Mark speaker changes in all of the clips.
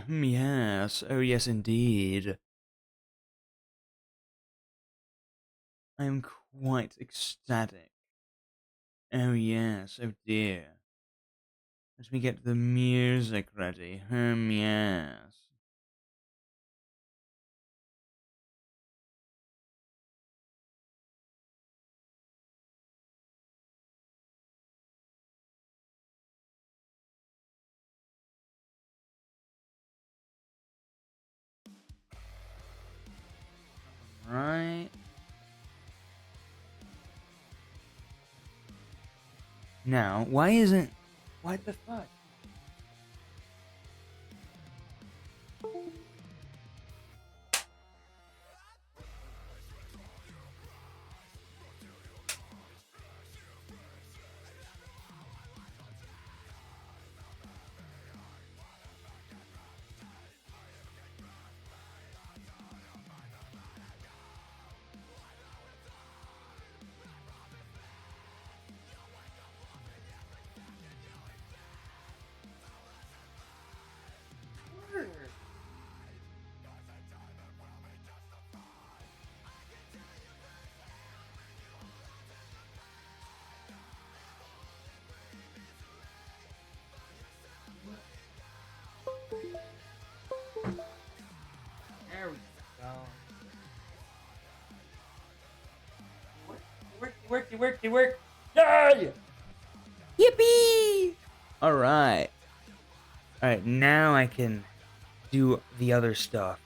Speaker 1: Yes. Oh, yes, indeed. I am quite ecstatic. Oh, yes. Oh, dear. Let me get the music ready. Yes. Right. Now, why isn't... What the fuck? There we go. Work. Yay! Yippee! Alright. Alright, now I can do the other stuff.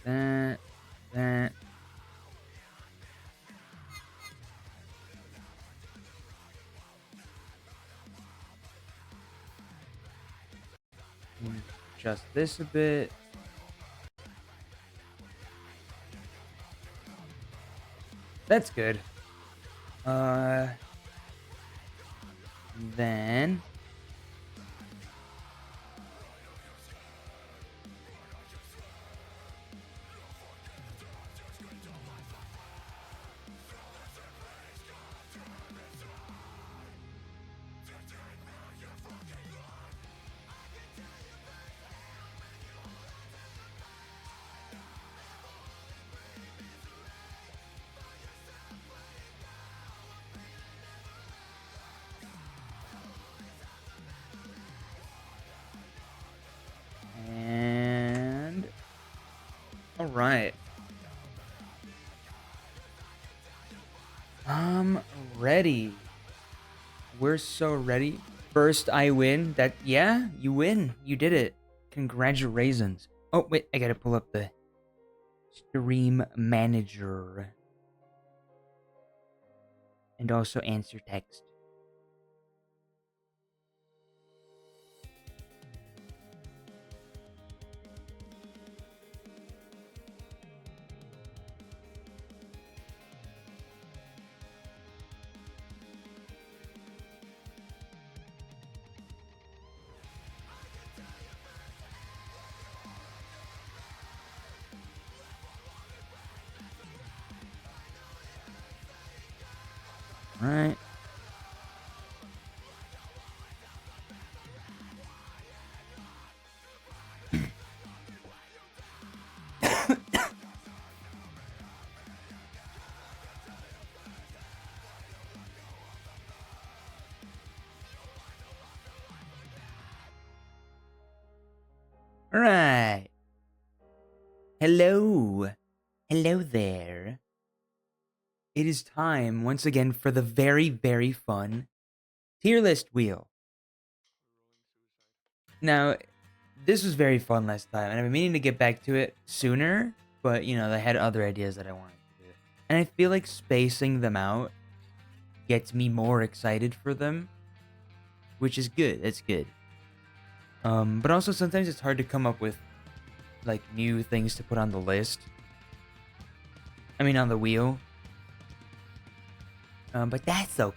Speaker 1: That, that. Adjust this a bit. That's good. Then and all right. I'm ready. We're so ready. First I win. That yeah, you win. You did it. Congratulations. Oh wait, I gotta pull up the stream manager and also answer text. All right. All right. Hello. Hello there. It is time once again for the very, very fun tier list wheel. Now, this was very fun last time, and I've been meaning to get back to it sooner, but you know, I had other ideas that I wanted to do. And I feel like spacing them out gets me more excited for them, which is good. That's good. But also sometimes it's hard to come up with like new things to put on the list. I mean, on the wheel. But that's okay.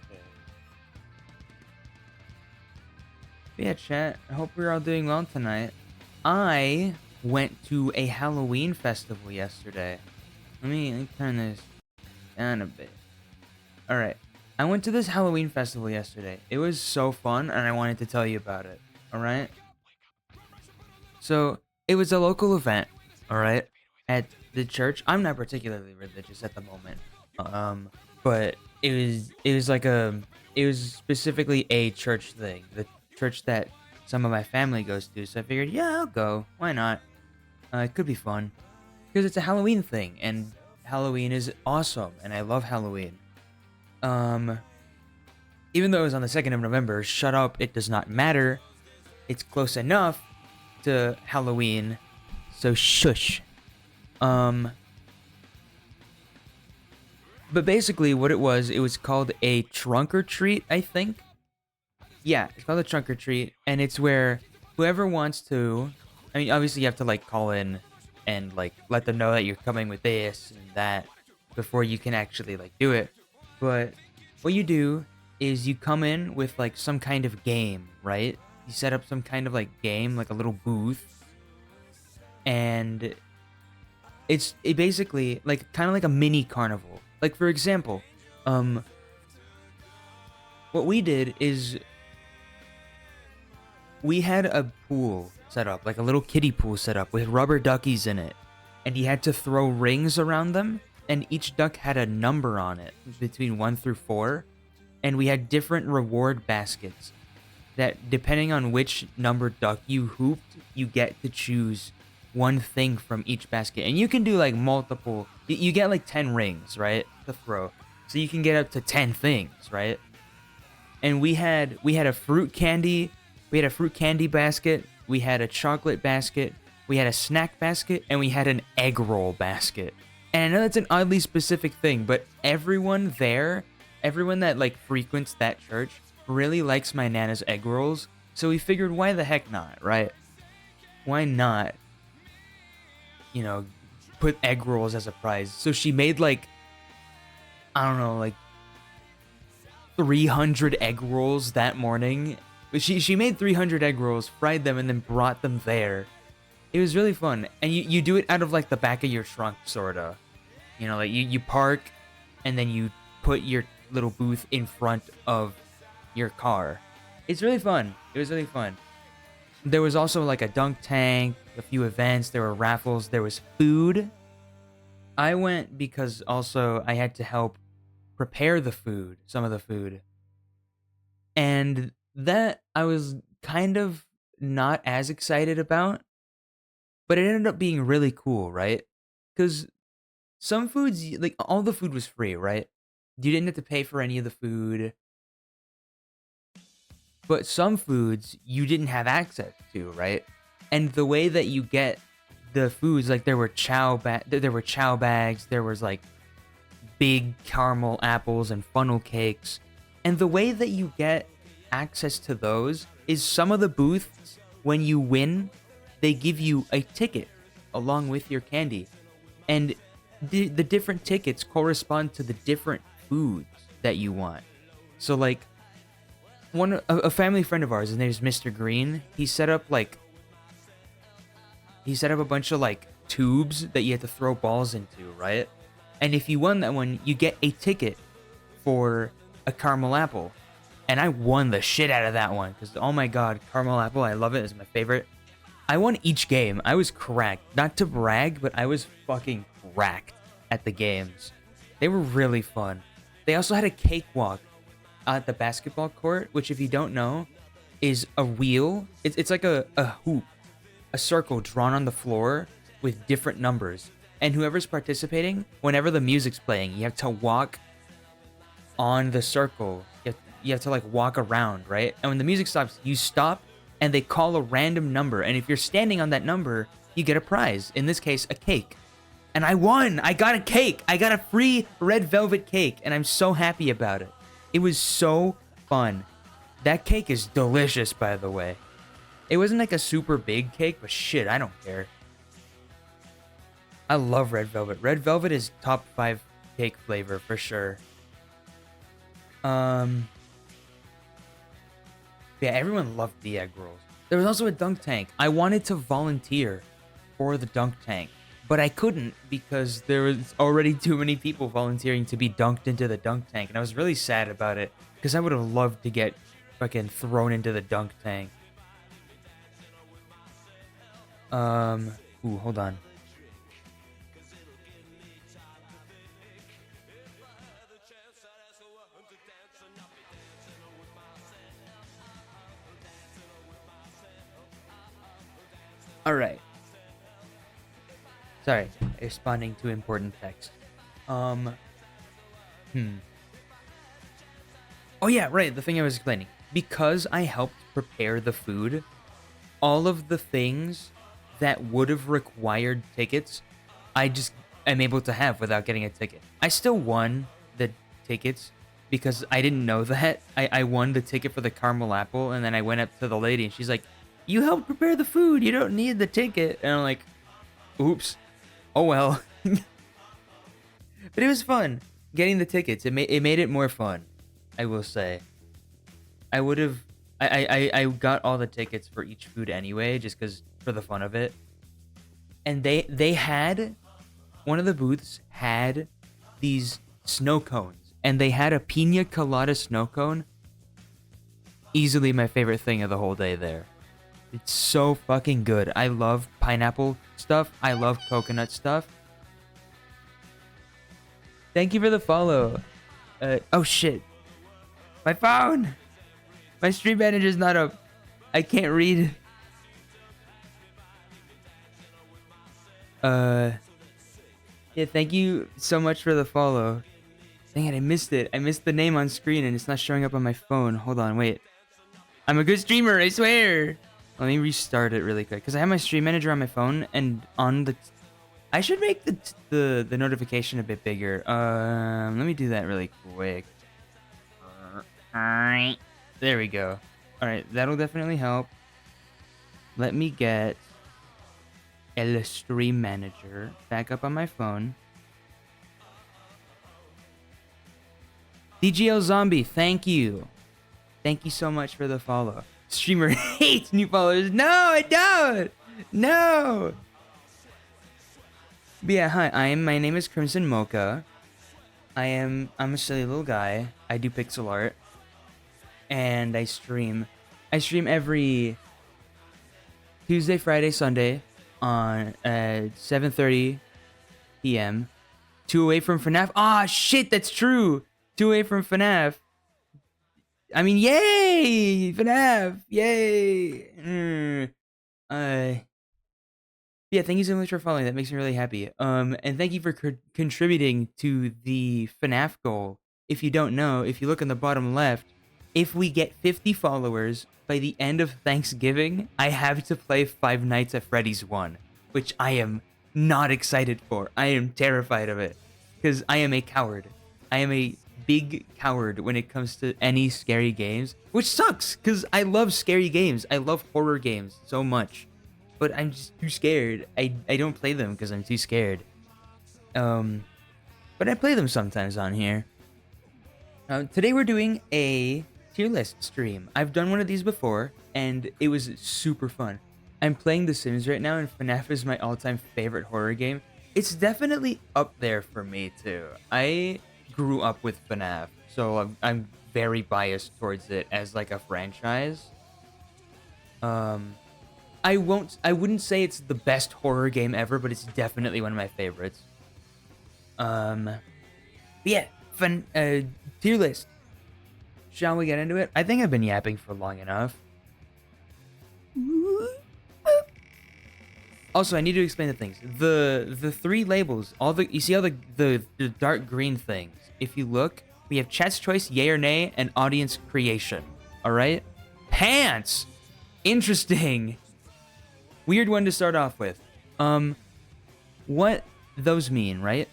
Speaker 1: Yeah, chat. I hope we're all doing well tonight. I went to a Halloween festival yesterday. Let me turn this down a bit. All right. I went to this Halloween festival yesterday. It was so fun, and I wanted to tell you about it. All right. So it was a local event. All right, at the church. I'm not particularly religious at the moment. But it was specifically a church thing. The church that some of my family goes to. So I figured, yeah, I'll go. Why not? It could be fun because it's a Halloween thing, and Halloween is awesome, and I love Halloween. Um, Even though it was on the 2nd of November, shut up, it does not matter. It's close enough to Halloween, so shush. Um, but basically what it was called a trunk or treat, I think. Yeah, it's called a trunk or treat, and it's where whoever wants to, I mean, obviously you have to like call in and like let them know that you're coming with this and that before you can actually like do it. But what you do is you come in with like some kind of game, right? You set up some kind of like game, like a little booth, and it basically like kind of like a mini carnival. Like for example, what we did is we had a pool set up, like a little kiddie pool set up with rubber duckies in it, and you had to throw rings around them, and each duck had a number on it between 1 through 4, and we had different reward baskets that depending on which number duck you hooped, you get to choose one thing from each basket. And you can do like multiple, you get like 10 rings, right, to throw. So you can get up to 10 things, right? And we had a fruit candy, we had a fruit candy basket, we had a chocolate basket, we had a snack basket, and we had an egg roll basket. And I know that's an oddly specific thing, but everyone there, everyone that like frequents that church really likes my Nana's egg rolls, so we figured why the heck not, right? Why not, you know, put egg rolls as a prize? So she made like, I don't know, like 300 egg rolls that morning. She made 300 egg rolls, fried them, and then brought them there. It was really fun. And you do it out of like the back of your trunk, sorta. You know, like you park and then you put your little booth in front of your car. It's really fun. It was really fun. There was also like a dunk tank, a few events, there were raffles, there was food. I went because also I had to help prepare the food, some of the food. And that I was kind of not as excited about, but it ended up being really cool, right? Because some foods, like all the food was free, right? You didn't have to pay for any of the food. But some foods you didn't have access to, right? And the way that you get the foods, like there were there were chow bags, there was like big caramel apples and funnel cakes. And the way that you get access to those is some of the booths, when you win, they give you a ticket along with your candy. And the different tickets correspond to the different foods that you want. So like a family friend of ours, his name is Mr. Green. He set up a bunch of like tubes that you had to throw balls into, right? And if you won that one, you get a ticket for a caramel apple. And I won the shit out of that one because oh my god, caramel apple, I love it. It's my favorite. I won each game. I was cracked. Not to brag, but I was fucking cracked at the games. They were really fun. They also had a cakewalk at the basketball court, which if you don't know, is a wheel. It's like a hoop, a circle drawn on the floor with different numbers. And whoever's participating, whenever the music's playing, you have to walk on the circle. You have to like walk around, right? And when the music stops, you stop and they call a random number. And if you're standing on that number, you get a prize. In this case, a cake. And I won! I got a cake! I got a free red velvet cake, and I'm so happy about it. It was so fun. That cake is delicious, by the way. It wasn't like a super big cake, but shit, I don't care. I love red velvet. Red velvet is top 5 cake flavor for sure. Um, yeah, everyone loved the egg rolls. There was also a dunk tank. I wanted to volunteer for the dunk tank, but I couldn't because there was already too many people volunteering to be dunked into the dunk tank, and I was really sad about it because I would have loved to get fucking thrown into the dunk tank. Ooh, hold on. All right. Sorry, responding to important text. Um, Oh yeah, right, the thing I was explaining. Because I helped prepare the food, all of the things that would have required tickets, I just am able to have without getting a ticket. I still won the tickets because I didn't know that. I won the ticket for the caramel apple, and then I went up to the lady, and she's like, "You helped prepare the food. You don't need the ticket." And I'm like, "Oops. Oh well." But it was fun getting the tickets. It made it more fun, I will say. I would have. I got all the tickets for each food anyway, just because for the fun of it. And they had one of the booths had these snow cones, and they had a pina colada snow cone. Easily my favorite thing of the whole day there. It's so fucking good. I love pineapple stuff. I love coconut stuff. Thank you for the follow. Oh shit. My phone! My stream manager's not up. I can't read. Yeah, thank you so much for the follow. Dang it, I missed it. I missed the name on screen and it's not showing up on my phone. Hold on, wait. I'm a good streamer, I swear. Let me restart it really quick because I have my stream manager on my phone and on the... I should make the notification a bit bigger. Let me do that really quick. There we go. Alright, that'll definitely help. Let me get El Stream Manager back up on my phone. DGL Zombie, thank you. Thank you so much for the follow. Streamer hates new followers. No, I don't. No. But yeah, hi. My name is Crimson Mocha. I'm a silly little guy. I do pixel art. And I stream. I stream every Tuesday, Friday, Sunday on 7:30 p.m. 2 away from FNAF. Ah, shit, that's true. 2 away from FNAF. I mean, yay! FNAF! Yay! Yeah, thank you so much for following. That makes me really happy. And thank you for contributing to the FNAF goal. If you don't know, if you look in the bottom left, if we get 50 followers by the end of Thanksgiving, I have to play Five Nights at Freddy's 1, which I am not excited for. I am terrified of it because I am a coward. I am a big coward when it comes to any scary games, which sucks because I love scary games. I love horror games so much. But I'm just too scared. I don't play them because I'm too scared. But I play them sometimes on here. Today we're doing a tier list stream. I've done one of these before, and it was super fun. I'm playing The Sims right now, and FNAF is my all-time favorite horror game. It's definitely up there for me, too. I grew up with FNAF, so I'm very biased towards it as, like, a franchise. I wouldn't say it's the best horror game ever, but it's definitely one of my favorites. Yeah, fun, tier list. Shall we get into it? I think I've been yapping for long enough. Also, I need to explain the things. The three labels, you see all the dark green things. If you look, we have chat's choice, yay or nay, and audience creation. All right? Pants! Interesting. Weird one to start off with. What those mean, right?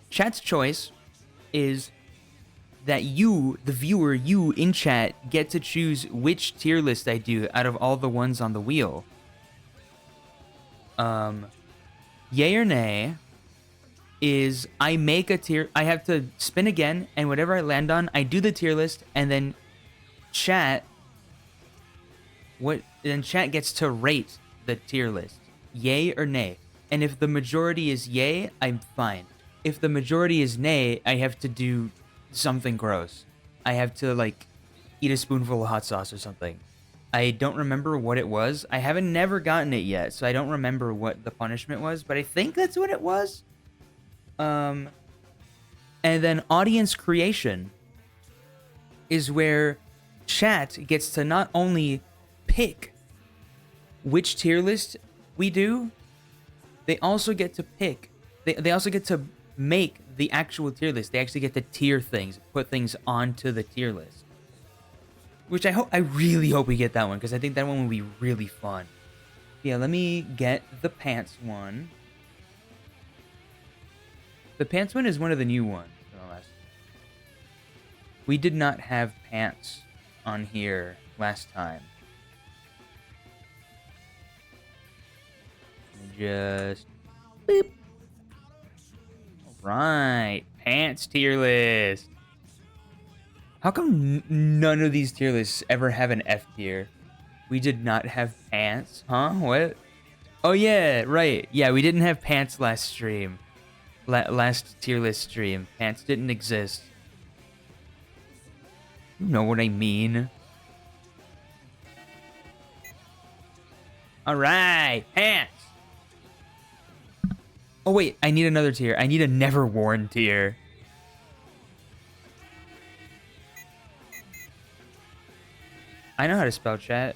Speaker 1: Chat's choice is that you, the viewer, you in chat, get to choose which tier list I do out of all the ones on the wheel. Yay or nay is I make a tier. I have to spin again, and whatever I land on, I do the tier list, and then chat. Then chat gets to rate the tier list, yay or nay. And if the majority is yay, I'm fine. If the majority is nay, I have to do something gross. I have to like eat a spoonful of hot sauce or something. I don't remember what it was. I haven't never gotten it yet, so I don't remember what the punishment was, but I think that's what it was. And then audience creation is where chat gets to not only pick which tier list we do, they also get to pick. They also get to make the actual tier list. They actually get to tier things, put things onto the tier list. Which I really hope we get that one, because I think that one will be really fun. Yeah, let me get the pants one. The pants one is one of the new ones. We did not have pants on here last time. Just boop. Alright, pants tier list. How come none of these tier lists ever have an F tier? We did not have pants? Huh? What? Oh yeah, right. Yeah, we didn't have pants last stream. Last tier list stream. Pants didn't exist. You know what I mean. Alright, pants! Oh wait, I need another tier. I need a never worn tier. I know how to spell chat.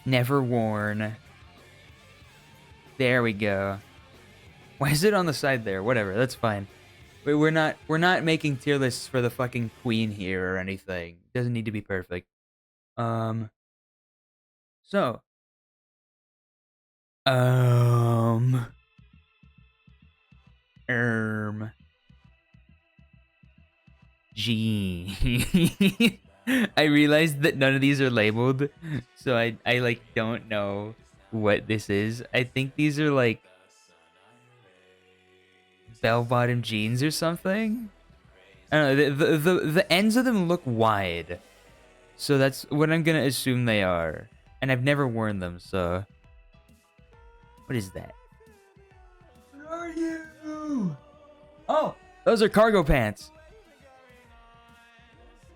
Speaker 1: Never worn. There we go. Why is it on the side there? Whatever, that's fine. We're not making tier lists for the fucking queen here or anything. Doesn't need to be perfect. So. G. I realized that none of these are labeled, so I like don't know what this is. I think these are like bell-bottom jeans or something. I don't know. The ends of them look wide, so that's what I'm gonna assume they are. And I've never worn them, so what is that? What are you? Oh, those are cargo pants.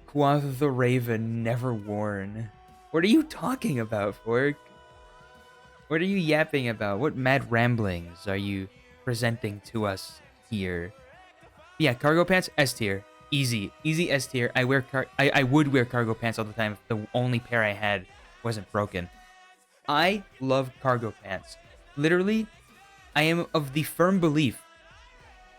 Speaker 1: Quoth the Raven, never worn. What are you talking about, Fork? What are you yapping about? What mad ramblings are you presenting to us here? Yeah, cargo pants, S tier. Easy S tier. I would wear cargo pants all the time if the only pair I had wasn't broken. I love cargo pants. Literally, I am of the firm belief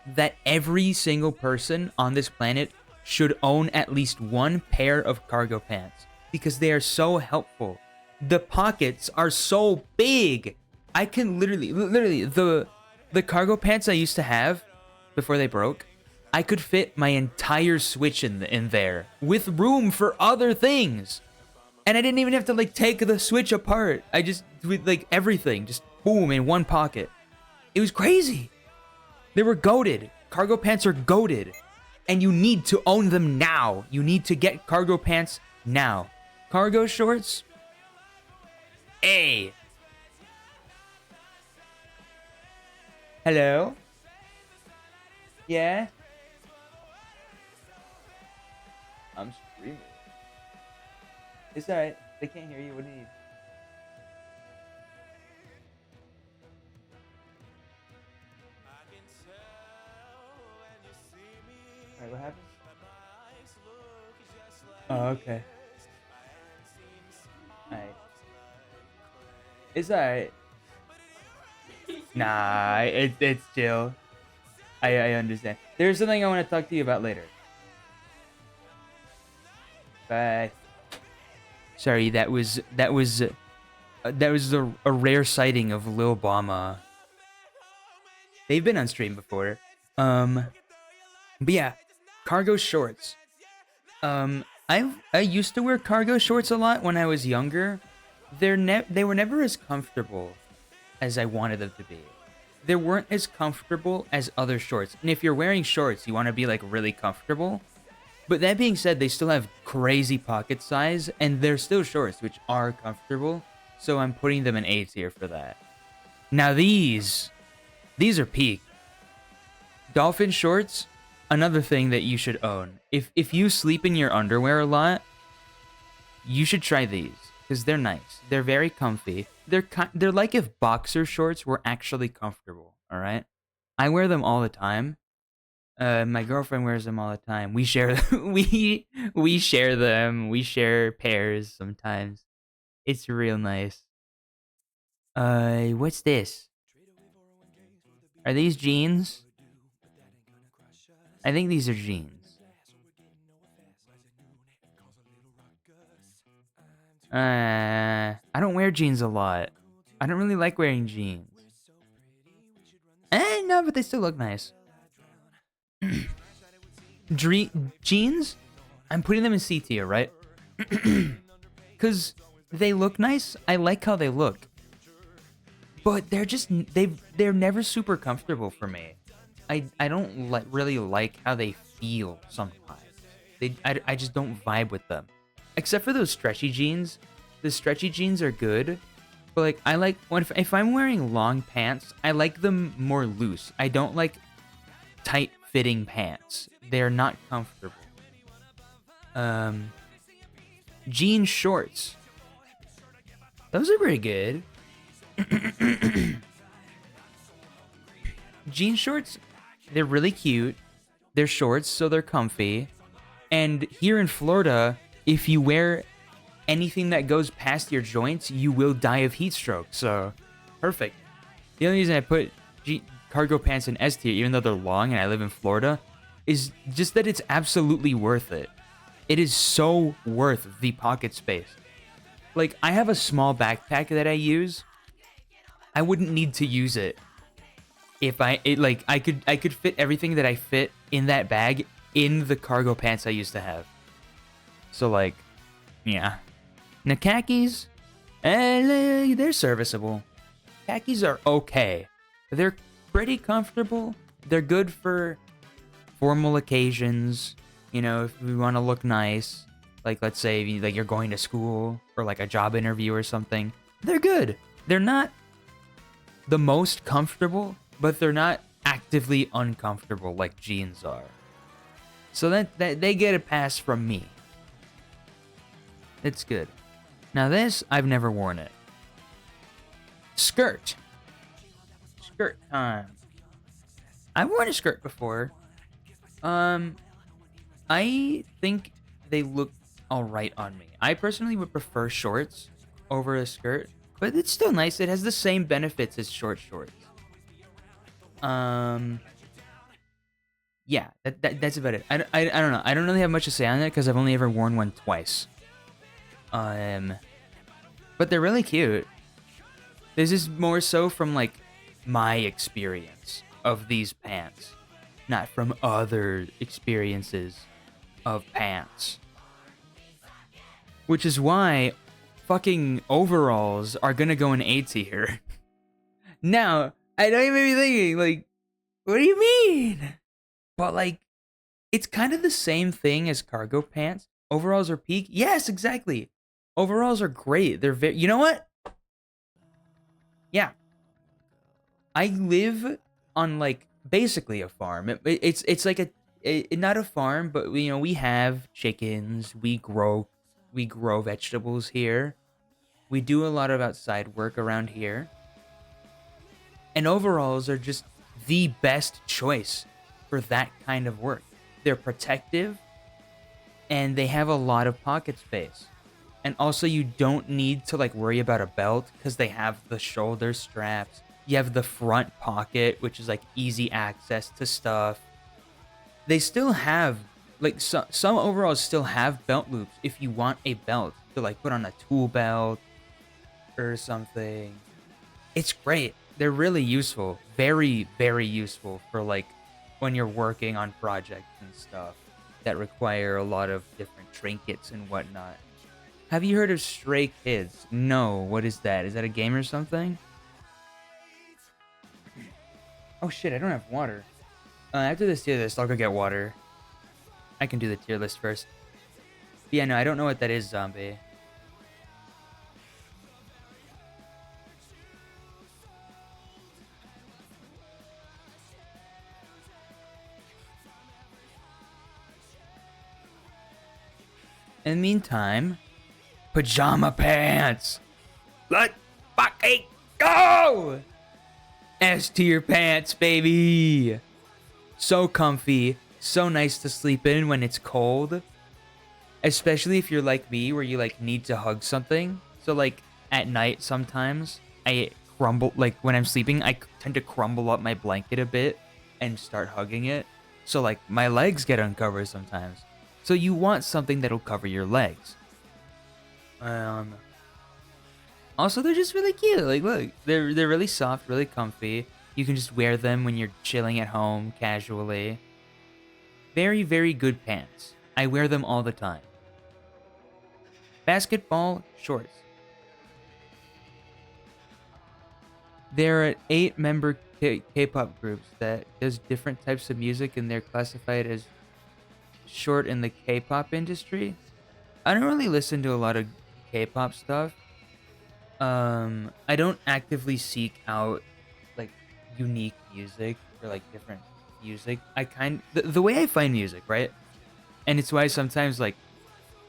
Speaker 1: that every single person on this planet should own at least one pair of cargo pants because they are so helpful. The pockets are so big. I can literally the cargo pants I used to have before they broke, I could fit my entire Switch in there with room for other things. And I didn't even have to like take the Switch apart. I just with like everything just boom in one pocket. It was crazy. They were goated. Cargo pants are goated. And you need to own them now. You need to get cargo pants now. Cargo shorts? A. Hello? Yeah? I'm streaming. It's alright. They can't hear you. What do you need? Alright, what happened? Oh, okay. Alright. It's alright. Nah, it's chill. I understand. There's something I want to talk to you about later. Bye. Sorry, that was a rare sighting of Lil Bama. They've been on stream before. But yeah, cargo shorts. I used to wear cargo shorts a lot when I was younger. They were never as comfortable as I wanted them to be. They weren't as comfortable as other shorts. And if you're wearing shorts, you want to be like really comfortable. But that being said, they still have crazy pocket size, and they're still shorts, which are comfortable. So I'm putting them in A tier for that. Now these are peak. Dolphin shorts, another thing that you should own. If you sleep in your underwear a lot, you should try these because they're nice. They're very comfy. They're like if boxer shorts were actually comfortable. All right, I wear them all the time. My girlfriend wears them all the time. We share we share them. We share pairs sometimes. It's real nice. What's this? Are these jeans? I think these are jeans. I don't wear jeans a lot. I don't really like wearing jeans. No, but they still look nice. Jeans? I'm putting them in C tier, right? Because they look nice. I like how they look. But they're never super comfortable for me. I don't really like how they feel sometimes. I just don't vibe with them. Except for those stretchy jeans. The stretchy jeans are good. But like I like if I'm wearing long pants, I like them more loose. I don't like tight fitting pants. They're not comfortable. Jean shorts. Those are pretty good. Jean shorts, they're really cute. They're shorts, so they're comfy. And here in Florida, if you wear anything that goes past your joints, you will die of heat stroke. So, perfect. The only reason I put cargo pants in S tier, even though they're long and I live in Florida, is just that it's absolutely worth it. It is so worth the pocket space. Like, I have a small backpack that I use. I wouldn't need to use it if I could fit everything that I fit in that bag in the cargo pants I used to have. So like, yeah. Now khakis, they're serviceable. Khakis are okay. They're pretty comfortable. They're good for formal occasions. You know, if we want to look nice, like let's say like you're going to school or like a job interview or something. They're good. They're not the most comfortable, but they're not actively uncomfortable like jeans are. So that they get a pass from me. It's good. Now this, I've never worn it. Skirt. Skirt time. I've worn a skirt before. I think they look alright on me. I personally would prefer shorts over a skirt, but it's still nice. It has the same benefits as short shorts. Yeah, that's about it. I don't know. I don't really have much to say on it because I've only ever worn one twice. But they're really cute. This is more so from like my experience of these pants, not from other experiences of pants. Which is why fucking overalls are gonna go in A tier. Now, I know you may be thinking, like, what do you mean? But like, it's kind of the same thing as cargo pants. Overalls are peak. Yes, exactly. Overalls are great. They're very. You know what? Yeah. I live on like basically a farm. It's like not a farm, but you know we have chickens. We grow vegetables here. We do a lot of outside work around here. And overalls are just the best choice for that kind of work. They're protective and they have a lot of pocket space. And also you don't need to like worry about a belt because they have the shoulder straps. You have the front pocket, which is like easy access to stuff. They still have like some overalls still have belt loops if you want a belt to like put on a tool belt or something. It's great. They're really useful. Very, very useful for like when you're working on projects and stuff that require a lot of different trinkets and whatnot. Have you heard of Stray Kids? No. What is that? Is that a game or something? Oh shit, I don't have water. After this tier list, I'll go get water. I can do the tier list first. Yeah, no, I don't know what that is, zombie. In the meantime, pajama pants. Let's fucking go! S tier pants, baby. So comfy, so nice to sleep in when it's cold. Especially if you're like me, where you like need to hug something. So like at night, sometimes I crumble. Like when I'm sleeping, I tend to crumble up my blanket a bit and start hugging it. So like my legs get uncovered sometimes. So you want something that'll cover your legs. Um. Also, they're just really cute. Like, look, they're really soft, really comfy. You can just wear them when you're chilling at home casually. Very, very good pants. I wear them all the time. Basketball shorts. There are 8-member K-pop groups that does different types of music, and they're classified as short in the K-pop industry. I don't really listen to a lot of K-pop stuff. I don't actively seek out like unique music or like different music. The way I find music, right? And it's why sometimes like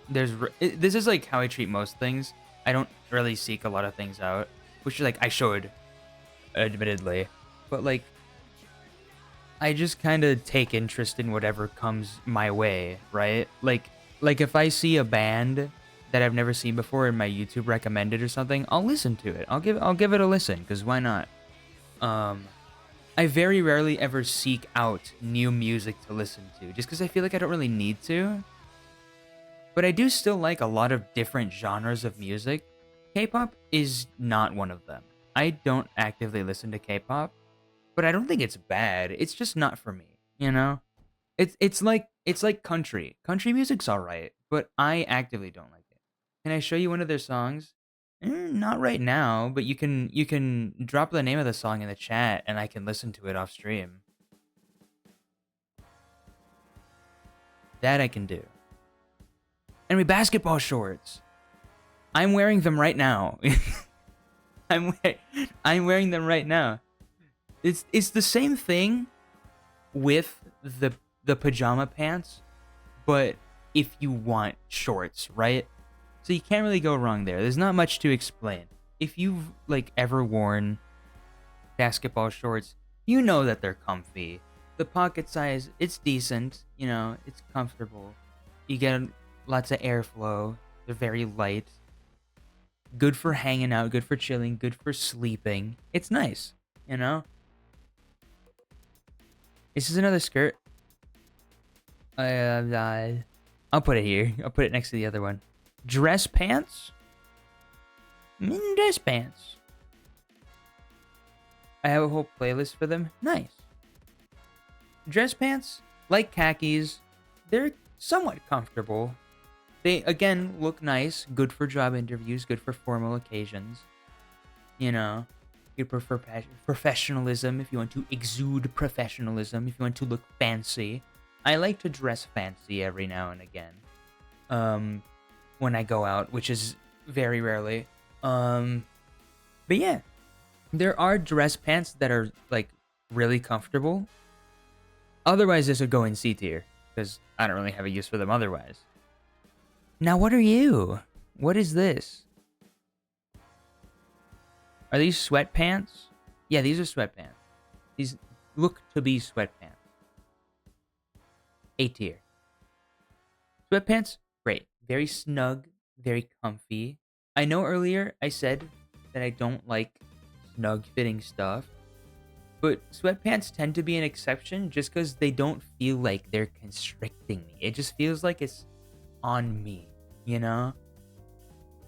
Speaker 1: this is like how I treat most things. I don't really seek a lot of things out, which like I should, admittedly, but like I just kind of take interest in whatever comes my way, right? Like if I see a band that I've never seen before in my YouTube recommended or something, I'll listen to it. I'll give it a listen, cuz why not? Um I very rarely ever seek out new music to listen to just cuz I feel like I don't really need to. But I do still like a lot of different genres of music. K-pop is not one of them. I don't actively listen to K-pop, but I don't think it's bad. It's just not for me, you know? It's like country. Country music's all right, but I actively don't like it. Can I show you one of their songs? Not right now, but you can drop the name of the song in the chat and I can listen to it off stream. That I can do. Anyway, basketball shorts. I'm wearing them right now. I'm I'm wearing them right now. It's the same thing with the pajama pants, but if you want shorts, right? So you can't really go wrong there. There's not much to explain. If you've like ever worn basketball shorts, you know that they're comfy. The pocket size, it's decent, you know, it's comfortable. You get lots of airflow. They're very light. Good for hanging out, good for chilling, good for sleeping. It's nice, you know? This is another skirt. I'll put it here. I'll put it next to the other one. Dress pants? Dress pants. I have a whole playlist for them. Nice. Dress pants, like khakis, they're somewhat comfortable. They, again, look nice. Good for job interviews, good for formal occasions. You know, you prefer professionalism if you want to exude professionalism, if you want to look fancy. I like to dress fancy every now and again. When I go out, which is very rarely. But yeah, there are dress pants that are like really comfortable. Otherwise, this would go in C tier because I don't really have a use for them otherwise. Now, what are you? What is this? Are these sweatpants? Yeah, these are sweatpants. These look to be sweatpants. A tier. Sweatpants, great. Very snug, very comfy. I know earlier I said that I don't like snug fitting stuff, but sweatpants tend to be an exception just because they don't feel like they're constricting me. It just feels like it's on me, you know?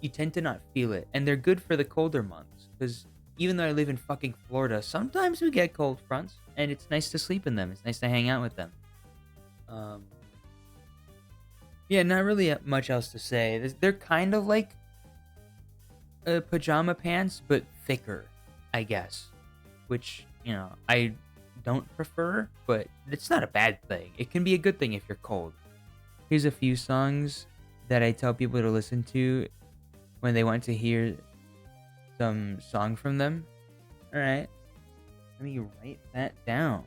Speaker 1: You tend to not feel it. And they're good for the colder months because even though I live in fucking Florida, sometimes we get cold fronts and it's nice to sleep in them. It's nice to hang out with them. Yeah, not really much else to say. They're kind of like pajama pants, but thicker, I guess. Which, you know, I don't prefer, but it's not a bad thing. It can be a good thing if you're cold. Here's a few songs that I tell people to listen to when they want to hear some song from them. All right, let me write that down.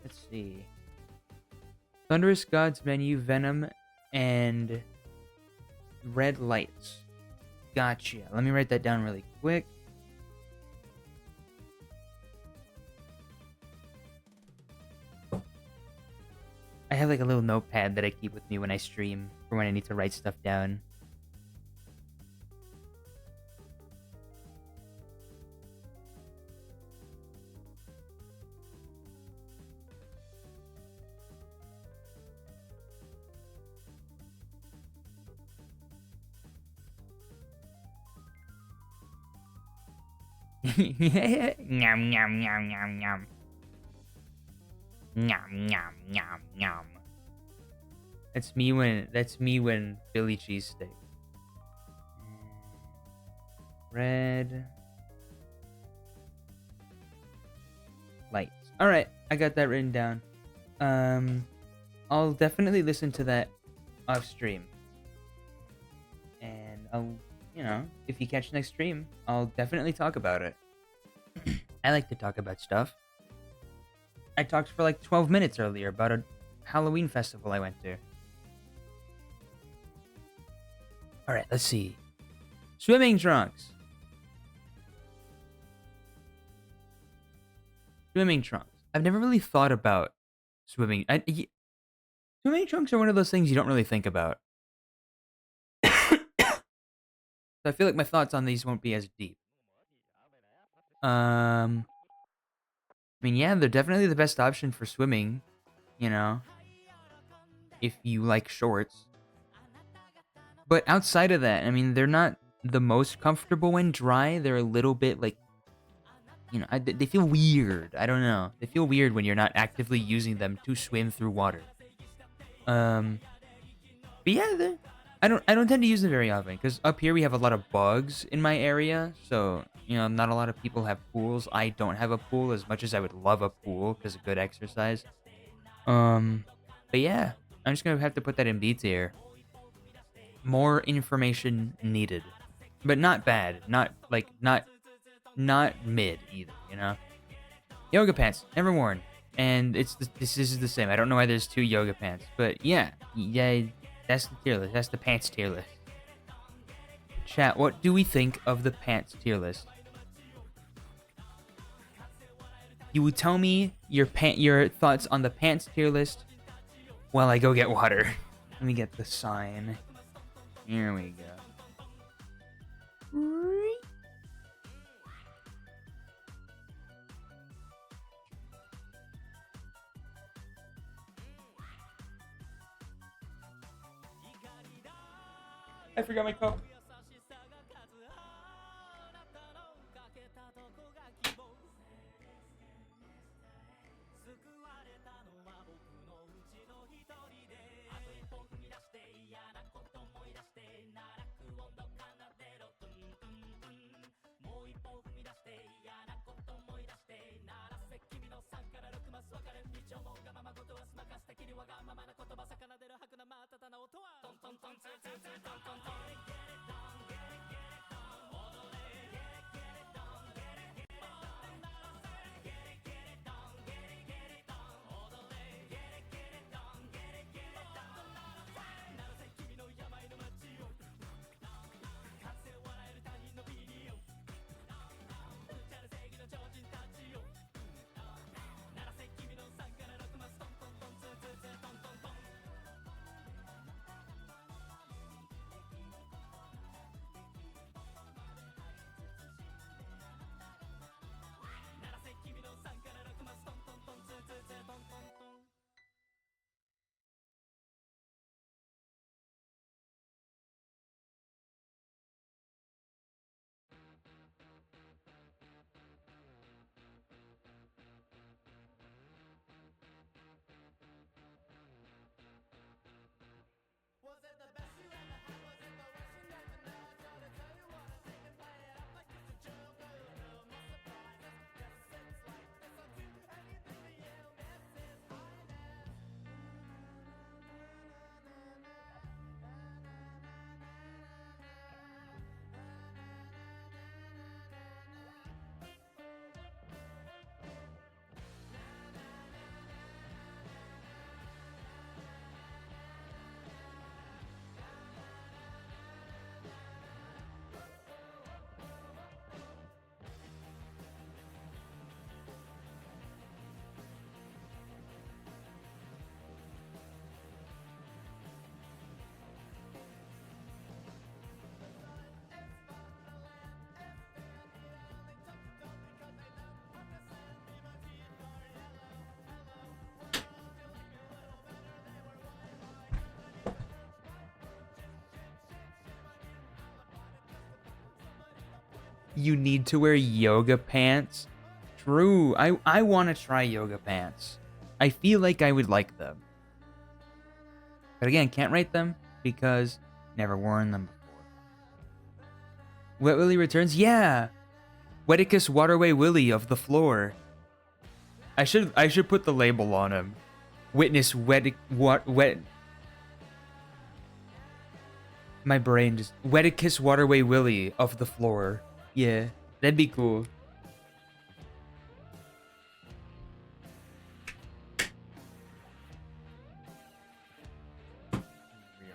Speaker 1: Let's see. Thunderous Gods Menu, Venom, and Red Lights. Gotcha. Let me write that down really quick. I have like a little notepad that I keep with me when I stream for when I need to write stuff down. Yum yum yum yum yum. Yum yum yum yum. That's me when Philly cheesesteak. Red lights. All right, I got that written down. I'll definitely listen to that off stream. And I'll, if you catch next stream, I'll definitely talk about it. I like to talk about stuff. I talked for like 12 minutes earlier about a Halloween festival I went to. Alright, let's see. Swimming trunks. Swimming trunks. I've never really thought about swimming. Swimming trunks are one of those things you don't really think about. So I feel like my thoughts on these won't be as deep. I mean, yeah, they're definitely the best option for swimming, if you like shorts. But outside of that, I mean, they're not the most comfortable when dry. They're a little bit like, they feel weird. I don't know. They feel weird when you're not actively using them to swim through water. But yeah, I don't tend to use them very often because up here we have a lot of bugs in my area, so not a lot of people have pools. I don't have a pool as much as I would love a pool because of good exercise. But yeah, I'm just gonna have to put that in B tier. More information needed, but not bad. Not mid either. Yoga pants, never worn, and this is the same. I don't know why there's two yoga pants, but yeah. That's the tier list. That's the pants tier list. Chat, what do we think of the pants tier list? You would tell me your thoughts on the pants tier list while I go get water. Let me get the sign. Here we go. I forgot my cup. You need to wear yoga pants. True. I want to try yoga pants. I feel like I would like them. But again, can't rate them because never worn them before. Wet Willy returns? Yeah. Weticus Waterway Willy of the floor. I should put the label on him. Witness wet. My brain just Weticus Waterway Willy of the floor. Yeah, that'd be cool.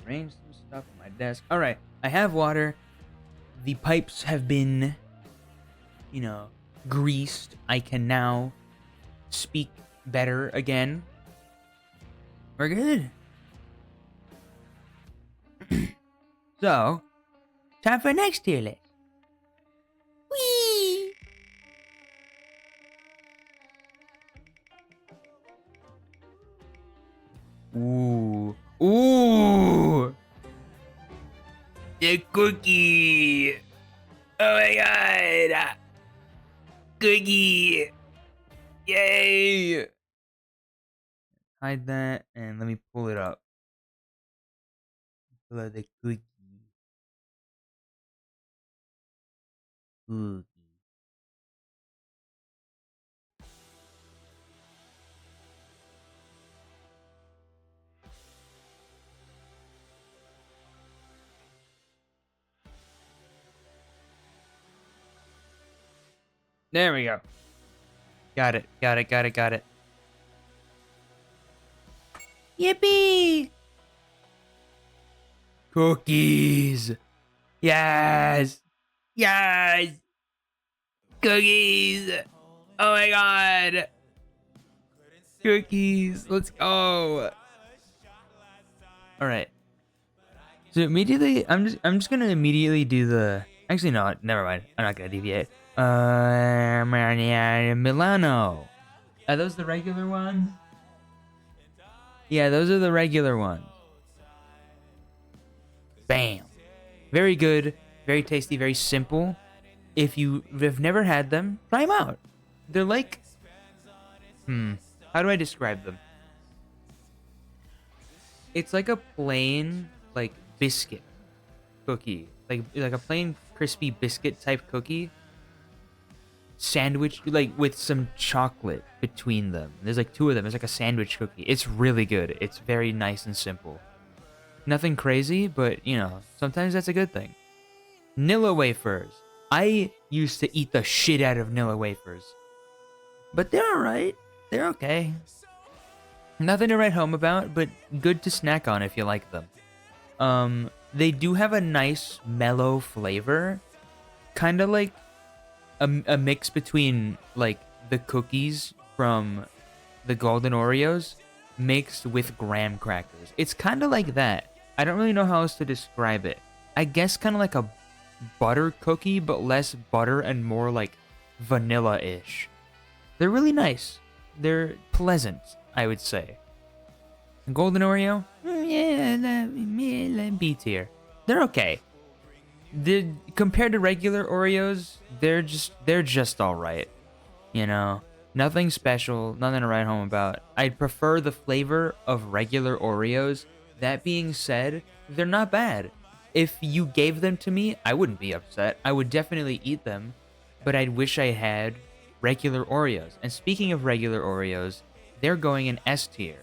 Speaker 1: Rearrange some stuff on my desk. All right, I have water. The pipes have been, greased. I can now speak better again. We're good. So, time for next tier list. Whee! Ooh. Ooh! The cookie! Oh my god! Cookie! Yay! Hide that and let me pull it up. Pull out the cookie. Cookie. There we go. Got it. Yippee! Cookies! Yes! Yes! Cookies! Oh my god! Cookies! Let's go! Alright. So immediately, I'm just gonna immediately do the... Actually, no, never mind. I'm not gonna deviate. Milano. Are those the regular ones? Yeah, those are the regular ones. Bam. Very good, very tasty, very simple. If you have never had them, try them out. They're like... How do I describe them? It's like a plain, biscuit cookie. Like a plain crispy biscuit type cookie. Sandwich, with some chocolate between them. There's two of them. It's like a sandwich cookie. It's really good. It's very nice and simple. Nothing crazy, but, sometimes that's a good thing. Nilla wafers. I used to eat the shit out of Nilla wafers. But they're alright. They're okay. Nothing to write home about, but good to snack on if you like them. They do have a nice mellow flavor. Kind of like a mix between, the cookies from the Golden Oreos mixed with graham crackers. It's kind of like that. I don't really know how else to describe it. I guess kind of like a butter cookie, but less butter and more vanilla-ish. They're really nice. They're pleasant, I would say. Golden Oreo? Yeah, B tier. They're okay. Compared to regular Oreos, they're just alright. Nothing special, nothing to write home about. I'd prefer the flavor of regular Oreos. That being said, they're not bad. If you gave them to me, I wouldn't be upset. I would definitely eat them, but I'd wish I had regular Oreos. And speaking of regular Oreos, they're going in S tier.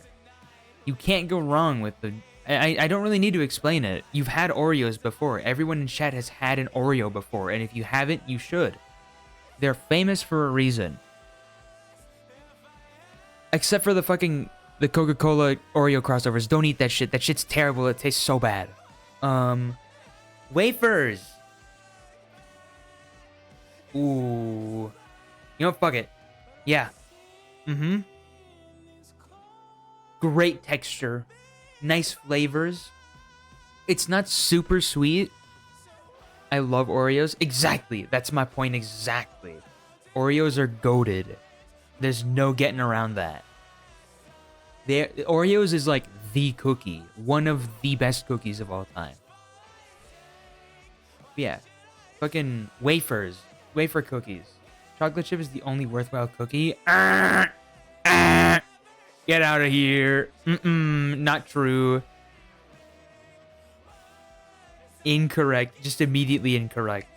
Speaker 1: You can't go wrong with the... I don't really need to explain it. You've had Oreos before. Everyone in chat has had an Oreo before, and if you haven't, you should. They're famous for a reason. Except for the Coca-Cola Oreo crossovers. Don't eat that shit. That shit's terrible. It tastes so bad. Wafers. Ooh. Fuck it. Yeah. Great texture. Nice flavors. It's not super sweet. I love Oreos. Exactly. That's my point exactly. Oreos are goated. There's no getting around that. Oreos is the cookie. One of the best cookies of all time. Yeah. Fucking wafers. wafer cookies. Chocolate chip is the only worthwhile cookie. Get out of here. Not true. Incorrect. Just immediately incorrect.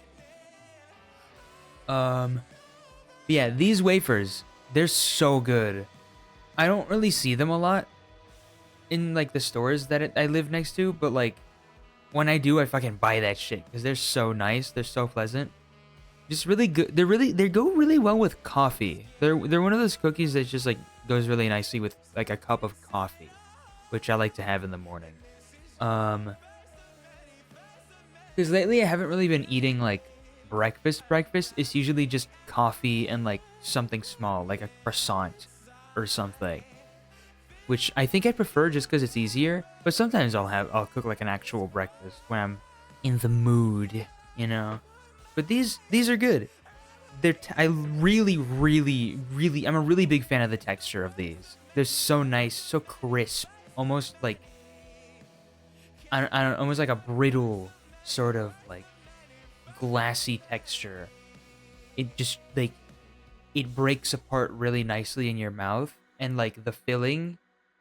Speaker 1: Yeah, these wafers, they're so good. I don't really see them a lot in like the stores that I live next to, but like when I do, I fucking buy that shit because they're so nice. They're so pleasant. Just really good. They go really well with coffee. They're one of those cookies that just like goes really nicely with like a cup of coffee, which I like to have in the morning. Because lately I haven't really been eating like breakfast. Breakfast is usually just coffee and like something small, like a croissant or something, which I think I prefer just because it's easier. But sometimes I'll cook like an actual breakfast when I'm in the mood, you know. But these are good. I really, really, really, I'm a really big fan of the texture of these. They're so nice, so crisp, almost like I don't almost like a brittle sort of like glassy texture. It just like it breaks apart really nicely in your mouth, and like the filling,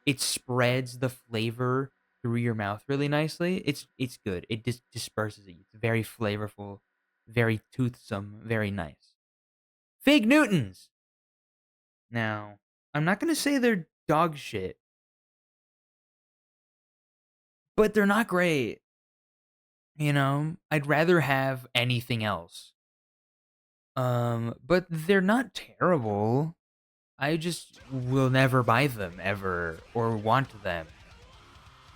Speaker 1: it spreads the flavor through your mouth really nicely. It's good. It just disperses it. It's very flavorful, very toothsome, very nice. Fig Newtons. Now, I'm not gonna say they're dog shit, but they're not great. You know, I'd rather have anything else. But they're not terrible. I just will never buy them ever or want them,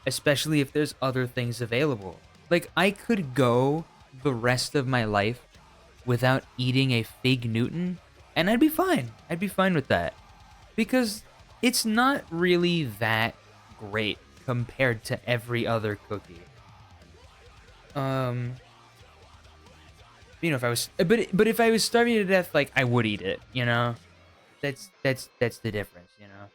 Speaker 1: especially if there's other things available. Like I could go the rest of my life without eating a Fig Newton and I'd be fine. I'd be fine with that because it's not really that great compared to every other cookie. You know, if I was, but if I was starving to death, like I would eat it. You know, that's the difference. You know,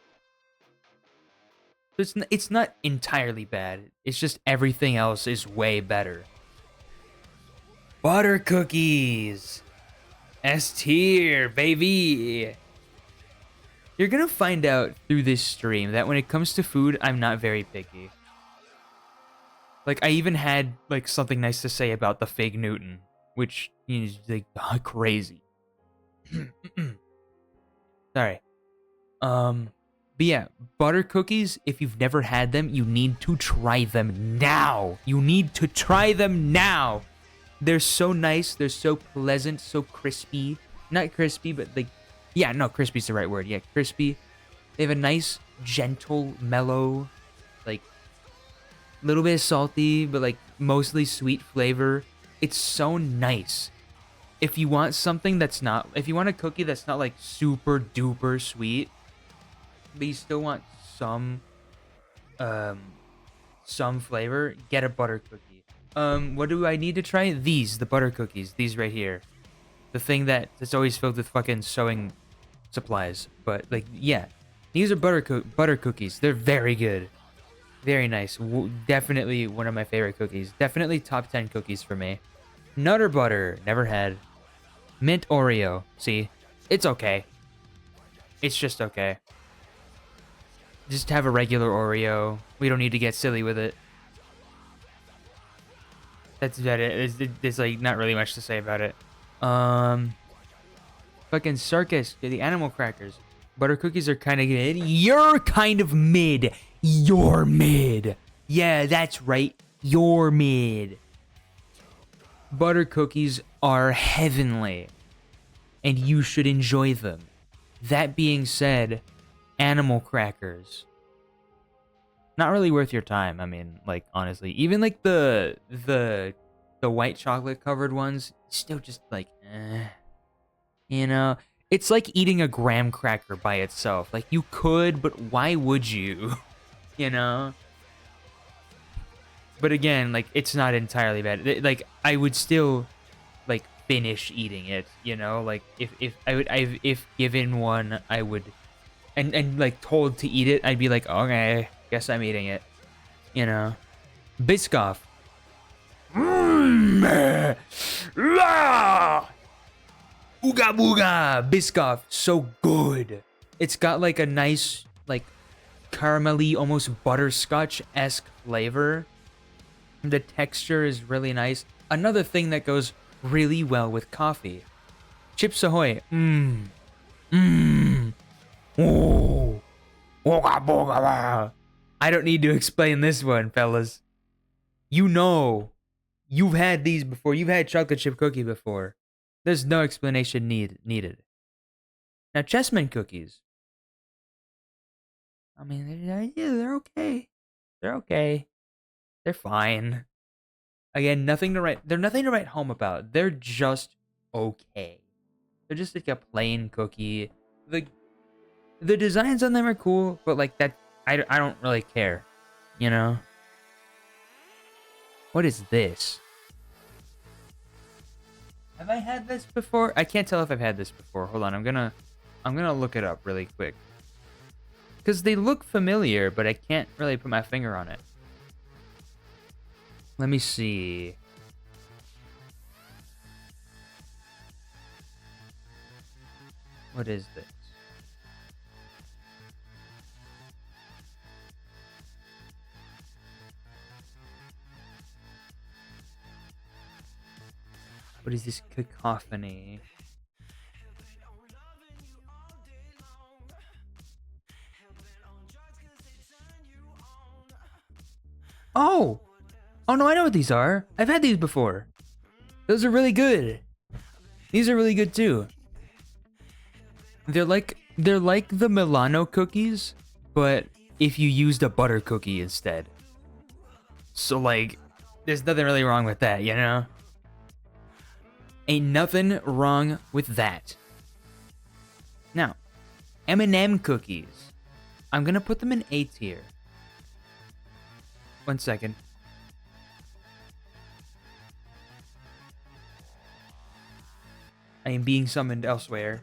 Speaker 1: so it's not entirely bad. It's just everything else is way better. Butter cookies, S tier, baby. You're gonna find out through this stream that when it comes to food, I'm not very picky. Like I even had like something nice to say about the Fig Newton, which is like crazy. Sorry. But yeah, butter cookies, if you've never had them, you need to try them now. You need to try them now. They're so nice, they're so pleasant, so crispy. Not crispy, but like yeah, no, crispy's the right word. Yeah, crispy. They have a nice, gentle, mellow, like little bit salty, but like mostly sweet flavor. It's so nice. If you want something that's not, if you want a cookie that's not like super duper sweet, but you still want some flavor, get a butter cookie. What do I need to try? The butter cookies, these right here. The thing that's always filled with fucking sewing supplies. But like, yeah, these are butter cookies. They're very good. Very nice. Definitely one of my favorite cookies. Definitely top 10 cookies for me. Nutter butter, never had. Mint Oreo, see, it's okay. It's just okay. Just have a regular Oreo. We don't need to get silly with it. That's about it. There's like not really much to say about it. Fucking circus, the animal crackers. Butter cookies are kind of good. You're kind of mid. You're mid. Yeah, that's right. You're mid. Butter cookies are heavenly, and you should enjoy them. That being said, animal crackers, not really worth your time. I mean, like honestly, even like the white chocolate covered ones, still just like, you know, it's like eating a graham cracker by itself. Like you could, but why would you? You know. But again, like it's not entirely bad. Like I would still like finish eating it, you know? Like if given one, I would and like told to eat it, I'd be like, "Okay, guess I'm eating it." You know? Biscoff. Ooga booga! Biscoff, so good. It's got like a nice, like, caramelly, almost butterscotch-esque flavor. The texture is really nice. Another thing that goes really well with coffee. Chips Ahoy. Mmm. Mmm. Ooh. Ooga booga. I don't need to explain this one, fellas. You know. You've had these before. You've had chocolate chip cookie before. There's no explanation needed. Now, Chessman cookies. I mean, they're okay. They're okay. They're fine. Again, nothing to write. They're nothing to write home about. They're just okay. They're just like a plain cookie. The designs on them are cool, but like that, I don't really care. You know. What is this? Have I had this before? I can't tell if I've had this before. Hold on, I'm gonna look it up really quick. Because they look familiar, but I can't really put my finger on it. Let me see. What is this? What is this cacophony? Oh! Oh no, I know what these are. I've had these before. Those are really good. These are really good too. They're like the Milano cookies, but if you used a butter cookie instead. So like, there's nothing really wrong with that, you know? Ain't nothing wrong with that. Now, M&M cookies. I'm gonna put them in A tier. 1 second. I am being summoned elsewhere.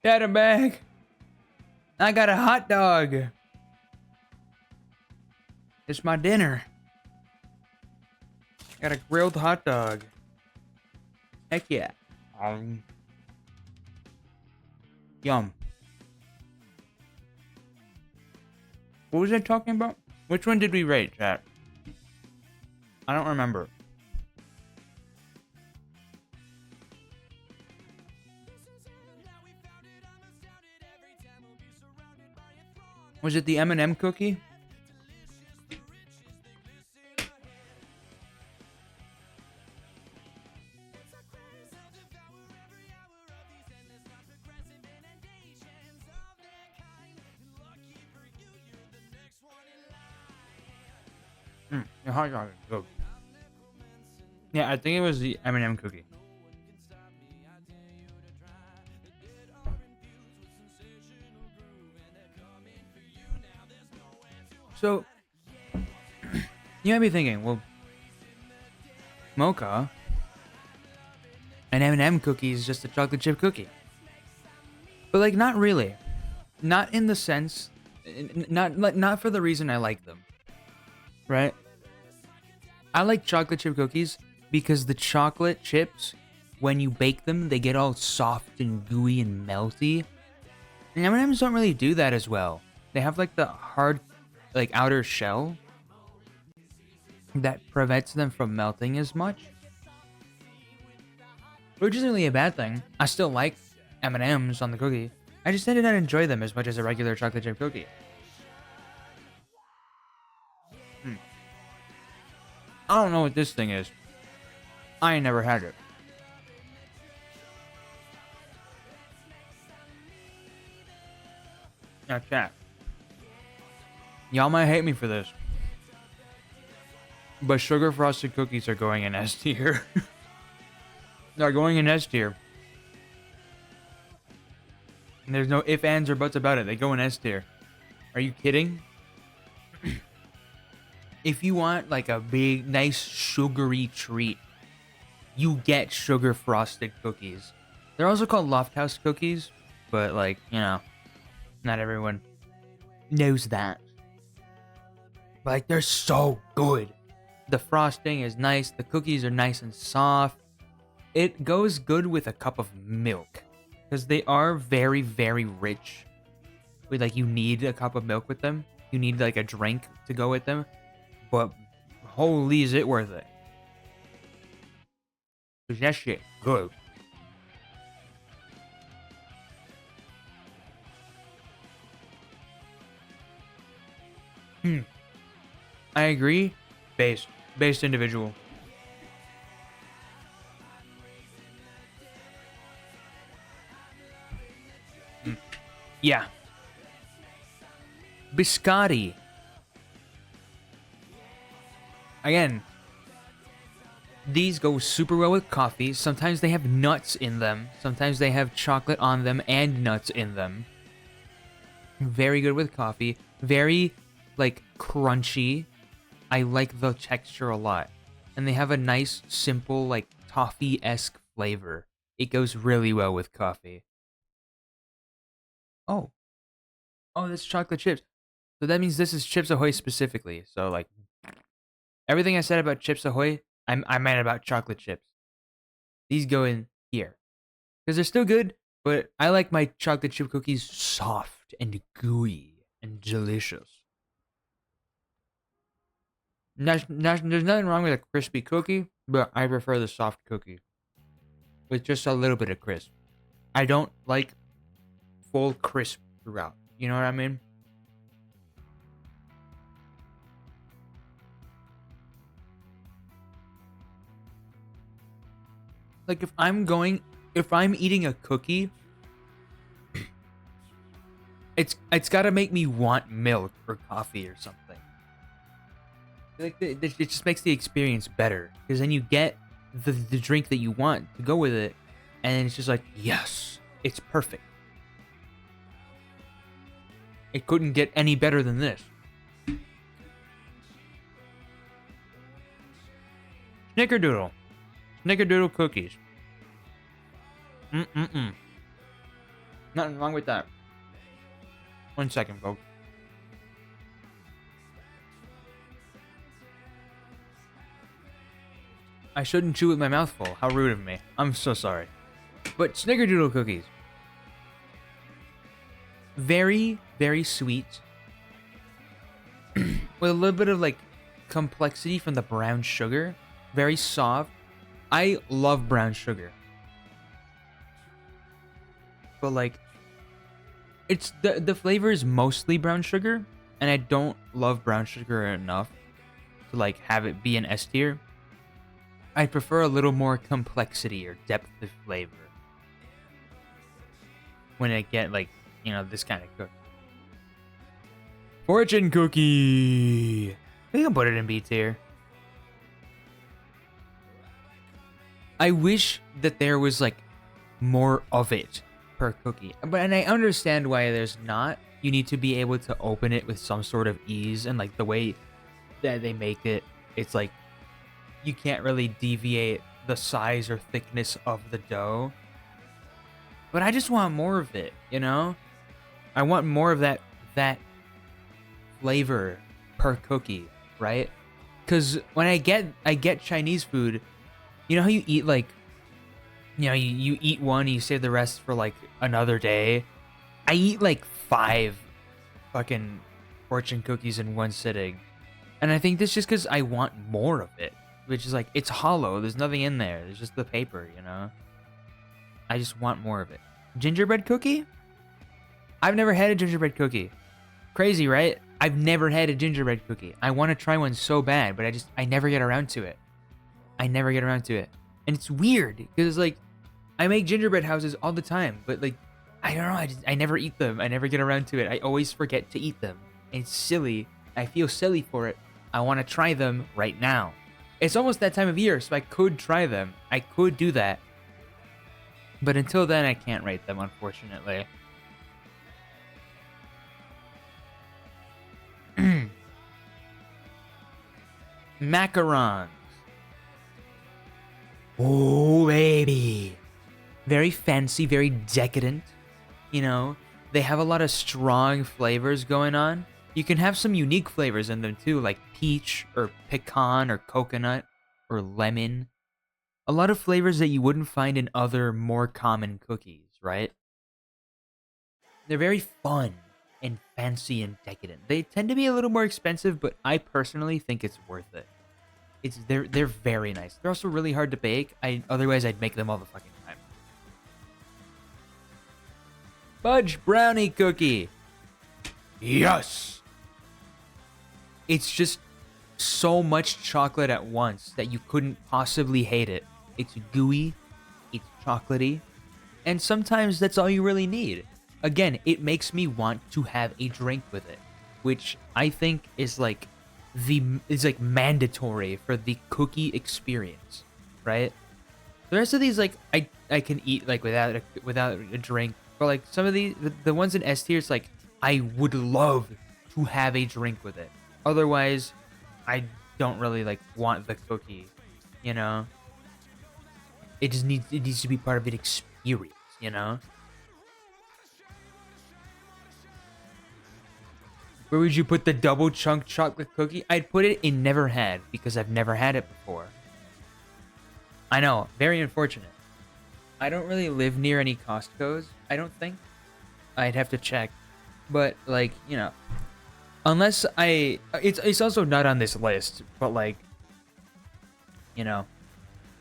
Speaker 1: Dad, I'm back. I got a hot dog. It's my dinner. Got a grilled hot dog. Heck yeah. Yum. What was I talking about? Which one did we rate, chat? I don't remember. Was it the M&M cookie? The hot dog is good. Yeah, I think it was the M&M cookie. So, you might be thinking, well, mocha, an M&M cookie is just a chocolate chip cookie. But like, not really. Not in the sense, not for the reason I like them. Right? I like chocolate chip cookies because the chocolate chips, when you bake them, they get all soft and gooey and melty. And M&Ms don't really do that as well. They have like the hard, like outer shell that prevents them from melting as much, which isn't really a bad thing. I still like M&Ms on the cookie. I just did not enjoy them as much as a regular chocolate chip cookie. I don't know what this thing is. I ain't never had it. Now, chat. Y'all might hate me for this, but sugar frosted cookies are going in S tier. They're going in S tier. And there's no ifs, ands, or buts about it. They go in S tier. Are you kidding? If you want like a big, nice, sugary treat, you get sugar frosted cookies. They're also called Lofthouse cookies, but like, you know, not everyone knows that. But like, they're so good. The frosting is nice. The cookies are nice and soft. It goes good with a cup of milk because they are very, very rich. With like, you need a cup of milk with them. You need like a drink to go with them. But holy, is it worth it? Cause that shit good. I agree. Based individual. Yeah. Biscotti. Again, these go super well with coffee. Sometimes they have nuts in them. Sometimes they have chocolate on them and nuts in them. Very good with coffee. Very, like, crunchy. I like the texture a lot. And they have a nice, simple, like, toffee-esque flavor. It goes really well with coffee. Oh. Oh, that's chocolate chips. So that means this is Chips Ahoy specifically. So, like, everything I said about Chips Ahoy, I meant about chocolate chips. These go in here. Because they're still good, but I like my chocolate chip cookies soft and gooey and delicious. There's nothing wrong with a crispy cookie, but I prefer the soft cookie. With just a little bit of crisp. I don't like full crisp throughout. You know what I mean? Like if I'm eating a cookie, it's got to make me want milk or coffee or something. Like it just makes the experience better because then you get the drink that you want to go with it, and it's just like, yes, it's perfect. It couldn't get any better than this. Snickerdoodle cookies. Not Nothing wrong with that. 1 second, folks. I shouldn't chew with my mouth full. How rude of me. I'm so sorry. But Snickerdoodle cookies. Very, very sweet. With a little bit of like complexity from the brown sugar. Very soft. I love brown sugar. But like, it's the flavor is mostly brown sugar, and I don't love brown sugar enough to like have it be an S tier. I prefer a little more complexity or depth of flavor when I get like, you know, this kind of cookie. Fortune cookie. We can put it in B tier. I wish that there was like more of it per cookie. And I understand why there's not. You need to be able to open it with some sort of ease, and like the way that they make it, it's like you can't really deviate the size or thickness of the dough. But I just want more of it, you know? I want more of that flavor per cookie, right? Cuz when I get Chinese food, you know how you eat like, you know, you eat one, you save the rest for like another day. I eat like 5 fucking fortune cookies in one sitting. And I think this just because I want more of it. Which is like, it's hollow. There's nothing in there. There's just the paper, you know? I just want more of it. Gingerbread cookie? I've never had a gingerbread cookie. Crazy, right? I've never had a gingerbread cookie. I want to try one so bad, but I never get around to it. I never get around to it. And it's weird, because like, I make gingerbread houses all the time, but like, I don't know, I never eat them. I never get around to it. I always forget to eat them. And it's silly. I feel silly for it. I want to try them right now. It's almost that time of year, so I could try them. I could do that. But until then, I can't rate them, unfortunately. Macarons. Oh, baby. Very fancy, very decadent. You know, they have a lot of strong flavors going on. You can have some unique flavors in them too, like peach or pecan or coconut or lemon. A lot of flavors that you wouldn't find in other more common cookies, right? They're very fun and fancy and decadent. They tend to be a little more expensive, but I personally think it's worth it. They're very nice. They're also really hard to bake. Otherwise I'd make them all the fucking time. Fudge brownie cookie. Yes. It's just so much chocolate at once that you couldn't possibly hate it. It's gooey, it's chocolatey, and sometimes that's all you really need. Again, it makes me want to have a drink with it, which I think is like mandatory for the cookie experience, right? The rest of these, like, I can eat like without a drink, but like some of the ones in S tier, it's like I would love to have a drink with it. Otherwise, I don't really like want the cookie, you know? It needs to be part of an experience, you know? Where would you put the double chunk chocolate cookie? I'd put it in never had, because I've never had it before. I know, very unfortunate. I don't really live near any Costco's, I don't think. I'd have to check. But like, you know, unless it's also not on this list, but like, you know,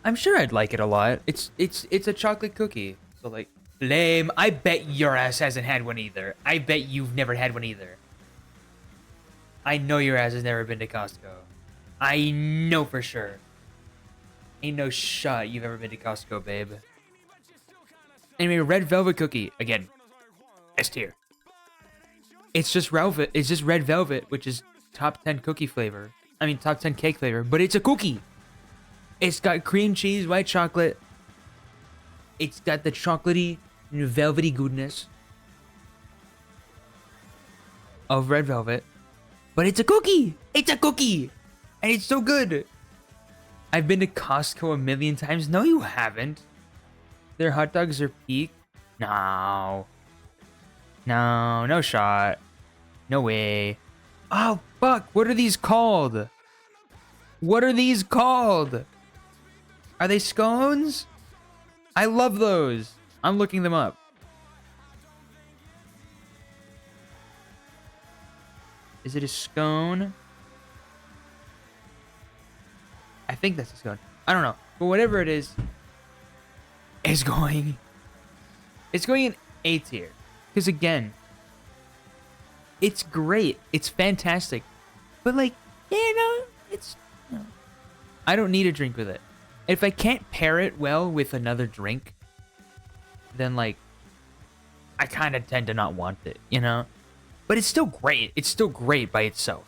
Speaker 1: I'm sure I'd like it a lot. It's a chocolate cookie. So like, lame. I bet your ass hasn't had one either. I bet you've never had one either. I know your ass has never been to Costco. I know for sure. Ain't no shot you've ever been to Costco, babe. Anyway, red velvet cookie. Again, S tier. It's just velvet. It's just red velvet, which is top 10 cookie flavor. I mean, top 10 cake flavor, but it's a cookie. It's got cream cheese, white chocolate. It's got the chocolatey, velvety goodness of red velvet. But it's a cookie. It's a cookie. And it's so good. I've been to Costco a million times. No, you haven't. Their hot dogs are peak. No. No, no shot. No way. Oh, fuck. What are these called? What are these called? Are they scones? I love those. I'm looking them up. Is it a scone? I think that's a scone. I don't know. But whatever it is, it's going in A tier. Because again, it's great. It's fantastic. But like, it's I don't need a drink with it. If I can't pair it well with another drink, then like I kind of tend to not want it, you know? But it's still great. It's still great by itself.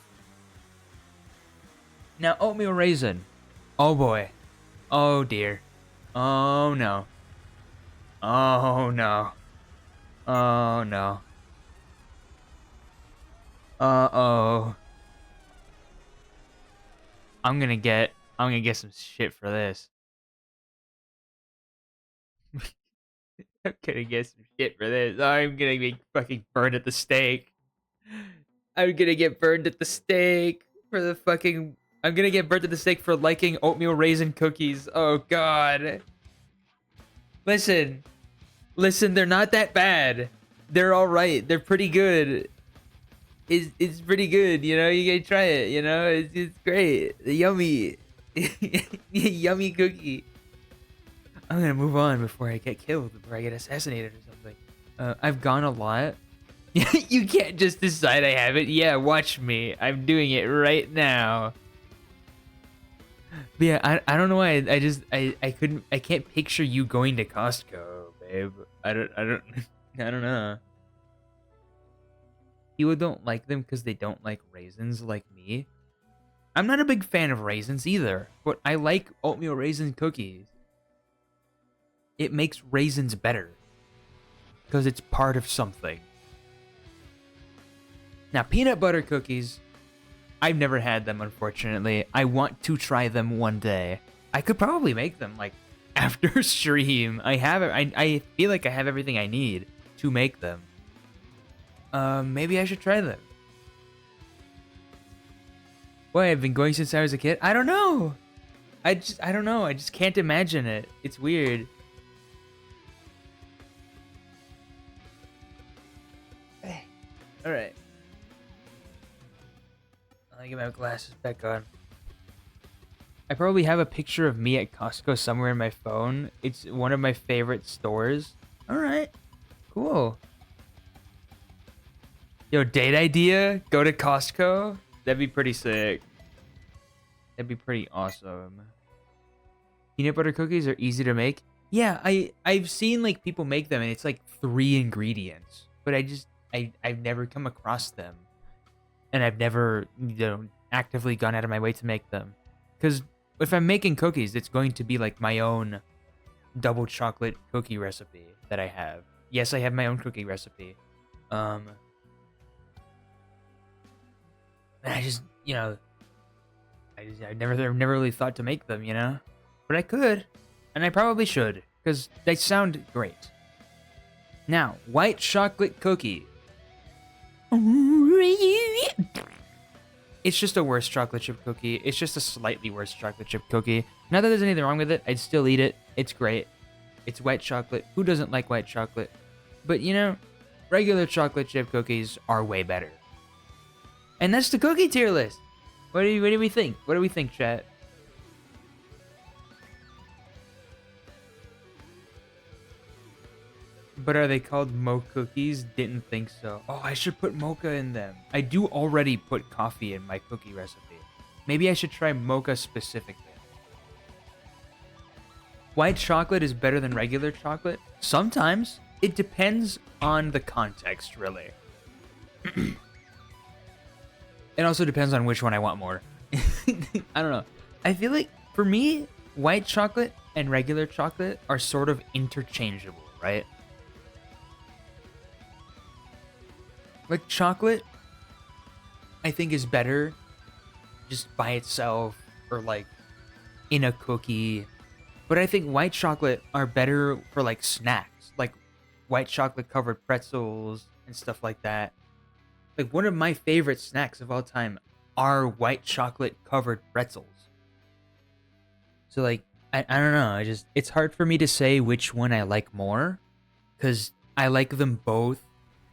Speaker 1: Now, oatmeal raisin. Oh boy. Oh dear. Oh no. Oh no. Oh no. Uh-oh. I'm gonna get some shit for this. I'm gonna get some shit for this. I'm gonna be fucking burned at the stake. I'm gonna get burned at the stake for the fucking... I'm gonna get burned at the stake for liking oatmeal raisin cookies. Oh, God. Listen, they're not that bad. They're all right. They're pretty good. It's pretty good, you know? You gotta try it, you know? It's great. Yummy. Yummy cookie. I'm gonna move on before I get killed, before I get assassinated or something. I've gone a lot. You can't just decide I haven't. Yeah, watch me. I'm doing it right now. But yeah, I don't know why. I can't picture you going to Costco, babe. I don't know. People don't like them because they don't like raisins like me. I'm not a big fan of raisins either, but I like oatmeal raisin cookies. It makes raisins better because it's part of something. Now, peanut butter cookies, I've never had them, unfortunately. I want to try them one day. I could probably make them, like, after stream. I feel like I have everything I need to make them. Maybe I should try them. Boy, I've been going since I was a kid? I don't know. I don't know. I just can't imagine it. It's weird. All right. Let me get my glasses back on. I probably have a picture of me at Costco somewhere in my phone. It's one of my favorite stores. All right. Cool. Yo, date idea? Go to Costco? That'd be pretty sick. That'd be pretty awesome. Peanut butter cookies are easy to make. Yeah, I've seen like people make them and it's like 3 ingredients. But I've never come across them. And I've never, actively gone out of my way to make them. Because if I'm making cookies, it's going to be like my own double chocolate cookie recipe that I have. Yes, I have my own cookie recipe. And I just, I never really thought to make them, But I could, and I probably should, because they sound great. Now, white chocolate cookie. It's just a worse chocolate chip cookie. It's just a slightly worse chocolate chip cookie. Not that there's anything wrong with it. I'd still eat it. It's great. It's white chocolate. Who doesn't like white chocolate? But, regular chocolate chip cookies are way better. And that's the cookie tier list. What do we think? What do we think, chat? But are they called mocha cookies? Didn't think so. Oh, I should put mocha in them. I do already put coffee in my cookie recipe. Maybe I should try mocha specifically. White chocolate is better than regular chocolate? Sometimes. It depends on the context, really. It also depends on which one I want more. I don't know. I feel like, for me, white chocolate and regular chocolate are sort of interchangeable, right? Like, chocolate, I think, is better just by itself or, like, in a cookie. But I think white chocolate are better for, like, snacks. Like, white chocolate-covered pretzels and stuff like that. Like, one of my favorite snacks of all time are white chocolate covered pretzels. So like, I don't know. It's hard for me to say which one I like more, because I like them both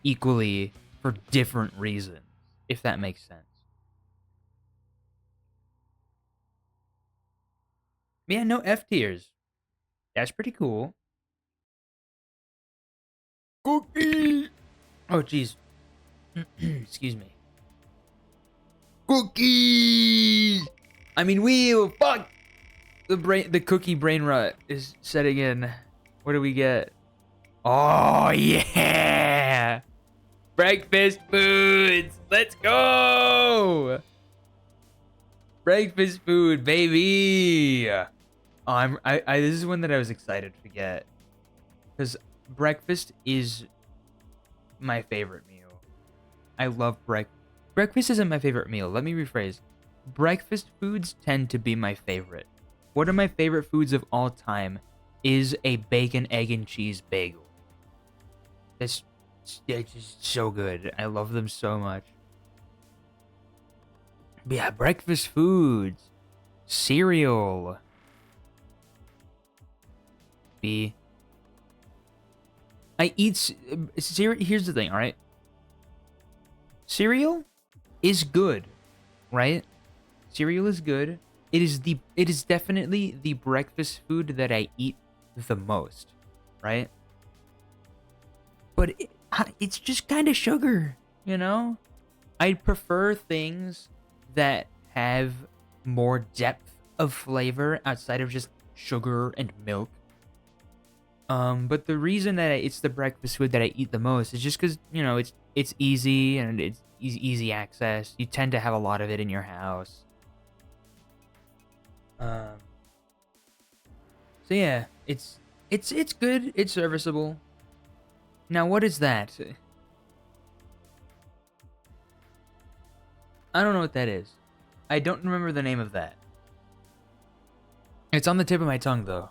Speaker 1: equally for different reasons, if that makes sense. Yeah, no F tiers. That's pretty cool. Cookie. Oh, jeez. Excuse me. Cookies. I mean, wheel. Fuck. The cookie brain rot is setting in. What do we get? Oh yeah. Breakfast foods. Let's go. Breakfast food, baby. Oh, this is one that I was excited to get, because breakfast is my favorite meal. I love breakfast isn't my favorite meal. Let me rephrase. Breakfast foods tend to be my favorite. One of my favorite foods of all time is a bacon, egg, and cheese bagel. It's just so good. I love them so much. But yeah, breakfast foods. Cereal. B. I eat cereal. Here's the thing, all right? Cereal is good, right? Cereal is good. It is definitely the breakfast food that I eat the most, right? But it's just kind of sugar, you know? I prefer things that have more depth of flavor outside of just sugar and milk. But the reason that it's the breakfast food that I eat the most is just because, you know, it's easy and it's easy access. You tend to have a lot of it in your house. Um, so yeah, it's good. It's serviceable. Now, what is that? I don't know what that is. I don't remember the name of that. It's on the tip of my tongue, though.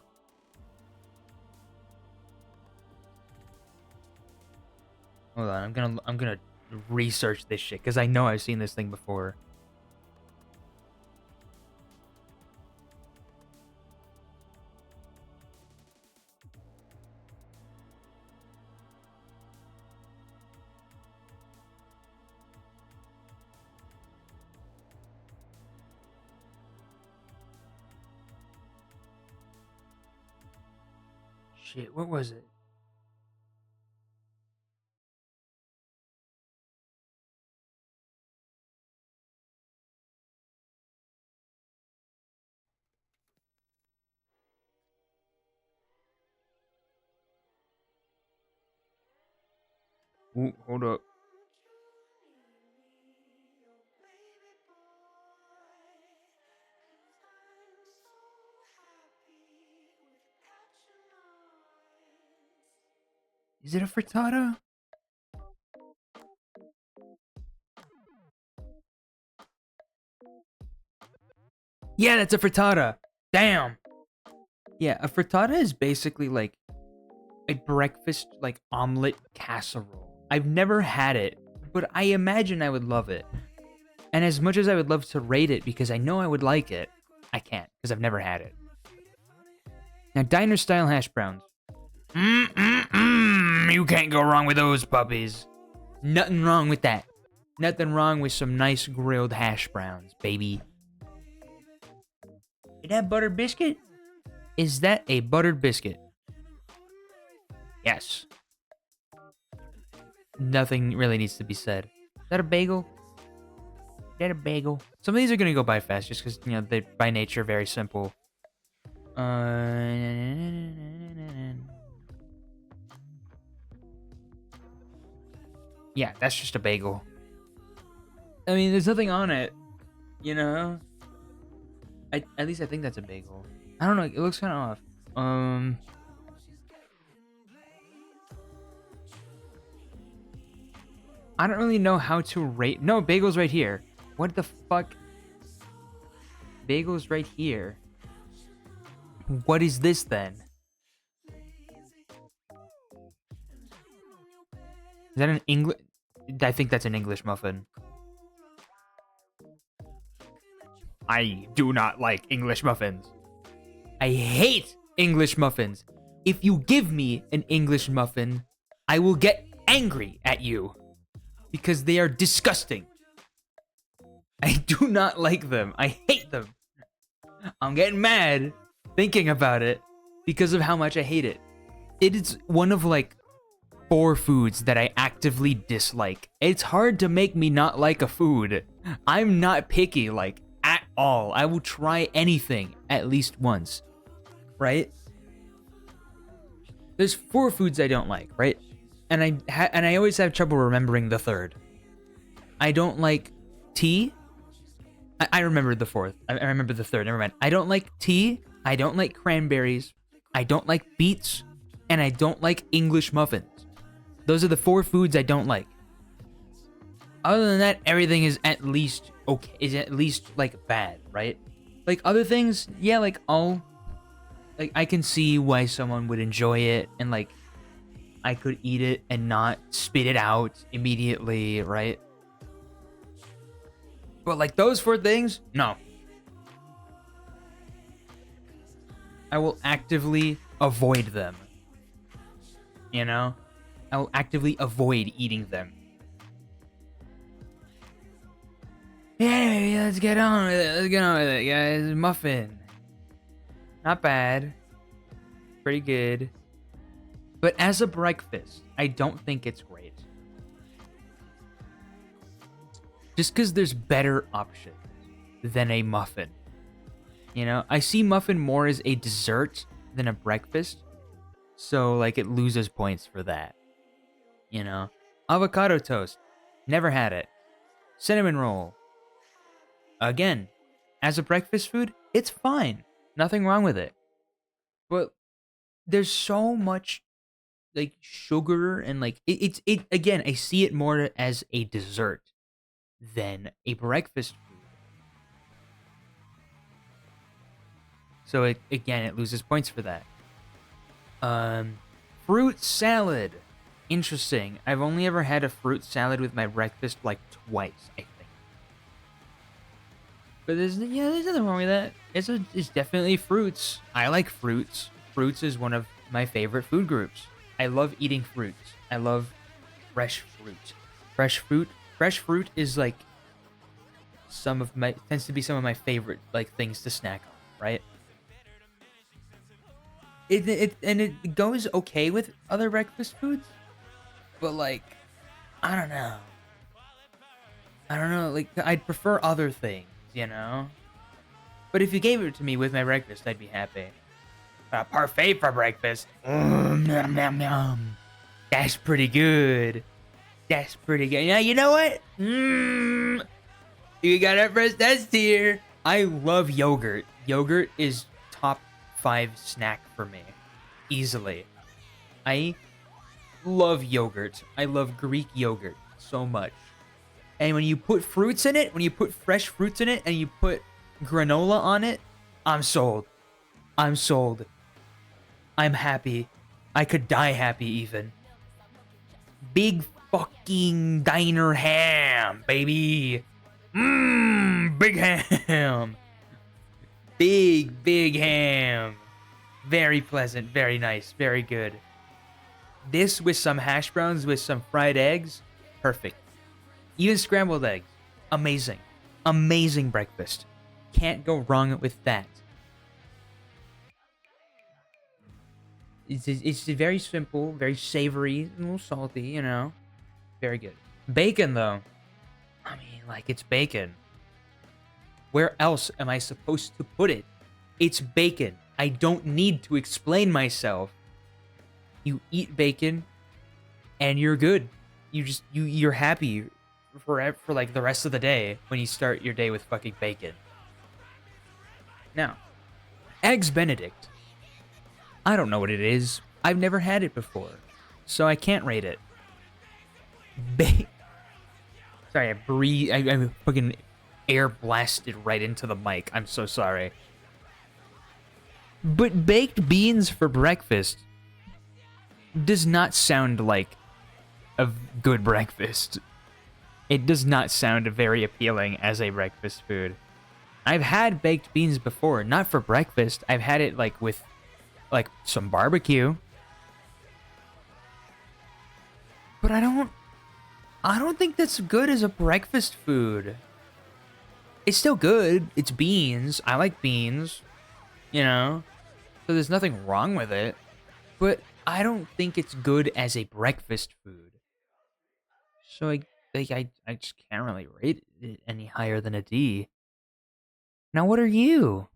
Speaker 1: Hold on, I'm gonna research this shit because I know I've seen this thing before. Shit, what was it? Ooh, hold up. Is it a frittata? Yeah, that's a frittata. Damn. Yeah, a frittata is basically like a breakfast like omelet casserole. I've never had it, but I imagine I would love it. And as much as I would love to rate it because I know I would like it, I can't because I've never had it. Now, diner style hash browns. You can't go wrong with those puppies. Nothing wrong with that. Nothing wrong with some nice grilled hash browns, baby. Is that buttered biscuit? Is that a buttered biscuit? Yes. Nothing really needs to be said. Is that a bagel? Is that a bagel? Some of these are gonna go by fast just because, you know, they're by nature very simple. Yeah, that's just a bagel. I mean, there's nothing on it, you know? At least I think that's a bagel. I don't know, it looks kind of off. I don't really know how to rate. No, bagel's right here. What the fuck? Bagel's right here. What is this then? that an English? I think that's an English muffin. I do not like English muffins. I hate English muffins. If you give me an English muffin, I will get angry at you because they are disgusting. I do not like them. I hate them. I'm getting mad thinking about it because of how much I hate it. It is one of like 4 foods that I actively dislike. It's hard to make me not like a food. I'm not picky like at all. I will try anything at least once, right? There's 4 foods I don't like, right? And I always have trouble remembering the third. I don't like tea. I remember the 4th. I remember the 3rd. Never mind. I don't like tea. I don't like cranberries. I don't like beets. And I don't like English muffins. Those are the 4 foods I don't like. Other than that, everything is at least okay. Is at least like bad, right? Like other things, yeah, like I can see why someone would enjoy it, and like I could eat it and not spit it out immediately, right? But like those 4 things, no. I will actively avoid them. You know? I will actively avoid eating them. Anyway, let's get on with it. Let's get on with it, guys. Muffin. Not bad. Pretty good. But as a breakfast, I don't think it's great. Just because there's better options than a muffin. You know, I see muffin more as a dessert than a breakfast. So, like, it loses points for that. You know? Avocado toast. Never had it. Cinnamon roll. Again, as a breakfast food, it's fine. Nothing wrong with it. But there's so much, like, sugar and, like, it again, I see it more as a dessert than a breakfast food. So, it loses points for that. Fruit salad. Interesting. I've only ever had a fruit salad with my breakfast like twice, I think. But there's nothing wrong with that. It's definitely fruits. I like fruits. Fruits is one of my favorite food groups. I love eating fruits. I love fresh fruit. Fresh fruit is like tends to be some of my favorite like things to snack on, right? It goes okay with other breakfast foods, but like I don't know, like I'd prefer other things, you know. But if you gave it to me with my breakfast, I'd be happy. A parfait for breakfast. Nom, nom, nom. That's pretty good. That's pretty good. Yeah, you know what? You got it first. That's tier. I love yogurt. Yogurt is top 5 snack for me, easily. I love yogurt. I love Greek yogurt so much. And when you put fruits in it, when you put fresh fruits in it, and you put granola on it, I'm sold. I'm sold. I'm happy. I could die happy even. Big fucking diner ham, baby. Big ham. Big ham. Very pleasant, very nice, very good. This with some hash browns with some fried eggs, perfect. Even scrambled eggs, amazing. Amazing breakfast. Can't go wrong with that. It's very simple, very savory, a little salty, you know. Very good. Bacon, though. I mean, like, it's bacon. Where else am I supposed to put it? It's bacon. I don't need to explain myself. You eat bacon, and you're good. You're happy for like the rest of the day when you start your day with fucking bacon. Now, Eggs Benedict. I don't know what it is. I've never had it before, so I can't rate it. Sorry, I fucking air blasted right into the mic. I'm so sorry. But baked beans for breakfast does not sound like of good breakfast. It does not sound very appealing as a breakfast food. I've had baked beans before, not for breakfast. I've had it like with like some barbecue. But I don't think that's good as a breakfast food. It's still good. It's beans. I like beans, you know? So there's nothing wrong with it. But I don't think it's good as a breakfast food. So I just can't really rate it any higher than a D. Now what are you?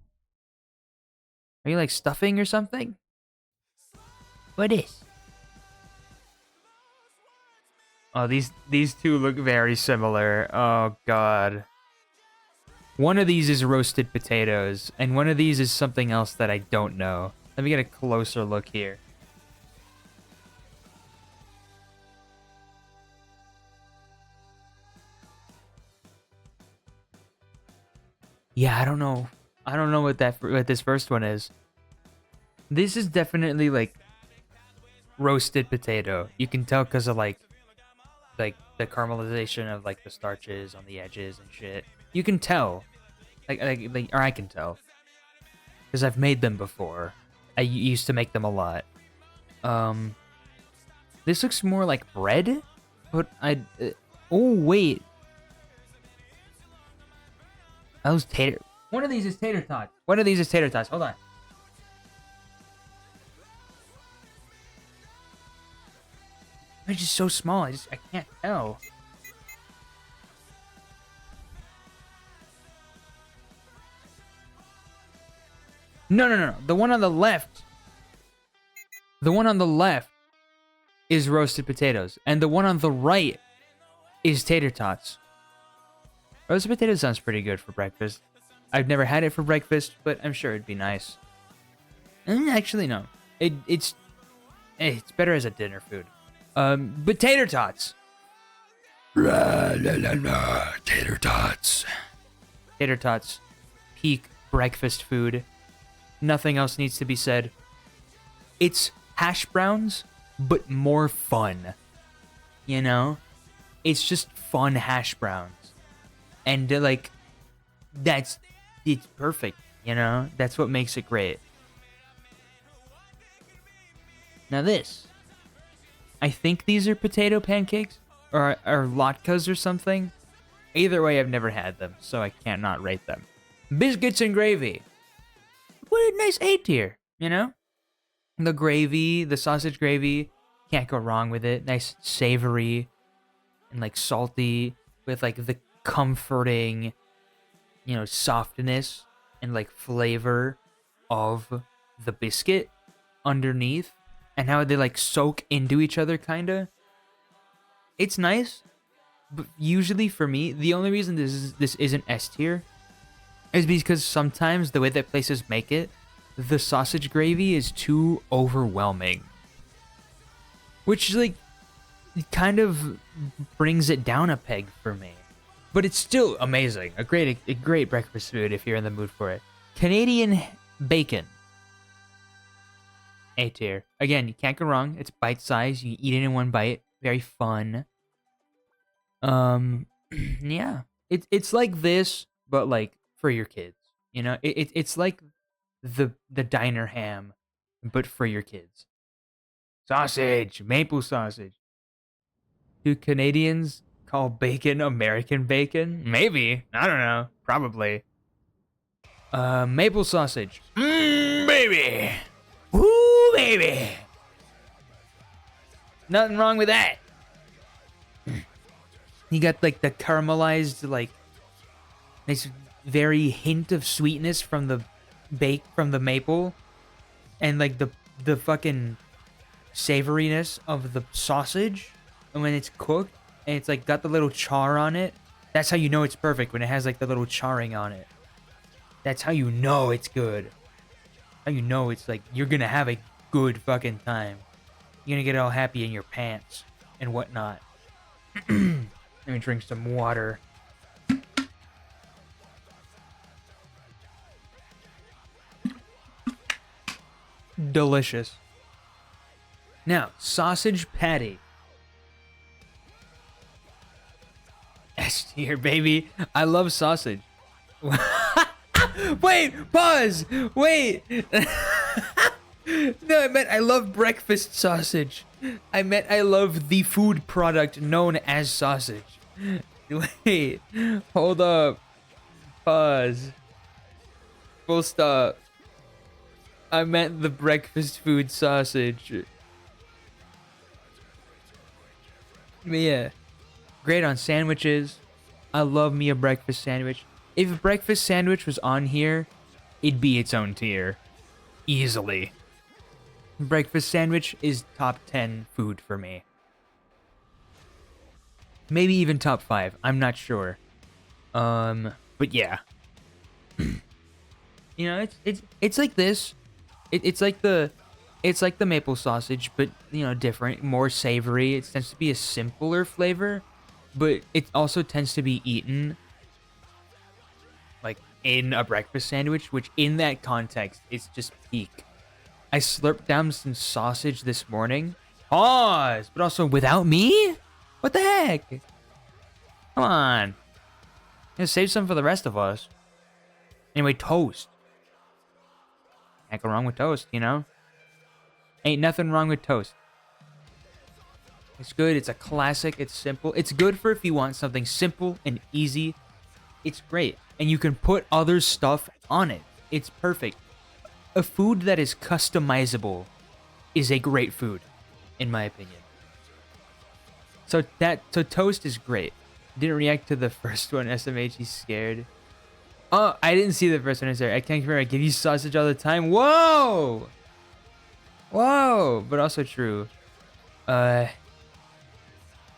Speaker 1: Are you like stuffing or something? What is? Oh, these two look very similar. Oh god. One of these is roasted potatoes, and one of these is something else that I don't know. Let me get a closer look here. Yeah, I don't know. I don't know what this first one is. This is definitely like roasted potato. You can tell because of like the caramelization of like the starches on the edges and shit. You can tell, or I can tell, because I've made them before. I used to make them a lot. This looks more like bread, but oh wait, those tater. One of these is tater tots. One of these is tater tots. Hold on. They're just so small. I can't tell. No. The one on the left. The one on the left is roasted potatoes, and the one on the right is tater tots. Roasted potatoes sounds pretty good for breakfast. I've never had it for breakfast, but I'm sure it'd be nice. Actually, no. It's better as a dinner food. But tater tots. Tater tots. Tater tots. Peak breakfast food. Nothing else needs to be said. It's hash browns, but more fun. You know? It's just fun hash browns. And like, it's perfect, you know? That's what makes it great. Now this. I think these are potato pancakes or latkes or something. Either way, I've never had them, so I can't not rate them. Biscuits and gravy. What a nice A tier, you know? The gravy, the sausage gravy, can't go wrong with it. Nice savory and like salty with like the comforting, you know, softness and like flavor of the biscuit underneath. And how they like soak into each other, kinda. It's nice, but usually for me, the only reason this isn't S tier is because sometimes the way that places make it, the sausage gravy is too overwhelming, which like kind of brings it down a peg for me. But it's still amazing, a great breakfast food if you're in the mood for it. Canadian bacon. A tier. Again, you can't go wrong. It's bite size. You eat it in one bite. Very fun. Yeah. It's like this, but like for your kids. You know, it's like the diner ham, but for your kids. Sausage, maple sausage. Do Canadians call bacon American bacon? Maybe. I don't know. Probably. Maple sausage. Baby. Woo, baby. Nothing wrong with that. You got like the caramelized, like nice, very hint of sweetness from the maple, and like the fucking savoriness of the sausage, and when it's cooked and it's like got the little char on it. That's how you know it's perfect, when it has like the little charring on it. That's how you know it's good. How you know it's like you're gonna have a good fucking time. You're gonna get all happy in your pants and whatnot. Let me drink some water. Delicious. Now, sausage patty. S tier, baby. I love sausage. Wait, pause. Wait. No, I meant I love breakfast sausage. I meant I love the food product known as sausage. Wait, hold up. Pause. Full stop. I meant the breakfast food sausage. But yeah, great on sandwiches. I love me a breakfast sandwich. If a breakfast sandwich was on here, it'd be its own tier. Easily. Breakfast sandwich is top 10 food for me. Maybe even top 5. I'm not sure. But yeah. You know, it's like this. It's like the maple sausage, but you know, different, more savory. It tends to be a simpler flavor, but it also tends to be eaten like in a breakfast sandwich, which in that context is just peak. I slurped down some sausage this morning. Pause, but also without me? What the heck? Come on. Gonna save some for the rest of us. Anyway, toast. Can't go wrong with toast, you know? Ain't nothing wrong with toast. It's good. It's a classic. It's simple. It's good for if you want something simple and easy. It's great. And you can put other stuff on it. It's perfect. A food that is customizable is a great food, in my opinion. So toast is great. Didn't react to the first one, SMH, he's scared. Oh, I didn't see the first one. I'm sorry. I can't remember. I give you sausage all the time. Whoa! Whoa! But also true.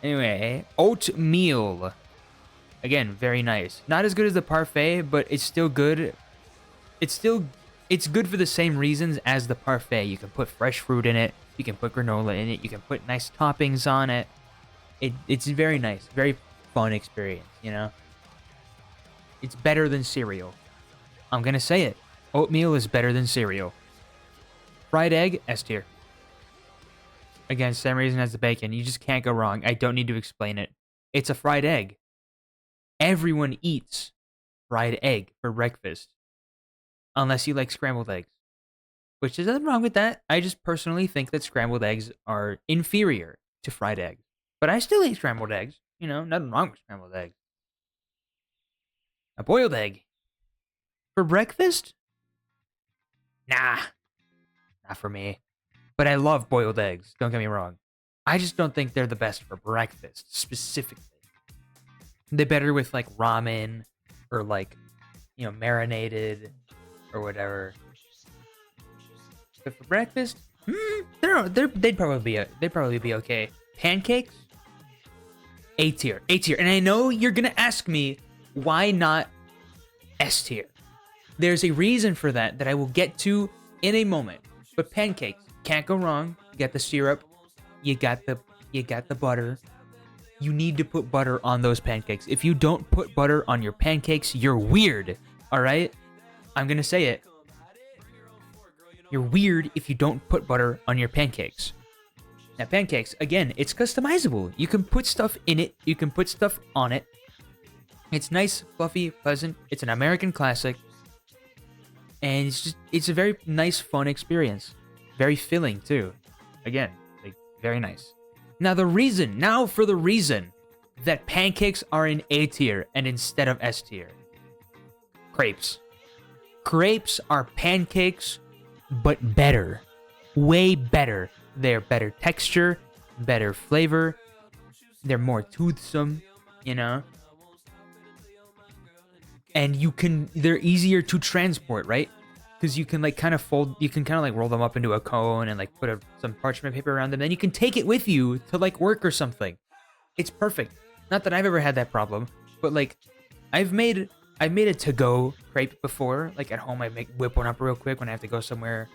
Speaker 1: Anyway, oatmeal. Again, very nice. Not as good as the parfait, but it's still good. It's good for the same reasons as the parfait. You can put fresh fruit in it. You can put granola in it. You can put nice toppings on it. It's very nice. Very fun experience, you know? It's better than cereal. I'm gonna say it. Oatmeal is better than cereal. Fried egg, S tier. Again, same reason as the bacon. You just can't go wrong. I don't need to explain it. It's a fried egg. Everyone eats fried egg for breakfast. Unless you like scrambled eggs. Which is nothing wrong with that. I just personally think that scrambled eggs are inferior to fried eggs. But I still eat scrambled eggs. You know, nothing wrong with scrambled eggs. A boiled egg. For breakfast? Nah. Not for me. But I love boiled eggs. Don't get me wrong. I just don't think they're the best for breakfast, specifically. They're better with, like, ramen. Or, like, you know, marinated. Or whatever. But for breakfast, they'd probably be okay. Pancakes, A tier, A tier. And I know you're gonna ask me why not S tier. There's a reason for that I will get to in a moment. But pancakes, can't go wrong. You got the syrup, you got the butter. You need to put butter on those pancakes. If you don't put butter on your pancakes, you're weird. All right? I'm gonna say it. You're weird if you don't put butter on your pancakes. Now, pancakes, again, it's customizable. You can put stuff in it. You can put stuff on it. It's nice, fluffy, pleasant. It's an American classic. And it's a very nice, fun experience. Very filling, too. Again, like, very nice. Now, for the reason that pancakes are in A tier and instead of S tier. Crepes. Crepes are pancakes, but better. Way better. They're better texture, better flavor. They're more toothsome, you know? And they're easier to transport, right? Because you can like kind of roll them up into a cone and like put some parchment paper around them. Then you can take it with you to like work or something. It's perfect. Not that I've ever had that problem, but like I've made a to-go crepe before. Like at home, I whip one up real quick when I have to go somewhere,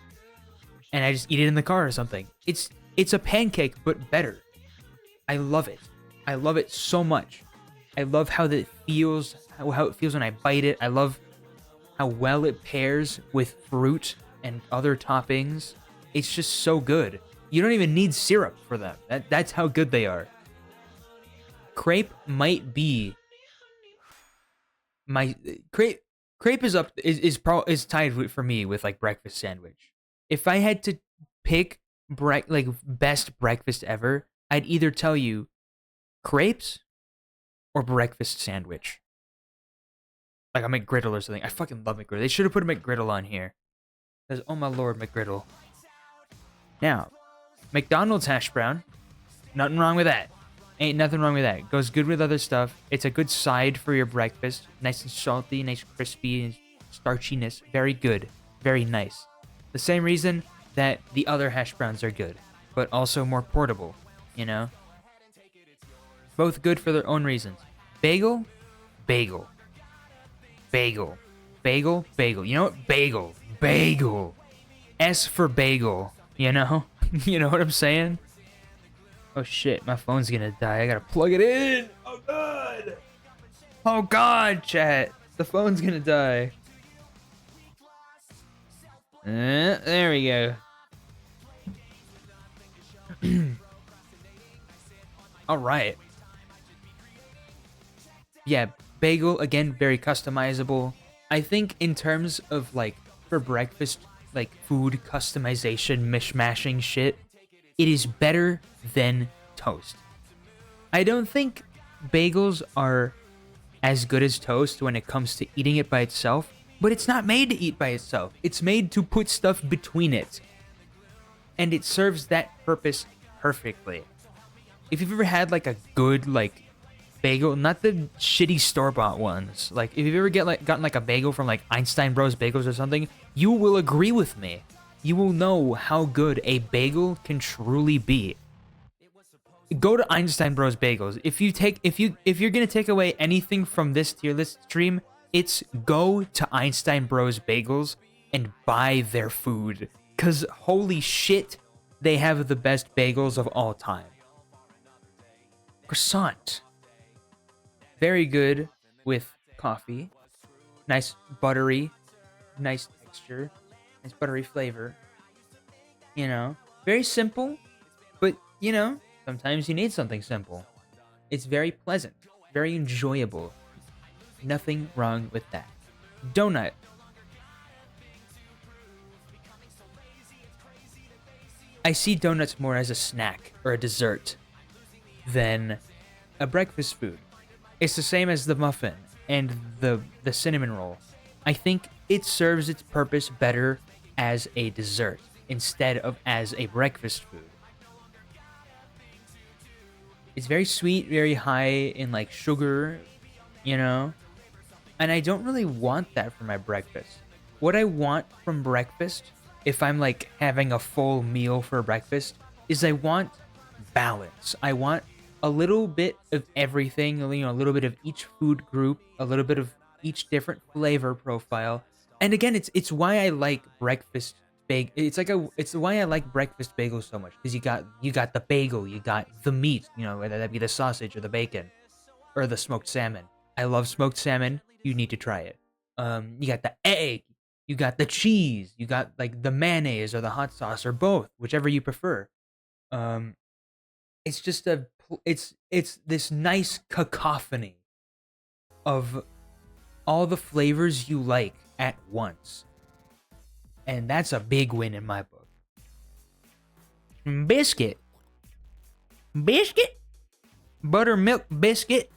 Speaker 1: and I just eat it in the car or something. It's a pancake, but better. I love it. I love it so much. I love how it feels, how it feels when I bite it. I love how well it pairs with fruit and other toppings. It's just so good. You don't even need syrup for them. That's how good they are. Crepe might be my crepe is up is tied with, for me with like breakfast sandwich. If I had to pick like best breakfast ever, I'd either tell you crepes or breakfast sandwich. Like a McGriddle or something. I fucking love McGriddle. They should have put a McGriddle on here. Because, oh my lord, McGriddle. Now, McDonald's hash brown. Nothing wrong with that. Ain't nothing wrong with that. Goes good with other stuff. It's a good side for your breakfast. Nice and salty, nice crispy and starchiness. Very good. Very nice. The same reason that the other hash browns are good, but also more portable, you know? Both good for their own reasons. Bagel, bagel. Bagel. Bagel, bagel. You know what? Bagel. Bagel. S for bagel. You know? You know what I'm saying? Oh shit, my phone's gonna die. I gotta plug it in. Oh god. Oh god, chat. The phone's gonna die. There we go. All right. Yeah, bagel again, very customizable. I think in terms of like for breakfast, like food customization, mishmashing shit, it is better than toast. I don't think bagels are as good as toast when it comes to eating it by itself, but it's not made to eat by itself. It's made to put stuff between it. And it serves that purpose perfectly. If you've ever had like a good like bagel, not the shitty store-bought ones. Like if you've ever gotten like a bagel from like Einstein Bros Bagels or something, you will agree with me. You will know how good a bagel can truly be. Go to Einstein Bros Bagels. If you're gonna take away anything from this tier list stream, it's go to Einstein Bros Bagels and buy their food. Cause holy shit, they have the best bagels of all time. Croissant. Very good with coffee. Nice buttery, nice texture, nice buttery flavor. You know, very simple, but you know, sometimes you need something simple. It's very pleasant, very enjoyable. Nothing wrong with that. Donut. I see donuts more as a snack or a dessert than a breakfast food. It's the same as the muffin and the cinnamon roll. I think it serves its purpose better as a dessert instead of as a breakfast food. It's very sweet, very high in like sugar, you know? And I don't really want that for my breakfast. What I want from breakfast, if I'm like having a full meal for breakfast, is I want balance. I want a little bit of everything, you know, a little bit of each food group, a little bit of each different flavor profile. And again, it's why I like breakfast it's why I like breakfast bagels so much, because you got the bagel, you got the meat, you know, whether that be the sausage or the bacon or the smoked salmon. I love smoked salmon. You need to try it. You got the egg, you got the cheese, you got like the mayonnaise or the hot sauce or both, whichever you prefer. It's just it's this nice cacophony of all the flavors you like at once. And that's a big win in my book. Biscuit. Biscuit? Buttermilk biscuit.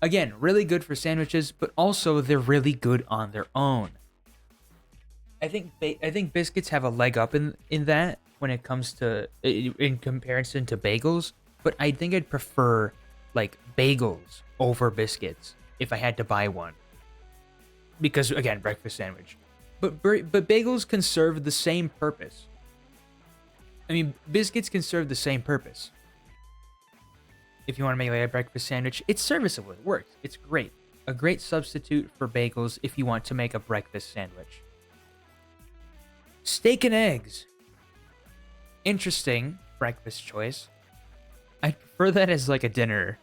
Speaker 1: Again, really good for sandwiches, but also they're really good on their own. I think biscuits have a leg up in that when it comes to in comparison to bagels, but I think I'd prefer like bagels over biscuits if I had to buy one. Because again, breakfast sandwich. But bagels can serve the same purpose. I mean, biscuits can serve the same purpose. If you want to make like a breakfast sandwich, it's serviceable. It works. It's great. A great substitute for bagels if you want to make a breakfast sandwich. Steak and eggs. Interesting breakfast choice. I prefer that as like a dinner.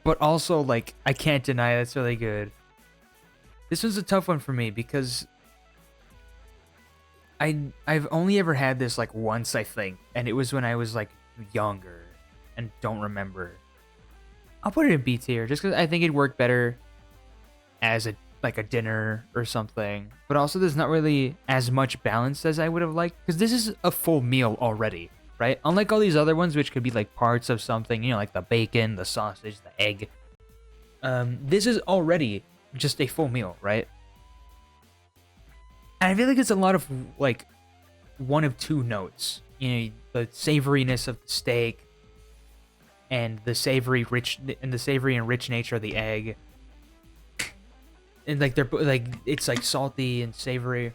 Speaker 1: But also, like, I can't deny that's really good. This was a tough one for me because I've only ever had this like once, I think, and it was when I was like younger and don't remember. I'll put it in B tier just because I think it'd work better as a like a dinner or something. But also, there's not really as much balance as I would have liked because this is a full meal already, right? Unlike all these other ones, which could be like parts of something, like the bacon, the sausage, the egg. This is already just a full meal, right? And I feel like it's a lot of like one of two notes. The savoriness of the steak and the savory and rich nature of the egg. And like they're like it's like salty and savory.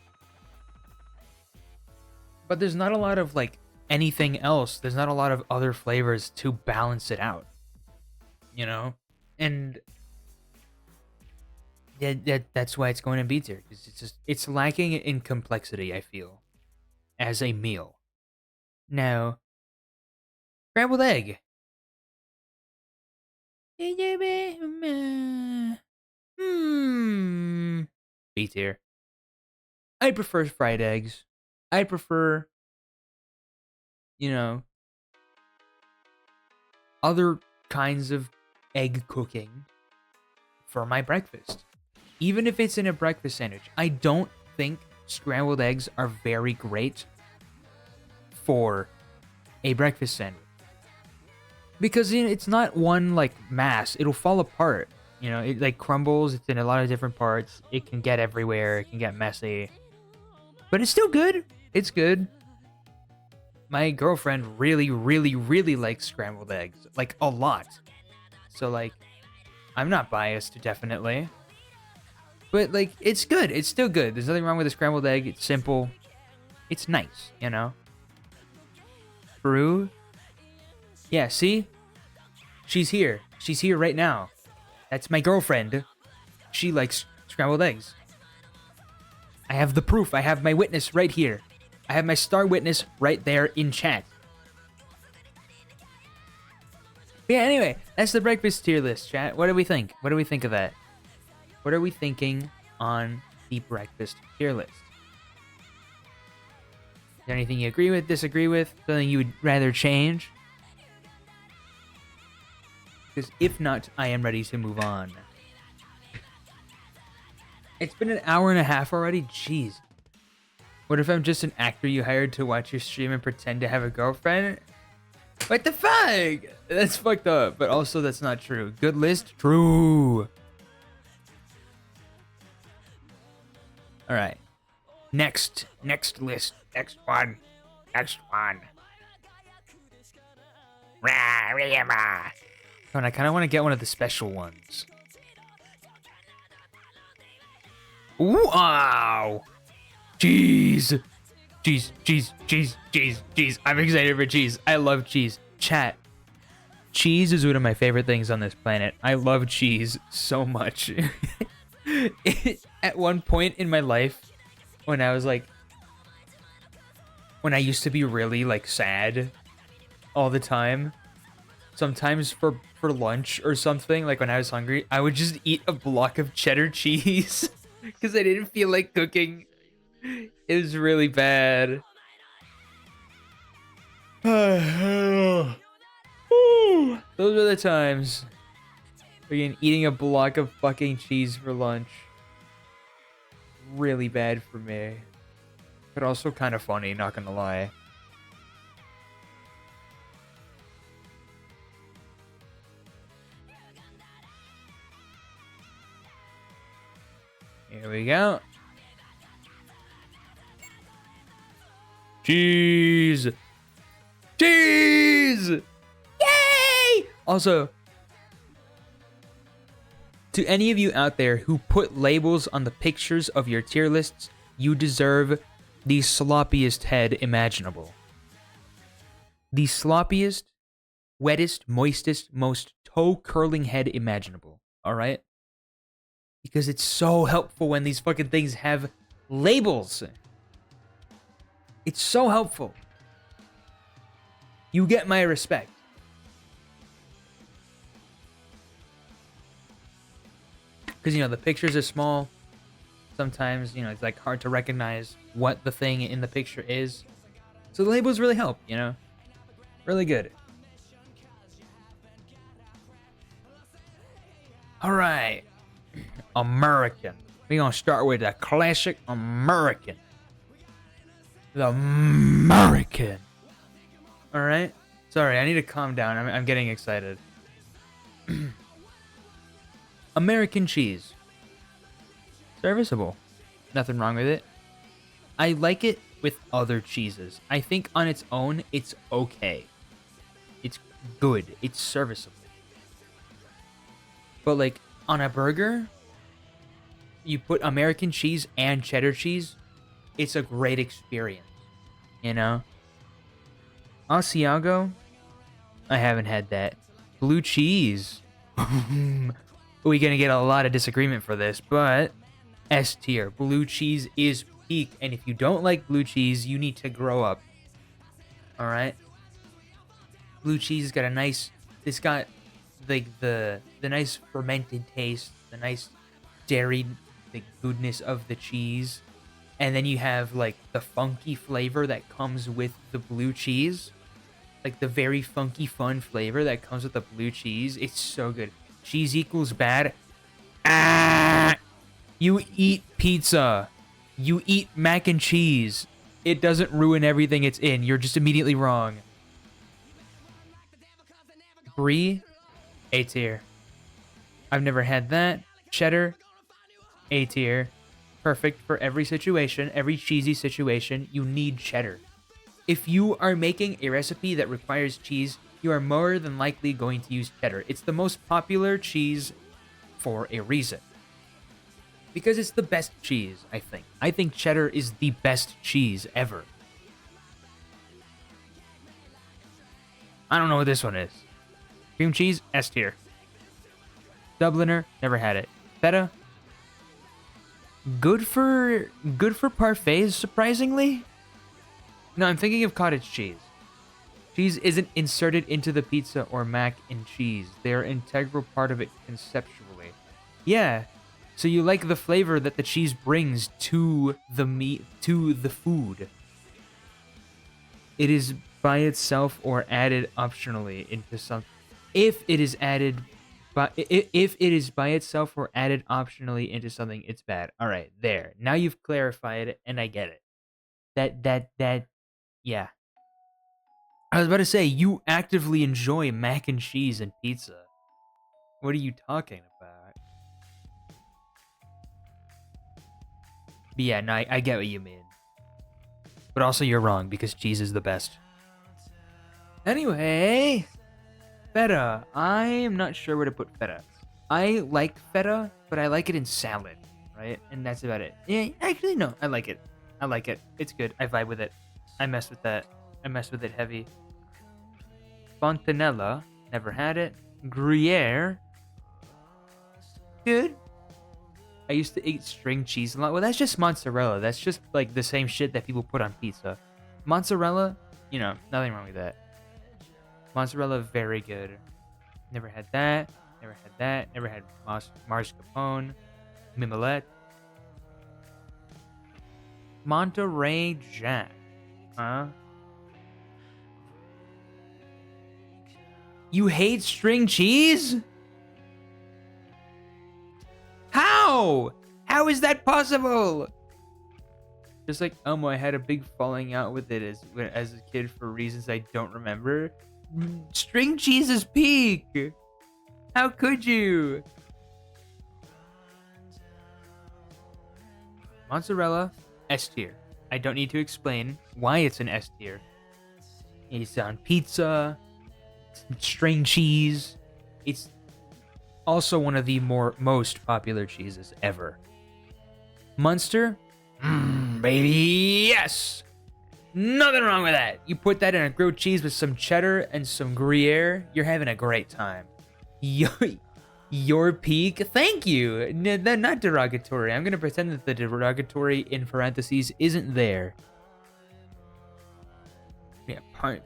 Speaker 1: But there's not a lot of like anything else. There's not a lot of other flavors to balance it out. And that's why it's going to B tier, because it's lacking in complexity, I feel, as a meal. Now, scrambled egg. B tier. I prefer fried eggs. I prefer, other kinds of egg cooking for my breakfast. Even if it's in a breakfast sandwich, I don't think scrambled eggs are very great for a breakfast sandwich. Because it's not one like mass, it'll fall apart. It like crumbles, it's in a lot of different parts. It can get everywhere, it can get messy. But it's still good. It's good. My girlfriend really, really, really likes scrambled eggs. Like a lot. So like I'm not biased, definitely. But like it's good. It's still good. There's nothing wrong with a scrambled egg. It's simple. It's nice, True. Yeah, see? She's here. She's here right now. That's my girlfriend. She likes scrambled eggs. I have the proof. I have my witness right here. I have my star witness right there in chat. But yeah, anyway, that's the breakfast tier list, chat. What do we think? What do we think of that? What are we thinking on the breakfast tier list? Is there anything you agree with, disagree with, something you would rather change? Because if not, I am ready to move on. It's been an hour and a half already? Jeez. What if I'm just an actor you hired to watch your stream and pretend to have a girlfriend? What the fuck? That's fucked up, but also that's not true. Good list? True. Alright. Next list. Next one. And I kind of want to get one of the special ones. Ooh, wow. Cheese. I'm excited for cheese. I love cheese. Chat. Cheese is one of my favorite things on this planet. I love cheese so much. At one point in my life, when I used to be really like sad all the time, sometimes for lunch or something, like when I was hungry, I would just eat a block of cheddar cheese because I didn't feel like cooking. It was really bad. Those were the times. Again, eating a block of fucking cheese for lunch. Really bad for me. But also kind of funny, not gonna lie. Here we go. Cheese! Cheese! Yay! Also, to any of you out there who put labels on the pictures of your tier lists, you deserve the sloppiest head imaginable. The sloppiest, wettest, moistest, most toe-curling head imaginable. Alright? Because it's so helpful when these fucking things have labels. It's so helpful. You get my respect. Because, the pictures are small. Sometimes, it's like hard to recognize what the thing in the picture is. So the labels really help, Really good. All right, American. We're gonna start with a classic American. The American. All right. Sorry, I need to calm down. I'm getting excited. American cheese. Serviceable. Nothing wrong with it. I like it with other cheeses. I think on its own, it's okay. It's good. It's serviceable. But like on a burger, you put American cheese and cheddar cheese, it's a great experience. You know? Asiago, I haven't had that. Blue cheese. We're gonna get a lot of disagreement for this, but S tier. Blue cheese is peak, and if you don't like blue cheese, you need to grow up. All right. Blue cheese has got a nice. It's got like the nice fermented taste, the nice dairy, the goodness of the cheese, and then you have like the funky flavor that comes with the blue cheese, like the very funky fun flavor that comes with the blue cheese. It's so good. Cheese equals bad. Ah! You eat pizza. You eat mac and cheese. It doesn't ruin everything it's in. You're just immediately wrong. Brie, A tier. I've never had that. Cheddar, A tier. Perfect for every situation, every cheesy situation. You need cheddar. If you are making a recipe that requires cheese, you are more than likely going to use cheddar. It's the most popular cheese for a reason. Because it's the best cheese, I think. I think cheddar is the best cheese ever. I don't know what this one is. Cream cheese, S tier. Dubliner, never had it. Feta, good for parfaits, surprisingly. No, I'm thinking of cottage cheese. Cheese isn't inserted into the pizza or mac and cheese. They are an integral part of it conceptually. Yeah, so you like the flavor that the cheese brings to the meat, to the food. It is by itself or added optionally into something. If it is by itself or added optionally into something, it's bad. All right, there. Now you've clarified it, and I get it. Yeah. I was about to say, you actively enjoy mac and cheese and pizza. What are you talking about? But yeah, no, I get what you mean. But also you're wrong, because cheese is the best. Anyway, feta. I am not sure where to put feta. I like feta, but I like it in salad, right? And that's about it. Yeah, actually, no, I like it. I like it. It's good. I vibe with it. I mess with that. I mess with it heavy. Fontanella, never had it. Gruyere, good. I used to eat string cheese a lot. Well, that's just mozzarella. That's just like the same shit that people put on pizza. Mozzarella, you know, nothing wrong with that. Mozzarella, very good. Never had that. Never had that. Never had mascarpone. Mimolette. Monterey Jack. Huh? You hate string cheese? How? How is that possible? Just like Elmo, I had a big falling out with it as a kid for reasons I don't remember. String cheese is peak. How could you? Mozzarella, S tier. I don't need to explain why it's an S tier. It's on pizza, string cheese. It's also one of the most popular cheeses ever. Munster, baby, yes. Nothing wrong with that. You put that in a grilled cheese with some cheddar and some Gruyere, you're having a great time. Your peak, thank you. Not derogatory. I'm gonna pretend that the derogatory in parentheses isn't there.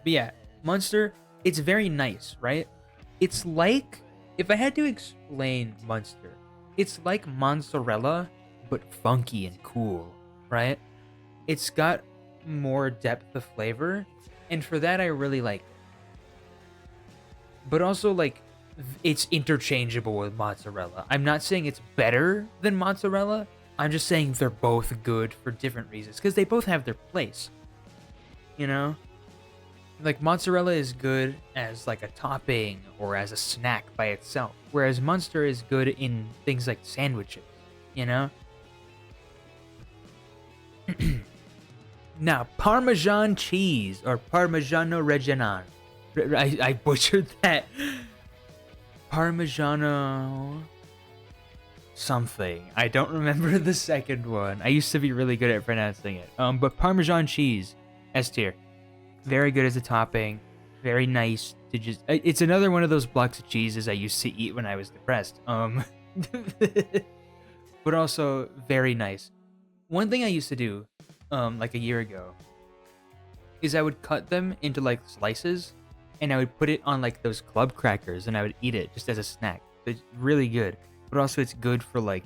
Speaker 1: Yeah, Munster, it's very nice, right? It's like, if I had to explain Munster, it's like mozzarella, but funky and cool, right? It's got more depth of flavor, and for that I really like it. But also, like, it's interchangeable with mozzarella. I'm not saying it's better than mozzarella. I'm just saying they're both good for different reasons because they both have their place. You know? Like mozzarella is good as like a topping or as a snack by itself, whereas Munster is good in things like sandwiches, you know? Now, Parmesan cheese or Parmigiano Reggiano. I butchered that. Parmigiano something. I don't remember the second one. I used to be really good at pronouncing it. But Parmesan cheese, S tier. Very good as a topping. Very nice to just. It's another one of those blocks of cheeses I used to eat when I was depressed. But also very nice. One thing I used to do, like a year ago, is I would cut them into like slices, and I would put it on like those club crackers, and I would eat it just as a snack. It's really good, but also it's good for like,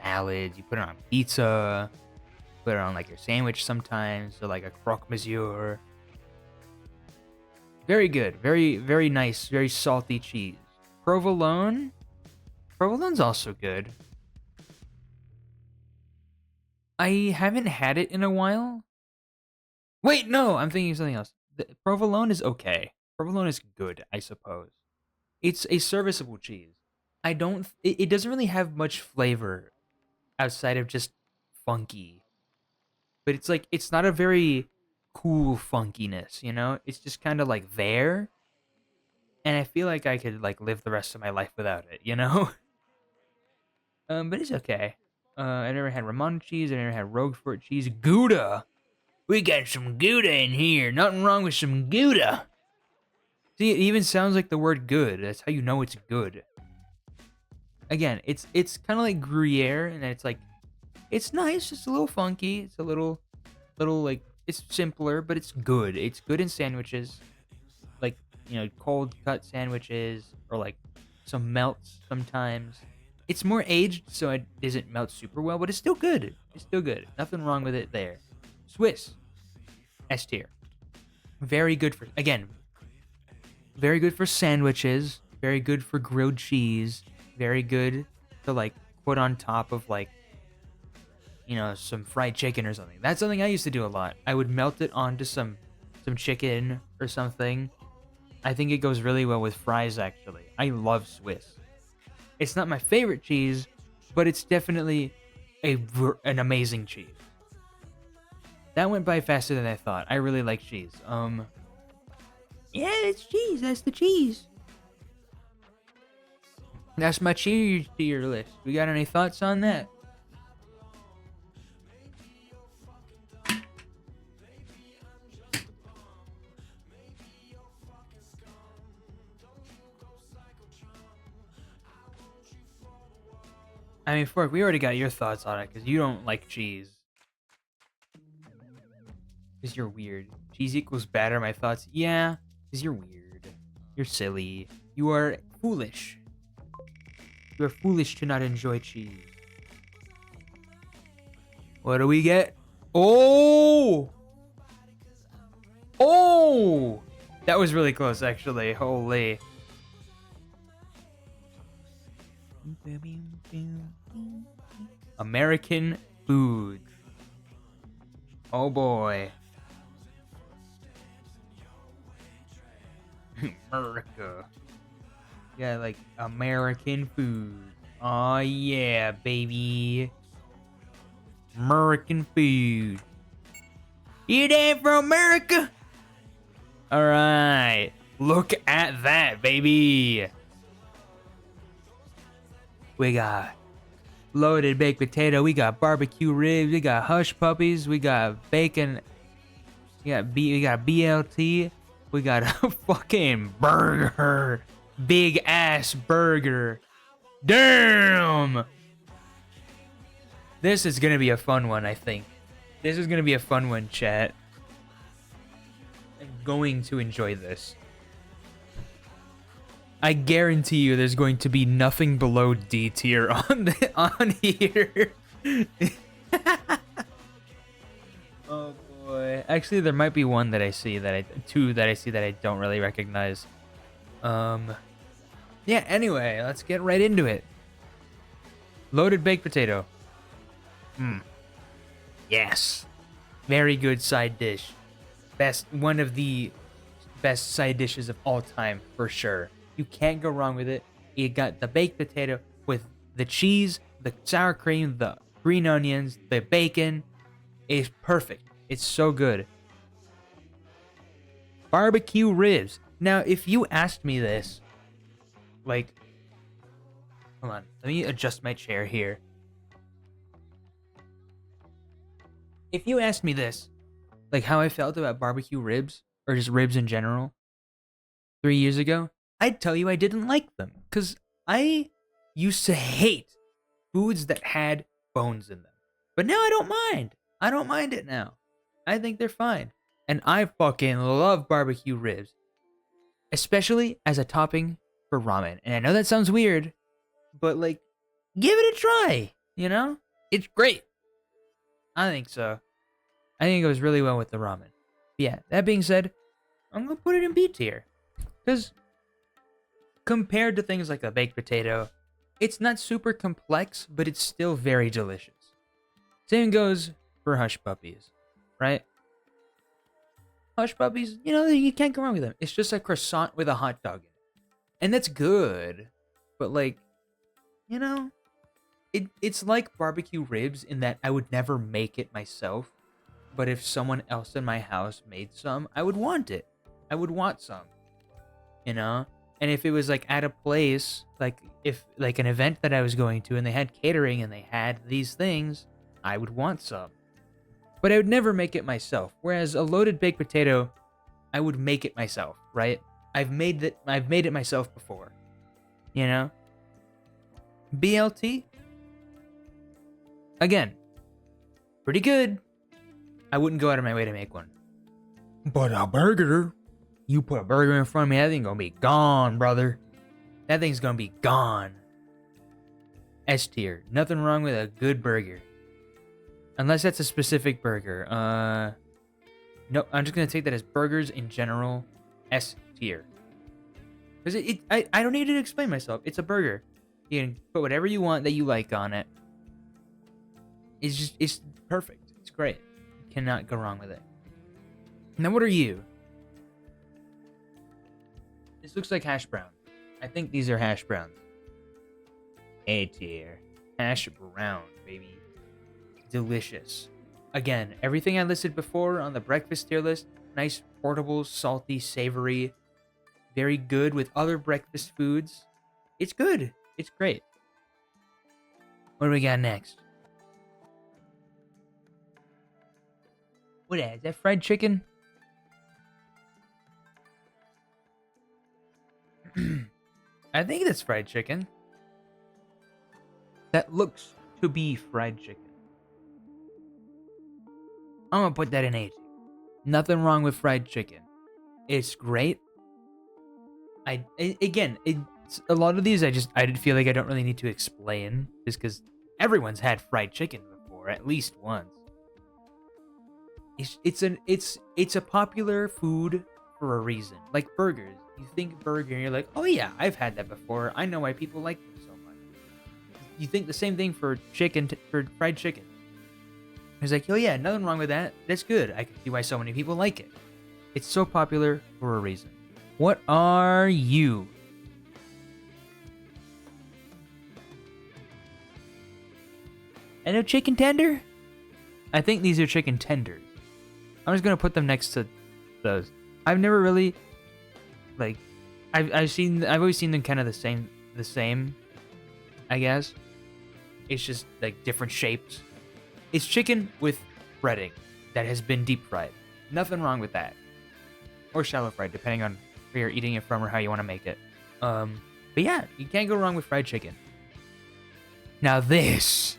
Speaker 1: salads. You put it on pizza, put it on like your sandwich sometimes, or like a croque monsieur. Very good, very nice, very salty cheese. Provolone, provolone's also good. I haven't had it in a while. Wait, no, I'm thinking of something else. The provolone is okay. Provolone is good, I suppose. It's a serviceable cheese. I don't. It doesn't really have much flavor outside of just funky. But it's like it's not a very cool funkiness, you know? It's just kind of like there. And I feel like I could like live the rest of my life without it, you know? But it's okay. I never had Romano cheese. I never had Roquefort cheese. Gouda. We got some Gouda in here. Nothing wrong with some Gouda. See, it even sounds like the word good. That's how you know it's good. Again, it's kind of like Gruyere, and it's like, it's nice. It's a little funky. It's a little like, it's simpler, but it's good. It's good in sandwiches, like, cold cut sandwiches, or like some melts sometimes. It's more aged, so it doesn't melt super well, but it's still good. It's still good. Nothing wrong with it there. Swiss, S tier. Very good for, again, very good for sandwiches. Very good for grilled cheese. Very good to like put on top of like, some fried chicken or something. That's something I used to do a lot. I would melt it onto some chicken or something. I think it goes really well with fries, actually. I love Swiss. It's not my favorite cheese, but it's definitely an amazing cheese. That went by faster than I thought. I really like cheese. Yeah, it's cheese. That's the cheese. That's my cheese tier list. We got any thoughts on that? I mean, Fork, we already got your thoughts on it because you don't like cheese. Because you're weird. Cheese equals bad are my thoughts. Yeah, because you're weird. You're silly. You are foolish. You are foolish to not enjoy cheese. What do we get? Oh! Oh! That was really close, actually. Holy. American food. Oh boy. America. Yeah, like American food. Oh yeah, baby. American food. You that from America? Alright. Look at that, baby. We got loaded baked potato. We got barbecue ribs. We got hush puppies. We got bacon. We got BLT. We got a fucking burger. Big ass burger. Damn. This is gonna be a fun one, I think. This is gonna be a fun one, chat. I'm going to enjoy this. I guarantee you there's going to be nothing below D tier on here. Oh boy. Actually, there might be two that I see that I don't really recognize. Yeah, anyway, let's get right into it. Loaded baked potato. Yes. Very good side dish. One of the best side dishes of all time, for sure. You can't go wrong with it. You got the baked potato with the cheese, the sour cream, the green onions, the bacon. It's perfect. It's so good. Barbecue ribs. Now, if you asked me this, like, hold on, let me adjust my chair here. If you asked me this, like how I felt about barbecue ribs, or just ribs in general, 3 years ago, I'd tell you I didn't like them. Because I used to hate foods that had bones in them. But now I don't mind. I don't mind it now. I think they're fine. And I fucking love barbecue ribs. Especially as a topping for ramen. And I know that sounds weird, but like, give it a try. You know? It's great. I think so. I think it goes really well with the ramen. But yeah, that being said, I'm going to put it in B tier. Because compared to things like a baked potato, it's not super complex, but it's still very delicious. Same goes for hush puppies, right? Hush puppies, you can't go wrong with them. It's just a croissant with a hot dog in it. And that's good. But like, it's like barbecue ribs in that I would never make it myself. But if someone else in my house made some, I would want it. I would want some. And if it was like at a place, like if like an event that I was going to and they had catering and they had these things, I would want some. But I would never make it myself. Whereas a loaded baked potato, I would make it myself, right? I've made it myself before. BLT? Again, pretty good. I wouldn't go out of my way to make one. But a burger? You put a burger in front of me, that thing's gonna be gone, brother. That thing's gonna be gone. S tier. Nothing wrong with a good burger. Unless that's a specific burger. No, I'm just gonna take that as burgers in general. S tier. Because I don't need to explain myself. It's a burger. You can put whatever you want that you like on it. It's perfect. It's great. You cannot go wrong with it. Now, what are you? This looks like hash brown. I think these are hash browns. A tier. Hash brown, baby. Delicious. Again, everything I listed before on the breakfast tier list. Nice, portable, salty, savory. Very good with other breakfast foods. It's good. It's great. What do we got next? What is that? Fried chicken? I think that's fried chicken. That looks to be fried chicken. I'm gonna put that in A tier. Nothing wrong with fried chicken. It's great. It's a lot of these I feel like I don't really need to explain, just because everyone's had fried chicken before at least once. It's a popular food for a reason. Like burgers. You think burger and you're like, oh yeah, I've had that before. I know why people like them so much. You think the same thing for for fried chicken. It's like, oh yeah, nothing wrong with that. That's good. I can see why so many people like it. It's so popular for a reason. What are you? And a chicken tender? I think these are chicken tenders. I'm just gonna put them next to those. I've never really I've always seen them kind of the same, I guess. It's just like different shapes. It's chicken with breading that has been deep fried. Nothing wrong with that. Or shallow fried, depending on where you're eating it from or how you want to make it. But yeah, you can't go wrong with fried chicken. Now this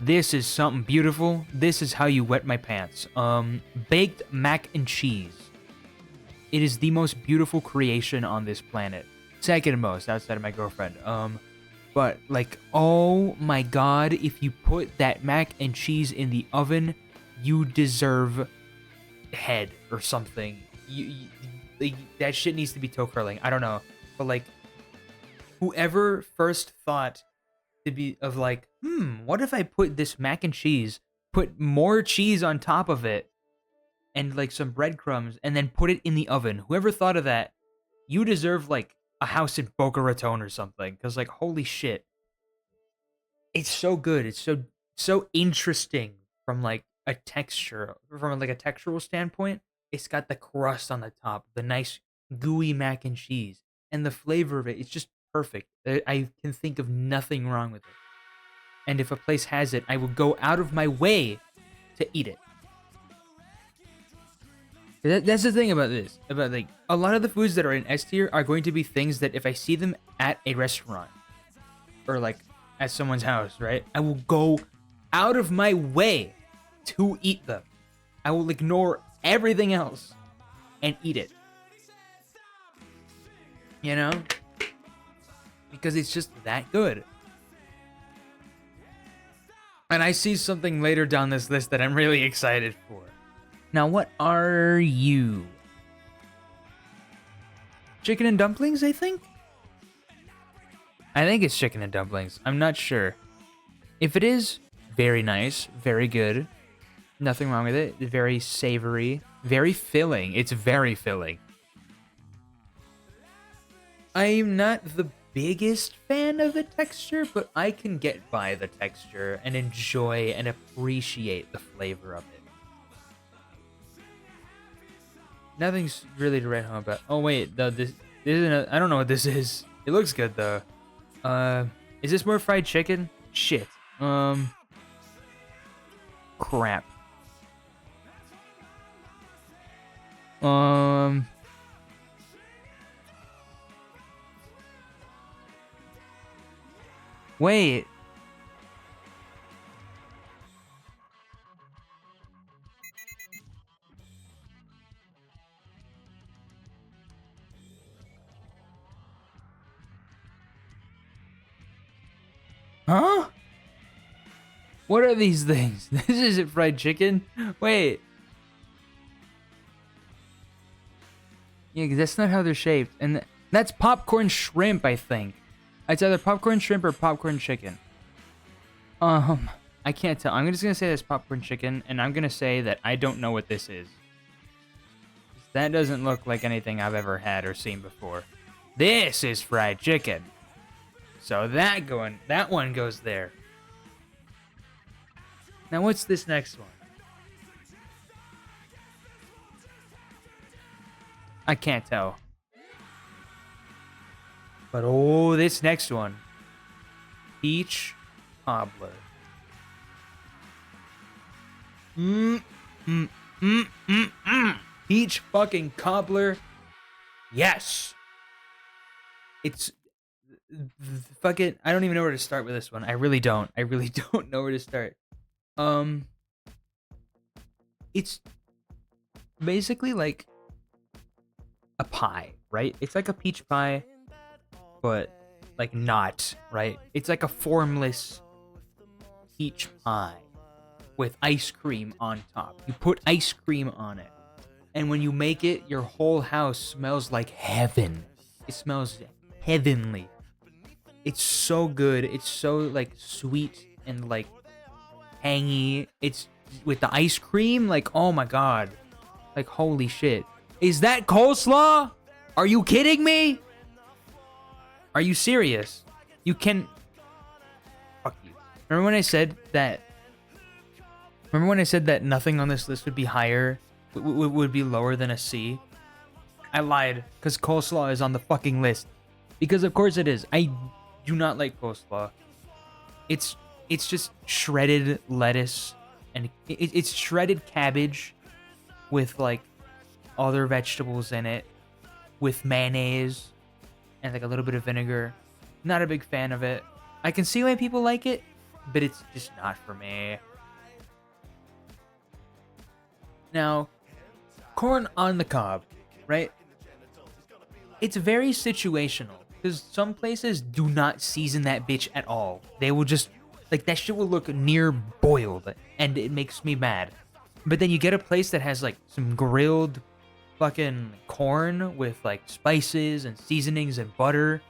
Speaker 1: is something beautiful. This is how you wet my pants. Baked mac and cheese. It is the most beautiful creation on this planet. Second most outside of my girlfriend. But like, oh my god, if you put that mac and cheese in the oven, you deserve head or something. That shit needs to be toe curling. I don't know, but like, Whoever first thought to be of like, what if I put this mac and cheese, put more cheese on top of it, and like some breadcrumbs, and then put it in the oven. Whoever thought of that, you deserve like a house in Boca Raton or something. Cause like, holy shit, it's so good. It's so interesting from like a texture, from like a textural standpoint. It's got the crust on the top, the nice gooey mac and cheese, and the flavor of it. It's just perfect. I can think of nothing wrong with it. And if a place has it, I will go out of my way to eat it. That's the thing about this. About like a lot of the foods that are in S tier are going to be things that if I see them at a restaurant or like at someone's house, right? I will go out of my way to eat them. I will ignore everything else and eat it. You know? Because it's just that good. And I see something later down this list that I'm really excited for. Now, what are you? Chicken and dumplings, I think? I think it's chicken and dumplings. I'm not sure. If it is, very nice, very good. Nothing wrong with it. Very savory, very filling. It's very filling. I'm not the biggest fan of the texture, but I can get by the texture and enjoy and appreciate the flavor of it. Nothing's really to write home about. Oh wait, this isn't. I don't know what this is. It looks good though. Is this more fried chicken? Shit. Crap. Wait. Huh? What are these things? This isn't fried chicken. Wait. Yeah, 'cause that's not how they're shaped. And that's popcorn shrimp, I think. It's either popcorn shrimp or popcorn chicken. I can't tell. I'm just gonna say that's popcorn chicken, and I'm gonna say that I don't know what this is. That doesn't look like anything I've ever had or seen before. This is fried chicken. So that one goes there. Now what's this next one? I can't tell. But oh, this next one. Peach cobbler. Peach fucking cobbler. Yes. It's fucking. I don't even know where to start with this one. I really don't. I really don't know where to start. It's basically like a pie, right? It's like a peach pie, but like not, right? It's like a formless peach pie with ice cream on top. You put ice cream on it, and when you make it, your whole house smells like heaven. It smells heavenly. It's so good. It's so like sweet and like tangy. It's with the ice cream, like oh my god, like holy shit. Is that coleslaw? Are you kidding me? Are you serious? You can. Fuck you. Remember when I said that? Remember when I said that nothing on this list would be higher, would be lower than a C? I lied, because coleslaw is on the fucking list. Because of course it is. I do not like coleslaw. It's just shredded lettuce, and it's shredded cabbage with like other vegetables in it, with mayonnaise and like a little bit of vinegar. Not a big fan of it. I can see why people like it, but it's just not for me. Now, corn on the cob, right? It's very situational, because some places do not season that bitch at all. They will just, like, that shit will look near boiled, and it makes me mad. But then you get a place that has, like, some grilled fucking corn with, like, spices and seasonings and butter.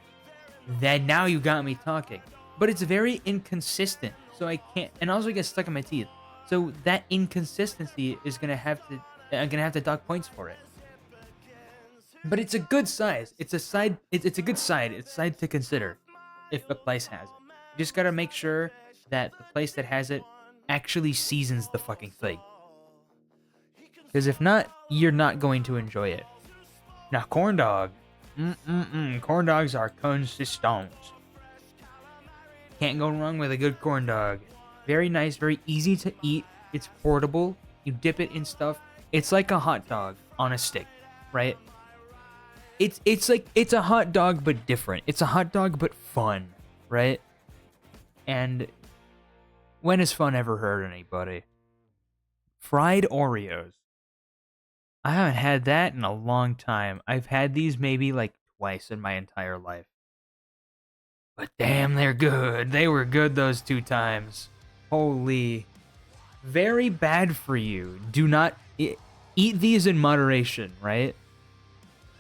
Speaker 1: then now you got me talking. But it's very inconsistent, so I can't, and also it gets stuck in my teeth. So that inconsistency is I'm gonna have to dock points for it. But it's a good size. It's a side. It's a good side. It's a side to consider if the place has it. You just gotta make sure that the place that has it actually seasons the fucking thing. Because if not, you're not going to enjoy it. Now, corn dog. Corn dogs are consistent. Can't go wrong with a good corn dog. Very nice, very easy to eat. It's portable. You dip it in stuff. It's like a hot dog on a stick, right? It's like it's a hot dog but different. It's a hot dog but fun, right? And when has fun ever hurt anybody? Fried Oreos. I haven't had that in a long time. I've had these maybe like twice in my entire life. But damn, they're good. They were good those 2 times. Holy. Very bad for you. Do not eat these in moderation, right?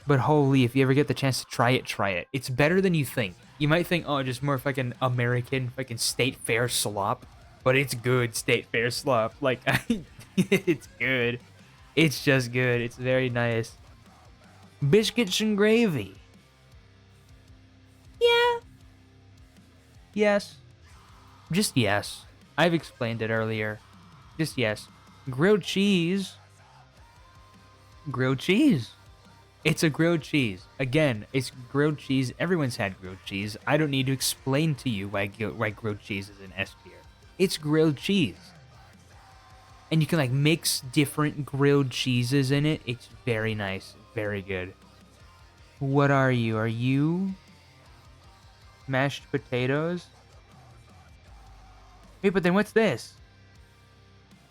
Speaker 1: But holy, if you ever get the chance to try it, try it. It's better than you think. You might think, oh, just more fucking American, fucking state fair slop. But it's good state fair slop. Like, it's good. It's just good. It's very nice. Biscuits and gravy. Yeah. Yes. Just yes. I've explained it earlier. Just yes. Grilled cheese. Grilled cheese. It's a grilled cheese. Again, it's grilled cheese. Everyone's had grilled cheese. I don't need to explain to you why grilled cheese is an S tier. It's grilled cheese. And you can like mix different grilled cheeses in it. It's very nice. Very good. What are you? Are you mashed potatoes? Wait, but then what's this?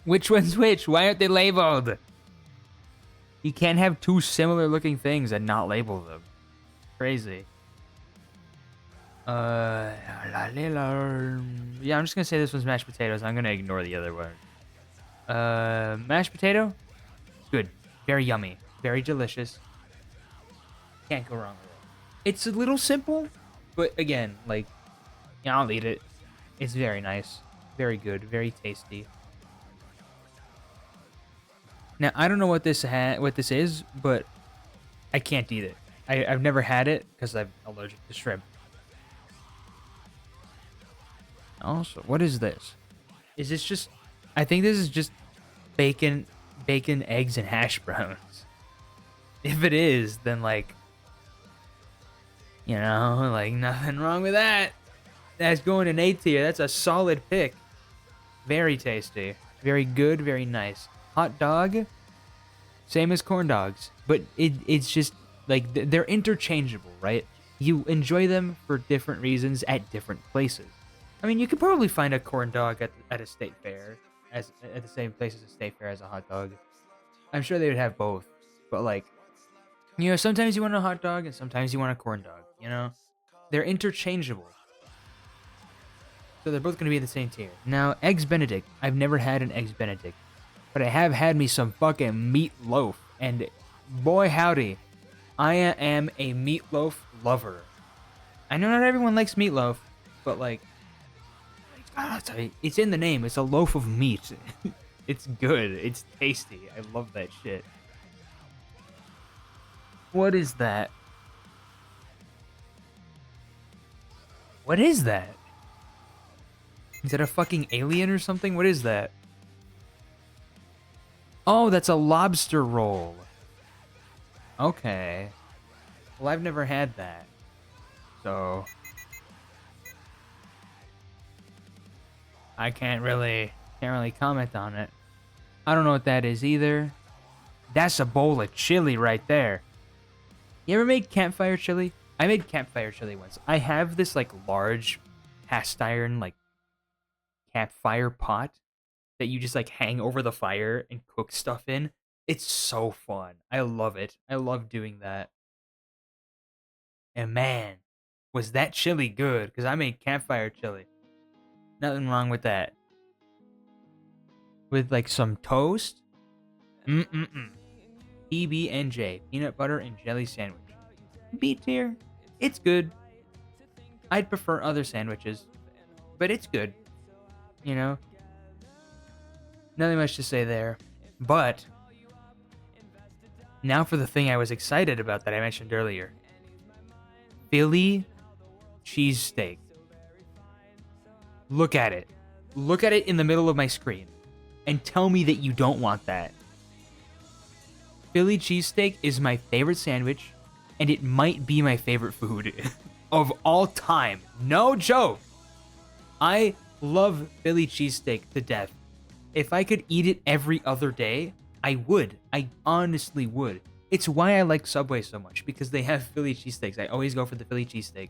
Speaker 1: Which one's which? Why aren't they labeled? You can't have two similar looking things and not label them. Crazy. Yeah, I'm just gonna say this one's mashed potatoes. I'm gonna ignore the other one. Mashed potato? Good. Very yummy. Very delicious. Can't go wrong with it. It's a little simple, but again, like, yeah, I'll eat it. It's very nice. Very good. Very tasty. Now, I don't know what this is, but I can't eat it. I've never had it because I'm allergic to shrimp. Also, what is this? Is this just... I think this is just bacon, eggs, and hash browns. If it is, then, like... You know, like, nothing wrong with that. That's going in A tier. That's a solid pick. Very tasty. Very good, very nice. Hot dog, same as corn dogs, but it's just like they're interchangeable, right? You enjoy them for different reasons at different places. I mean, you could probably find a corn dog at a state fair at the same place as a state fair as a hot dog. I'm sure they would have both, but like, you know, sometimes you want a hot dog and sometimes you want a corn dog. You know, they're interchangeable. So they're both going to be in the same tier. Now, Eggs Benedict. I've never had an Eggs Benedict. But I have had me some fucking meatloaf. And boy howdy, I am a meatloaf lover. I know not everyone likes meatloaf, but like, I'll tell you, it's in the name. It's a loaf of meat. It's good. It's tasty. I love that shit. What is that? What is that? Is that a fucking alien or something? What is that? Oh, that's a lobster roll. Okay. Well, I've never had that. So... I can't really comment on it. I don't know what that is either. That's a bowl of chili right there. You ever made campfire chili? I made campfire chili once. I have this like large cast iron like campfire pot that you just like hang over the fire and cook stuff in. It's so fun. I love it. I love doing that. And man, was that chili good? Because I made campfire chili. Nothing wrong with that. With like some toast. PB&J, peanut butter and jelly sandwich. B tier. It's good. I'd prefer other sandwiches, but it's good. You know, nothing much to say there. But now for the thing I was excited about that I mentioned earlier. Philly cheesesteak. Look at it. Look at it in the middle of my screen and tell me that you don't want that. Philly cheesesteak is my favorite sandwich, and it might be my favorite food of all time. No joke. I love Philly cheesesteak to death. If I could eat it every other day, I would. I honestly would. It's why I like Subway so much, because they have Philly cheesesteaks. I always go for the Philly cheesesteak.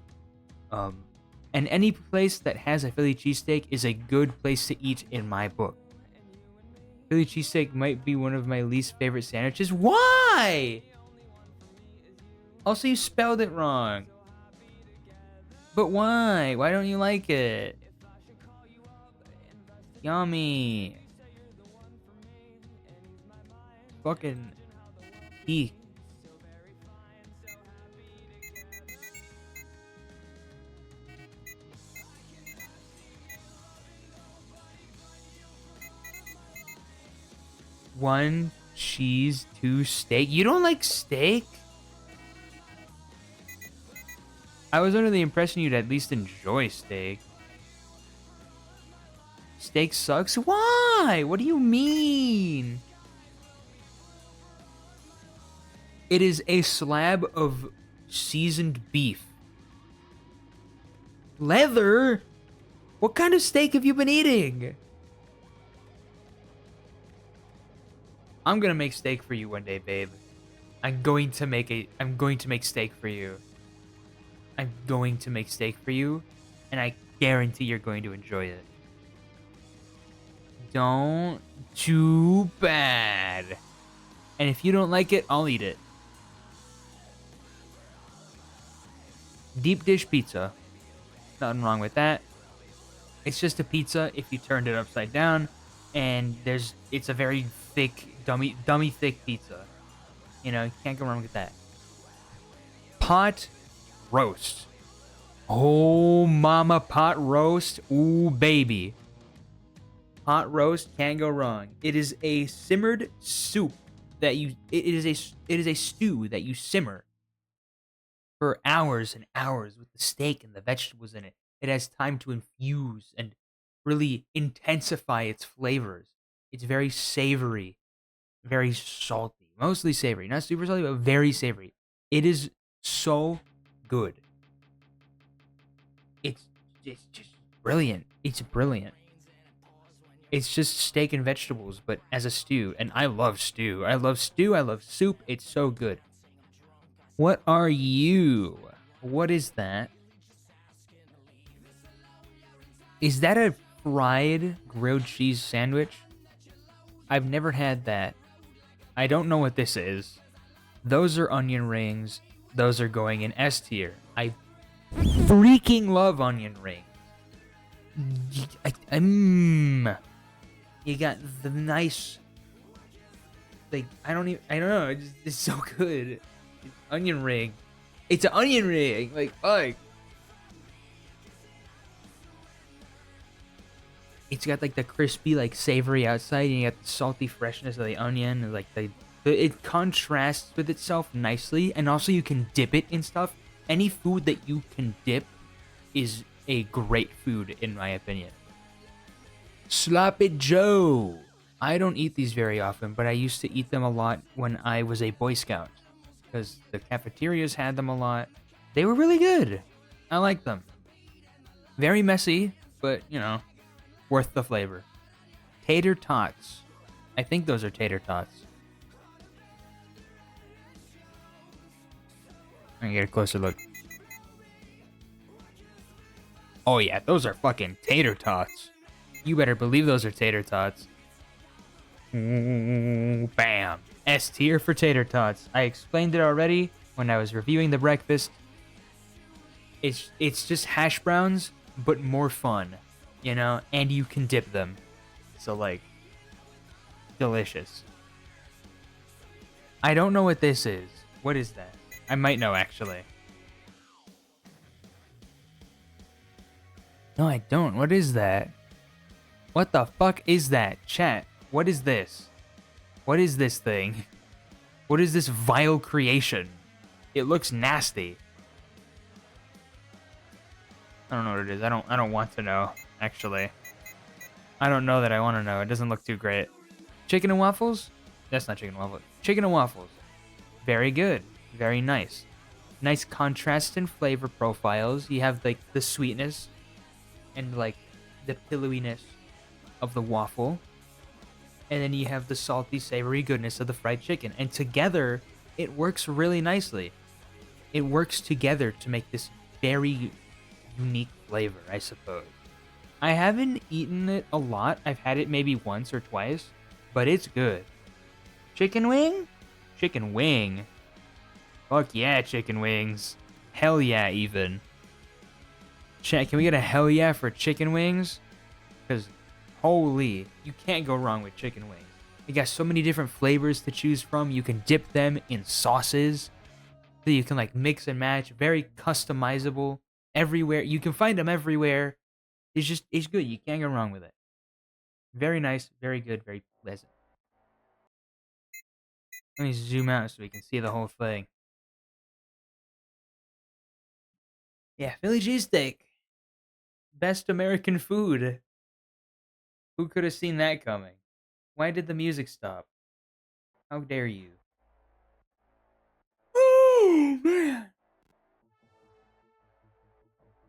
Speaker 1: And any place that has a Philly cheesesteak is a good place to eat in my book. Philly cheesesteak might be one of my least favorite sandwiches. Why? Also, you spelled it wrong. But why? Why don't you like it? Yummy. Fucking eek. One cheese, two steak. You don't like steak? I was under the impression you'd at least enjoy steak. Steak sucks? Why? What do you mean? It is a slab of seasoned beef. Leather? What kind of steak have you been eating? I'm gonna make steak for you one day, babe. I'm going to make steak for you. I'm going to make steak for you, and I guarantee you're going to enjoy it. Don't. Too bad. And if you don't like it, I'll eat it. Deep dish pizza. Nothing wrong with that. It's just a pizza if you turned it upside down, and it's a very thick, dummy thick pizza. You know, you can't go wrong with that. Pot roast. Oh, mama, pot roast. Ooh, baby. Pot roast, can't go wrong. It is a simmered soup that it is a stew that you simmer for hours and hours with the steak and the vegetables in it. It has time to infuse and really intensify its flavors. It's very savory, very salty, mostly savory, not super salty, but very savory. It is so good. It's just brilliant. It's brilliant. It's just steak and vegetables, but as a stew. And I love stew. I love stew. I love soup. It's so good. What are you? What is that? Is that a fried grilled cheese sandwich? I've never had that. I don't know what this is. Those are onion rings. Those are going in S tier. I freaking love onion rings. You got the nice, like, I don't know, it's so good. Onion ring. It's an onion ring. Like, it's got like the crispy, like savory outside, and you got the salty freshness of the onion, and like it contrasts with itself nicely, and also you can dip it in stuff. Any food that you can dip is a great food, in my opinion. Sloppy Joe. I don't eat these very often, but I used to eat them a lot when I was a Boy Scout, because the cafeterias had them a lot. They were really good. I like them. Very messy, but, you know, worth the flavor. Tater tots. I think those are tater tots. Let me get a closer look. Oh yeah, those are fucking tater tots. You better believe those are tater tots. Bam. S tier for tater tots. I explained it already when I was reviewing the breakfast. It's just hash browns, but more fun, you know? And you can dip them. So, like, delicious. I don't know what this is. What is that? I might know, actually. No, I don't. What is that? What the fuck is that? Chat, what is this? What is this thing? What is this vile creation? It looks nasty. I don't know what it is. I don't want to know, actually. I don't know that I want to know. It doesn't look too great. Chicken and waffles? That's not chicken and waffles. Chicken and waffles. Very good. Very nice. Nice contrast in flavor profiles. You have like the sweetness and like the pillowiness of the waffle. And then you have the salty, savory goodness of the fried chicken. And together, it works really nicely. It works together to make this very unique flavor, I suppose. I haven't eaten it a lot. I've had it maybe once or twice, but it's good. Chicken wing? Chicken wing. Fuck yeah, chicken wings. Hell yeah, even. Chat, can we get a hell yeah for chicken wings? Because, holy, you can't go wrong with chicken wings. You got so many different flavors to choose from. You can dip them in sauces. So you can like mix and match. Very customizable. Everywhere. You can find them everywhere. It's good. You can't go wrong with it. Very nice, very good, very pleasant. Let me zoom out so we can see the whole thing. Yeah, Philly cheesesteak. Best American food. Who could have seen that coming? Why did the music stop? How dare you? Oh, man.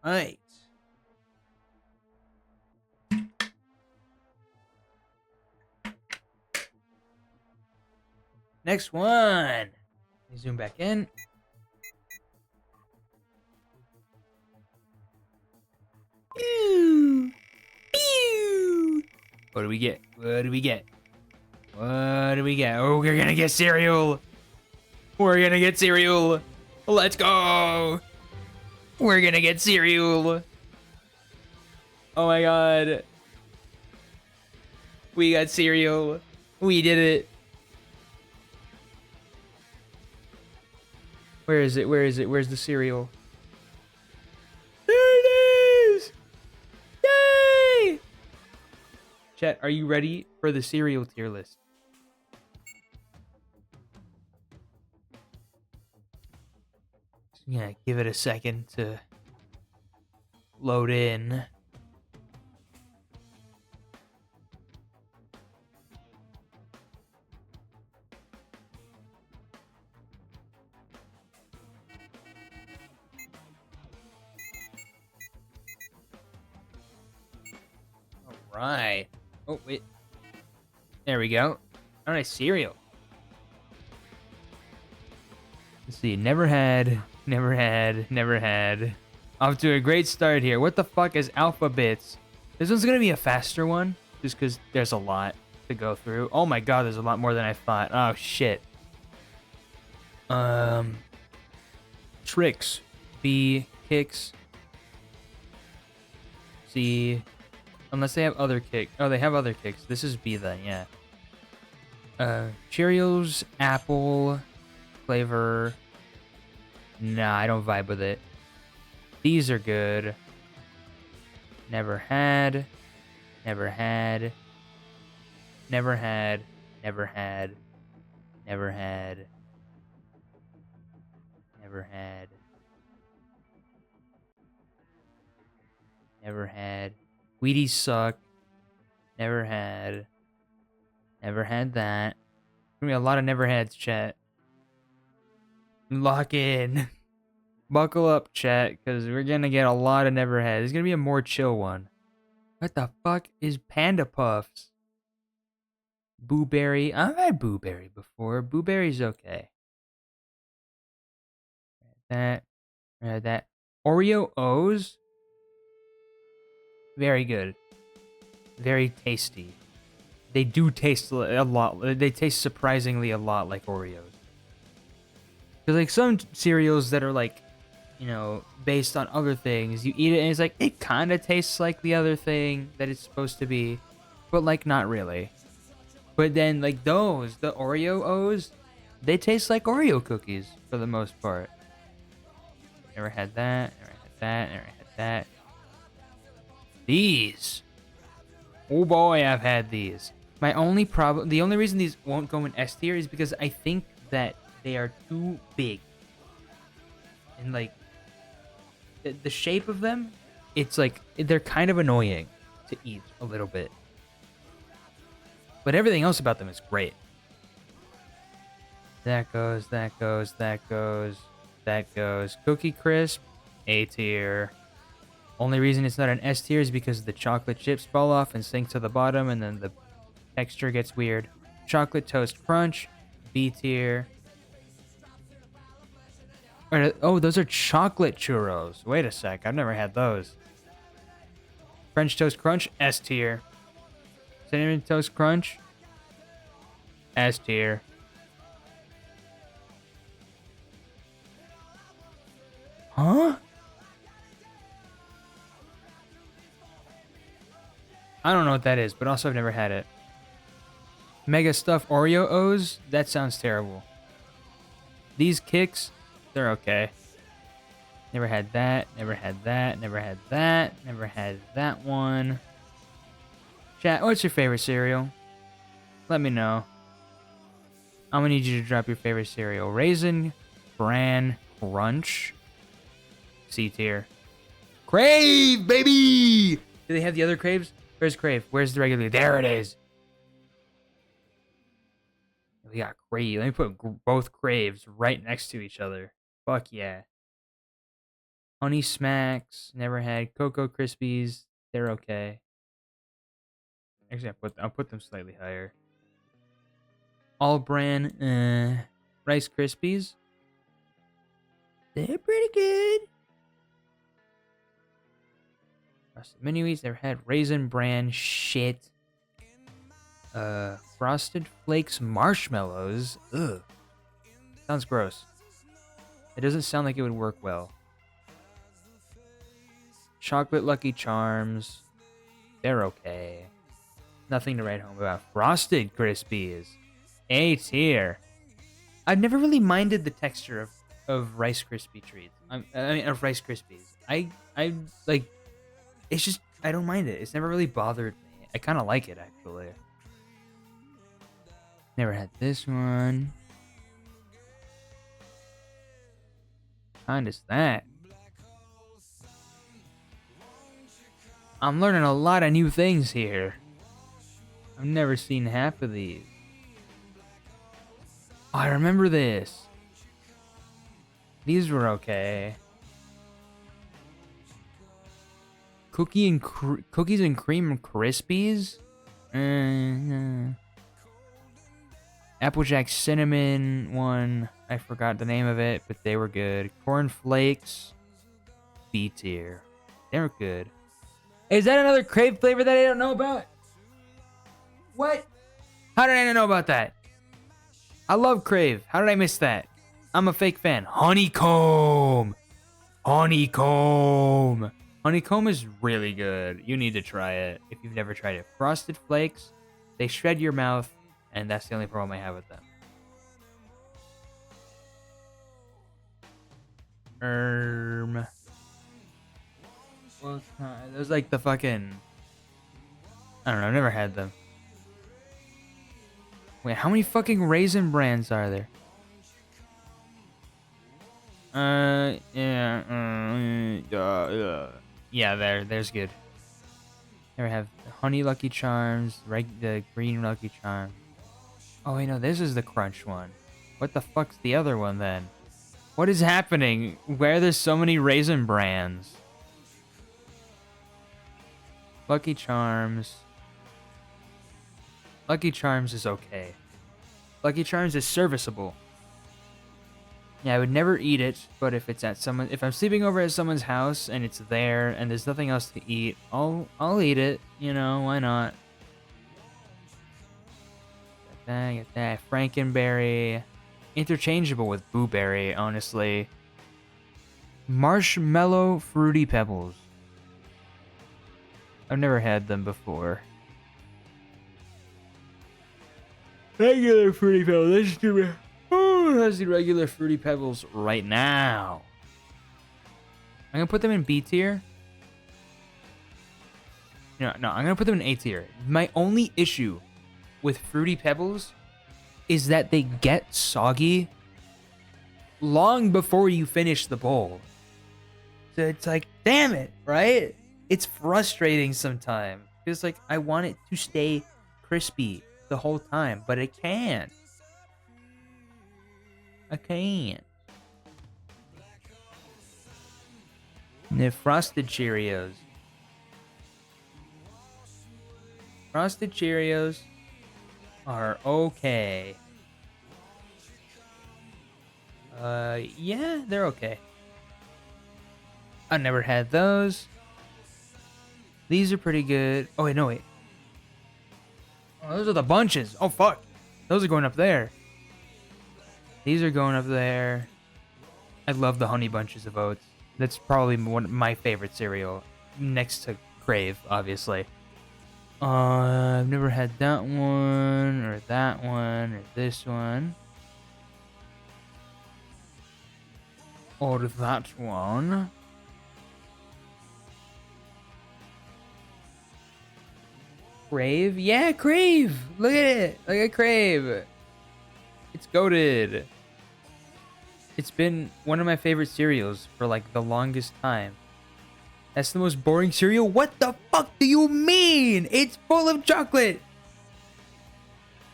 Speaker 1: Right. Next one. Let me zoom back in. Pew! Pew! What do we get? What do we get? What do we get? Oh, we're gonna get cereal. We're gonna get cereal. Let's go. We're gonna get cereal. Oh my god. We got cereal. We did it. Where is it? Where is it? Where's the cereal? There it is! Yay! Chat, are you ready for the cereal tier list? Yeah, give it a second to load in. Alright. Oh, wait. There we go. Alright, cereal. Let's see. Never had. Off to a great start here. What the fuck is Alphabits? This one's gonna be a faster one, just because there's a lot to go through. Oh my god, there's a lot more than I thought. Oh shit. Tricks. B. Kicks. C. Unless they have other kicks. Oh, they have other kicks. This is B then, yeah. Cheerios, apple, flavor. Nah, I don't vibe with it. These are good. Never had. Never had. Never had. Never had. Never had. Never had. Never had. Wheaties suck. Never had. Never had that. Gonna be a lot of never hads, chat. Lock in. Buckle up, chat, because we're gonna get a lot of never hads. It's gonna be a more chill one. What the fuck is Panda Puffs? Boo Berry. I've had Boo Berry before. Boo Berry's okay. That. Oreo O's. Very good. Very tasty. They do taste a lot. They taste surprisingly a lot like Oreos. Because like some cereals that are like, you know, based on other things, you eat it and it's like, it kind of tastes like the other thing that it's supposed to be. But like not really. But then like those, the Oreo O's, they taste like Oreo cookies for the most part. Never had that. Never had that. Never had that. These. Oh boy, I've had these. My only problem, the only reason these won't go in S tier is because I think that they are too big. And like, the shape of them, it's like, they're kind of annoying to eat a little bit. But everything else about them is great. That goes, that goes, that goes, that goes. Cookie Crisp, A tier. Only reason it's not an S tier is because the chocolate chips fall off and sink to the bottom, and then the texture gets weird. Chocolate Toast Crunch, B tier. Oh, those are chocolate churros. Wait a sec, I've never had those. French Toast Crunch, S tier. Cinnamon Toast Crunch, S tier. Huh? I don't know what that is, but also I've never had it. Mega Stuffed Oreo O's? That sounds terrible. These Kicks, they're okay. Never had that, never had that, never had that, never had that one. Chat, what's your favorite cereal? Let me know. I'm gonna need you to drop your favorite cereal. Raisin Bran Crunch. C tier. Crave, baby! Do they have the other Craves? Where's Crave? Where's the regular? There it is. We got Crave. Let me put both Craves right next to each other. Fuck yeah. Honey Smacks. Never had. Cocoa Krispies. They're okay. Actually, I'll put them slightly higher. All Bran. Rice Krispies. They're pretty good. Mini Wheats. Never had. Raisin Bran shit. Frosted Flakes marshmallows. Ugh. Sounds gross. It doesn't sound like it would work well. Chocolate Lucky Charms. They're okay. Nothing to write home about. Frosted Krispies. A tier. I've never really minded the texture of Rice Krispie treats. I mean, of Rice Krispies. I like, it's just, I don't mind it. It's never really bothered me. I kind of like it, actually. Never had this one. Kind is that? I'm learning a lot of new things here. I've never seen half of these. Oh, I remember this. These were okay. Cookies and Cream Krispies? Applejack Cinnamon one. I forgot the name of it, but they were good. Corn Flakes. B tier. They were good. Is that another Crave flavor that I don't know about? What? How did I not know about that? I love Crave. How did I miss that? I'm a fake fan. Honeycomb. Honeycomb. Honeycomb is really good. You need to try it if you've never tried it. Frosted Flakes. They shred your mouth, and that's the only problem I have with them. Well, those like the fucking... I don't know. I've never had them. Wait, how many fucking Raisin Brands are there? Yeah, there's good. Never have Honey Lucky Charms, the green Lucky Charm. Oh wait, no, this is the Crunch one. What the fuck's the other one then? What is happening? Where there's so many Raisin Brands? Lucky Charms. Lucky Charms is okay. Lucky Charms is serviceable. Yeah, I would never eat it, but if it's at if I'm sleeping over at someone's house and it's there and there's nothing else to eat, I'll eat it. You know, why not? Get that. Frankenberry. Interchangeable with Boo Berry, honestly. Marshmallow Fruity Pebbles. I've never had them before. Regular Fruity Pebbles. Let's do the regular Fruity Pebbles right now. I'm gonna put them in B tier. No, I'm gonna put them in A tier. My only issue with Fruity Pebbles is that they get soggy long before you finish the bowl. So it's like, damn it, right? It's frustrating sometimes. Because like I want it to stay crispy the whole time, but it can't. I can't. The Frosted Cheerios. Frosted Cheerios are okay. Yeah, they're okay. I never had those. These are pretty good. Oh, wait, no, wait. Oh, those are the bunches. Oh, fuck. Those are going up there. These are going up there. I love the Honey Bunches of Oats. That's probably one of my favorite cereal. Next to Crave, obviously. I've never had that one, or this one. Or that one. Crave? Yeah, Crave! Look at it! Look at Crave! It's goated. It's been one of my favorite cereals for like the longest time. That's the most boring cereal? What the fuck do you mean? It's full of chocolate!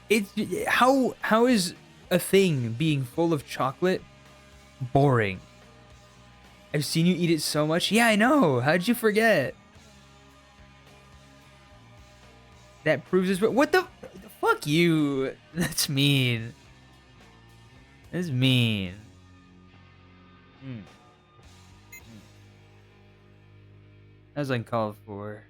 Speaker 1: It's how is a thing being full of chocolate boring? I've seen you eat it so much. Yeah, I know. How'd you forget? That proves it's what the fuck you. That's mean. That's mean. That was uncalled for.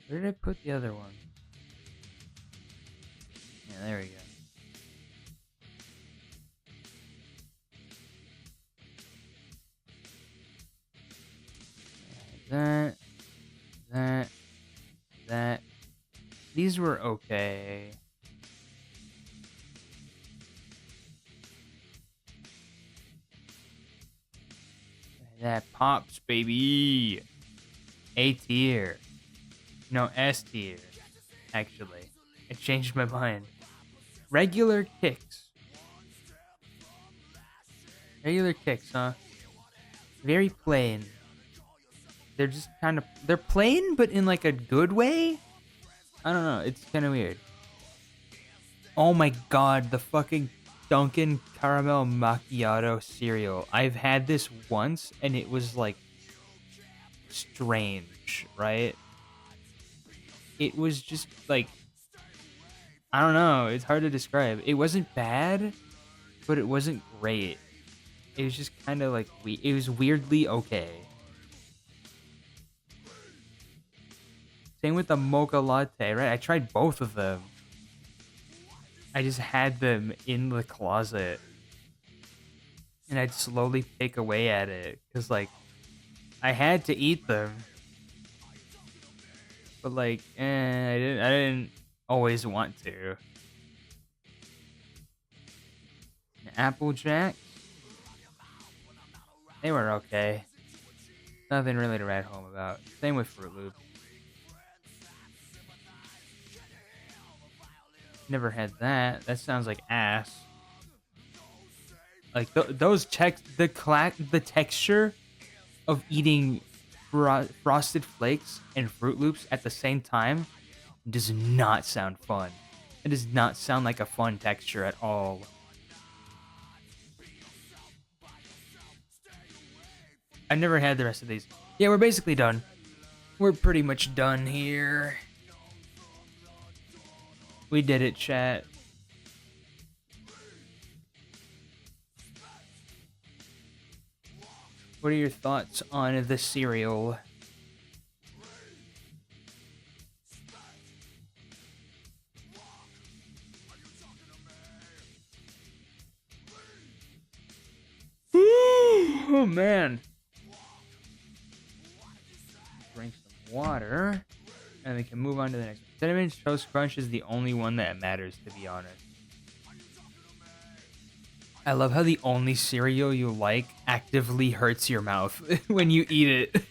Speaker 1: Where did I put the other one? Yeah, there we go. That. These were okay. That Pops, baby. A tier. No, S tier. Actually, I changed my mind. Regular Kicks. Regular Kicks, huh? Very plain. They're just they're plain, but in like a good way? I don't know, it's kind of weird. Oh my god, the fucking Dunkin' Caramel Macchiato cereal. I've had this once, and it was like strange, right? It was just like, I don't know, it's hard to describe. It wasn't bad, but it wasn't great. It was just kind of like, it was weirdly okay. Same with the mocha latte, right? I tried both of them. I just had them in the closet. And I'd slowly pick away at it. Because, like, I had to eat them. But, like, I didn't always want to. Apple Jacks? They were okay. Nothing really to write home about. Same with Fruit Loops. Never had that. That sounds like ass. Like those checks, the texture of eating Frosted Flakes and Fruit Loops at the same time does not sound fun. It does not sound like a fun texture at all. I never had the rest of these. Yeah, we're basically done. We're pretty much done here. We did it, chat. What are your thoughts on the cereal? Oh man. Drink some water, and we can move on to the next one. Cinnamon Toast Crunch is the only one that matters, to be honest. I love how the only cereal you like actively hurts your mouth when you eat it.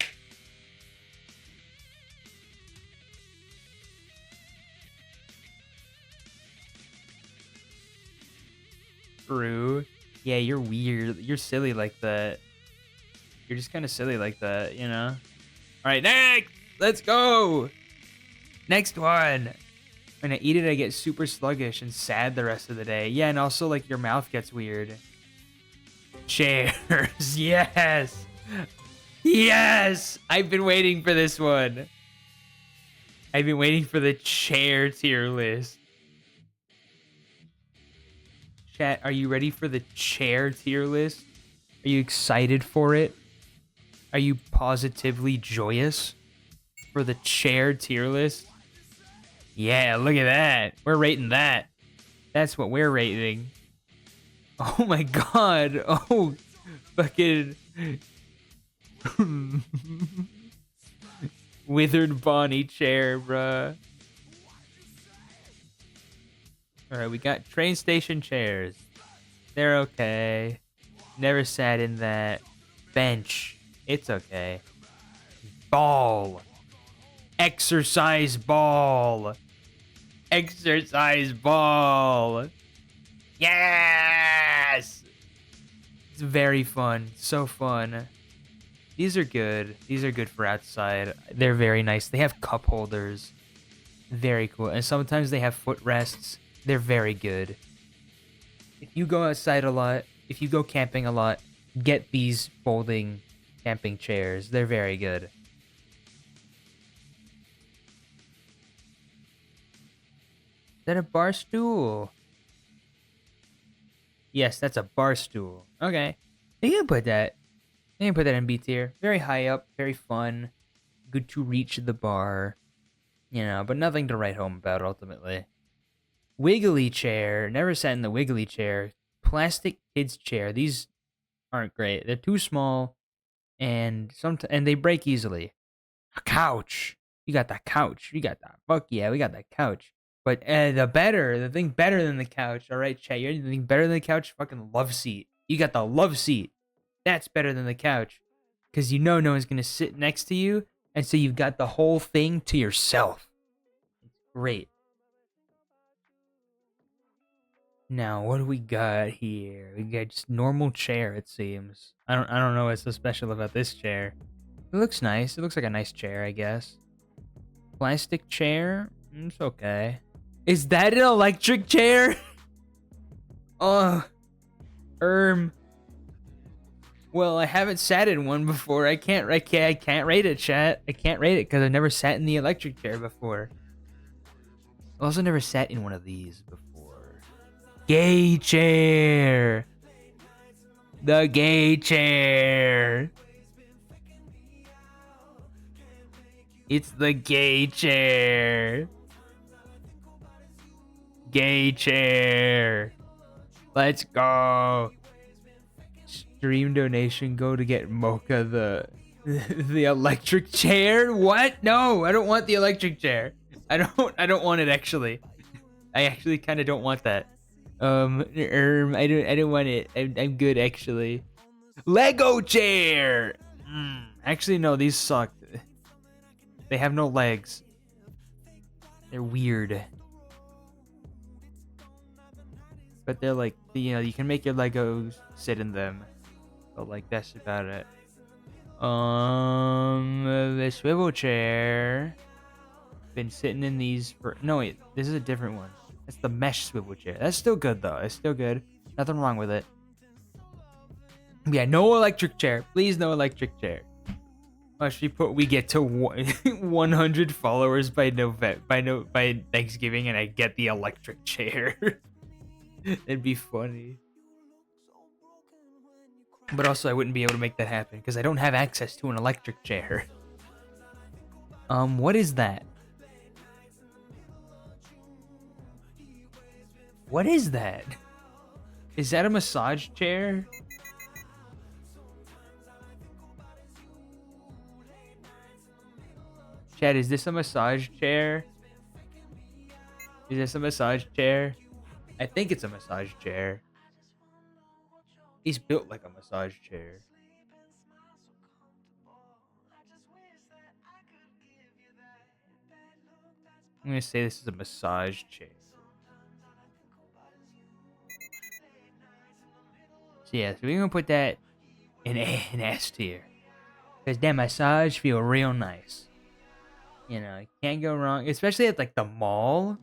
Speaker 1: True. Yeah, you're weird. You're silly like that. You're just kind of silly like that, you know? All right, next! Let's go! Next one! When I eat it, I get super sluggish and sad the rest of the day. Yeah, and also, like, your mouth gets weird. Chairs. Yes! Yes! I've been waiting for this one. I've been waiting for the chair tier list. Chat, are you ready for the chair tier list? Are you excited for it? Are you positively joyous for the chair tier list? Yeah, look at that. We're rating that. That's what we're rating. Oh my god. Oh, fucking... Withered Bonnie chair, bruh. Alright, we got train station chairs. They're okay. Never sat in that. Bench. It's okay. Ball. Exercise ball. Exercise ball. Yes! It's very fun. So fun. These are good. These are good for outside. They're very nice. They have cup holders. Very cool. And sometimes they have footrests. They're very good. If you go outside a lot, if you go camping a lot, get these folding camping chairs. They're very good. Is that a bar stool? Yes, that's a bar stool. Okay. You can put that. You can put that in B tier. Very high up, very fun. Good to reach the bar. You know, but nothing to write home about ultimately. Wiggly chair. Never sat in the wiggly chair. Plastic kids chair. These aren't great. They're too small, and and they break easily. A couch. You got that couch. You got that. Fuck yeah, we got that couch. But the thing better than the couch. All right, chat. You're the thing better than the couch. Fucking love seat. You got the love seat. That's better than the couch, because you know no one's gonna sit next to you, and so you've got the whole thing to yourself. It's great. Now, what do we got here? We got just normal chair, it seems. I don't know what's so special about this chair. It looks nice. It looks like a nice chair, I guess. Plastic chair? It's okay. Is that an electric chair? Oh, well, I haven't sat in one before. I can't rate it, chat. I can't rate it because I've never sat in the electric chair before. I've also never sat in one of these before. Gay chair. The gay chair. It's the gay chair. Gay chair. Let's go. Stream donation go to get Mocha the electric chair. What? No, I don't want the electric chair. I don't want it actually. I actually kind of don't want that. I don't want it. I'm good actually. Lego chair. Actually, no, these suck. They have no legs. They're weird. But they're like, you know, you can make your Legos sit in them. But like, that's about it. The swivel chair. Been sitting in these for, no wait, this is a different one. That's the mesh swivel chair. That's still good though. It's still good. Nothing wrong with it. Yeah, no electric chair. Please, no electric chair. Actually, we get to 100 followers by Thanksgiving, and I get the electric chair. It'd be funny. But also, I wouldn't be able to make that happen because I don't have access to an electric chair. What is that? What is that? Is that a massage chair? Chad, is this a massage chair? Is this a massage chair? I think it's a massage chair. He's built like a massage chair. I'm gonna say this is a massage chair. So yeah, so we're gonna put that in S tier. Cause that massage feel real nice. You know, can't go wrong, especially at like the mall.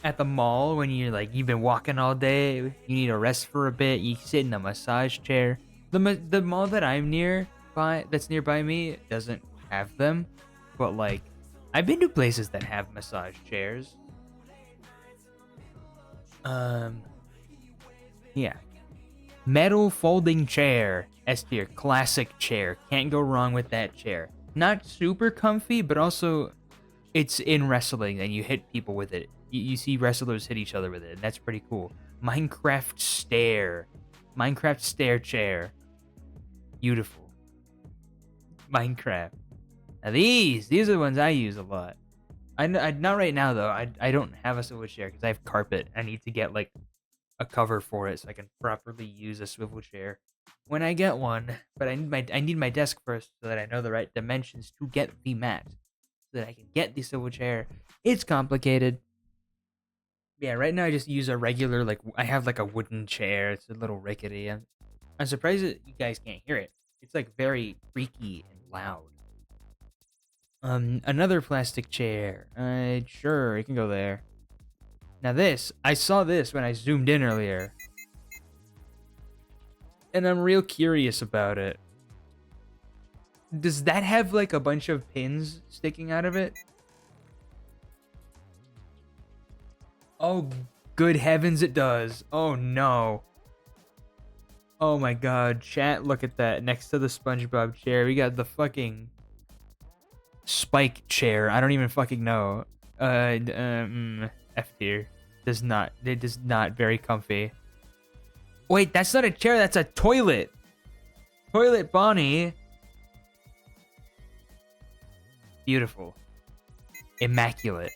Speaker 1: At the mall, when you're like you've been walking all day, you need to rest for a bit. You sit in a massage chair. The mall that I'm that's nearby me, doesn't have them, but like I've been to places that have massage chairs. Yeah, metal folding chair, S tier, classic chair. Can't go wrong with that chair. Not super comfy, but also it's in wrestling and you hit people with it. You see wrestlers hit each other with it, and that's pretty cool. Minecraft stair. Minecraft stair chair. Beautiful. Minecraft. Now these are the ones I use a lot. I not right now though. I don't have a swivel chair because I have carpet. I need to get like a cover for it so I can properly use a swivel chair when I get one. But I need my desk first so that I know the right dimensions to get the mat, so that I can get the swivel chair. It's complicated. Yeah, right now I just use a regular, like, I have like a wooden chair. It's a little rickety. I'm surprised that you guys can't hear it. It's like very creaky and loud. Another plastic chair. Sure, you can go there. Now this, I saw this when I zoomed in earlier. And I'm real curious about it. Does that have like a bunch of pins sticking out of it? Oh, good heavens, it does. Oh, no. Oh, my God. Chat, look at that. Next to the SpongeBob chair, we got the fucking Spike chair. I don't even fucking know. F tier. It is not very comfy. Wait, that's not a chair. That's a toilet. Toilet Bonnie. Beautiful. Immaculate.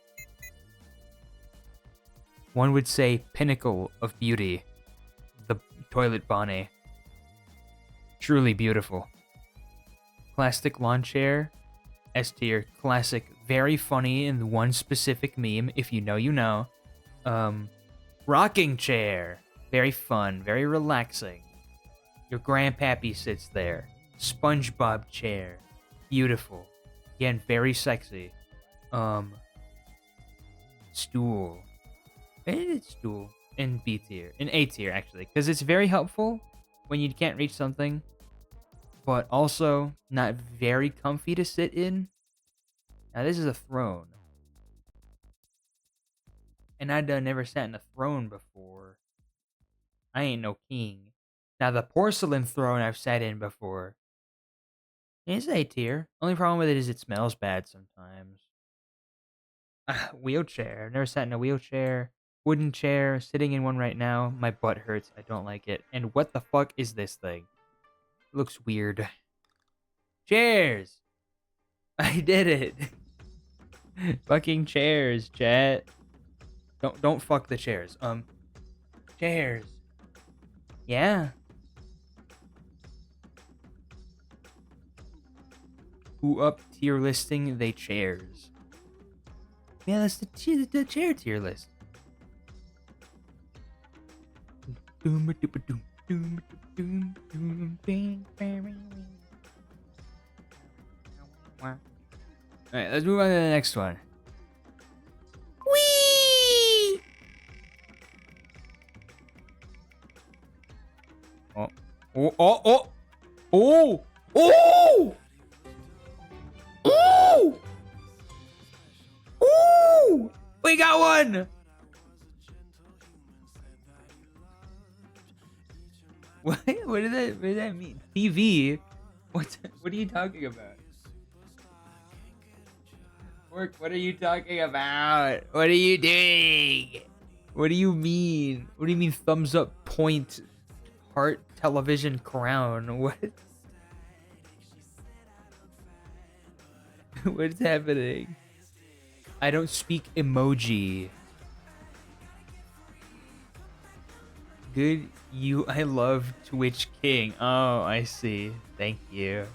Speaker 1: One would say pinnacle of beauty. The toilet Bonnie. Truly beautiful. Plastic lawn chair. S tier. Classic. Very funny in one specific meme. If you know, you know. Rocking chair. Very fun. Very relaxing. Your grandpappy sits there. SpongeBob chair. Beautiful. Again, very sexy. Stool. It's stool in B tier, in A tier actually, because it's very helpful when you can't reach something, but also not very comfy to sit in. Now this is a throne, and I'd never sat in a throne before. I ain't no king. Now the porcelain throne I've sat in before. It's A tier. Only problem with it is it smells bad sometimes. Wheelchair. I've never sat in a wheelchair. Wooden chair, sitting in one right now. My butt hurts. I don't like it. And what the fuck is this thing? It looks weird. Chairs! I did it. Fucking chairs, chat. Don't fuck the chairs. Chairs. Yeah. Who up tier listing they chairs? Yeah, that's the chair tier list. Alright, let's move on to the next one. Whee! Oh. Oh, oh, oh! Oh! Oh! Oh! Oh! We got one! What? What did that mean? TV? What are you talking about? Work, what are you talking about? What are you doing? What do you mean? What do you mean thumbs up, point, heart, television, crown? What? What's happening? I don't speak emoji. good. I love Twitch King. Oh, I see. Thank you.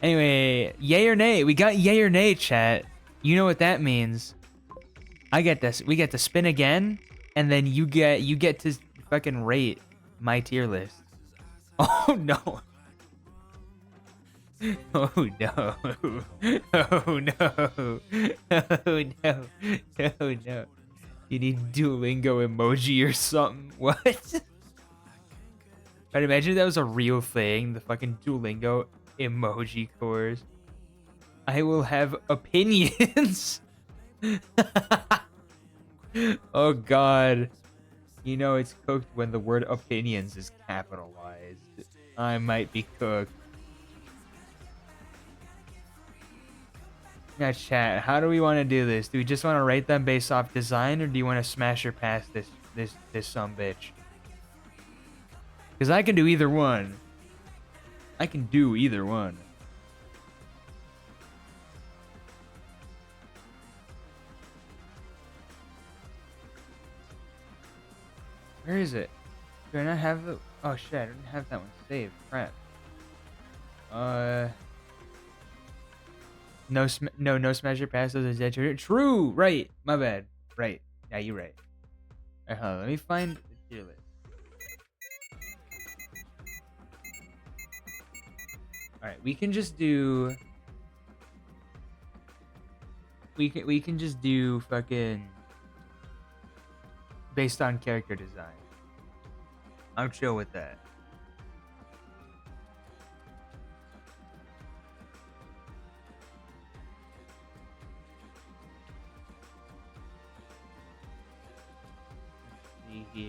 Speaker 1: Anyway, yay or nay? We got yay or nay, chat. You know what that means. I get this. We get to spin again, and then you get to fucking rate my tier list. Oh no. Oh no. Oh no. Oh no. Oh no. You need Duolingo emoji or something. What? I'd imagine that was a real thing. The fucking Duolingo emoji course. I will have opinions. Oh god. You know it's cooked when the word opinions is capitalized. I might be cooked. Now chat, how do we want to do this? Do we just want to rate them based off design, or do you want to smash or pass this sumbitch? Because I can do either one. I can do either one. Where is it? Do I not have the... Oh shit, I didn't have that one saved. Crap. No smash or pass those dead. True! Right! My bad. Right. Yeah, you're right. Alright, hold on. Let me find the tier list. Alright, we can just do... We can just do fucking... Based on character design. I'm chill with that. Let's see here.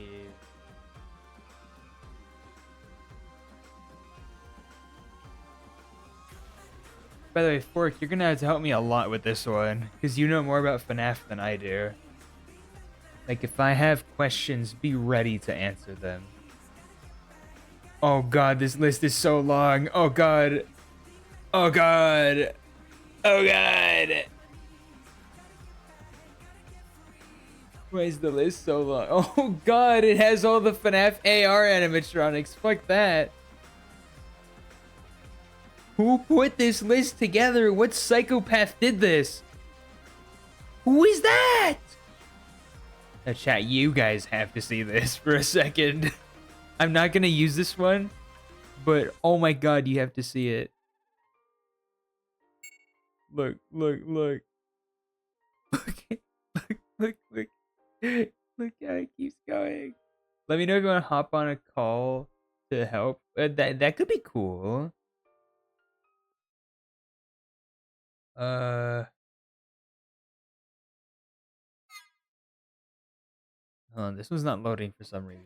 Speaker 1: By the way, Fork, you're gonna have to help me a lot with this one, because you know more about FNAF than I do. Like, if I have questions, be ready to answer them. Oh god, this list is so long. Oh god. Oh god. Oh god. Why is the list so long? Oh god, it has all the FNAF AR animatronics. Fuck that. Who put this list together? What psychopath did this? Who is that? Now, chat, you guys have to see this for a second. I'm not gonna use this one, but oh my god, you have to see it. Look, look, look. Look, look. Look how it keeps going. Let me know if you want to hop on a call to help. That could be cool. Hold on, this was not loading for some reason.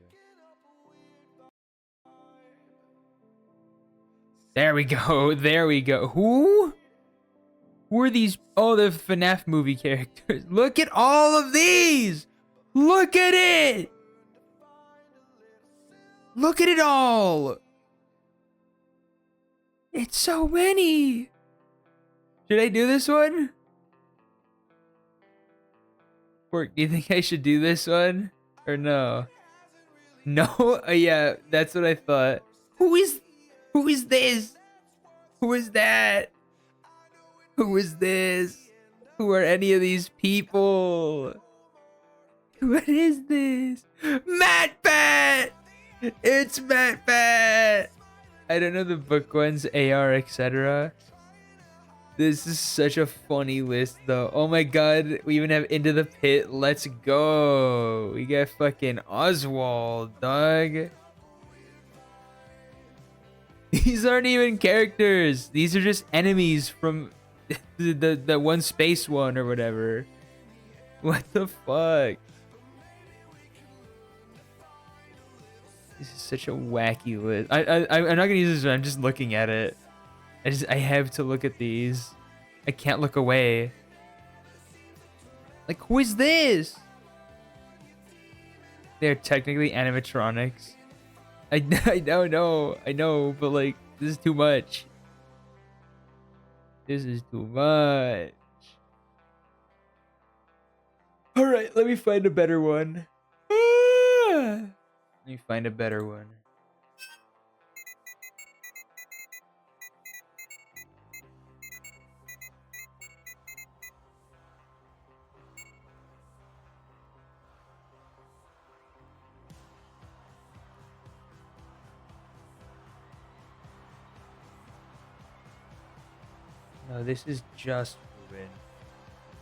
Speaker 1: There we go. There we go. Who are these? Oh, the FNAF movie characters. Look at all of these. Look at it. Look at it all. It's so many. Should I do this one? Or do you think I should do this one? Or no? No? Yeah, that's what I thought. Who is this? Who is that? Who is this? Who are any of these people? What is this? MatPat! It's MatPat! I don't know the book ones, AR, etc. This is such a funny list, though. Oh my god, we even have Into the Pit. Let's go. We got fucking Oswald, dog. These aren't even characters. These are just enemies from the one space one or whatever. What the fuck? This is such a wacky list. I'm not gonna use this one. I'm just looking at it. I have to look at these. I can't look away. Like, who is this? They're technically animatronics. I don't know. I know, but like, this is too much. This is too much. Alright, let me find a better one. Let me find a better one. No, this is just Ruin.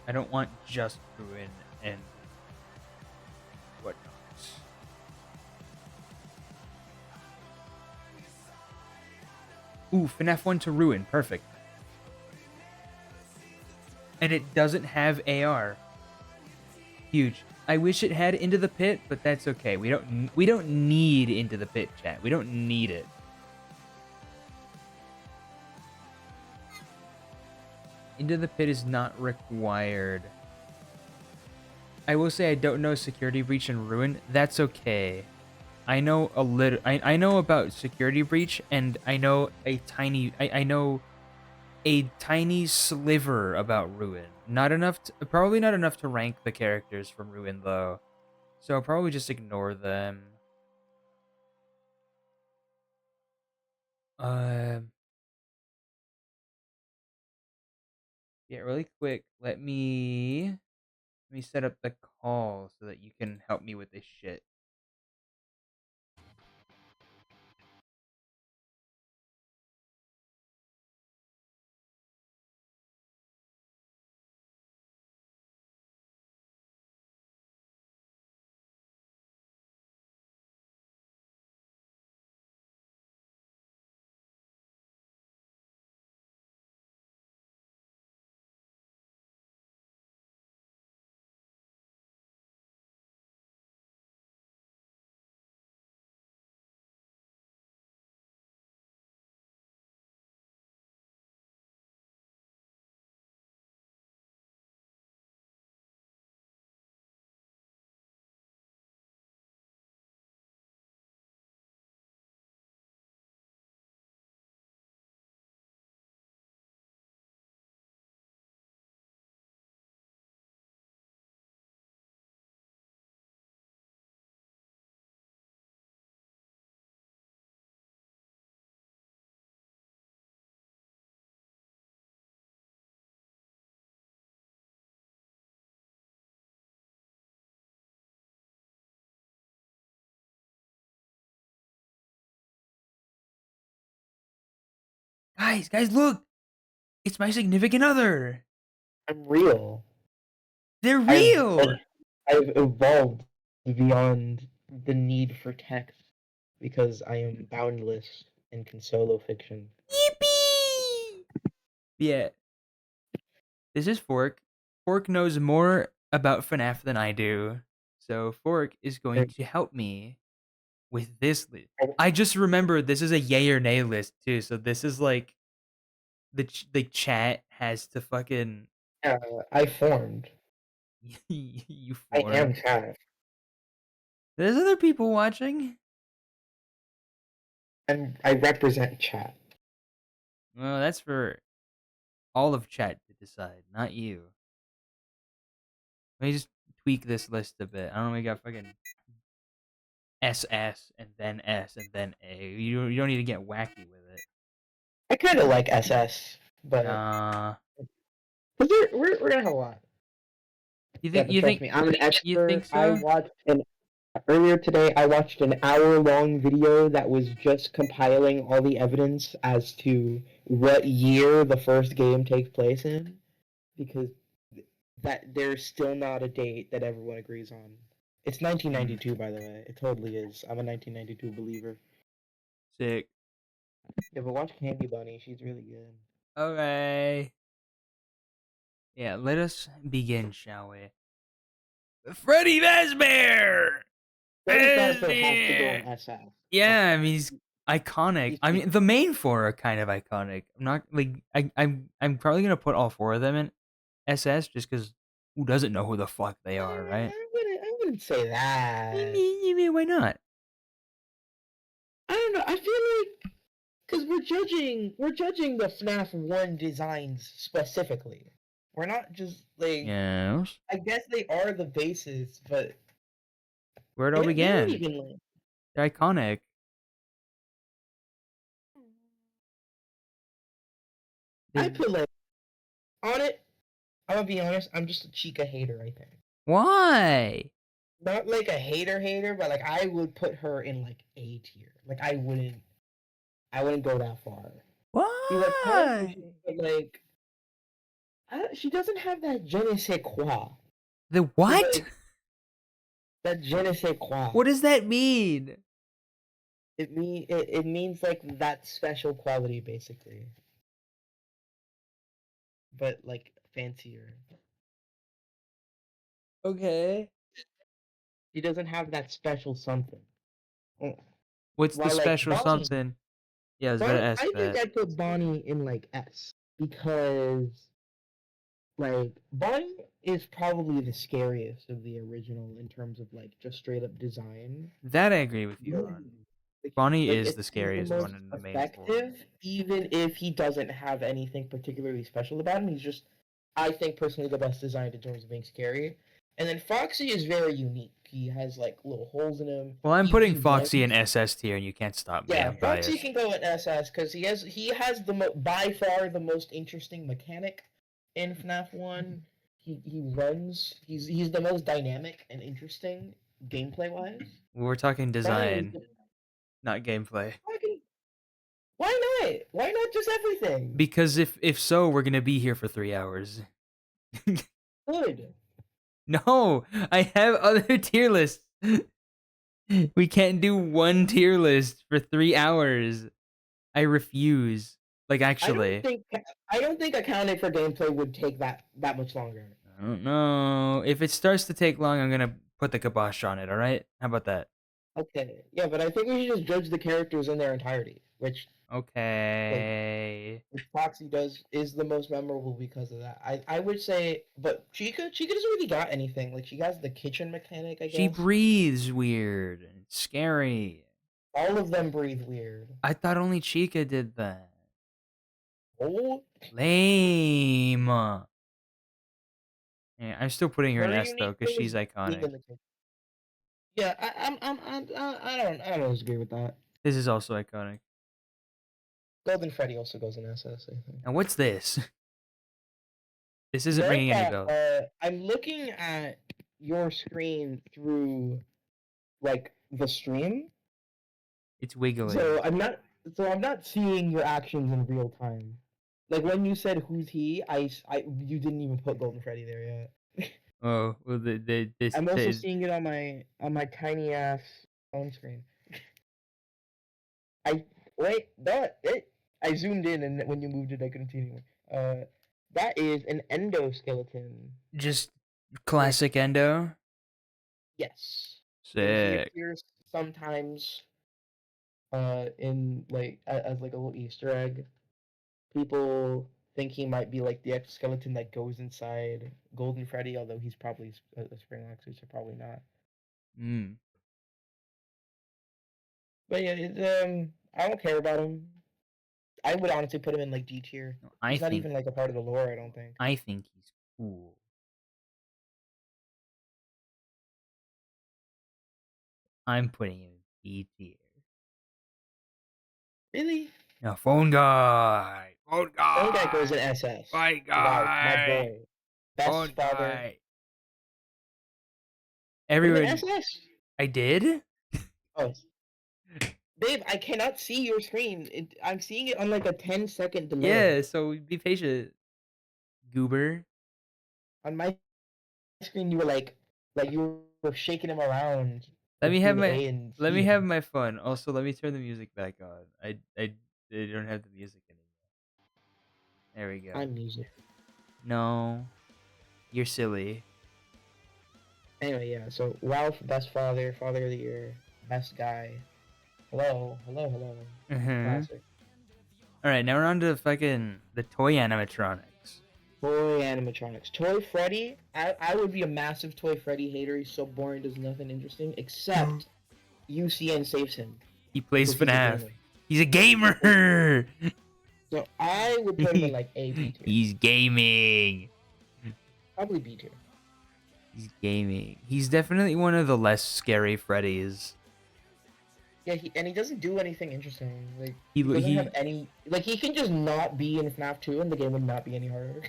Speaker 1: I don't want just Ruin and whatnot. Ooh, FNAF 1 to Ruin. Perfect. And it doesn't have AR. Huge. I wish it had Into the Pit, but that's okay. We don't need Into the Pit, chat. We don't need it. Into the Pit is not required. I will say I don't know Security Breach and Ruin. That's okay. I know a little. I know about Security Breach, and I know a tiny. I know a tiny sliver about Ruin. Not enough. Probably not enough to rank the characters from Ruin though. So I'll probably just ignore them. Yeah, really quick. Let me set up the call so that you can help me with this shit. Guys, look! It's my significant other.
Speaker 2: I'm real.
Speaker 1: They're real.
Speaker 2: I've evolved beyond the need for text because I am boundless and can solo fiction.
Speaker 1: Yippee! Yeah. This is Fork. Fork knows more about FNAF than I do. So Fork is going to help me with this list. I just remembered this is a yay or nay list too. So this is like the chat has to fucking
Speaker 2: Yeah, I formed.
Speaker 1: you
Speaker 2: I am
Speaker 1: formed.
Speaker 2: chat.
Speaker 1: There's other people watching.
Speaker 2: And I represent chat.
Speaker 1: Well, that's for all of chat to decide, not you. Let me just tweak this list a bit. I don't know. We got fucking SS and then S and then A. You don't need to get wacky with it.
Speaker 2: I kind of like SS, but
Speaker 1: Nah.
Speaker 2: we're gonna have a lot.
Speaker 1: You
Speaker 2: Yeah,
Speaker 1: think
Speaker 2: but
Speaker 1: you
Speaker 2: trust
Speaker 1: think
Speaker 2: me, I'm an
Speaker 1: you think
Speaker 2: expert.
Speaker 1: so?
Speaker 2: Earlier today, I watched an hour-long video that was just compiling all the evidence as to what year the first game takes place in, because that there's still not a date that everyone agrees on. It's 1992, by the way. It totally is. I'm a 1992 believer.
Speaker 1: Sick.
Speaker 2: Yeah, but watch Candy Bunny. She's really good.
Speaker 1: Okay. Yeah, let us begin, shall we? Freddy Fazbear!
Speaker 2: Freddy Fazbear has to go in SF.
Speaker 1: Yeah, I mean he's iconic. I mean the main four are kind of iconic. I'm not like I'm probably gonna put all four of them in SS just because who doesn't know who the fuck they are, right?
Speaker 2: I wouldn't say that.
Speaker 1: Why not?
Speaker 2: I don't know. I feel like because we're judging the FNAF 1 designs specifically. We're not just like
Speaker 1: Yes.
Speaker 2: I guess they are the basis, but
Speaker 1: Where it all
Speaker 2: they don't
Speaker 1: began.
Speaker 2: even like
Speaker 1: They're iconic.
Speaker 2: I
Speaker 1: They-
Speaker 2: put like on it. I'm gonna be honest. I'm just a Chica hater. I think
Speaker 1: Why?
Speaker 2: not like a hater, but like I would put her in like A tier. Like I wouldn't go that far. She's
Speaker 1: Why?
Speaker 2: iconic, but like she doesn't have that je ne sais quoi.
Speaker 1: The
Speaker 2: She's
Speaker 1: what?
Speaker 2: like that je ne sais quoi.
Speaker 1: What does that mean?
Speaker 2: It means like that special quality basically, but like fancier.
Speaker 1: Okay.
Speaker 2: She doesn't have that special something. Mm.
Speaker 1: What's the
Speaker 2: Why like
Speaker 1: special
Speaker 2: Bonnie?
Speaker 1: something? Yeah, I was about to
Speaker 2: Bonnie,
Speaker 1: ask
Speaker 2: I think
Speaker 1: that.
Speaker 2: I'd put Bonnie in like S because like Bonnie is probably the scariest of the original in terms of like just straight up design.
Speaker 1: That I agree with you
Speaker 2: Really,
Speaker 1: on. Bonnie
Speaker 2: like
Speaker 1: is the
Speaker 2: he's the
Speaker 1: scariest
Speaker 2: most
Speaker 1: one in the main four.
Speaker 2: effective, even if he doesn't have anything particularly special about him. He's just, I think, personally the best designed in terms of being scary. And then Foxy is very unique. He has like little holes in him.
Speaker 1: Well, I'm
Speaker 2: He
Speaker 1: putting Foxy in
Speaker 2: runs.
Speaker 1: SS tier, and you can't stop me.
Speaker 2: Yeah,
Speaker 1: I'm
Speaker 2: Foxy
Speaker 1: biased.
Speaker 2: can go in SS because he has by far the most interesting mechanic in FNAF One. He runs. He's the most dynamic and interesting gameplay wise.
Speaker 1: We're talking
Speaker 2: Bonnie
Speaker 1: design,
Speaker 2: is
Speaker 1: not gameplay.
Speaker 2: fucking. Why not? Why not just everything?
Speaker 1: Because if so, we're gonna be here for 3 hours.
Speaker 2: Good.
Speaker 1: No, I have other tier lists. We can't do one tier list for 3 hours. I refuse. Like
Speaker 2: I
Speaker 1: actually,
Speaker 2: don't think accounting for gameplay would take that much longer.
Speaker 1: I don't know. If it starts to take long, I'm gonna put the kibosh on it. All right? How about that?
Speaker 2: Okay. Yeah, but I think we should just judge the characters in their entirety, like
Speaker 1: Okay.
Speaker 2: which Foxy does is the most memorable because of that. I would say, but Chica doesn't really got anything. Like she has the kitchen mechanic, I
Speaker 1: She
Speaker 2: guess.
Speaker 1: breathes weird and scary.
Speaker 2: All of them breathe weird.
Speaker 1: I thought only Chica did that.
Speaker 2: Oh,
Speaker 1: Lame. Yeah, I'm still putting her in
Speaker 2: her
Speaker 1: S though,
Speaker 2: unique
Speaker 1: because
Speaker 2: thing
Speaker 1: she's
Speaker 2: is being
Speaker 1: iconic.
Speaker 2: in the kitchen. Yeah, I don't disagree with that.
Speaker 1: This is also iconic.
Speaker 2: Golden Freddy also goes in SS, I think.
Speaker 1: And what's this? This isn't
Speaker 2: Note
Speaker 1: ringing any
Speaker 2: that
Speaker 1: bells.
Speaker 2: I'm looking at your screen through like the stream,
Speaker 1: It's wiggling.
Speaker 2: so I'm not seeing your actions in real time. Like when you said who's he, you didn't even put Golden Freddy there yet.
Speaker 1: Oh, well,
Speaker 2: I'm also seeing it on my tiny ass phone screen. I wait that it. I zoomed in, and when you moved it, I couldn't see anymore. That is an endoskeleton.
Speaker 1: just classic Endo.
Speaker 2: Yes. He
Speaker 1: Sick.
Speaker 2: appears sometimes in like as like a little Easter egg. People think he might be like the exoskeleton that goes inside Golden Freddy, although he's probably a Springlock suit, so probably not.
Speaker 1: Mm.
Speaker 2: But yeah, I don't care about him. I would honestly put him in like D tier.
Speaker 1: I
Speaker 2: He's not
Speaker 1: think
Speaker 2: even like a part of the lore, I don't think.
Speaker 1: he's cool. I'm putting him in B tier.
Speaker 2: Really?
Speaker 1: No, phone guy. Phone
Speaker 2: One guy goes in
Speaker 1: guy.
Speaker 2: SS.
Speaker 1: Fight
Speaker 2: Wow, my
Speaker 1: guy.
Speaker 2: boy. Best
Speaker 1: Phone
Speaker 2: father.
Speaker 1: guy.
Speaker 2: Put him in
Speaker 1: Everyone.
Speaker 2: SS.
Speaker 1: I did?
Speaker 2: Oh, babe, I cannot see your screen. I'm seeing it on like a 10-second delay.
Speaker 1: Yeah, so be patient. Goober.
Speaker 2: On my screen, you were like you were shaking him around
Speaker 1: Let me have
Speaker 2: between
Speaker 1: my
Speaker 2: A and
Speaker 1: let
Speaker 2: C.
Speaker 1: me have my fun. Also, let me turn the music back on. I don't have the music anymore. There we go.
Speaker 2: I'm music.
Speaker 1: No. You're silly.
Speaker 2: Anyway, yeah. So Ralph, best father, father of the year, best guy. Hello. Classic.
Speaker 1: Alright, now we're on to fucking the toy animatronics.
Speaker 2: Toy animatronics. Toy Freddy. I would be a massive Toy Freddy hater. He's so boring, does nothing interesting except UCN saves him.
Speaker 1: He plays
Speaker 2: because
Speaker 1: FNAF. He's a gamer!
Speaker 2: So I would put him in like A, B tier.
Speaker 1: He's gaming.
Speaker 2: Probably B tier.
Speaker 1: He's gaming. He's definitely one of the less scary Freddys.
Speaker 2: Yeah, and he doesn't do anything interesting. Like
Speaker 1: He
Speaker 2: he doesn't have
Speaker 1: he
Speaker 2: any. Like he can just not be in FNAF 2, and the game would not be any harder.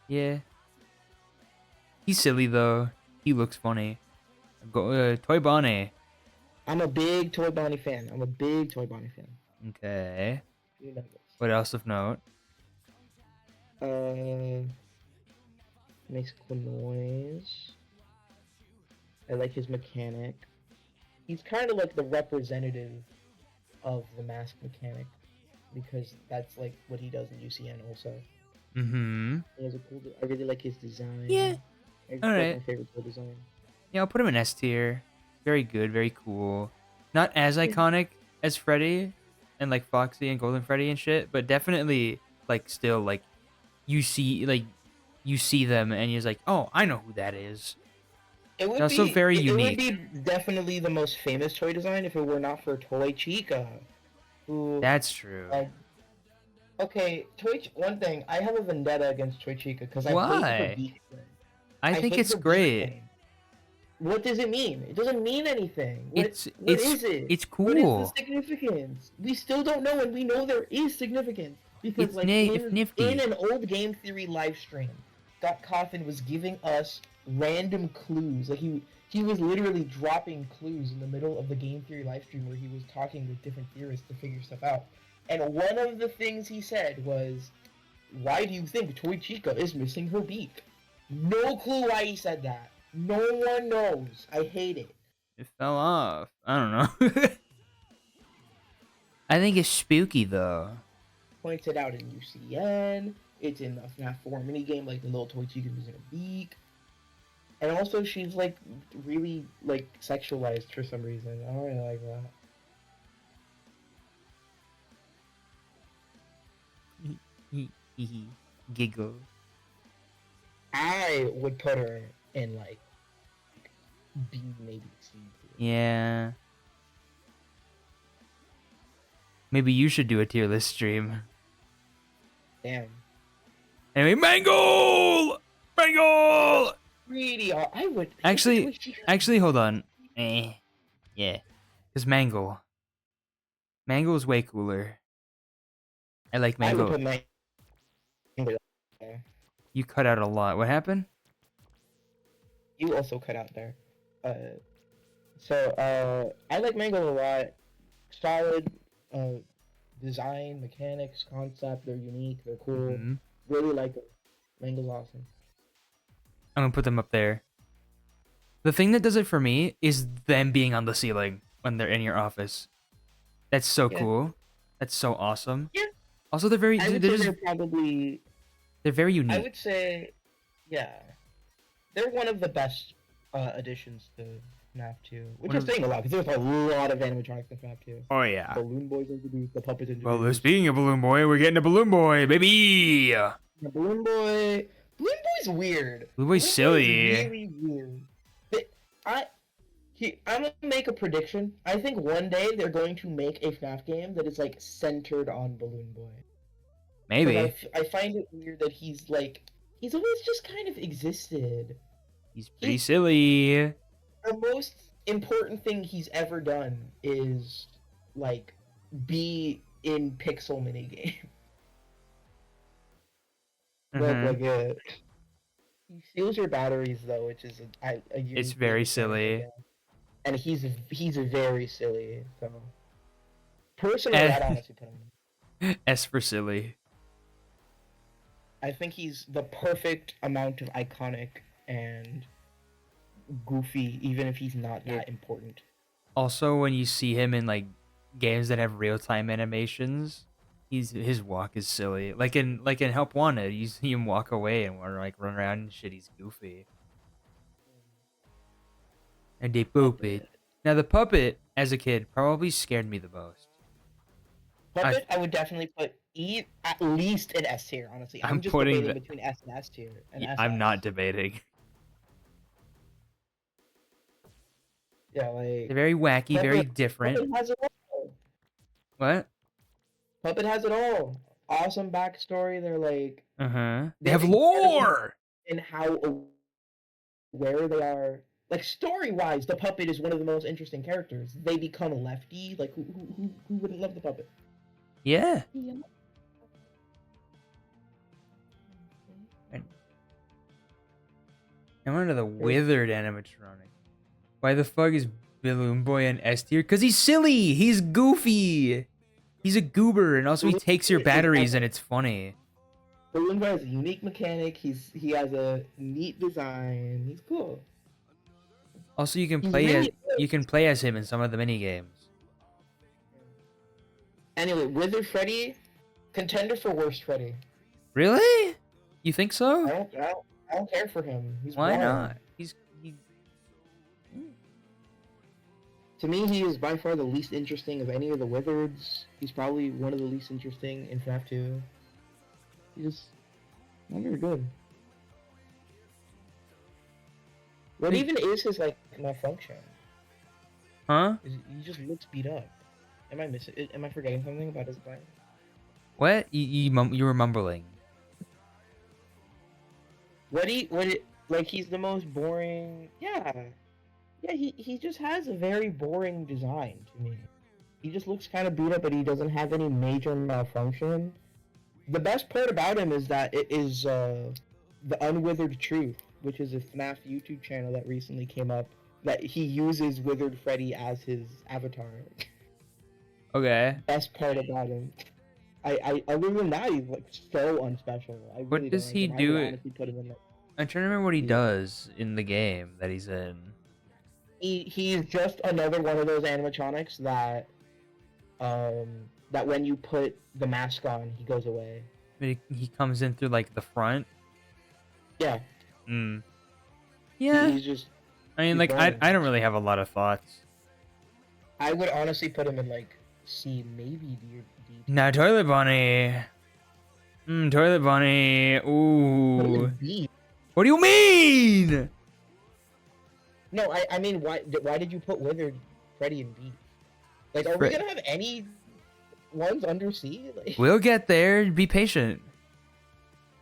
Speaker 1: yeah. He's silly though. He looks funny. Go Toy Bonnie.
Speaker 2: I'm a big Toy Bonnie fan. I'm a big Toy Bonnie fan.
Speaker 1: Okay.
Speaker 2: You know this.
Speaker 1: What else of note?
Speaker 2: Uh, makes cool noise. I like his mechanic. He's kind of like the representative of the mask mechanic because that's like what he does in UCN also.
Speaker 1: Mm-hmm.
Speaker 2: He has a cool. I really like his design.
Speaker 1: Yeah.
Speaker 2: It's
Speaker 1: All
Speaker 2: like my
Speaker 1: right.
Speaker 2: favorite toy design.
Speaker 1: Yeah, I'll put him in S tier. Very good, very cool. Not as iconic as Freddy and like Foxy and Golden Freddy and shit, but definitely like still like you see them and you're like, oh, I know who that is.
Speaker 2: It
Speaker 1: It's
Speaker 2: would
Speaker 1: also
Speaker 2: be
Speaker 1: very
Speaker 2: it, it would
Speaker 1: unique.
Speaker 2: be definitely the most famous toy design if it were not for Toy Chica, who
Speaker 1: That's true.
Speaker 2: uh, okay, one thing, I have a vendetta against Toy Chica because I hate her
Speaker 1: Why?
Speaker 2: beak thing.
Speaker 1: I
Speaker 2: I
Speaker 1: think
Speaker 2: hate
Speaker 1: it's
Speaker 2: her beak
Speaker 1: great.
Speaker 2: thing. What does it mean? It doesn't mean anything.
Speaker 1: It's
Speaker 2: What
Speaker 1: it's
Speaker 2: is it?
Speaker 1: it's
Speaker 2: What is the
Speaker 1: cool.
Speaker 2: significance? We still don't know, and we know there is significance because, like
Speaker 1: It's
Speaker 2: in
Speaker 1: nifty.
Speaker 2: an old Game Theory live stream, Scott Coffin was giving us random clues. Like he was literally dropping clues in the middle of the Game Theory live stream where he was talking with different theorists to figure stuff out. And one of the things he said was, "Why do you think Toy Chica is missing her beak?" No clue why he said that. No one knows. I hate it.
Speaker 1: It fell off. I don't know. I think it's spooky though.
Speaker 2: Pointed out in UCN. It's in the FNAF 4 minigame, like the little toy chicken was in a beak. And also, she's like really like sexualized for some reason. I don't really like that.
Speaker 1: Giggle.
Speaker 2: I would put her in like B, maybe C tier.
Speaker 1: Yeah. Maybe you should do a tier list stream.
Speaker 2: Damn.
Speaker 1: Anyway, Mangle! Mangle!
Speaker 2: Really, I would.
Speaker 1: Actually, hold on. Yeah. Because Mangle is way cooler. I like
Speaker 2: I would
Speaker 1: Mangle.
Speaker 2: put Mango there.
Speaker 1: You cut out a lot. What happened?
Speaker 2: You also cut out there. I like Mango a lot. Solid design, mechanics, concept. They're unique. They're cool.
Speaker 1: Mhm.
Speaker 2: Really like them. Mango's awesome.
Speaker 1: I'm gonna put them up there. The thing that does it for me is them being on the ceiling when they're in your office. That's so
Speaker 2: Yeah.
Speaker 1: cool. That's so awesome.
Speaker 2: Yeah.
Speaker 1: Also, they're very
Speaker 2: I would
Speaker 1: they're
Speaker 2: say
Speaker 1: just
Speaker 2: they're probably.
Speaker 1: they're very
Speaker 2: I
Speaker 1: unique.
Speaker 2: would say, yeah, they're one of the best additions to FNAF 2, which
Speaker 1: One
Speaker 2: is
Speaker 1: of-
Speaker 2: saying a lot because there's a lot of animatronics in FNAF 2.
Speaker 1: Oh yeah.
Speaker 2: Balloon Boys introduced, the puppets
Speaker 1: Well,
Speaker 2: introduced.
Speaker 1: speaking of Balloon Boy, we're getting a Balloon Boy, baby.
Speaker 2: The Balloon Boy. Balloon Boy's weird.
Speaker 1: Balloon Boy's silly.
Speaker 2: Really weird. I'm gonna make a prediction. I think one day they're going to make a FNAF game that is like centered on Balloon Boy. 'Cause
Speaker 1: Maybe
Speaker 2: I find it weird that he's always just kind of existed.
Speaker 1: he's pretty silly.
Speaker 2: The most important thing he's ever done is like be in pixel minigame.
Speaker 1: Mhm.
Speaker 2: He steals your batteries though, which is a unique
Speaker 1: It's very
Speaker 2: mechanic
Speaker 1: silly.
Speaker 2: again. And he's very silly. So personally,
Speaker 1: Eh.
Speaker 2: I'd honestly put him.
Speaker 1: S for silly.
Speaker 2: I think he's the perfect amount of iconic and goofy, even if he's not that important.
Speaker 1: Also, when you see him in like games that have real time animations, his walk is silly. Like in Help Wanted, you see him walk away and like run around and shit. He's goofy. And they poop it. Now the puppet, as a kid, probably scared me the most.
Speaker 2: Puppet, I would definitely put at least an S tier. Honestly,
Speaker 1: I'm
Speaker 2: I'm just
Speaker 1: putting
Speaker 2: debating between S and S tier. And
Speaker 1: I'm
Speaker 2: SS.
Speaker 1: not debating.
Speaker 2: Yeah, like
Speaker 1: They're very wacky, very
Speaker 2: Puppet
Speaker 1: different.
Speaker 2: has it all.
Speaker 1: What?
Speaker 2: Puppet has it all. Awesome backstory. They're like
Speaker 1: They
Speaker 2: they're
Speaker 1: have
Speaker 2: incredible
Speaker 1: lore.
Speaker 2: in how aware they are. like story-wise, the puppet is one of the most interesting characters. They become Lefty. Like who wouldn't love the puppet?
Speaker 1: Yeah.
Speaker 2: Yeah.
Speaker 1: I wonder the withered animatronic. Why the fuck is Balloon Boy an S tier? Cause he's silly. He's goofy. He's a goober, and also he takes your batteries, and it's funny.
Speaker 2: Balloon Boy has a unique mechanic. He has a neat design. He's cool.
Speaker 1: Also, you can
Speaker 2: He's
Speaker 1: play
Speaker 2: really
Speaker 1: as him in some of the mini games.
Speaker 2: Anyway, Withered Freddy, contender for worst Freddy.
Speaker 1: Really? You think so?
Speaker 2: I don't care for him. He's
Speaker 1: Why
Speaker 2: boring.
Speaker 1: not?
Speaker 2: To me, he is by far the least interesting of any of the Wizards. He's probably one of the least interesting in FNAF 2. He's just not very good. What even is his like malfunction?
Speaker 1: Huh?
Speaker 2: He just looks beat up. Am I forgetting something about his design?
Speaker 1: What? You were mumbling.
Speaker 2: Like he's the most boring. Yeah, he just has a very boring design to me. He just looks kind of beat up, but he doesn't have any major malfunction. The best part about him is that it is the Unwithered Truth, which is a FNAF YouTube channel that recently came up. That he uses Withered Freddy as his avatar.
Speaker 1: Okay.
Speaker 2: Best part about him. I other than that, he's like so unspecial.
Speaker 1: What does he do? I'm trying to remember what he does in the game that he's in.
Speaker 2: He's just another one of those animatronics that that when you put the mask on, he goes away.
Speaker 1: He comes in through like the front.
Speaker 2: Yeah.
Speaker 1: Yeah.
Speaker 2: He's just.
Speaker 1: I mean, like I don't really have a lot of thoughts.
Speaker 2: I would honestly put him in like C, maybe D.
Speaker 1: Now, Toilet Bunny. Toilet Bunny. Ooh. What do you mean?
Speaker 2: No, I mean, why did you put Withered Freddy in B? Like, are we gonna have any ones under C? Like,
Speaker 1: we'll get there. Be patient.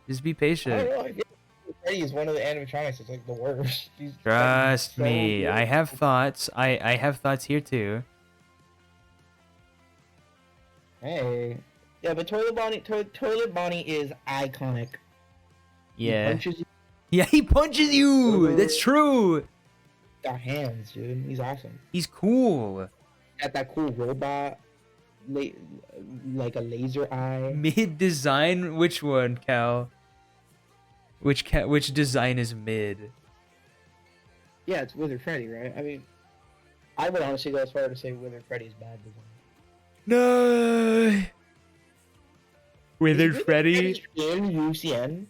Speaker 1: Just be patient.
Speaker 2: I don't know. I feel like Freddy is one of the animatronics. It's like the worst.
Speaker 1: Trust
Speaker 2: so
Speaker 1: me.
Speaker 2: weird.
Speaker 1: I have thoughts. I have thoughts here too.
Speaker 2: Hey. Yeah, but Toilet Bonnie is iconic.
Speaker 1: Yeah.
Speaker 2: He punches you.
Speaker 1: Yeah, he punches you. That's true.
Speaker 2: Got hands, dude. He's awesome.
Speaker 1: He's cool.
Speaker 2: Got that cool robot, like a laser eye.
Speaker 1: Mid design. Which one, Cal? Which design is mid?
Speaker 2: Yeah, it's Withered Freddy, right? I mean, I would honestly go as far to say Withered Freddy's bad design.
Speaker 1: No. Withered Freddy
Speaker 2: in UCN.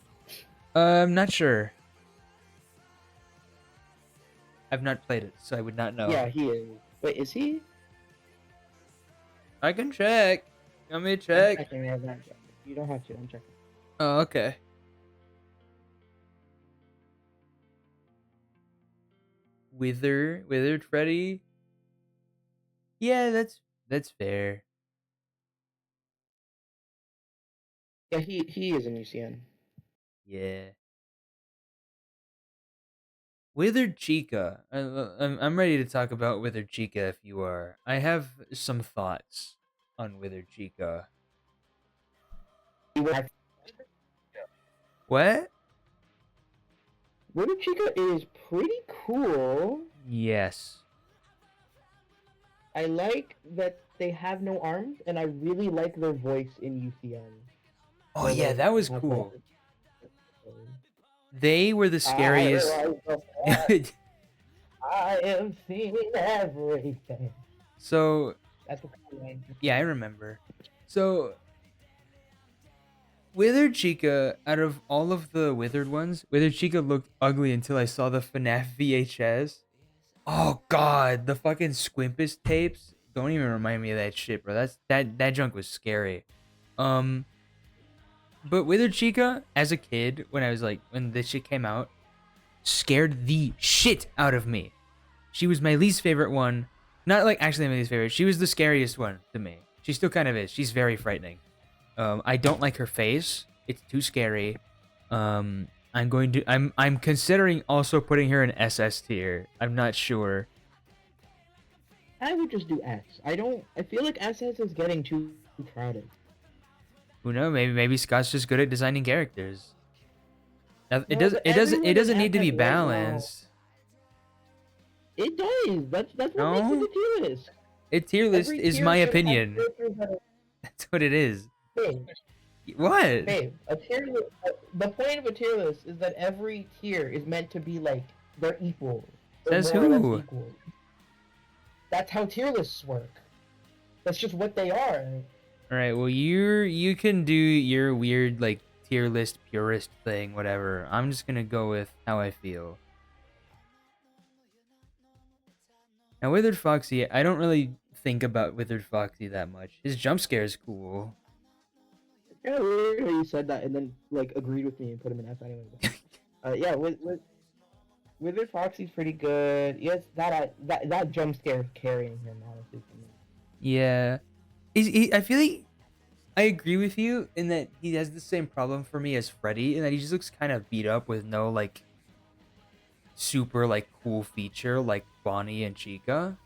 Speaker 1: I'm not sure. I've not played it, so I would not know.
Speaker 2: Yeah, he is. Wait, is he?
Speaker 1: I can check. Let me check.
Speaker 2: You don't have to. I'm checking.
Speaker 1: Oh, okay. Withered Freddy. Yeah, that's fair.
Speaker 2: Yeah, he is in UCN.
Speaker 1: Yeah. Withered Chica. I'm ready to talk about Withered Chica if you are. I have some thoughts on Withered Chica. What?
Speaker 2: Withered Chica is pretty cool.
Speaker 1: Yes.
Speaker 2: I like that they have no arms, and I really like their voice in UCN.
Speaker 1: Oh yeah, that was cool. They were the scariest.
Speaker 2: I am seeing everything.
Speaker 1: So,
Speaker 2: that's the line.
Speaker 1: Yeah, I remember. So, Withered Chica, out of all of the Withered ones, Withered Chica looked ugly until I saw the FNAF VHS. Oh god, the fucking Squimpus tapes. Don't even remind me of that shit, bro. That junk was scary. But Withered Chica, as a kid, when this shit came out, scared the shit out of me. She was my least favorite one. Not like actually my least favorite. She was the scariest one to me. She still kind of is. She's very frightening. I don't like her face. It's too scary. I'm considering also putting her in SS tier. I'm not sure.
Speaker 2: I would just do S. I feel like SS is getting too crowded.
Speaker 1: Who knows? Maybe Scott's just good at designing characters. It
Speaker 2: No,
Speaker 1: does
Speaker 2: but
Speaker 1: it doesn't it
Speaker 2: everyone in
Speaker 1: doesn't need to be
Speaker 2: SS right now.
Speaker 1: balanced.
Speaker 2: It does. That's what makes it
Speaker 1: No,
Speaker 2: a tier list.
Speaker 1: a tier list
Speaker 2: Every
Speaker 1: is
Speaker 2: tier
Speaker 1: my
Speaker 2: should have
Speaker 1: opinion.
Speaker 2: characters that are
Speaker 1: That's what it is.
Speaker 2: big.
Speaker 1: What?
Speaker 2: Babe, a tier list. The point of a tier list is that every tier is meant to be like they're equal. Or
Speaker 1: Says
Speaker 2: more or
Speaker 1: who?
Speaker 2: less equal. That's how tier lists work. That's just what they are.
Speaker 1: All right. Well, you can do your weird like tier list purist thing, whatever. I'm just gonna go with how I feel. Now, Withered Foxy, I don't really think about Withered Foxy that much. His jump scare is cool.
Speaker 2: Yeah, weird how you said that and then like agreed with me and put him in S anyway. Yeah, Withered Foxy's pretty good. Yes, that jump scare is carrying him honestly for me.
Speaker 1: Yeah. I feel like I agree with you in that he has the same problem for me as Freddy, in that he just looks kind of beat up with no like super like cool feature like Bonnie and Chica.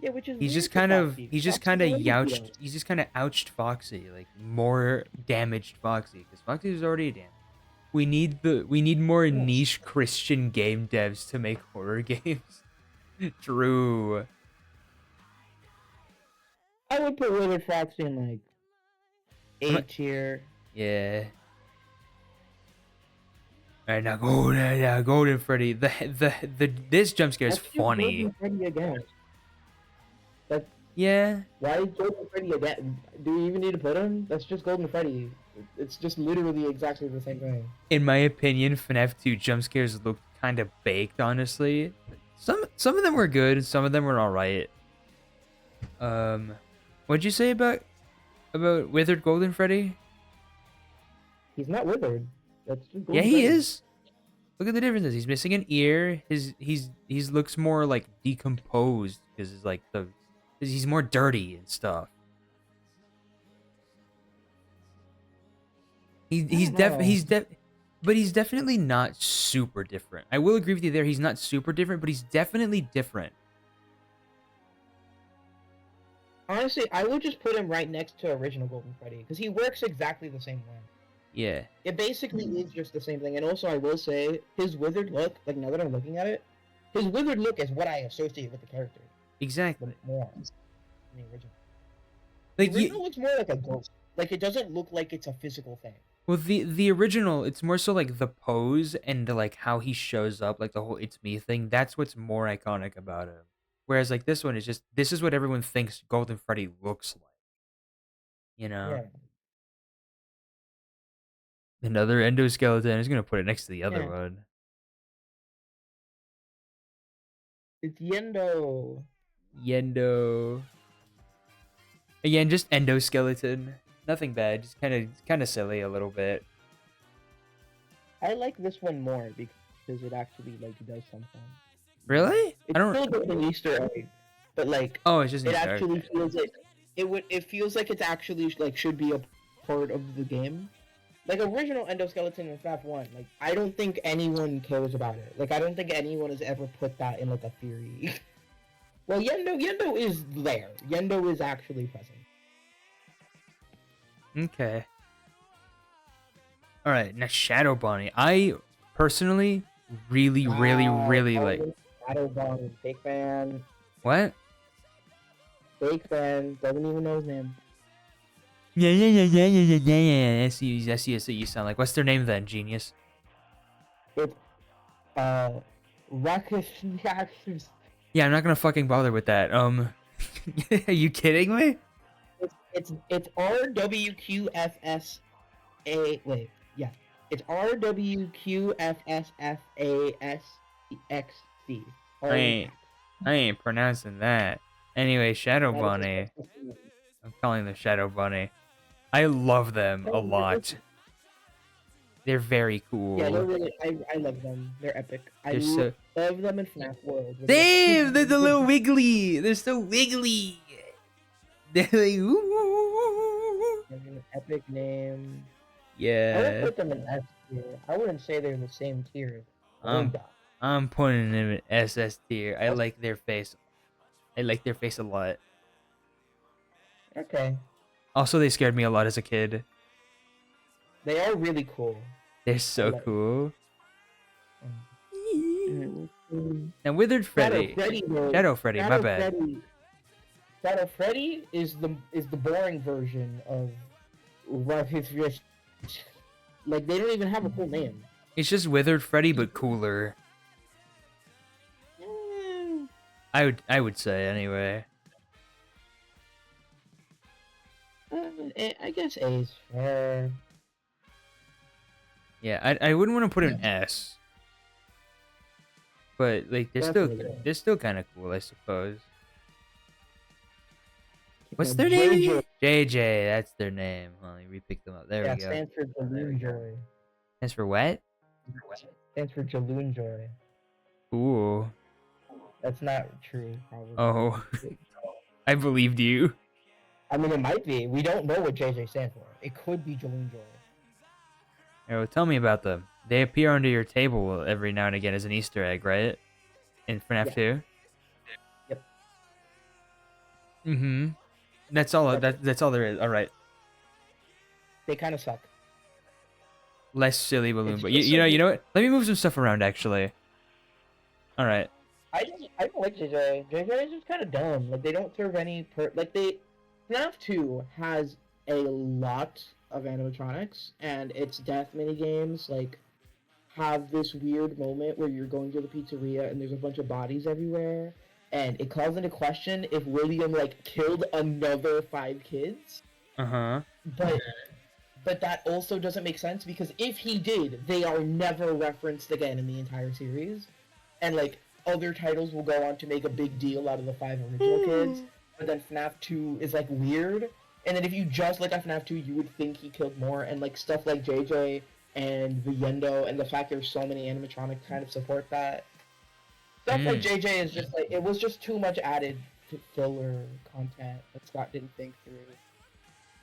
Speaker 2: Yeah, which is
Speaker 1: He's
Speaker 2: weird
Speaker 1: just
Speaker 2: for
Speaker 1: kind of
Speaker 2: Foxy.
Speaker 1: he's just
Speaker 2: Foxy's
Speaker 1: kind of
Speaker 2: already beat
Speaker 1: youched.
Speaker 2: up.
Speaker 1: He's just kind of ouched Foxy, like more damaged Foxy, because Foxy was already damaged. We need more
Speaker 2: Yes.
Speaker 1: niche Christian game devs to make horror games. True.
Speaker 2: I would put Withered Foxy in like
Speaker 1: I'm
Speaker 2: A tier.
Speaker 1: Yeah. Alright, now Golden Freddy. This jump scare is
Speaker 2: Let's do
Speaker 1: funny.
Speaker 2: Golden Freddy again. That's
Speaker 1: Yeah.
Speaker 2: why is Golden Freddy again? Do we even need to put him? That's just Golden Freddy. It's just literally exactly the same thing.
Speaker 1: In my opinion, FNAF 2 jump scares looked kind of baked, honestly. Some of them were good, some of them were alright. What'd you say about Withered Golden Freddy?
Speaker 2: He's not withered. That's just Golden
Speaker 1: Yeah, he
Speaker 2: Freddy.
Speaker 1: is. Look at the differences. He's missing an ear. He's looks more like decomposed because it's like cause he's more dirty and stuff. But he's definitely not super different. I will agree with you there. He's not super different, but he's definitely different.
Speaker 2: Honestly, I would just put him right next to original Golden Freddy because he works exactly the same way.
Speaker 1: Yeah.
Speaker 2: It basically is just the same thing. And also, I will say, his withered look, like now that I'm looking at it, his withered look is what I associate with the character.
Speaker 1: Exactly.
Speaker 2: The more than the original.
Speaker 1: Like
Speaker 2: The original looks more like a ghost. Like it doesn't look like it's a physical thing.
Speaker 1: well, the original, it's more so like the pose and like how he shows up, like the whole "it's me" thing. That's what's more iconic about him. Whereas like this one is just this is what everyone thinks Golden Freddy looks like. You know,
Speaker 2: Yeah.
Speaker 1: another endoskeleton. Is gonna put it next to the other
Speaker 2: Yeah.
Speaker 1: one.
Speaker 2: It's Yendo.
Speaker 1: Yendo. Again, just endoskeleton. Nothing bad. Just kind of silly a little bit.
Speaker 2: I like this one more because it actually like does something.
Speaker 1: Really?
Speaker 2: It's
Speaker 1: I don't.
Speaker 2: still just an Easter egg, but like
Speaker 1: Oh, it's just an
Speaker 2: it
Speaker 1: Easter egg.
Speaker 2: actually feels like it feels like it's actually like should be a part of the game. Like original endoskeleton in FNAF 1, like I don't think anyone cares about it. Like I don't think anyone has ever put that in like a theory. Well, Yendo is there. Yendo is actually present.
Speaker 1: Okay. All right, now Shadow Bonnie. I personally really like.
Speaker 2: Shadow Bong, fake fan,
Speaker 1: What?
Speaker 2: doesn't even know his name.
Speaker 1: Yeah. I see you sound like. What's their name then, genius?
Speaker 2: It's Rakush.
Speaker 1: Yeah, I'm not gonna fucking bother with that. Are you kidding me?
Speaker 2: It's RWQFSA. Wait, yeah, it's RWQFSFASXC.
Speaker 1: I ain't pronouncing that. Anyway, Shadow Bonnie. I'm calling them Shadow Bunny. I love them a lot. They're very cool.
Speaker 2: Yeah, they're really. I love them. They're epic.
Speaker 1: They're so...
Speaker 2: love them in FNAF World.
Speaker 1: Damn, they're the little wiggly. They're so wiggly. They're like, ooh.
Speaker 2: An epic name. I would
Speaker 1: Yeah.
Speaker 2: put them in S tier. I wouldn't say they're the same tier as
Speaker 1: I'm
Speaker 2: Oida.
Speaker 1: I'm putting them in SS tier. I
Speaker 2: That's
Speaker 1: like their face. I like their face a lot.
Speaker 2: okay.
Speaker 1: Also, they scared me a lot as a kid.
Speaker 2: They are really cool.
Speaker 1: They're
Speaker 2: I
Speaker 1: so
Speaker 2: like.
Speaker 1: cool.
Speaker 2: Mm.
Speaker 1: Now, Withered
Speaker 2: Shadow
Speaker 1: Freddy.
Speaker 2: Freddy though.
Speaker 1: Shadow Freddy, my
Speaker 2: Shadow
Speaker 1: bad.
Speaker 2: Freddy. Shadow Freddy is the boring version of what his just like they don't even have a cool name.
Speaker 1: It's just Withered Freddy, but cooler.
Speaker 2: Mm,
Speaker 1: I would say anyway.
Speaker 2: I guess A is fair.
Speaker 1: Yeah, I wouldn't want to put an S, but like
Speaker 2: Definitely.
Speaker 1: they're still kind of cool, I suppose. What's
Speaker 2: Yeah,
Speaker 1: their
Speaker 2: JJ.
Speaker 1: name? JJ, that's their name. Let me repick them up. There
Speaker 2: Yeah,
Speaker 1: we go.
Speaker 2: stands for Jaloon Joy.
Speaker 1: As for what?
Speaker 2: Stands for Jaloon Joy.
Speaker 1: Ooh.
Speaker 2: That's not true, probably.
Speaker 1: Oh, I believed you.
Speaker 2: I mean, it might be. We don't know what JJ stands for. It could be Jaloon Joy.
Speaker 1: Oh, tell me about them. They appear under your table every now and again as an Easter egg, right? In FNAF
Speaker 2: Yeah.
Speaker 1: 2.
Speaker 2: Yep.
Speaker 1: Mm-hmm. That's all.
Speaker 2: Perfect.
Speaker 1: That's all there is. All right.
Speaker 2: They kind of suck.
Speaker 1: Less silly balloon,
Speaker 2: It's
Speaker 1: but
Speaker 2: just
Speaker 1: you know what? Let me move some stuff around actually. All right.
Speaker 2: I don't like JJ. JJ is just kind of dumb. Like they don't serve any FNAF 2 has a lot of animatronics, and its death mini games like have this weird moment where you're going to the pizzeria and there's a bunch of bodies everywhere, and it calls into question if William like killed another 5 kids.
Speaker 1: Uh huh.
Speaker 2: But that also doesn't make sense because if he did, they are never referenced again in the entire series. And like other titles will go on to make a big deal out of the 5 original kids, but then FNAF 2 is like weird. And then if you just look at FNAF 2, you would think he killed more, and like stuff like JJ and the Yendo and the fact there's so many animatronics kind of support that. Stuff like JJ is just like it was just too much added to filler content that Scott didn't think through.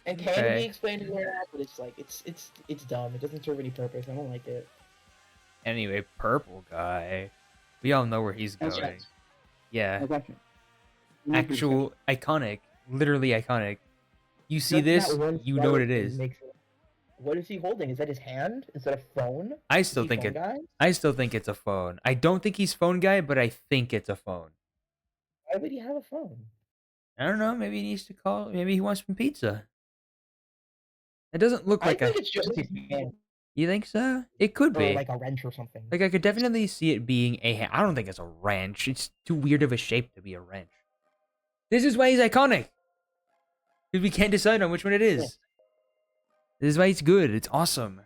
Speaker 2: And can
Speaker 1: Okay.
Speaker 2: be explained later, but it's like it's dumb. It doesn't serve any purpose. I don't like it.
Speaker 1: Anyway, purple guy. We all know where he's
Speaker 2: That's
Speaker 1: going.
Speaker 2: right.
Speaker 1: Yeah.
Speaker 2: got you.
Speaker 1: Actual iconic. Literally iconic. You see
Speaker 2: Just
Speaker 1: this,
Speaker 2: that one
Speaker 1: you know what it
Speaker 2: skeleton
Speaker 1: is.
Speaker 2: makes it- What is he holding? Is that his hand instead of phone?
Speaker 1: I
Speaker 2: Is
Speaker 1: still
Speaker 2: he
Speaker 1: think
Speaker 2: phone
Speaker 1: it.
Speaker 2: guy?
Speaker 1: I still think it's a phone. I don't think he's phone guy, but I think it's a phone.
Speaker 2: Why would he have a phone?
Speaker 1: I don't know. Maybe he needs to call. Maybe he wants some pizza. It doesn't look
Speaker 2: I
Speaker 1: like
Speaker 2: think it's just his hand,
Speaker 1: You think so? It could
Speaker 2: or
Speaker 1: be.
Speaker 2: like a wrench or something.
Speaker 1: Like I could definitely see it being a hand. I don't think it's a wrench. It's too weird of a shape to be a wrench. This is why he's iconic. Because we can't decide on which one it is.
Speaker 2: Yeah.
Speaker 1: This is why it's good. It's awesome.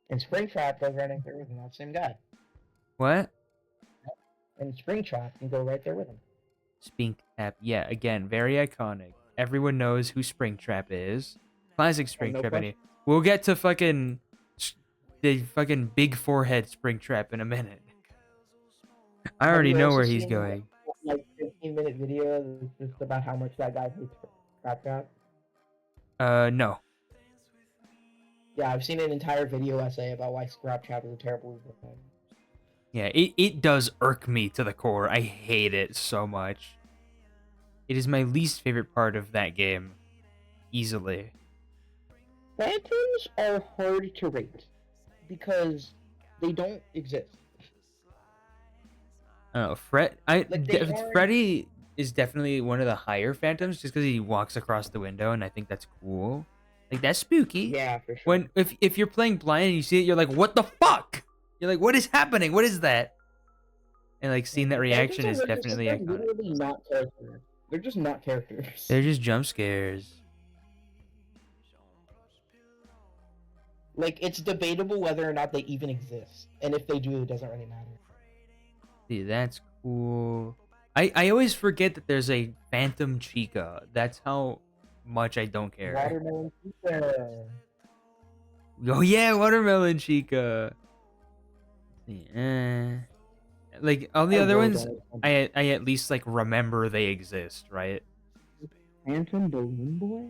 Speaker 2: And Springtrap goes right there with him. That same guy.
Speaker 1: What?
Speaker 2: And Springtrap can go right there with him.
Speaker 1: Spink Tap. Yeah, again, very iconic. Everyone knows who Springtrap is. Classic
Speaker 2: And no
Speaker 1: Springtrap.
Speaker 2: question.
Speaker 1: We'll get to the fucking big forehead Springtrap in a minute. I already
Speaker 2: Have you
Speaker 1: know
Speaker 2: also
Speaker 1: where he's
Speaker 2: seen,
Speaker 1: going.
Speaker 2: Like 15-minute video that's just about how much that guy hates Springtrap.
Speaker 1: No.
Speaker 2: Yeah, I've seen an entire video essay about why Scraptrap is a terrible evil thing.
Speaker 1: Yeah, it does irk me to the core. I hate it so much. It is my least favorite part of that game. Easily.
Speaker 2: Phantoms are hard to rate because they don't exist.
Speaker 1: Oh,
Speaker 2: aren't-
Speaker 1: Freddy is definitely one of the higher phantoms just because he walks across the window and I think that's cool. Like that's spooky.
Speaker 2: Yeah, for sure.
Speaker 1: When if you're playing blind and you see it, you're like, what the fuck? You're like, what is happening? What is that? And like seeing that reaction
Speaker 2: Phantoms
Speaker 1: is
Speaker 2: are just,
Speaker 1: definitely
Speaker 2: like,
Speaker 1: iconic.
Speaker 2: literally not characters. They're just not characters.
Speaker 1: They're just jump scares.
Speaker 2: Like it's debatable whether or not they even exist, and if they do, it doesn't really matter.
Speaker 1: See, that's cool. I always forget that there's a Phantom Chica. That's how much I don't care.
Speaker 2: Watermelon pizza.
Speaker 1: Oh yeah, Watermelon Chica. Yeah. Like all the
Speaker 2: I
Speaker 1: other
Speaker 2: really
Speaker 1: ones,
Speaker 2: don't.
Speaker 1: I at least like remember they exist, right?
Speaker 2: Phantom Balloon Boy.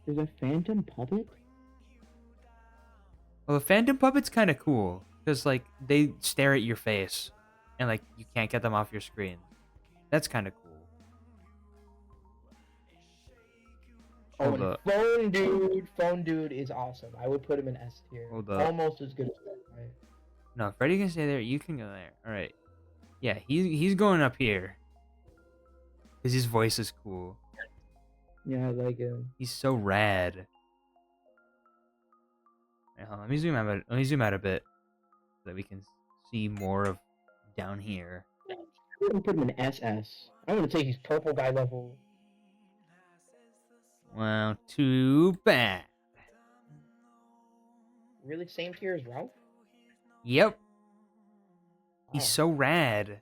Speaker 2: There's a phantom puppet?
Speaker 1: Well, the Phantom Puppet's kind of cool because like they stare at your face, and like you can't get them off your screen. That's kind of cool.
Speaker 2: Oh,
Speaker 1: Hold
Speaker 2: and
Speaker 1: up,
Speaker 2: Phone Dude is awesome. I would put him in S tier.
Speaker 1: hold up.
Speaker 2: Almost as good as Freddy.
Speaker 1: No, Freddy can stay there. You can go there. All right. Yeah, he's going up here because his voice is cool.
Speaker 2: Yeah, I like him.
Speaker 1: He's so rad. Right, hold on, let me zoom out. Let me zoom out a bit so that we can see more of down here.
Speaker 2: I wouldn't put him in SS. I want to take his purple guy level.
Speaker 1: Well, too bad.
Speaker 2: Really, same tier as Ralph?
Speaker 1: Yep, he's
Speaker 2: Wow.
Speaker 1: so rad.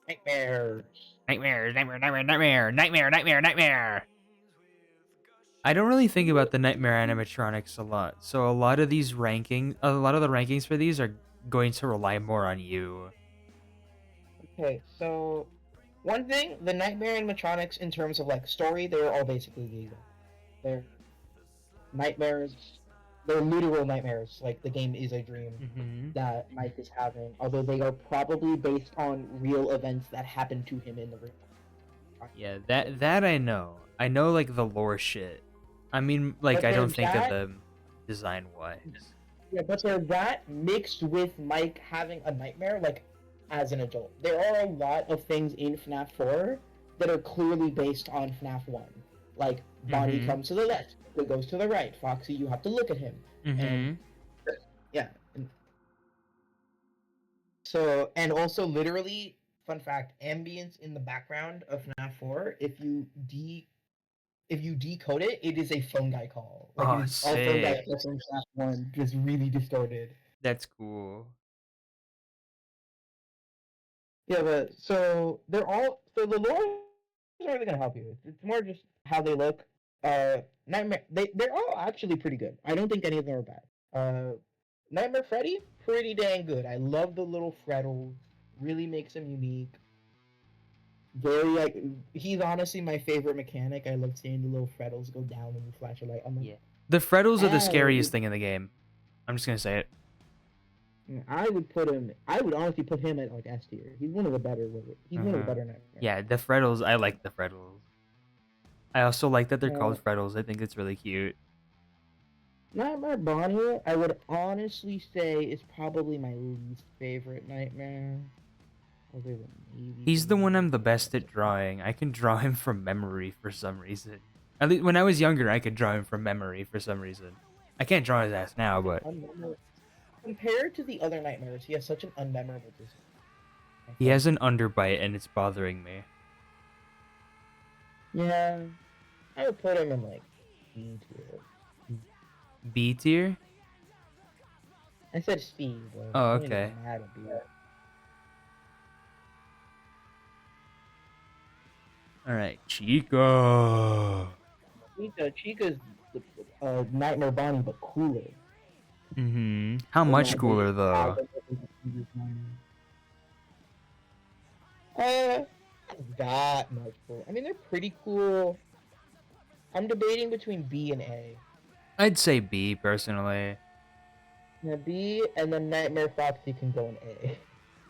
Speaker 2: Nightmares.
Speaker 1: Nightmare, nightmare, nightmare, nightmare, nightmare, nightmare, nightmare. I don't really think about the nightmare animatronics a lot, so a lot of the rankings for these are going to rely more on you.
Speaker 2: Okay, so one thing, the Nightmare animatronics in terms of like story, they're all basically legal. They're nightmares. They're literal nightmares. Like the game is a dream
Speaker 1: Mm-hmm.
Speaker 2: that Mike is having, although they are probably based on real events that happened to him in the real life.
Speaker 1: Yeah, that I know. I know like the lore shit. I mean, like
Speaker 2: But
Speaker 1: I
Speaker 2: they're
Speaker 1: don't think of
Speaker 2: that,
Speaker 1: them design wise.
Speaker 2: yeah, but they're that mixed with Mike having a nightmare, like as an adult. There are a lot of things in FNAF 4 that are clearly based on FNAF 1. Like Bonnie
Speaker 1: Mhm.
Speaker 2: comes to the left, it goes to the right. Foxy, you have to look at him. And
Speaker 1: Mhm.
Speaker 2: yeah. So, and also literally, fun fact, ambience in the background of FNAF 4, if you decode it, it is a phone guy call. Like it
Speaker 1: Oh,
Speaker 2: is all phone guy
Speaker 1: sick.
Speaker 2: calls from FNAF 1, just really distorted.
Speaker 1: That's cool.
Speaker 2: Yeah, but so the lore isn't really gonna help you. It's more just how they look. Nightmare they're all actually pretty good. I don't think any of them are bad. Nightmare Freddy, pretty dang good. I love the little frettles. Really makes him unique. Very like he's honestly my favorite mechanic. I love seeing the little frettles go down when you flash a light. I'm like,
Speaker 1: Yeah. The Freddles are the
Speaker 2: ow.
Speaker 1: scariest thing in the game. I'm just gonna say it.
Speaker 2: I would put him. I would honestly put him at like S tier. He's one of the better. He's one of the
Speaker 1: Uh-huh.
Speaker 2: better nightmares.
Speaker 1: Yeah, the Freddles. I like the Freddles. I also like that they're
Speaker 2: Uh,
Speaker 1: called Freddles. I think it's really cute.
Speaker 2: Nightmare Bonnie, I would honestly say is probably my least favorite nightmare. Other than maybe
Speaker 1: He's the one I'm the
Speaker 2: Bane.
Speaker 1: best at drawing. I can draw him from memory for some reason. At least when I was younger, I could draw him from memory for some reason. I can't draw his ass now, but
Speaker 2: Compared to the other nightmares, he has such an unmemorable design.
Speaker 1: he has an underbite and it's bothering me.
Speaker 2: Yeah, I would put him in like C tier.
Speaker 1: B tier?
Speaker 2: I said C, but
Speaker 1: Oh,
Speaker 2: I'm gonna
Speaker 1: okay.
Speaker 2: get mad at B.
Speaker 1: Alright, Chica.
Speaker 2: Chica's Nightmare Bonnie, but cooler.
Speaker 1: Mm-hmm. How
Speaker 2: The
Speaker 1: much
Speaker 2: Nightmare
Speaker 1: cooler, though?
Speaker 2: Uh, not that much cool. I mean, they're pretty cool. I'm debating between B and A.
Speaker 1: I'd say B, personally.
Speaker 2: Yeah, B and then Nightmare Foxy can go in A.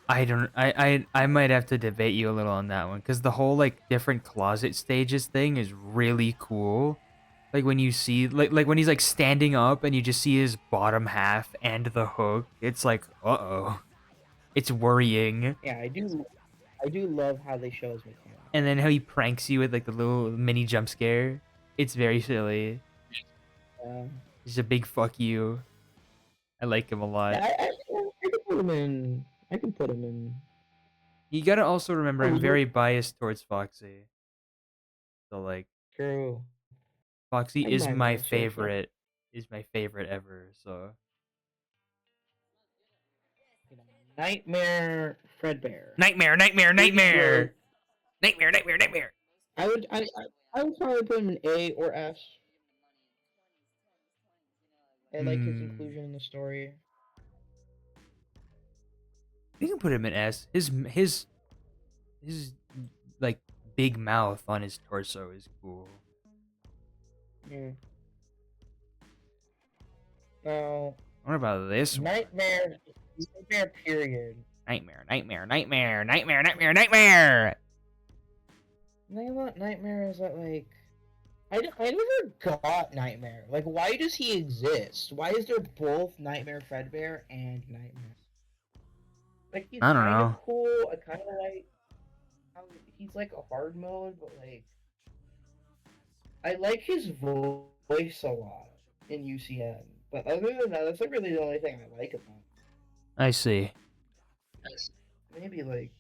Speaker 1: I might have to debate you a little on that one, because the whole, like, different closet stages thing is really cool. Like, when you see, like when he's, like, standing up and you just see his bottom half and the hook, it's like, uh-oh. It's worrying.
Speaker 2: Yeah, I do love how they show his mechanics.
Speaker 1: And then how he pranks you with, like, the little mini jump scare. It's very silly.
Speaker 2: Uh,
Speaker 1: It's a big fuck you. I like him a lot.
Speaker 2: yeah, I can put him in. I can put him in.
Speaker 1: You gotta also remember,
Speaker 2: Oh,
Speaker 1: I'm
Speaker 2: you know,
Speaker 1: very biased towards Foxy. So, like,
Speaker 2: true.
Speaker 1: Foxy
Speaker 2: I
Speaker 1: is
Speaker 2: might
Speaker 1: my
Speaker 2: match it.
Speaker 1: favorite. Is my favorite ever. So
Speaker 2: Nightmare Fredbear.
Speaker 1: nightmare, nightmare,
Speaker 2: Pretty good.
Speaker 1: nightmare, nightmare, nightmare, nightmare.
Speaker 2: I would I would probably put him in A or S. I like his
Speaker 1: Hmm.
Speaker 2: inclusion in the story.
Speaker 1: We can put him in S. His like big mouth on his torso is cool.
Speaker 2: Mm. No.
Speaker 1: What about this one?
Speaker 2: Nightmare period.
Speaker 1: Nightmare, nightmare, nightmare, nightmare, nightmare, nightmare.
Speaker 2: The thing about Nightmare is that, like, I never got Nightmare. Like, why does he exist? Why is there both Nightmare Fredbear and Nightmare? Like, he's
Speaker 1: I don't
Speaker 2: kind of
Speaker 1: know.
Speaker 2: cool. I kind of like how he's like a hard mode, but like, I like his voice a lot in UCN. But other than that, that's like really the only thing I like about him.
Speaker 1: I see.
Speaker 2: Maybe like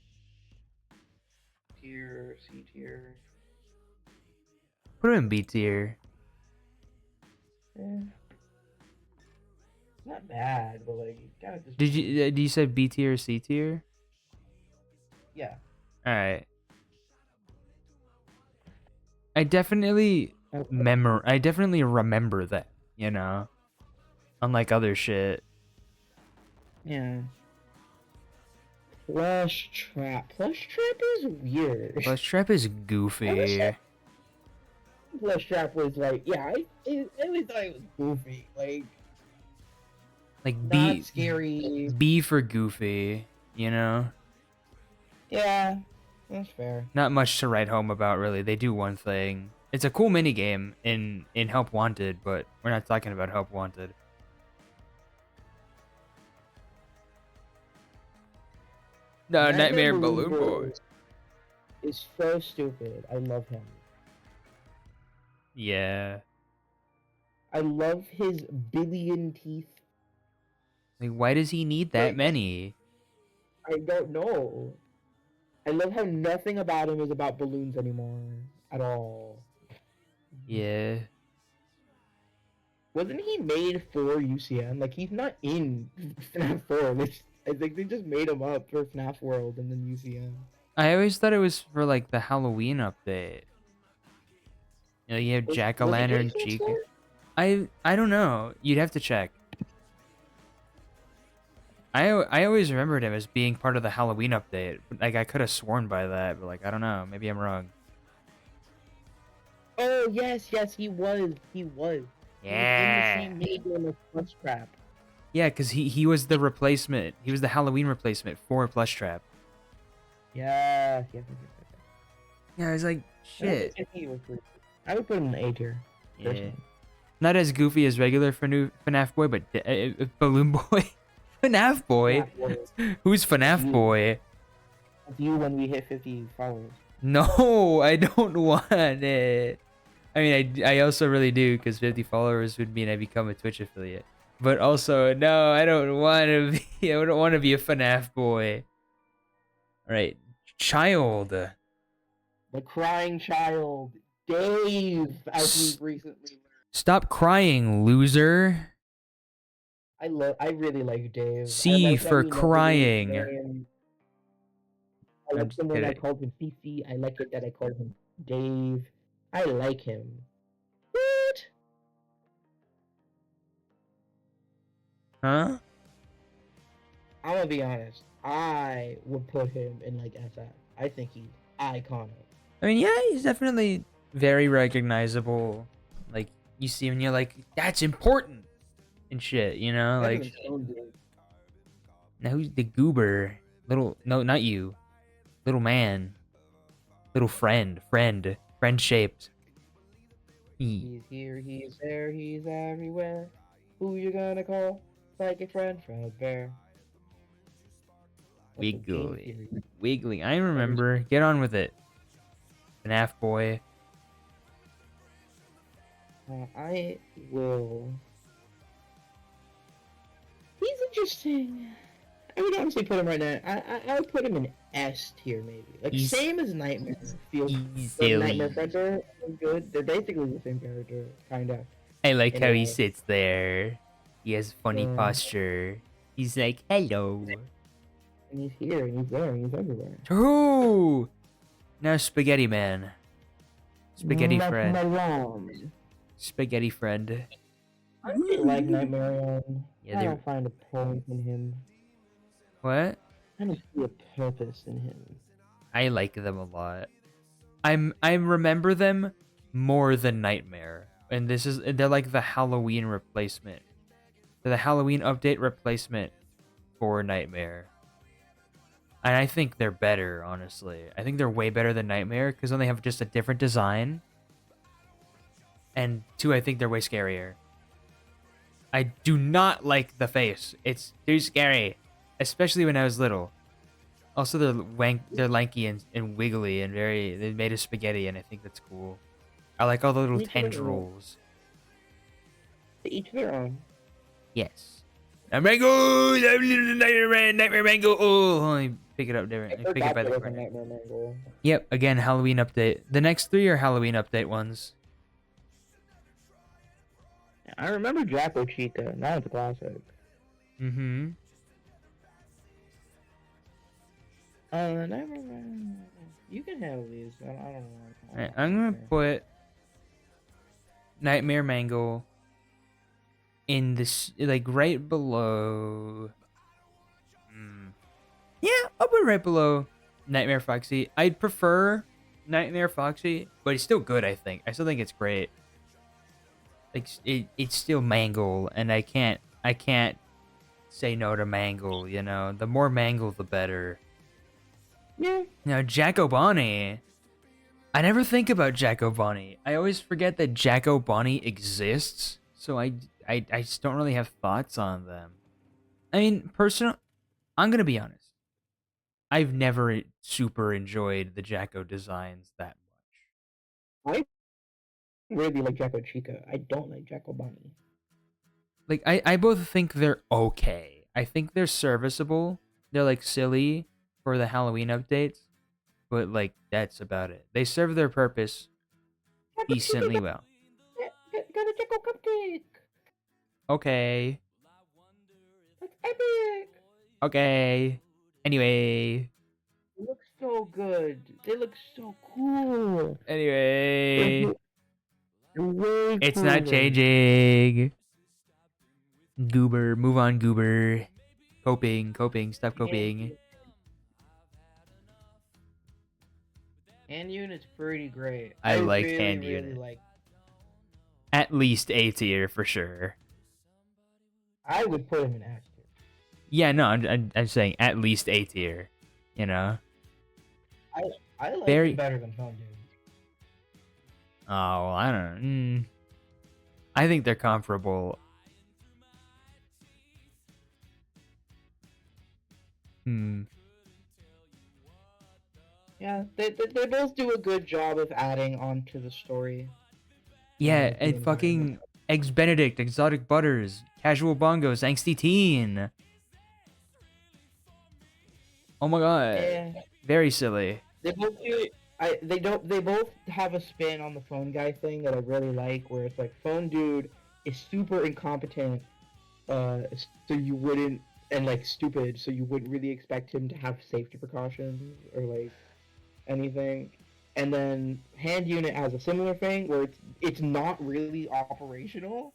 Speaker 2: tier, C tier.
Speaker 1: Put him in B tier.
Speaker 2: Eh, it's not bad, but like, you gotta just.
Speaker 1: Did you say B tier or C tier?
Speaker 2: Yeah.
Speaker 1: All right. I definitely remember that, you know. Unlike other shit.
Speaker 2: Yeah. Plush Trap. Plush Trap is weird.
Speaker 1: Plush Trap is
Speaker 2: I wish
Speaker 1: goofy.
Speaker 2: Plush Trap was like, yeah, I always thought it was goofy.
Speaker 1: Like
Speaker 2: Not scary.
Speaker 1: B for goofy, you know?
Speaker 2: Yeah, that's fair.
Speaker 1: Not much to write home about, really. They do one thing. It's a cool minigame in Help Wanted, but we're not talking about Help Wanted. No, Nightmare Balloon Boy.
Speaker 2: Is so stupid. I love him.
Speaker 1: Yeah.
Speaker 2: I love his billion teeth.
Speaker 1: Like, why does he need that many?
Speaker 2: I don't know. I love how nothing about him is about balloons anymore. At all.
Speaker 1: Yeah.
Speaker 2: Wasn't he made for UCN? Like, he's not in FNAF 4. I think they just made him up for FNAF World and then UCN.
Speaker 1: I always thought it was for, like, the Halloween update. You know, you have Jack-o'-lantern, Chica. I don't know. You'd have to check. I always remembered him as being part of the Halloween update. Like, I could have sworn by that, but, like, I don't know. Maybe I'm wrong.
Speaker 2: Oh, yes, he was. He was.
Speaker 1: Yeah.
Speaker 2: He was in the same game as Plush Trap.
Speaker 1: Yeah, because he was the replacement. He was the Halloween replacement for Plush Trap.
Speaker 2: Yes.
Speaker 1: Yeah, I was like, shit.
Speaker 2: I would put him in the A tier.
Speaker 1: Yeah. Not as goofy as regular FNAF Boy, but Balloon Boy. FNAF Boy? Who's FNAF Boy?
Speaker 2: It's you when we hit 50 followers.
Speaker 1: No, I don't want it. I mean, I also really do, because 50 followers would mean I become a Twitch affiliate. But also, no, I don't want to be. I don't want to be a FNAF boy. All right, child.
Speaker 2: The crying child, Dave, as we've recently learned.
Speaker 1: Stop crying, loser.
Speaker 2: I really like Dave.
Speaker 1: C
Speaker 2: like
Speaker 1: for crying.
Speaker 2: I like him when I called him Fifi. I like it that I called him Dave. I like him. What?
Speaker 1: Huh?
Speaker 2: I'm gonna be honest. I would put him in like SF. I think he's iconic.
Speaker 1: I mean, yeah, he's definitely very recognizable. Like, you see him and you're like, that's important and shit, you know? Like, now who's the goober? No, not you. Little man. Little friend-shaped.
Speaker 2: He's here, he's there, he's everywhere. Who you gonna call? Like a friend, Fredbear.
Speaker 1: Wiggly. I remember. Get on with it. FNAF boy.
Speaker 2: I will. He's interesting. I would honestly put him right now. I would put him in S tier maybe. Like same as Nightmare. Nightmare Fredbear is good. They're basically the same character, kind of.
Speaker 1: I like how he sits there. He has funny posture. He's like, hello.
Speaker 2: And he's here, and he's there, and he's everywhere.
Speaker 1: Ooh! Now Spaghetti Man. Spaghetti friend. Spaghetti friend.
Speaker 2: I really like Nightmare.
Speaker 1: Yeah,
Speaker 2: I don't find a point in him.
Speaker 1: What?
Speaker 2: I don't see a purpose in him.
Speaker 1: I like them a lot. I remember them more than Nightmare, and they're like the Halloween replacement. They're the Halloween update replacement for Nightmare. And I think they're better, honestly. I think they're way better than Nightmare because then they have just a different design. And two, I think they're way scarier. I do not like the face. It's too scary, especially when I was little. Also, they're lanky and wiggly and they're made of spaghetti, and I think that's cool. I like all the little
Speaker 2: Each their own.
Speaker 1: tendrils.
Speaker 2: Each their own.
Speaker 1: Yes. Mango, Nightmare Mango. Oh, let me pick it up different. Pick it by the corner.
Speaker 2: Nightmare Mango.
Speaker 1: Yep. Again, Halloween update. The next three are Halloween update ones.
Speaker 2: I remember Jacko Chica. That was a classic.
Speaker 1: Mm-hmm.
Speaker 2: You can handle these. I don't know.
Speaker 1: Alright, I'm gonna put Nightmare Mangle in this, like, right below. Yeah, I'll put it right below Nightmare Foxy. I'd prefer Nightmare Foxy, but it's still good. I still think it's great. Like, it's still Mangle, and I can't say no to Mangle. You know, the more Mangle, the better.
Speaker 2: Yeah.
Speaker 1: Now, Jacko Bonnie. I never think about Jacko Bonnie. I always forget that Jacko Bonnie exists, so I just don't really have thoughts on them. I mean, I'm gonna be honest. I've never super enjoyed the Jacko designs that much.
Speaker 2: I really like Jacko Chica. I don't like Jacko Bonnie.
Speaker 1: Like, I both think they're okay. I think they're serviceable. They're, like, silly for the Halloween updates, but, like, that's about it. They serve their purpose decently well.
Speaker 2: Got a Jacko cupcake.
Speaker 1: Okay.
Speaker 2: That's epic.
Speaker 1: Okay. Anyway.
Speaker 2: They look so good. They look so cool.
Speaker 1: Anyway.
Speaker 2: Way
Speaker 1: It's
Speaker 2: cooler.
Speaker 1: not changing. Goober. Move on, Goober. Coping. Stop coping.
Speaker 2: Hand Unit's pretty great.
Speaker 1: I like
Speaker 2: really,
Speaker 1: Hand
Speaker 2: really
Speaker 1: Unit.
Speaker 2: like.
Speaker 1: At least A tier for sure.
Speaker 2: I would put him in S tier.
Speaker 1: Yeah, no, I'm saying at least A tier. You know.
Speaker 2: I like
Speaker 1: Very-
Speaker 2: him better than Phone Dude.
Speaker 1: Oh, I don't know. I think they're comparable.
Speaker 2: Yeah, they both do a good job of adding on to the story.
Speaker 1: Yeah,
Speaker 2: the
Speaker 1: and fucking
Speaker 2: environment.
Speaker 1: Eggs Benedict, Exotic Butters, Casual Bongos, Angsty Teen. Oh my god.
Speaker 2: Yeah,
Speaker 1: Very silly.
Speaker 2: they both do. They both have a spin on the phone guy thing that I really like, where it's like Phone Dude is super incompetent, so you wouldn't, and like stupid, so you wouldn't really expect him to have safety precautions or like anything. And then Hand Unit has a similar thing where it's not really operational,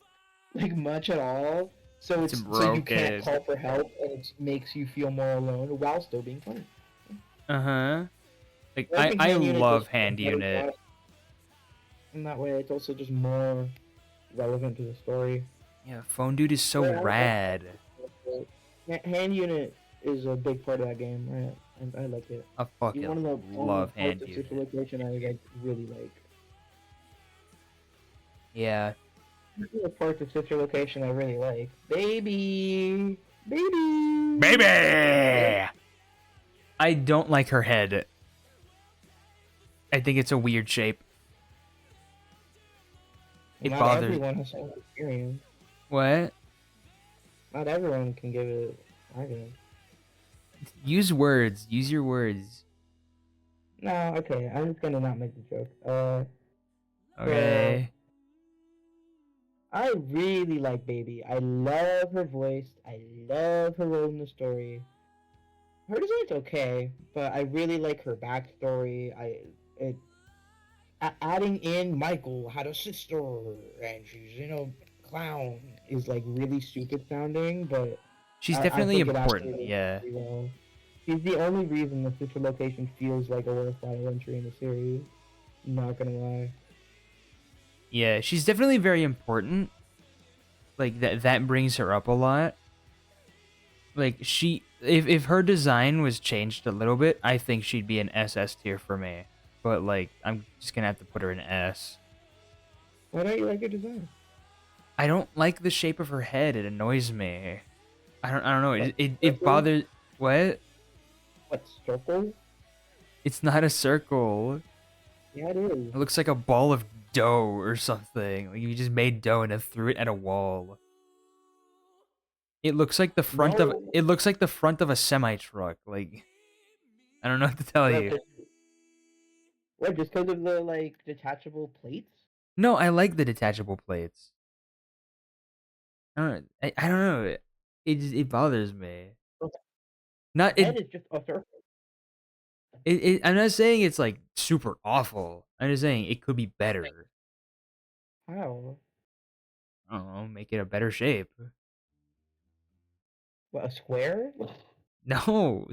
Speaker 2: like much at all. So
Speaker 1: It's
Speaker 2: so you
Speaker 1: broken.
Speaker 2: can't call for help, and it makes you feel more alone while still being funny.
Speaker 1: Uh-huh. Like,
Speaker 2: I think
Speaker 1: I
Speaker 2: Hand Unit
Speaker 1: love
Speaker 2: does a
Speaker 1: Hand
Speaker 2: better
Speaker 1: Unit.
Speaker 2: job. In that way, it's also just more relevant to the story.
Speaker 1: Yeah, Phone Dude is so
Speaker 2: Yeah, I-
Speaker 1: rad.
Speaker 2: Hand Unit is a big part of that game, right? And I like it.
Speaker 1: I
Speaker 2: He's
Speaker 1: fucking
Speaker 2: one of the
Speaker 1: love
Speaker 2: parts
Speaker 1: Hand
Speaker 2: of
Speaker 1: Unit.
Speaker 2: Sister Location I like, really like.
Speaker 1: Yeah.
Speaker 2: One of the parts of Sister Location I really like. Baby! Baby!
Speaker 1: Baby! I don't like her head. I think it's a weird shape. It
Speaker 2: Not
Speaker 1: bothers.
Speaker 2: everyone has so much experience.
Speaker 1: What?
Speaker 2: Not everyone can give it argument.
Speaker 1: Use words. Use your words.
Speaker 2: No, okay, I'm just gonna not make the joke.
Speaker 1: Okay.
Speaker 2: I really like Baby. I love her voice. I love her role in the story. Her design's okay, but I really like her backstory. Adding in Michael had a sister and she's clown is like really stupid sounding, but
Speaker 1: She's
Speaker 2: I
Speaker 1: definitely
Speaker 2: think it
Speaker 1: important.
Speaker 2: actually
Speaker 1: Yeah.
Speaker 2: really well. She's the only reason the Sister Location feels like a worthwhile entry in the series. Not gonna lie.
Speaker 1: Yeah, she's definitely very important. Like that brings her up a lot. Like if her design was changed a little bit, I think she'd be an SS tier for me. But like I'm just gonna have to put her in S.
Speaker 2: Why don't you like her design?
Speaker 1: I don't like the shape of her head. It annoys me. I don't know.
Speaker 2: What,
Speaker 1: It
Speaker 2: circle?
Speaker 1: bothers. What?
Speaker 2: What, circle?
Speaker 1: It's not a circle.
Speaker 2: Yeah, it is.
Speaker 1: It looks like a ball of dough or something. Like you just made dough and then threw it at a wall. It looks like the front of
Speaker 2: No.
Speaker 1: it looks like the front of a semi truck. Like I don't know what to tell
Speaker 2: What,
Speaker 1: you.
Speaker 2: just because of the, like, detachable plates?
Speaker 1: No, I like the detachable plates. I don't know. It bothers me.
Speaker 2: Okay.
Speaker 1: Not
Speaker 2: The head
Speaker 1: it,
Speaker 2: is just a circle.
Speaker 1: it. I'm not saying it's like super awful. I'm just saying it could be better.
Speaker 2: How?
Speaker 1: I don't know. Make it a better shape.
Speaker 2: What, a square?
Speaker 1: No.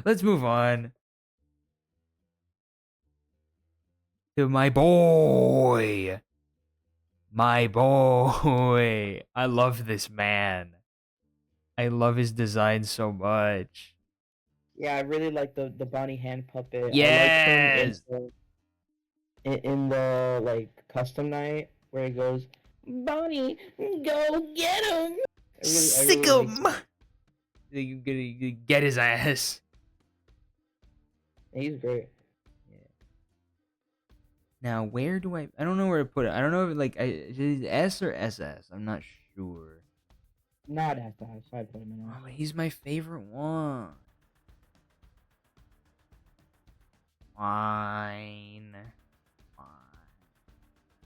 Speaker 1: Let's move on to my boy. My boy. I love this man. I love his design so much.
Speaker 2: Yeah, I really like the Bonnie hand puppet.
Speaker 1: Yes.
Speaker 2: I like him in the like custom night where he goes, Bonnie, go get him. I
Speaker 1: Sick
Speaker 2: really like
Speaker 1: him. You get his ass.
Speaker 2: He's great.
Speaker 1: Now, where do I don't know where to put it. I don't know if like is it S or SS. I'm not sure.
Speaker 2: Not as fast. I put him in.
Speaker 1: Oh, but he's my favorite one. Fine. Fine.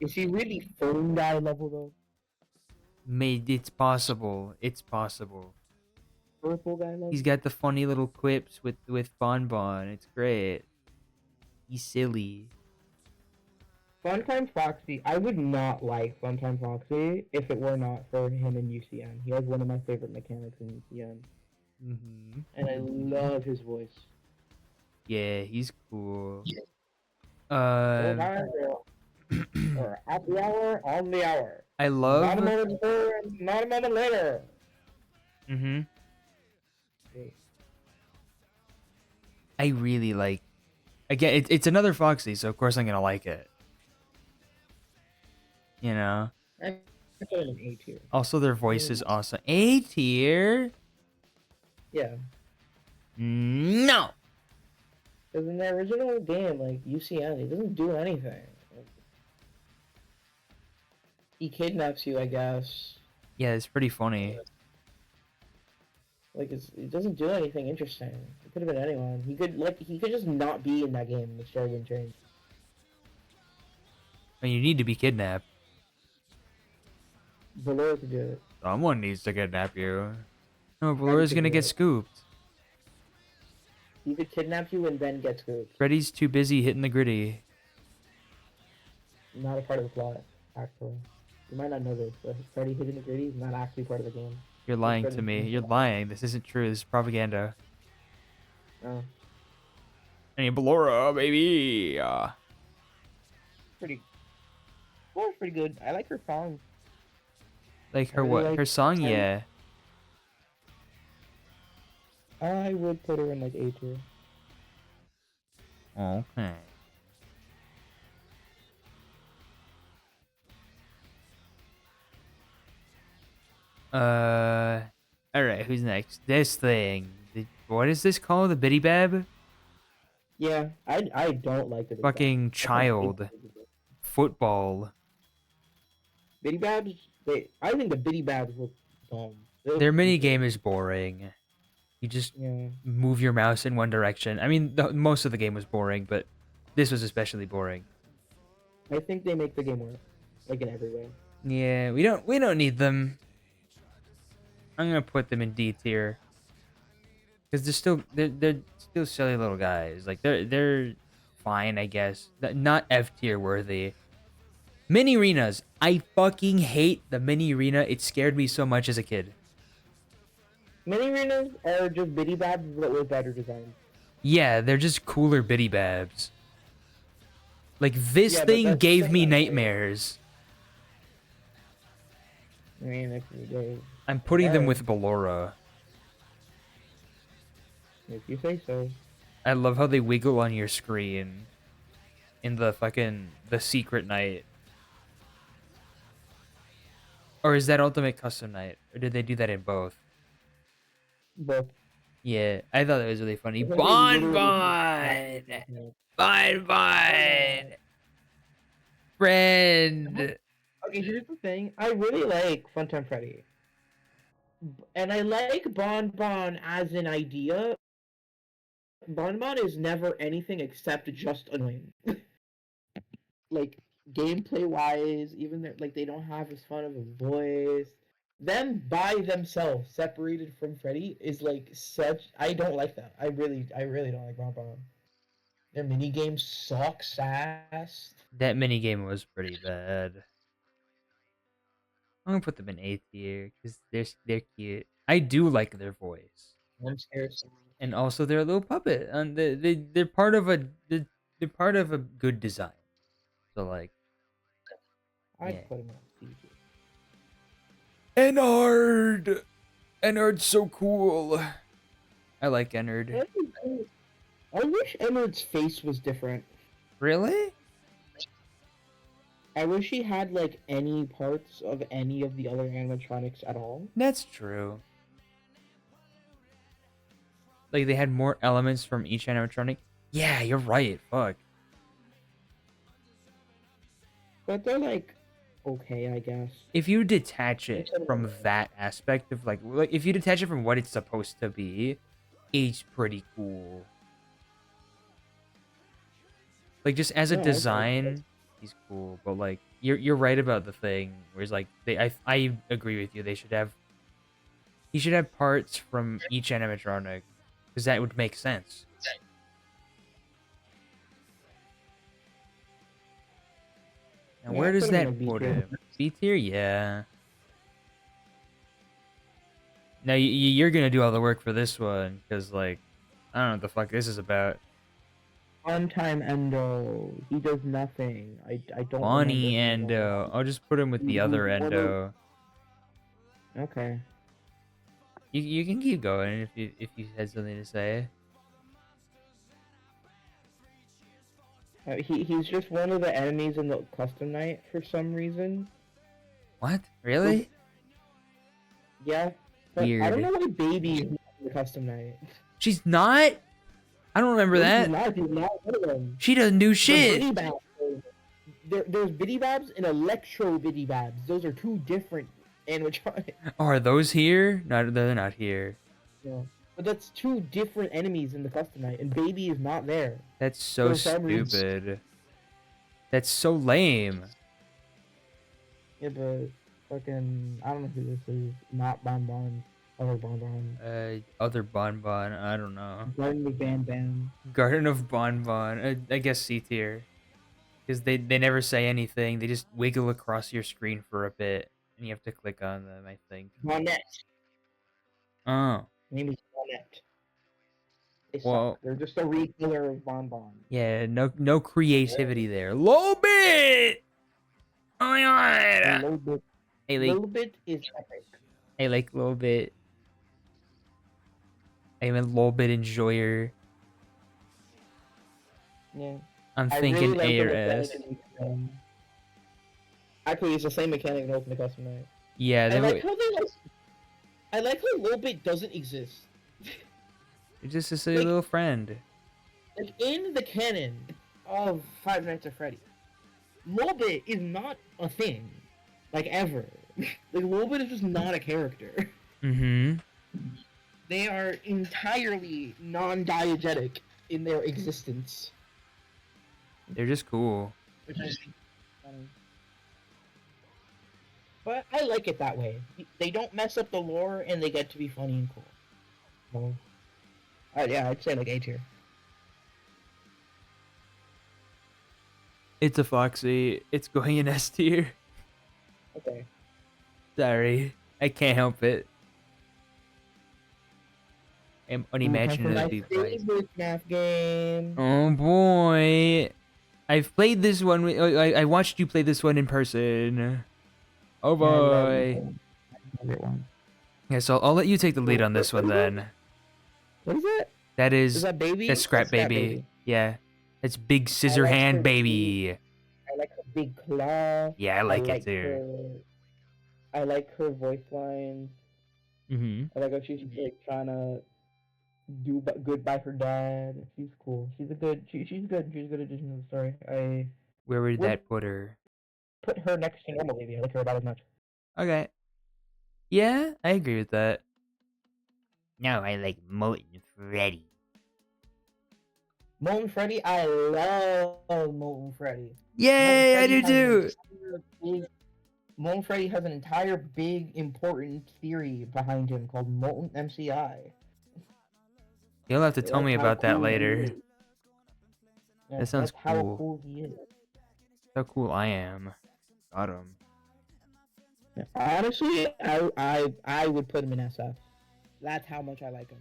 Speaker 2: Is he really phone guy level though?
Speaker 1: It's possible. It's possible.
Speaker 2: Purple guy level?
Speaker 1: He's got the funny little quips with Bon Bon. It's great. He's silly.
Speaker 2: Funtime Foxy. I would not like Funtime Foxy if it were not for him in UCN. He has one of my favorite mechanics in UCN.
Speaker 1: Mm-hmm.
Speaker 2: And I love his voice.
Speaker 1: Yeah, he's cool.
Speaker 2: Or at the hour, on the hour.
Speaker 1: I
Speaker 2: Not a
Speaker 1: love.
Speaker 2: moment before, not a moment later.
Speaker 1: Mm-hmm.
Speaker 2: Okay.
Speaker 1: I really like. Again, it's another Foxy, so of course I'm gonna like it. You know.
Speaker 2: I put it in A tier.
Speaker 1: Also, their voice is awesome. A tier?
Speaker 2: Yeah.
Speaker 1: No.
Speaker 2: Because in the original game, like UCN, he doesn't do anything. Like, he kidnaps you, I guess.
Speaker 1: Yeah, it's pretty funny.
Speaker 2: Like he doesn't do anything interesting. It could have been anyone. He could just not be in that game. The story wouldn't change.
Speaker 1: I mean, you need to be kidnapped.
Speaker 2: Valor could do it.
Speaker 1: Someone needs to kidnap you. No, Valora's gonna get scooped.
Speaker 2: He could kidnap you and then get scooped.
Speaker 1: Freddy's too busy hitting the gritty.
Speaker 2: Not a part of the plot, actually. You might not know this, but Freddy hitting the gritty is not actually part of the game.
Speaker 1: You're lying to me. You're lying. This isn't true. This is propaganda.
Speaker 2: Oh.
Speaker 1: I need Ballora, baby.
Speaker 2: Pretty. Valor's pretty good. I like her song.
Speaker 1: Like her
Speaker 2: really
Speaker 1: what?
Speaker 2: like
Speaker 1: Her song,
Speaker 2: Freddy.
Speaker 1: yeah.
Speaker 2: I would put her in like A tier.
Speaker 1: Okay. All right. Who's next? This thing. What is this called? The Biddy Bab?
Speaker 2: Yeah, I don't like the Biddy
Speaker 1: Fucking
Speaker 2: Babs.
Speaker 1: child. Football.
Speaker 2: Biddy Babs, I think the Biddy Babs look dumb.
Speaker 1: Their mini game is boring. You just
Speaker 2: Yeah.
Speaker 1: move your mouse in one direction. I mean, most of the game was boring, but this was especially boring.
Speaker 2: I think they make the game work, like in every way.
Speaker 1: Yeah, we don't need them. I'm gonna put them in D tier because they're still silly little guys. Like they're fine, I guess. Not F tier worthy. Mini arenas. I fucking hate the mini arena. It scared me so much as a kid.
Speaker 2: Mini arenas are just Biddy Babs, but with better designs.
Speaker 1: Yeah, they're just cooler Biddy Babs. Like this
Speaker 2: Yeah, but
Speaker 1: thing
Speaker 2: that's
Speaker 1: gave me
Speaker 2: second layer.
Speaker 1: nightmares.
Speaker 2: I mean, if you go,
Speaker 1: I'm putting them
Speaker 2: okay,
Speaker 1: with Ballora.
Speaker 2: if you say so.
Speaker 1: I love how they wiggle on your screen in the secret night. Or is that Ultimate Custom Night? Or did they do that in both?
Speaker 2: But
Speaker 1: Yeah, I thought that was really funny.
Speaker 2: I think they literally just
Speaker 1: Bon! Bon Bon!
Speaker 2: okay,
Speaker 1: Friend!
Speaker 2: here's the thing. I really like Funtime Freddy. And I like Bon Bon as an idea. Bon Bon is never anything except just annoying. Like gameplay wise, even like they don't have as fun of a voice. Them by themselves, separated from Freddy, is like such. I don't like that. I really don't like Bon Bon. Their mini games suck ass.
Speaker 1: That minigame was pretty bad. I'm gonna put them in A tier because they're cute. I do like their voice,
Speaker 2: I'm scared.
Speaker 1: and also they're a little puppet, and they're part of they're part of a good design. So like, yeah.
Speaker 2: I'd put them on CG.
Speaker 1: Ennard, Ennard's so cool. I like Ennard.
Speaker 2: I wish Ennard's face was different.
Speaker 1: Really?
Speaker 2: I wish he had like any parts of any of the other animatronics at all.
Speaker 1: That's true. Like they had more elements from each animatronic. Yeah, you're right. Fuck.
Speaker 2: But they're like okay, I guess.
Speaker 1: If you detach it from that aspect of like if you detach it from what it's supposed to be, it's pretty cool. Like just as a
Speaker 2: Yeah, okay.
Speaker 1: design, he's cool. But like you're right about the thing. Whereas like I agree with you. He should have parts from each animatronic, because that would make sense. Now
Speaker 2: Yeah,
Speaker 1: where
Speaker 2: I
Speaker 1: does
Speaker 2: put him in
Speaker 1: that
Speaker 2: a B
Speaker 1: put
Speaker 2: tier.
Speaker 1: him? B tier, yeah. Now you're gonna do all the work for this one, because like I don't know what the fuck this is about.
Speaker 2: On-time Endo. He does nothing. I don't remember
Speaker 1: Bonnie
Speaker 2: him at all.
Speaker 1: Endo. I'll just put him with the other
Speaker 2: He's one of-
Speaker 1: Endo.
Speaker 2: Okay.
Speaker 1: You can keep going if you had something to say.
Speaker 2: He's just one of the enemies in the custom night for some reason.
Speaker 1: What? Really?
Speaker 2: Yeah. But I
Speaker 1: Weird.
Speaker 2: don't know why Baby is not in the custom night.
Speaker 1: She's not? I don't remember that.
Speaker 2: He's not one of them.
Speaker 1: She doesn't do
Speaker 2: The
Speaker 1: shit.
Speaker 2: Biddy Babs, there's Biddy Babs and Electro Biddy Babs. Those are two different animatronics.
Speaker 1: Oh, are those here? No, they're not here.
Speaker 2: Yeah. But that's two different enemies in the custom night, and Baby is not there.
Speaker 1: That's so
Speaker 2: For some reason.
Speaker 1: stupid. That's so lame.
Speaker 2: Yeah, but fucking, I don't know who this is. Not Bon Bon. Other Bon Bon.
Speaker 1: Other Bon Bon, I don't know.
Speaker 2: Garden of Bam Bam.
Speaker 1: Garden of Bon Bon, I guess C tier. Because they never say anything, they just wiggle across your screen for a bit, and you have to click on them, I think.
Speaker 2: Bonnet.
Speaker 1: Oh.
Speaker 2: Name is Bonnet. They
Speaker 1: Well-
Speaker 2: suck. They're just a recolor of Bon Bon.
Speaker 1: Yeah, no creativity there. Lobit! Oh my
Speaker 2: A
Speaker 1: god!
Speaker 2: little bit.
Speaker 1: Hey,
Speaker 2: Little bit is epic.
Speaker 1: I like Lobit. I'm a Lobit enjoyer.
Speaker 2: Yeah.
Speaker 1: I'm
Speaker 2: I
Speaker 1: thinking
Speaker 2: really
Speaker 1: A
Speaker 2: like
Speaker 1: or
Speaker 2: the
Speaker 1: S.
Speaker 2: mechanic in, Actually, it's the same mechanic in Ultimate Custom Night.
Speaker 1: Yeah,
Speaker 2: I
Speaker 1: they
Speaker 2: like how they like. I like how Little Bit doesn't exist.
Speaker 1: They're just a silly
Speaker 2: like-
Speaker 1: little friend.
Speaker 2: Like in the canon of Five Nights at Freddy, Little Bit is not a thing, like ever. Like Little Bit is just not a character.
Speaker 1: Mm-hmm.
Speaker 2: They are entirely non-diegetic in their existence.
Speaker 1: They're just cool.
Speaker 2: Which is funny. But I like it that way. They don't mess up the lore, and they get to be funny and cool. So, yeah, I'd say like A tier.
Speaker 1: It's a Foxy. It's going in S tier.
Speaker 2: Okay.
Speaker 1: Sorry. I can't help it. I'm unimaginably bright.
Speaker 2: Favorite math game.
Speaker 1: Oh boy. I've played this one. I watched you play this one in person. Oh
Speaker 2: Yeah, I love this
Speaker 1: boy.
Speaker 2: one. My favorite one.
Speaker 1: Yeah, so I'll let you take the lead on this
Speaker 2: What
Speaker 1: one
Speaker 2: is it?
Speaker 1: then.
Speaker 2: What is it?
Speaker 1: That
Speaker 2: Is
Speaker 1: is
Speaker 2: that baby?
Speaker 1: that's Scrap
Speaker 2: That's Scrap
Speaker 1: Baby.
Speaker 2: Baby.
Speaker 1: Yeah, that's Big
Speaker 2: I
Speaker 1: Scissor
Speaker 2: like
Speaker 1: Hand
Speaker 2: her big.
Speaker 1: Baby.
Speaker 2: I like her big claw.
Speaker 1: Yeah, I
Speaker 2: I
Speaker 1: like it
Speaker 2: like
Speaker 1: too.
Speaker 2: her. I like her voice lines.
Speaker 1: Mm-hmm.
Speaker 2: I like how she's like trying to do good by her dad. She's cool. She's a good. She's good. She's a good addition to the story. I
Speaker 1: Where would
Speaker 2: would
Speaker 1: that put her?
Speaker 2: put her next to normal baby. I like her about as much.
Speaker 1: Okay. Yeah, I agree with that. No, I like Molten Freddy.
Speaker 2: Molten Freddy. I love Molten Freddy. Molten
Speaker 1: Yay, I
Speaker 2: Freddy
Speaker 1: do
Speaker 2: has an
Speaker 1: too.
Speaker 2: entire big. Molten Freddy has an entire big important theory behind him called Molten MCI.
Speaker 1: You'll have to tell
Speaker 2: That's
Speaker 1: me
Speaker 2: how
Speaker 1: about that
Speaker 2: cool he
Speaker 1: later.
Speaker 2: is. Yeah,
Speaker 1: That sounds
Speaker 2: that's how
Speaker 1: cool.
Speaker 2: cool he is.
Speaker 1: How cool I am. Got him.
Speaker 2: Honestly, I would put him in SF. That's how much I like him.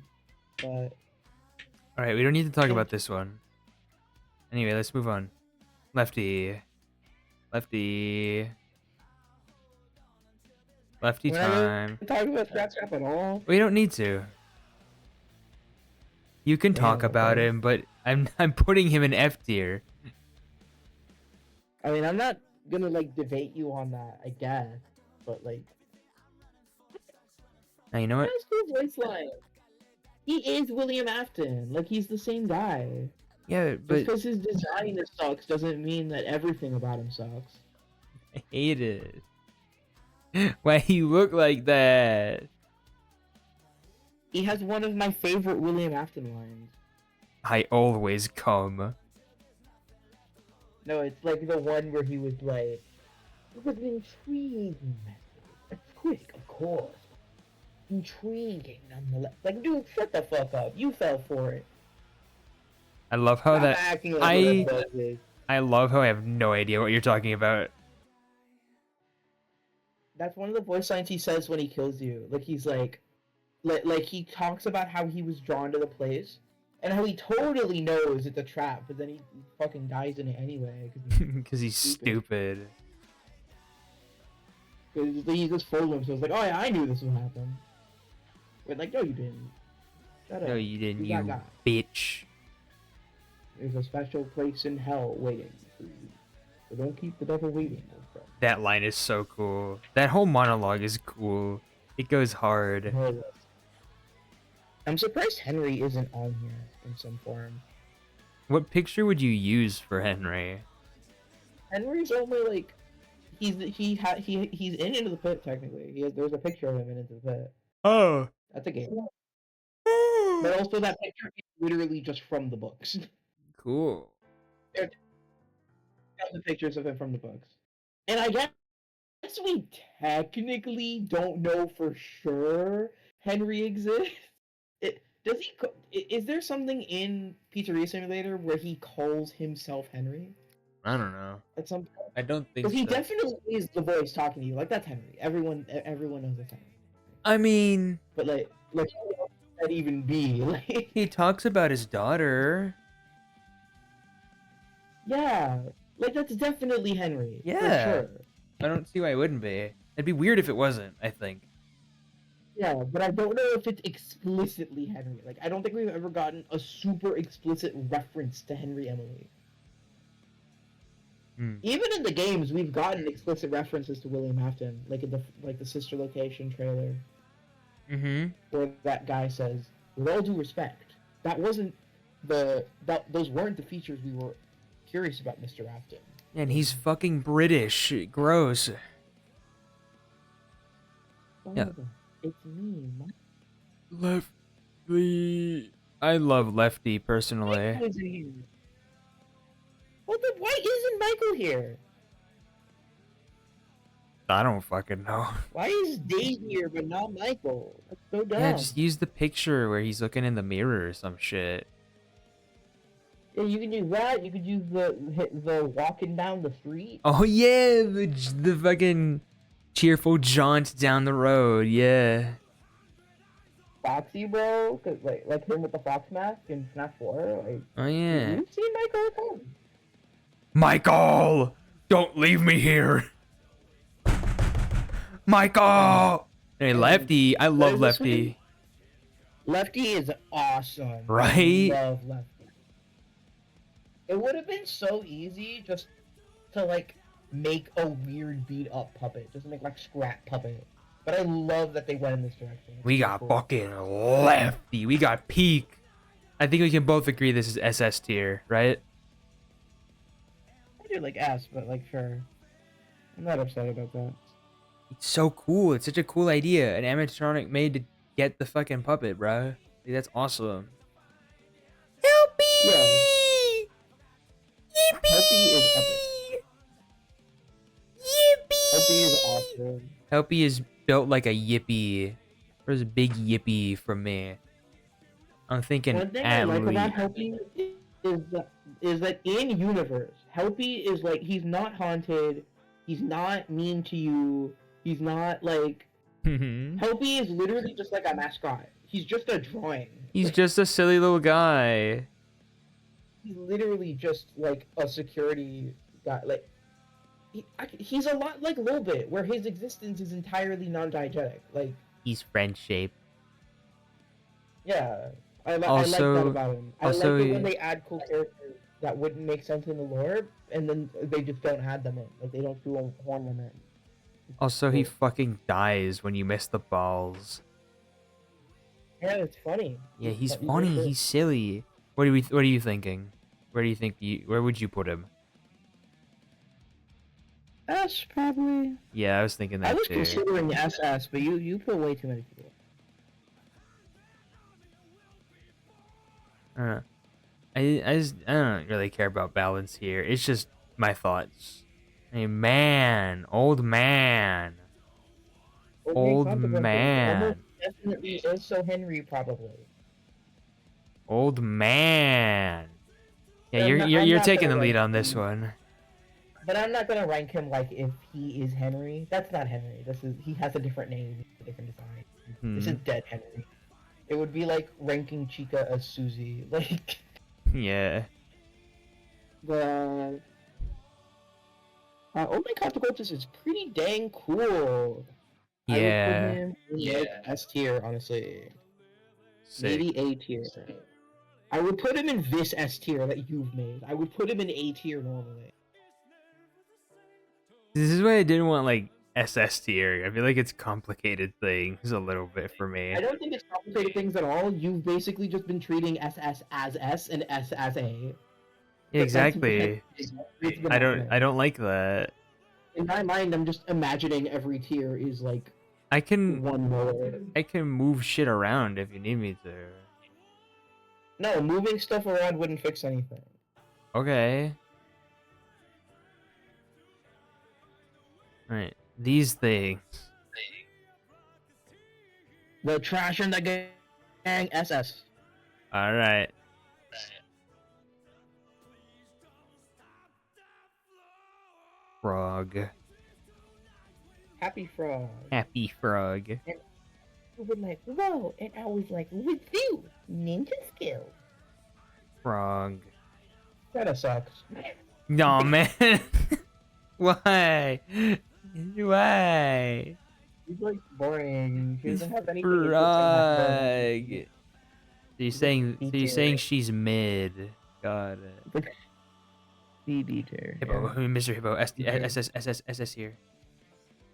Speaker 2: But
Speaker 1: All right, we don't need to talk about this one. Anyway, let's move on. Lefty. Lefty. Lefty
Speaker 2: we're not
Speaker 1: time.
Speaker 2: gonna talk about Scrap at all.
Speaker 1: We don't need to. You can talk
Speaker 2: Damn,
Speaker 1: about
Speaker 2: okay.
Speaker 1: him, but I'm putting him in F tier.
Speaker 2: I mean, I'm not gonna like debate you on that, I guess. But like,
Speaker 1: Now you know what?
Speaker 2: that's cool voice line. He is William Afton. Like he's the same guy.
Speaker 1: Yeah,
Speaker 2: Just
Speaker 1: but
Speaker 2: because his design sucks doesn't mean that everything about him sucks.
Speaker 1: I hate it. Why you look like that?
Speaker 2: He has one of my favorite William Afton lines.
Speaker 1: I always come.
Speaker 2: No, it's like the one where he was like, "It was an intriguing message. It's quick, of course. Intriguing, nonetheless." Like, dude, shut the fuck up. You fell for it.
Speaker 1: I love how
Speaker 2: Stop
Speaker 1: that
Speaker 2: acting like
Speaker 1: I-
Speaker 2: Red Buzz is.
Speaker 1: I love how I have no idea what you're talking about.
Speaker 2: That's one of the voice lines he says when he kills you. Like he's like he talks about how he was drawn to the place, and how he totally knows it's a trap, but then he fucking dies in it anyway.
Speaker 1: Because he's stupid.
Speaker 2: Because he just fooled himself. Like, oh yeah, I knew this would happen. But like, no, you didn't. Shut up.
Speaker 1: No, you didn't,
Speaker 2: You got
Speaker 1: you
Speaker 2: got.
Speaker 1: bitch.
Speaker 2: There's a special place in hell waiting for you. So don't keep the devil waiting, old friend.
Speaker 1: That line is so cool. That whole monologue is cool. It goes hard.
Speaker 2: Oh, I'm surprised Henry isn't on here in some form.
Speaker 1: What picture would you use for Henry?
Speaker 2: Henry's only like he's in Into the Pit technically. There's a picture of him in Into the Pit.
Speaker 1: Oh.
Speaker 2: That's a game. But also that picture is literally just from the books.
Speaker 1: Cool.
Speaker 2: There's the pictures of him from the books. And I guess we technically don't know for sure Henry exists. Does he? Is there something in Pizzeria Simulator where he calls himself Henry
Speaker 1: I don't know.
Speaker 2: at some point?
Speaker 1: I don't think
Speaker 2: Because he
Speaker 1: so.
Speaker 2: definitely is the voice talking to you. Like that's Henry. Everyone knows that's Henry.
Speaker 1: I mean,
Speaker 2: But like who else would that even be? Like,
Speaker 1: he talks about his daughter.
Speaker 2: yeah, like that's definitely Henry.
Speaker 1: Yeah.
Speaker 2: for sure.
Speaker 1: I don't see why it wouldn't be. It'd be weird if it wasn't, I think.
Speaker 2: Yeah, but I don't know if it's explicitly Henry. Like, I don't think we've ever gotten a super explicit reference to Henry Emily.
Speaker 1: Hmm.
Speaker 2: Even in the games, we've gotten explicit references to William Afton, like in the Sister Location trailer,
Speaker 1: Mm-hmm.
Speaker 2: where that guy says, "With all due respect, that wasn't those weren't the features we were curious about, Mr. Afton."
Speaker 1: And he's fucking British. Gross. Yeah.
Speaker 2: Father, it's me, Mike.
Speaker 1: Lefty. I love Lefty personally.
Speaker 2: Michael's in here. Well, then why isn't Michael here?
Speaker 1: I don't fucking know.
Speaker 2: Why is Dave here but not Michael? That's so dumb.
Speaker 1: Yeah, just use the picture where he's looking in the mirror or some shit.
Speaker 2: Yeah, you can do that. You could use the walking down the street.
Speaker 1: Oh yeah, the fucking cheerful jaunt down the road. Yeah.
Speaker 2: Foxy, bro, 'cause, like him with the fox mask in FNAF 4. Like,
Speaker 1: Oh yeah.
Speaker 2: you've seen Michael at home.
Speaker 1: Michael, don't leave me here. Michael. Hey, Lefty. I
Speaker 2: What
Speaker 1: love
Speaker 2: is this one?
Speaker 1: Lefty.
Speaker 2: Lefty is awesome.
Speaker 1: Right?
Speaker 2: I love Lefty. It would have been so easy just to like make a weird beat up puppet, just make like scrap puppet. But I love that they went in this direction. It's
Speaker 1: We
Speaker 2: so
Speaker 1: got
Speaker 2: cool.
Speaker 1: fucking Lefty. We got Peak. I think we can both agree this is SS tier, right?
Speaker 2: I do like S, but like sure. I'm not upset about that.
Speaker 1: It's so cool. It's such a cool idea. An animatronic made to get the fucking puppet, bro. Like, that's awesome. Help me!
Speaker 2: Yeah.
Speaker 1: Yippee!
Speaker 2: Helpy is epic.
Speaker 1: Yippee!
Speaker 2: Helpy is awesome.
Speaker 1: Helpy is built like a yippee. There's a big yippee from me. I'm thinking
Speaker 2: One thing I
Speaker 1: at
Speaker 2: like about
Speaker 1: least.
Speaker 2: Helpy is that in universe, Helpy is like he's not haunted, he's not mean to you, he's not like Helpy is literally just like a mascot. He's just a drawing.
Speaker 1: He's just a silly little guy.
Speaker 2: He's literally just like a security guy. Like he's a lot like Lilbit, where his existence is entirely non-diegetic. Like
Speaker 1: He's friend shaped.
Speaker 2: yeah, I like that
Speaker 1: Also-
Speaker 2: about him. I
Speaker 1: also
Speaker 2: like it when
Speaker 1: he-
Speaker 2: they add cool characters that wouldn't make sense in the lore, and then they just don't add them in. Like they don't horn them in.
Speaker 1: Also, he
Speaker 2: Cool.
Speaker 1: fucking dies when you miss the balls.
Speaker 2: Yeah, it's funny.
Speaker 1: Yeah, he's
Speaker 2: He's
Speaker 1: funny.
Speaker 2: really
Speaker 1: He's silly. What are you thinking? Where do you think where would you put him?
Speaker 2: S probably.
Speaker 1: Yeah, I was thinking
Speaker 2: I
Speaker 1: that
Speaker 2: was
Speaker 1: too.
Speaker 2: considering SS, but you put way too many people.
Speaker 1: I don't really care about balance here. It's just my thoughts. Hey man, old man. Old man.
Speaker 2: Almost definitely is so Henry probably.
Speaker 1: Old man. Yeah,
Speaker 2: I'm not-
Speaker 1: you're
Speaker 2: I'm
Speaker 1: you're
Speaker 2: not
Speaker 1: taking the
Speaker 2: gonna
Speaker 1: lead
Speaker 2: rank
Speaker 1: on this
Speaker 2: him.
Speaker 1: one.
Speaker 2: But I'm not gonna rank him like if he is Henry. That's not Henry. He has a different name, a different design. This is
Speaker 1: Mhm.
Speaker 2: dead Henry. It would be like ranking Chica as Susie. Like
Speaker 1: Yeah.
Speaker 2: the Oh My Consequences is pretty dang cool. I would
Speaker 1: Yeah.
Speaker 2: put him in like S tier, honestly.
Speaker 1: Sick.
Speaker 2: Maybe A tier. I would put him in this S tier that you've made. I would put him in A tier normally.
Speaker 1: This is why I didn't want like SS tier. I feel like it's complicated things a little bit for me.
Speaker 2: I don't think it's complicated things at all. You've basically just been treating SS as S and S as A.
Speaker 1: Exactly.
Speaker 2: It's been
Speaker 1: I
Speaker 2: happening.
Speaker 1: don't like that.
Speaker 2: In my mind, I'm just imagining every tier is like
Speaker 1: I can
Speaker 2: one lower.
Speaker 1: move shit around if you need me to.
Speaker 2: No, moving stuff around wouldn't fix anything.
Speaker 1: Okay. Alright. These things.
Speaker 2: The trash in the gang, SS.
Speaker 1: Alright. Frog.
Speaker 2: Happy Frog.
Speaker 1: Happy frog.
Speaker 2: Who would like, whoa, and I was like, with you, ninja skills.
Speaker 1: Frog.
Speaker 2: That sucks.
Speaker 1: No man. Why? Why?
Speaker 2: He's like boring. He
Speaker 1: It's
Speaker 2: doesn't have anything interesting happening.
Speaker 1: frog. So you're saying she's mid. Got it.
Speaker 2: B tier.
Speaker 1: Hippo, Mr. Hippo,
Speaker 2: Yeah.
Speaker 1: SS here.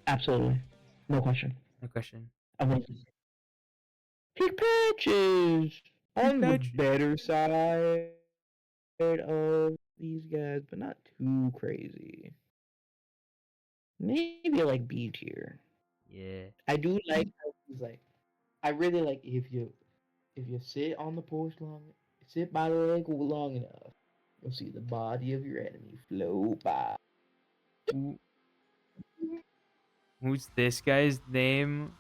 Speaker 2: Absolutely. No question.
Speaker 1: No question.
Speaker 2: I want to Pick patches on the
Speaker 1: Patches.
Speaker 2: better side of these guys, but not too crazy. Maybe like B tier.
Speaker 1: Yeah.
Speaker 2: I do like how he's like. I really like if you sit on the porch sit by the lake long enough, you'll see the body of your enemy float by.
Speaker 1: Who's this guy's name?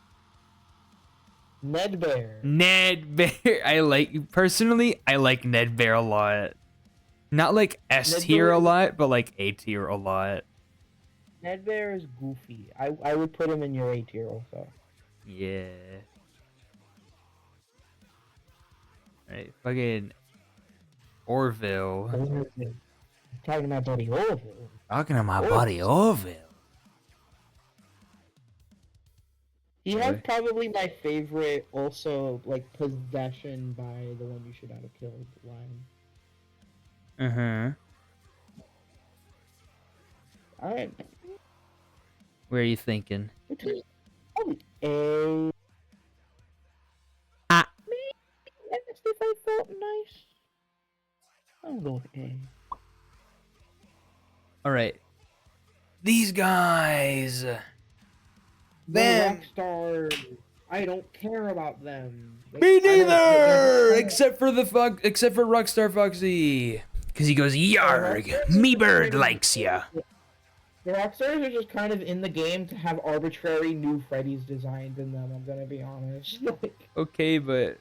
Speaker 2: Ned Bear.
Speaker 1: Ned Bear. I like Ned Bear a lot. Not like S
Speaker 2: Ned
Speaker 1: tier
Speaker 2: Bear
Speaker 1: a
Speaker 2: is-
Speaker 1: lot, but like A tier a lot.
Speaker 2: Ned Bear is goofy. I would put him in your A tier also.
Speaker 1: Yeah. Right, fucking Orville.
Speaker 2: Talking about Buddy Orville.
Speaker 1: Talking to my
Speaker 2: Oh.
Speaker 1: buddy Orville.
Speaker 2: He has
Speaker 1: Boy.
Speaker 2: probably my favorite, also, like, possession by the one you should not have killed line.
Speaker 1: Uh-huh.
Speaker 2: Alright.
Speaker 1: Where are you thinking?
Speaker 2: Probably A.
Speaker 1: Ah.
Speaker 2: Maybe if I felt nice. I'll go with A.
Speaker 1: Alright. These guys.
Speaker 2: The
Speaker 1: Them.
Speaker 2: Rockstar. I don't care about them.
Speaker 1: Me
Speaker 2: I don't-
Speaker 1: neither!
Speaker 2: they're-
Speaker 1: Except for Rockstar Foxy. Because he goes, Yarg,
Speaker 2: Rockstar-
Speaker 1: me bird likes ya.
Speaker 2: The Rockstars are just kind of in the game to have arbitrary new Freddy's designed in them, I'm gonna be honest. Like,
Speaker 1: Okay, but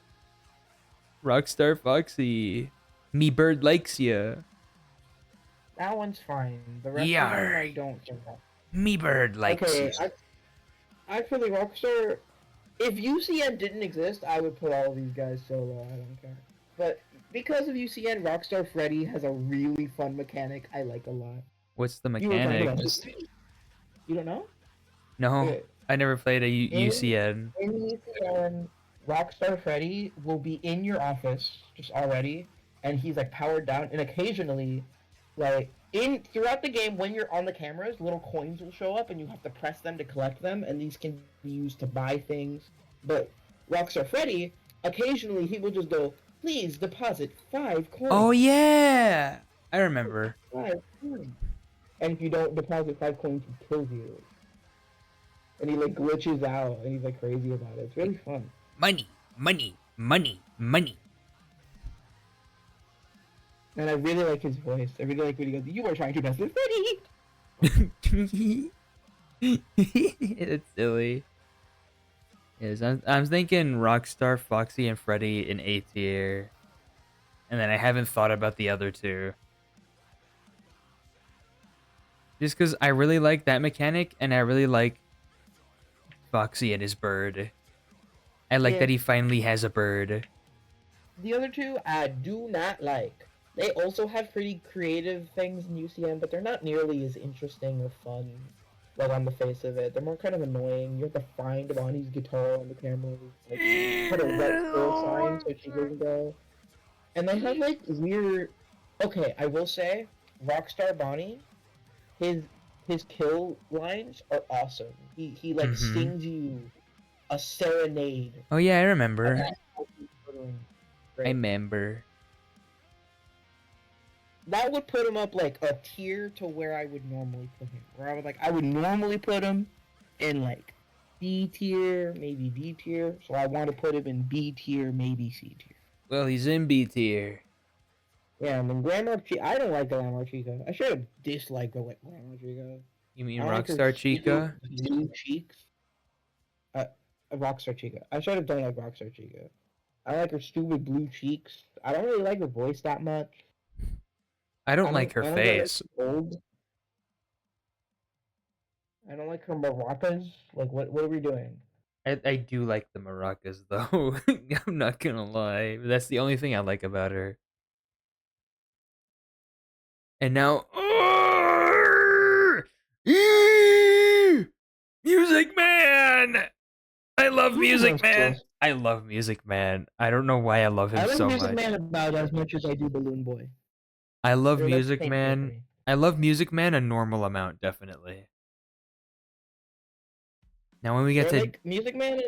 Speaker 1: Rockstar Foxy, me bird likes ya.
Speaker 2: that one's fine. The rest of them I don't care about.
Speaker 1: Me bird likes
Speaker 2: Okay,
Speaker 1: ya.
Speaker 2: actually, Rockstar, if UCN didn't exist, I would put all of these guys solo, I don't care. But because of UCN, Rockstar Freddy has a really fun mechanic I like a lot.
Speaker 1: What's the
Speaker 2: You were talking
Speaker 1: mechanic?
Speaker 2: about this. You don't know?
Speaker 1: No,
Speaker 2: Okay.
Speaker 1: I never played a
Speaker 2: In-
Speaker 1: UCN.
Speaker 2: In UCN, Rockstar Freddy will be in your office just already, and he's like powered down, and occasionally, like throughout the game, when you're on the cameras, little coins will show up, and you have to press them to collect them, and these can be used to buy things. But Rockstar Freddy, occasionally he will just go, "Please deposit 5 coins."
Speaker 1: Oh yeah, I remember.
Speaker 2: 5 coins. And if you don't deposit 5 coins, he kills you. And he like glitches out, and he's like crazy about it. It's really fun.
Speaker 1: Money, money, money, money.
Speaker 2: And I really like his voice. I really like when he goes, "You are trying to mess with Freddy!"
Speaker 1: It's silly. Yes, I'm thinking Rockstar, Foxy, and Freddy in A tier, and then I haven't thought about the other two. Just because I really like that mechanic, and I really like Foxy and his bird. I like
Speaker 2: Yeah.
Speaker 1: that he finally has a bird.
Speaker 2: The other two, I do not like. They also have pretty creative things in UCM, but they're not nearly as interesting or fun. Like on the face of it, they're more kind of annoying. You have to find Bonnie's guitar on the camera, like put a red girl sign so she doesn't go. And they have like weird. Okay, I will say, Rockstar Bonnie, his kill lines are awesome. He like
Speaker 1: Mhm.
Speaker 2: sings you a serenade.
Speaker 1: Oh yeah, I remember.
Speaker 2: Great.
Speaker 1: I remember.
Speaker 2: That would put him up like a tier to where I would normally put him. Where I would normally put him in like B tier, maybe B tier. So I want to put him in B tier, maybe C tier.
Speaker 1: Well, he's in B tier.
Speaker 2: Yeah, and then Grandma Chica, I don't like Grandma Chica. I should have disliked the Grandma Chica.
Speaker 1: You mean
Speaker 2: I like her
Speaker 1: Rockstar Chica?
Speaker 2: stupid blue cheeks. Rockstar Chica. I should have done like Rockstar Chica. I like her stupid blue cheeks. I don't really like her voice that much.
Speaker 1: I don't like her
Speaker 2: I don't
Speaker 1: face.
Speaker 2: Get old. I don't like her maracas. Like, what are we doing?
Speaker 1: I do like the maracas though. I'm not gonna lie. That's the only thing I like about her. And now, Music Man! I love Music Man. I love Music Man. I don't know why I love
Speaker 2: I
Speaker 1: him
Speaker 2: like
Speaker 1: so
Speaker 2: Music
Speaker 1: much.
Speaker 2: Man about as much as I do Balloon Boy.
Speaker 1: I love
Speaker 2: They're like the
Speaker 1: Music
Speaker 2: same thing for
Speaker 1: Man.
Speaker 2: me.
Speaker 1: I love Music Man a normal amount, definitely. Now when we get
Speaker 2: They're
Speaker 1: to
Speaker 2: like Music Man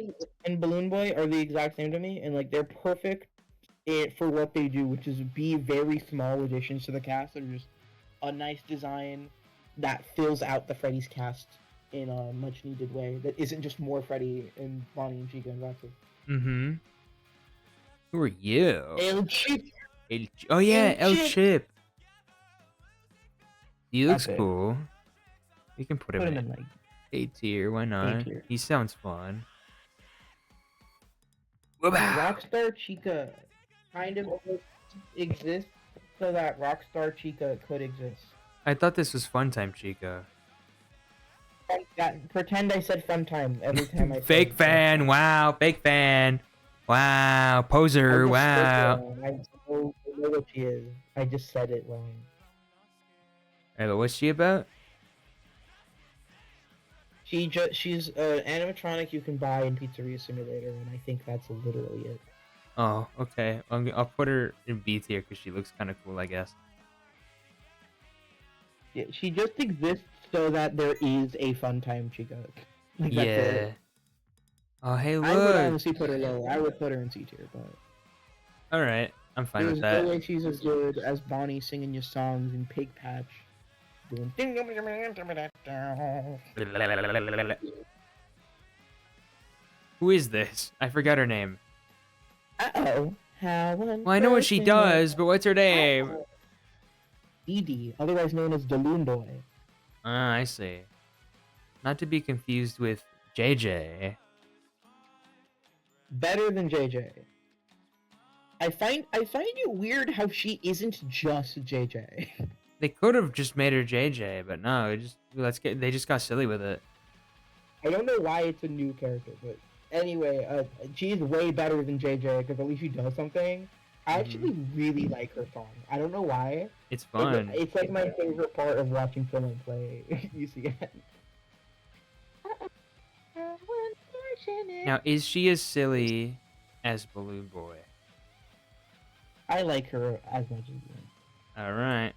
Speaker 2: and Balloon Boy are the exact same to me, and like they're perfect for what they do, which is be very small additions to the cast that are just a nice design that fills out the Freddy's cast in a much needed way. That isn't just more Freddy and Bonnie and Chica and Roxy.
Speaker 1: Who are you?
Speaker 2: El Chip.
Speaker 1: Oh yeah,
Speaker 2: El
Speaker 1: El
Speaker 2: Chip.
Speaker 1: Chip. He looks
Speaker 2: Okay.
Speaker 1: cool. We can put him
Speaker 2: Put him
Speaker 1: in
Speaker 2: in like
Speaker 1: A tier. Why not?
Speaker 2: tier.
Speaker 1: He sounds fun.
Speaker 2: Rockstar Chica kind of exists so that Rockstar Chica could exist.
Speaker 1: I thought this was Funtime Chica.
Speaker 2: Pretend I said fun time every time I
Speaker 1: Fake
Speaker 2: said
Speaker 1: fan. Wow. Fake fan. Wow. Poser. Wow.
Speaker 2: I know what she is. I just said it wrong.
Speaker 1: Hey, but what's she about?
Speaker 2: She's an animatronic you can buy in Pizzeria Simulator, and I think that's literally it.
Speaker 1: Oh, okay. I'll put her in B tier because she looks kind of cool, I guess.
Speaker 2: Yeah, she just exists so that there is a fun time Chica. Like that's
Speaker 1: Yeah.
Speaker 2: it.
Speaker 1: Oh, hey,
Speaker 2: I would
Speaker 1: look.
Speaker 2: honestly put her lower. I would put her in C tier, but
Speaker 1: All right, I'm fine with
Speaker 2: there's no
Speaker 1: that.
Speaker 2: way she's as good as Bonnie singing your songs in Pig Patch. Doing
Speaker 1: Who is this? I forgot her name.
Speaker 2: Uh-oh. How
Speaker 1: Well, I know what she does, but what's her name?
Speaker 2: Dee Dee, otherwise known as the Loon Boy.
Speaker 1: Ah, I see. Not to be confused with JJ.
Speaker 2: Better than JJ. I find it weird how she isn't just JJ.
Speaker 1: They could have just made her JJ, but no, they just got silly with it.
Speaker 2: I don't know why it's a new character, but anyway, she's way better than JJ because at least she does something. I actually really like her song. I don't know why.
Speaker 1: It's fun.
Speaker 2: It's like my favorite part of watching someone play UCN.
Speaker 1: Now, is she as silly as Balloon Boy?
Speaker 2: I like her as much as you.
Speaker 1: All right.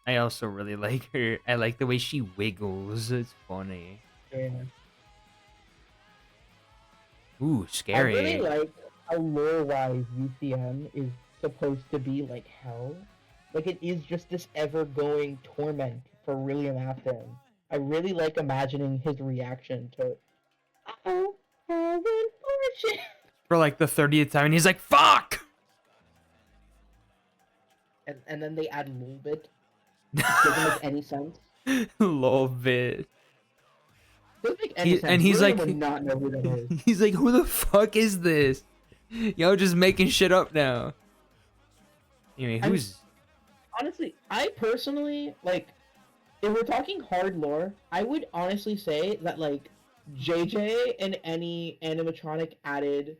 Speaker 1: I also really like her. I like the way she wiggles. It's funny.
Speaker 2: Yeah.
Speaker 1: Ooh, scary.
Speaker 2: I really like how lore-wise UCN is supposed to be like hell. Like it is just this ever-going torment for William Afton. I really like imagining his reaction to uh-oh, unfortunate.
Speaker 1: For like the 30th time, and he's like, fuck!
Speaker 2: And then they add a little bit. Doesn't make any sense.
Speaker 1: Lol bit.
Speaker 2: Doesn't make any sense.
Speaker 1: And he's
Speaker 2: William
Speaker 1: like,
Speaker 2: would not know who that is.
Speaker 1: he's like, who the fuck is this? Y'all just making shit up now. Anyway, who's...
Speaker 2: Honestly, I personally, like, if we're talking hard lore, I would honestly say that, like, JJ and any animatronic added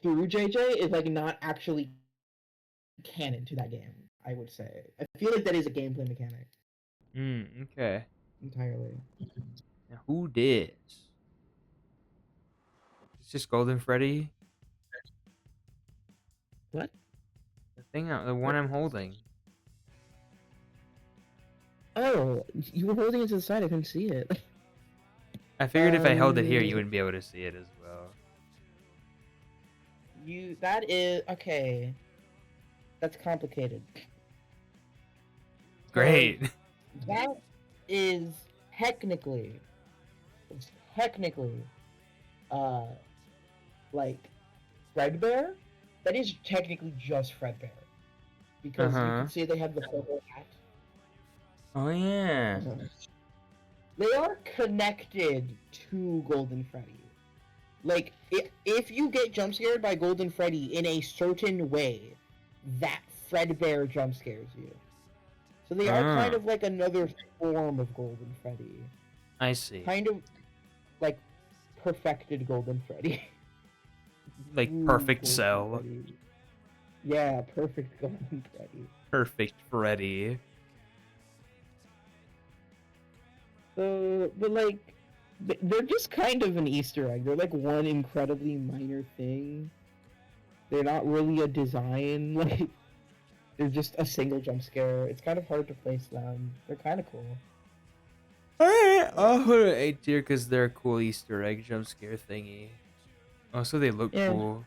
Speaker 2: through JJ is, like, not actually canon to that game, I would say. I feel like that is a gameplay mechanic.
Speaker 1: Okay.
Speaker 2: Entirely.
Speaker 1: Now, who dis? It's just Golden Freddy?
Speaker 2: What?
Speaker 1: The one I'm holding.
Speaker 2: Oh, you were holding it to the side, I couldn't see it.
Speaker 1: I figured if I held it here, you wouldn't be able to see it as well.
Speaker 2: That is, okay. That's complicated.
Speaker 1: Great.
Speaker 2: That is technically, like, Fredbear. That is technically just Fredbear. Because you can see they have the purple hat.
Speaker 1: Oh, yeah.
Speaker 2: They are connected to Golden Freddy. Like, if you get jump scared by Golden Freddy in a certain way, that Fredbear jump scares you. So they are kind of like another form of Golden Freddy.
Speaker 1: I see.
Speaker 2: Kind of like perfected Golden Freddy.
Speaker 1: Like perfect
Speaker 2: Golden
Speaker 1: Cell.
Speaker 2: Freddy. Yeah, perfect Golden Freddy.
Speaker 1: Perfect Freddy.
Speaker 2: But like, they're just kind of an Easter egg. They're like one incredibly minor thing. They're not really a design. Like, they're just a single jump scare. It's kind of hard to place them. They're kind of cool.
Speaker 1: Alright, I'll put an A tier because they're a cool Easter egg jump scare thingy. Also, they look cool.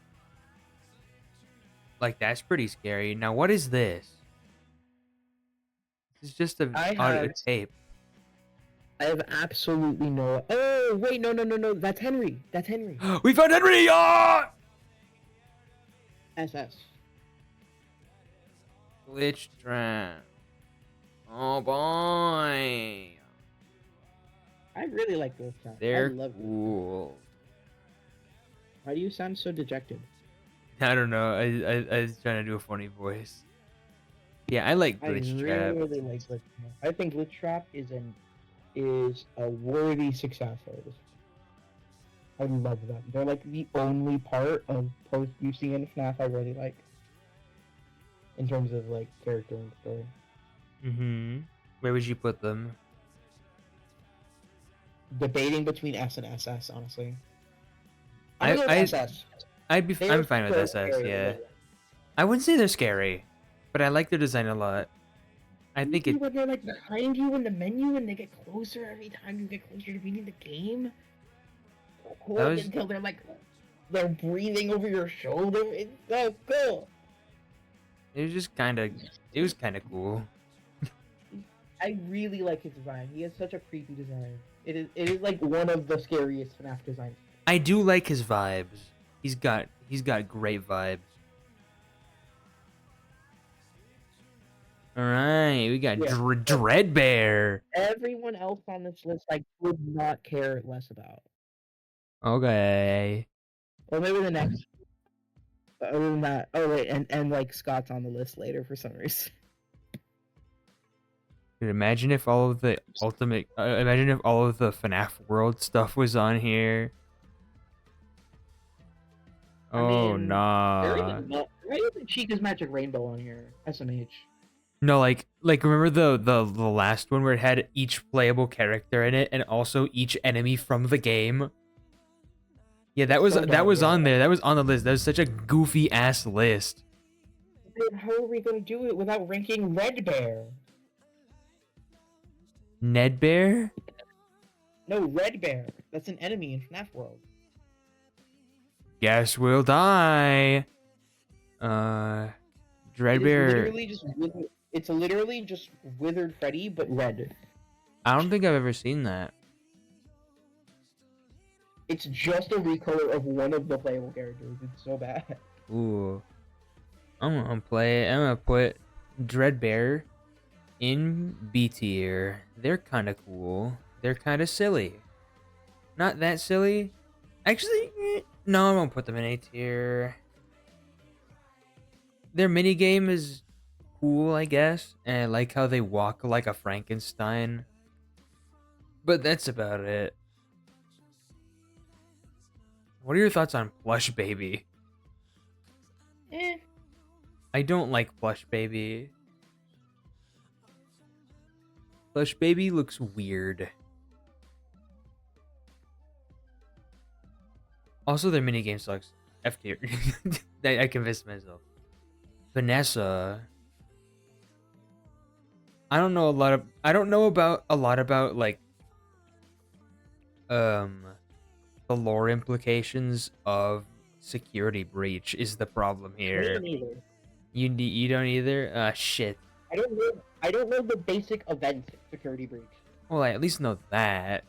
Speaker 1: Like, that's pretty scary. Now, what is this? This is just a audio tape.
Speaker 2: I have absolutely no... Oh, wait, no. That's Henry. That's Henry.
Speaker 1: We found Henry! Ah!
Speaker 2: SS.
Speaker 1: Glitch trap. Oh, boy.
Speaker 2: I really like those sounds.
Speaker 1: They're
Speaker 2: I love
Speaker 1: cool.
Speaker 2: Why do you sound so dejected?
Speaker 1: I don't know. I was trying to do a funny voice. Yeah, I like Glitch Trap.
Speaker 2: I really like Glitch Trap. I think Glitch Trap is a worthy successor. I love them. They're like the only part of post UCN FNAF I really like. In terms of like character and story.
Speaker 1: Mm-hmm. Where would you put them?
Speaker 2: Debating between S and SS, honestly. I'm
Speaker 1: I
Speaker 2: gonna go with
Speaker 1: I
Speaker 2: SS.
Speaker 1: I'm
Speaker 2: They're
Speaker 1: fine with
Speaker 2: so
Speaker 1: SS.
Speaker 2: scary.
Speaker 1: Yeah, I wouldn't say they're scary, but I like their design a lot. I think it.
Speaker 2: When they're like behind you in the menu and they get closer every time you get closer to beating the game.
Speaker 1: That
Speaker 2: Like
Speaker 1: was
Speaker 2: until they're breathing over your shoulder. It's so cool.
Speaker 1: it was just kind of it was kind of cool.
Speaker 2: I really like his design. He has such a creepy design. It is like one of the scariest FNAF designs.
Speaker 1: I do like his vibes. He's got great vibes. All right, we got
Speaker 2: Yeah.
Speaker 1: Dreadbear.
Speaker 2: Everyone else on this list I could not care less about.
Speaker 1: Okay.
Speaker 2: Or maybe the next. Other than that, oh wait, and like Scott's on the list later for some reason.
Speaker 1: Dude, imagine if all of the ultimate. Imagine if all of the FNAF World stuff was on here.
Speaker 2: I
Speaker 1: Oh
Speaker 2: mean,
Speaker 1: nah.
Speaker 2: there isn't Chica's Magic Rainbow on here. SMH.
Speaker 1: No, like remember the last one where it had each playable character in it and also each enemy from the game. Yeah, that was
Speaker 2: So
Speaker 1: that
Speaker 2: bad,
Speaker 1: was
Speaker 2: yeah.
Speaker 1: on there. That was on the list. That was such a goofy ass list.
Speaker 2: Then how are we gonna do it without ranking Red Bear?
Speaker 1: Ned Bear?
Speaker 2: No, Red Bear. That's an enemy in FNAF World.
Speaker 1: Guess we'll die. Dreadbear.
Speaker 2: It's literally just Withered Freddy, but red.
Speaker 1: I don't think I've ever seen that.
Speaker 2: It's just a recolor of one of the playable characters. It's so bad.
Speaker 1: Ooh. I'm gonna put Dreadbear in B tier. They're kinda cool. They're kinda silly. Not that silly. Actually, no, I won't put them in A tier. Their minigame is cool, I guess. And I like how they walk like a Frankenstein. But that's about it. What are your thoughts on Plush Baby?
Speaker 2: Eh.
Speaker 1: I don't like Plush Baby. Plush Baby looks weird. Also, their minigame sucks. F tier. I convinced myself. Vanessa. I don't know about a lot about like the lore implications of Security Breach is the problem
Speaker 2: Me
Speaker 1: here.
Speaker 2: neither.
Speaker 1: You don't either? Shit.
Speaker 2: I don't know the basic event Security Breach.
Speaker 1: Well, I at least know that.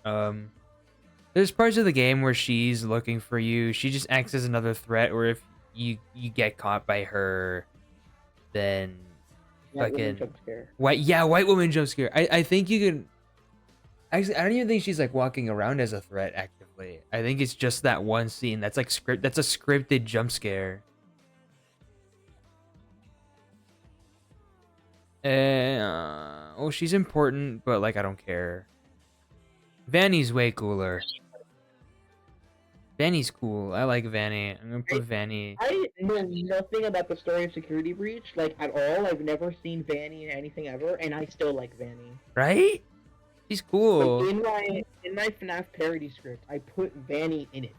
Speaker 1: There's parts of the game where she's looking for you. She just acts as another threat, or if you get caught by her, then
Speaker 2: White woman
Speaker 1: fucking
Speaker 2: jump scare.
Speaker 1: white woman jump scare. I think you can. Actually, I don't even think she's like walking around as a threat actively. I think it's just that one scene that's like That's a scripted jump scare. Oh, she's important, but like I don't care. Vanny's way cooler. Vanny's cool. I like Vanny. I'm gonna put Vanny.
Speaker 2: I know nothing about the story of Security Breach, like at all. I've never seen Vanny in anything ever, and I still like Vanny.
Speaker 1: Right? She's cool.
Speaker 2: Like in my FNAF parody script, I put Vanny in it,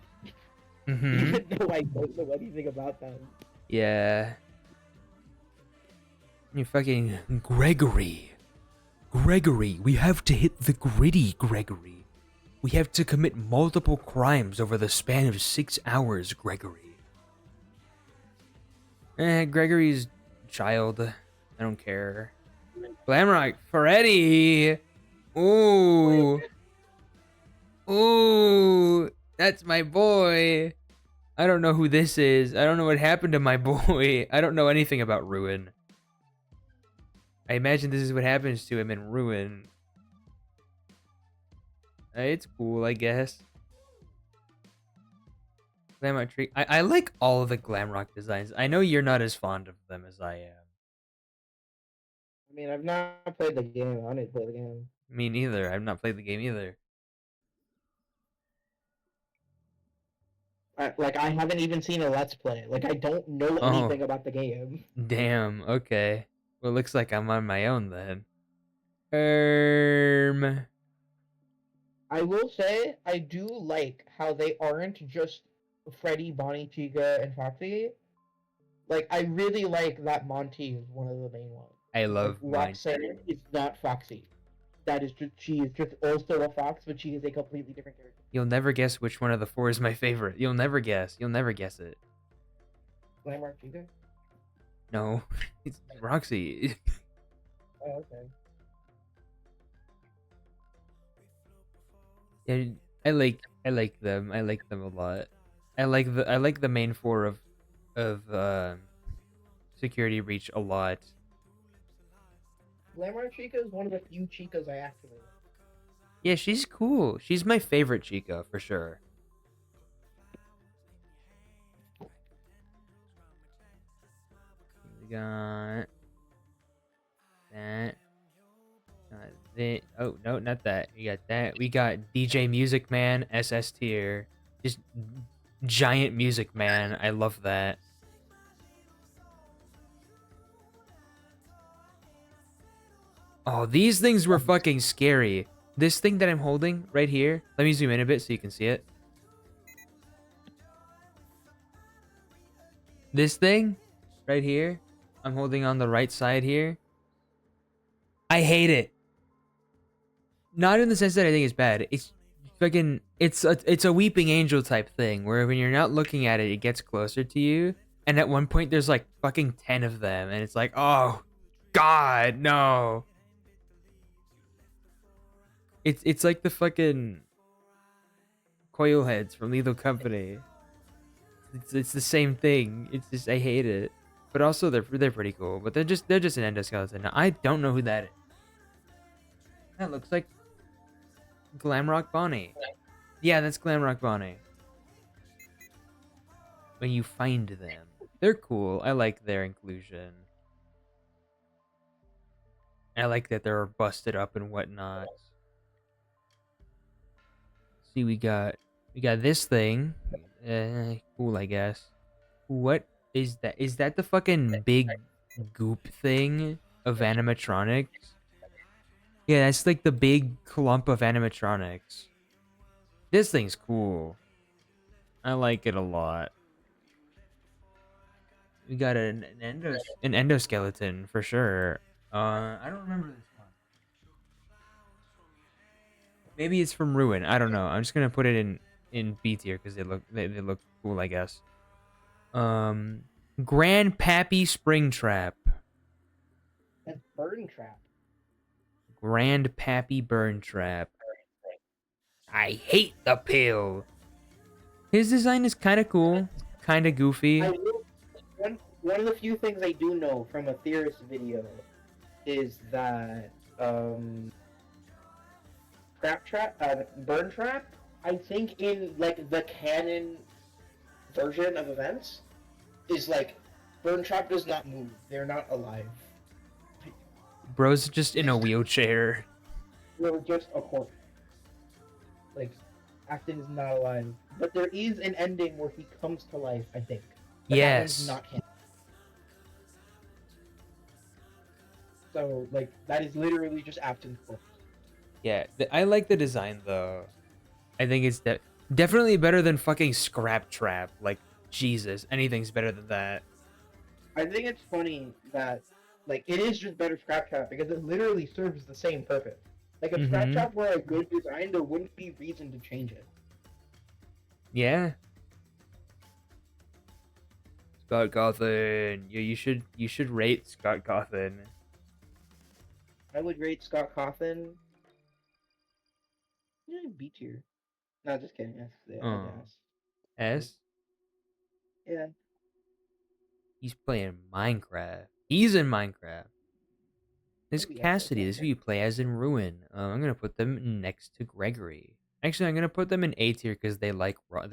Speaker 1: Mm-hmm.
Speaker 2: even though I don't know anything about them.
Speaker 1: Yeah. You fucking Gregory. Gregory, we have to hit the gritty, Gregory. We have to commit multiple crimes over the span of 6 hours, Gregory. Gregory's child. I don't care. Glamrock, Freddy. Ooh. Ooh. That's my boy. I don't know who this is. I don't know what happened to my boy. I don't know anything about Ruin. I imagine this is what happens to him in Ruin. It's cool, I guess. Glamrock Tree. I like all of the Glamrock designs. I know you're not as fond of them as I am.
Speaker 2: I mean, I've not played the game. I need to play the game.
Speaker 1: Me neither. I've not played the game either.
Speaker 2: I haven't even seen a Let's Play. Like, I don't know anything about the game.
Speaker 1: Damn, okay. Well, looks like I'm on my own then.
Speaker 2: I will say I do like how they aren't just Freddy, Bonnie, Chica, and Foxy. Like I really like that Monty is one of the main ones.
Speaker 1: I
Speaker 2: Like
Speaker 1: love
Speaker 2: Roxanne
Speaker 1: Monty.
Speaker 2: is not Foxy. That is just she is just also a fox, but she is a completely different character.
Speaker 1: You'll never guess which one of the four is my favorite. You'll never guess. You'll never guess it.
Speaker 2: Landmark Chica?
Speaker 1: No, it's Roxy.
Speaker 2: Oh, okay.
Speaker 1: Yeah, I like them. I like them a lot. I like the main four of Security Breach a lot.
Speaker 2: Landmark Chica is one of the few Chicas I actually like.
Speaker 1: Yeah, she's cool. She's my favorite Chica for sure. We got that. Oh no, not that. We got that. We got DJ Music Man SS tier. Just giant Music Man. I love that. Oh, these things were fucking scary. This thing that I'm holding right here. Let me zoom in a bit so you can see it. This thing right here. I'm holding on the right side here. I hate it. Not in the sense that I think it's bad. It's fucking it's a weeping angel type thing where when you're not looking at it, it gets closer to you. And at one point there's like fucking 10 of them and it's like, "Oh god, no." It's like the fucking coil heads from Lethal Company. It's the same thing. It's just I hate it. But also they're pretty cool, but they're just an endoskeleton. I don't know who that is. That looks like Glamrock Bonnie. Yeah, that's Glamrock Bonnie. When you find them. They're cool. I like their inclusion. I like that they're busted up and whatnot. See, we got this thing. Cool, I guess. What is that? Is that the fucking big goop thing of animatronics? Yeah, that's like the big clump of animatronics. This thing's cool. I like it a lot. We got an endoskeleton for sure. I don't remember this one. Maybe it's from Ruin. I don't know. I'm just gonna put it in B tier because they look cool, I guess. Grandpappy Springtrap.
Speaker 2: That's Burn Trap.
Speaker 1: Grandpappy Burntrap. I hate the pill. His design is kind of cool, kind of goofy.
Speaker 2: One of the few things I do know from a Theorist video is that Burn Trap, I think in like the canon version of events, is like Burn Trap does not move. They're not alive.
Speaker 1: Bro's just in a wheelchair.
Speaker 2: They're just a corpse. Like, Acton is not alive. But there is an ending where he comes to life, I think. But
Speaker 1: Yes.
Speaker 2: that one's not canon. So, like, that is literally just Afton's corpse.
Speaker 1: Yeah, I like the design though. I think it's definitely better than fucking Scrap Trap. Like, Jesus, anything's better than that.
Speaker 2: I think it's funny that, like, it is just better Scrap Trap because it literally serves the same purpose. Like, if Scrap Trap were a good design, there wouldn't be reason to change it.
Speaker 1: Yeah. Scott Cawthon. Yeah, you should rate Scott Cawthon.
Speaker 2: I would rate Scott Cawthon. Yeah, B tier. No, just kidding. I guess.
Speaker 1: S?
Speaker 2: Yeah.
Speaker 1: He's playing Minecraft. He's in Minecraft. This
Speaker 2: Maybe
Speaker 1: Cassidy. This is who you play as in Ruin. I'm gonna put them next to Gregory. Actually, I'm gonna put them in A tier because they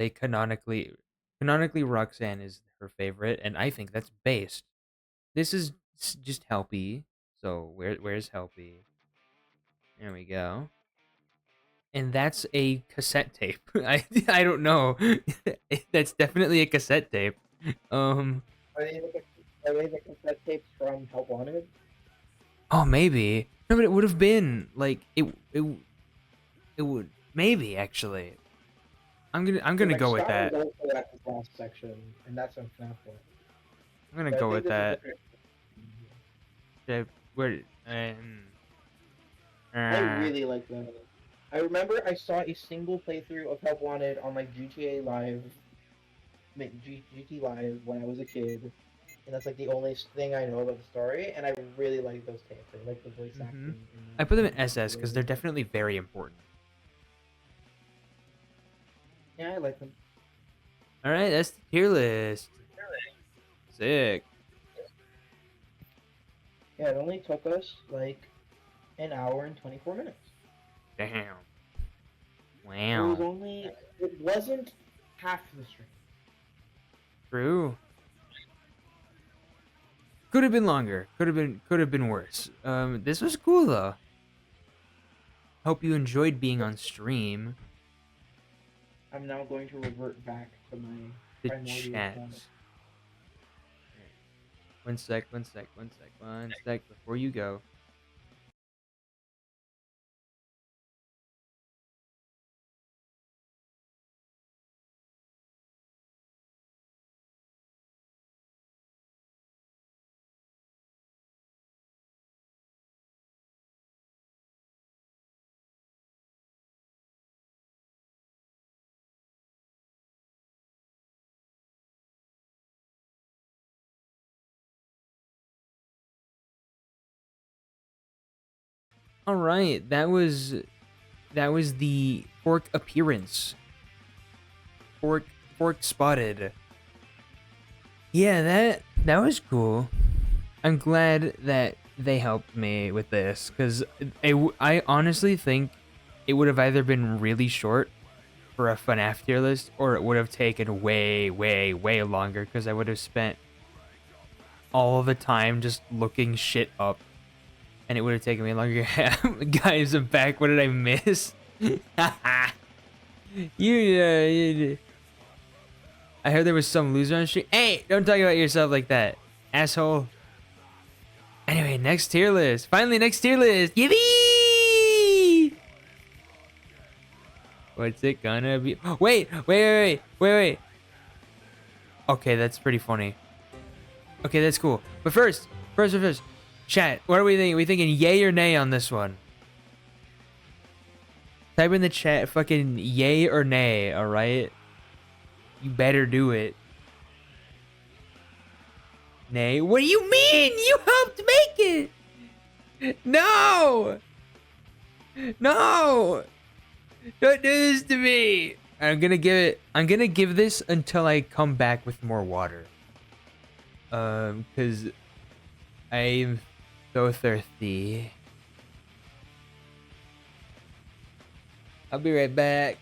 Speaker 1: canonically Roxanne is her favorite, and I think that's based. This is just Helpy. So where's Helpy? There we go. And that's a cassette tape. I don't know. That's definitely a cassette tape.
Speaker 2: Are they the cassette tapes from Help Wanted?
Speaker 1: Oh, maybe. No, but it would have been like it would maybe actually. I'm gonna
Speaker 2: Like
Speaker 1: go with
Speaker 2: Scott
Speaker 1: that.
Speaker 2: was also at this last section, and that's on FNAF 1.
Speaker 1: I'm gonna
Speaker 2: But I
Speaker 1: go
Speaker 2: think
Speaker 1: with
Speaker 2: this is
Speaker 1: that.
Speaker 2: different.
Speaker 1: Yeah, where
Speaker 2: I
Speaker 1: uh,
Speaker 2: really like them. I remember I saw a single playthrough of Help Wanted on like GTA Live, GT Live when I was a kid, and that's like the only thing I know about the story. And I really like those tapes. I like the voice
Speaker 1: hmm
Speaker 2: acting.
Speaker 1: I put them in
Speaker 2: In
Speaker 1: SS because they're
Speaker 2: particular.
Speaker 1: definitely very important.
Speaker 2: Yeah, I like them.
Speaker 1: All right, that's the tier list. Sick.
Speaker 2: Yeah, it only took us like an hour and 24 minutes.
Speaker 1: Damn.
Speaker 2: It was
Speaker 1: Wow.
Speaker 2: only. It wasn't half the stream.
Speaker 1: True. Could have been longer. Could have been worse. This was cool though. Hope you enjoyed being on stream.
Speaker 2: I'm now going to revert back to my
Speaker 1: The
Speaker 2: primordial
Speaker 1: chat.
Speaker 2: form.
Speaker 1: One sec, one sec, one sec, one sec before you go. All right, that was the fork appearance. Fork spotted. Yeah, that was cool. I'm glad that they helped me with this because I honestly think it would have either been really short for a FNAF tier list or it would have taken way, way, way longer because I would have spent all the time just looking shit up and it would have taken me longer. Guys, I'm back. What did I miss? you. I heard there was some loser on the street. Hey, don't talk about yourself like that, asshole. Anyway, next tier list. Finally, next tier list. Yippee! What's it gonna be? Wait. Okay, that's pretty funny. Okay, that's cool. But first, chat. What are we thinking? We thinking yay or nay on this one? Type in the chat, fucking yay or nay. All right. You better do it. Nay. What do you mean? You helped make it. No. No. Don't do this to me. I'm gonna give this until I come back with more water. Cause I'm so thirsty. I'll be right back.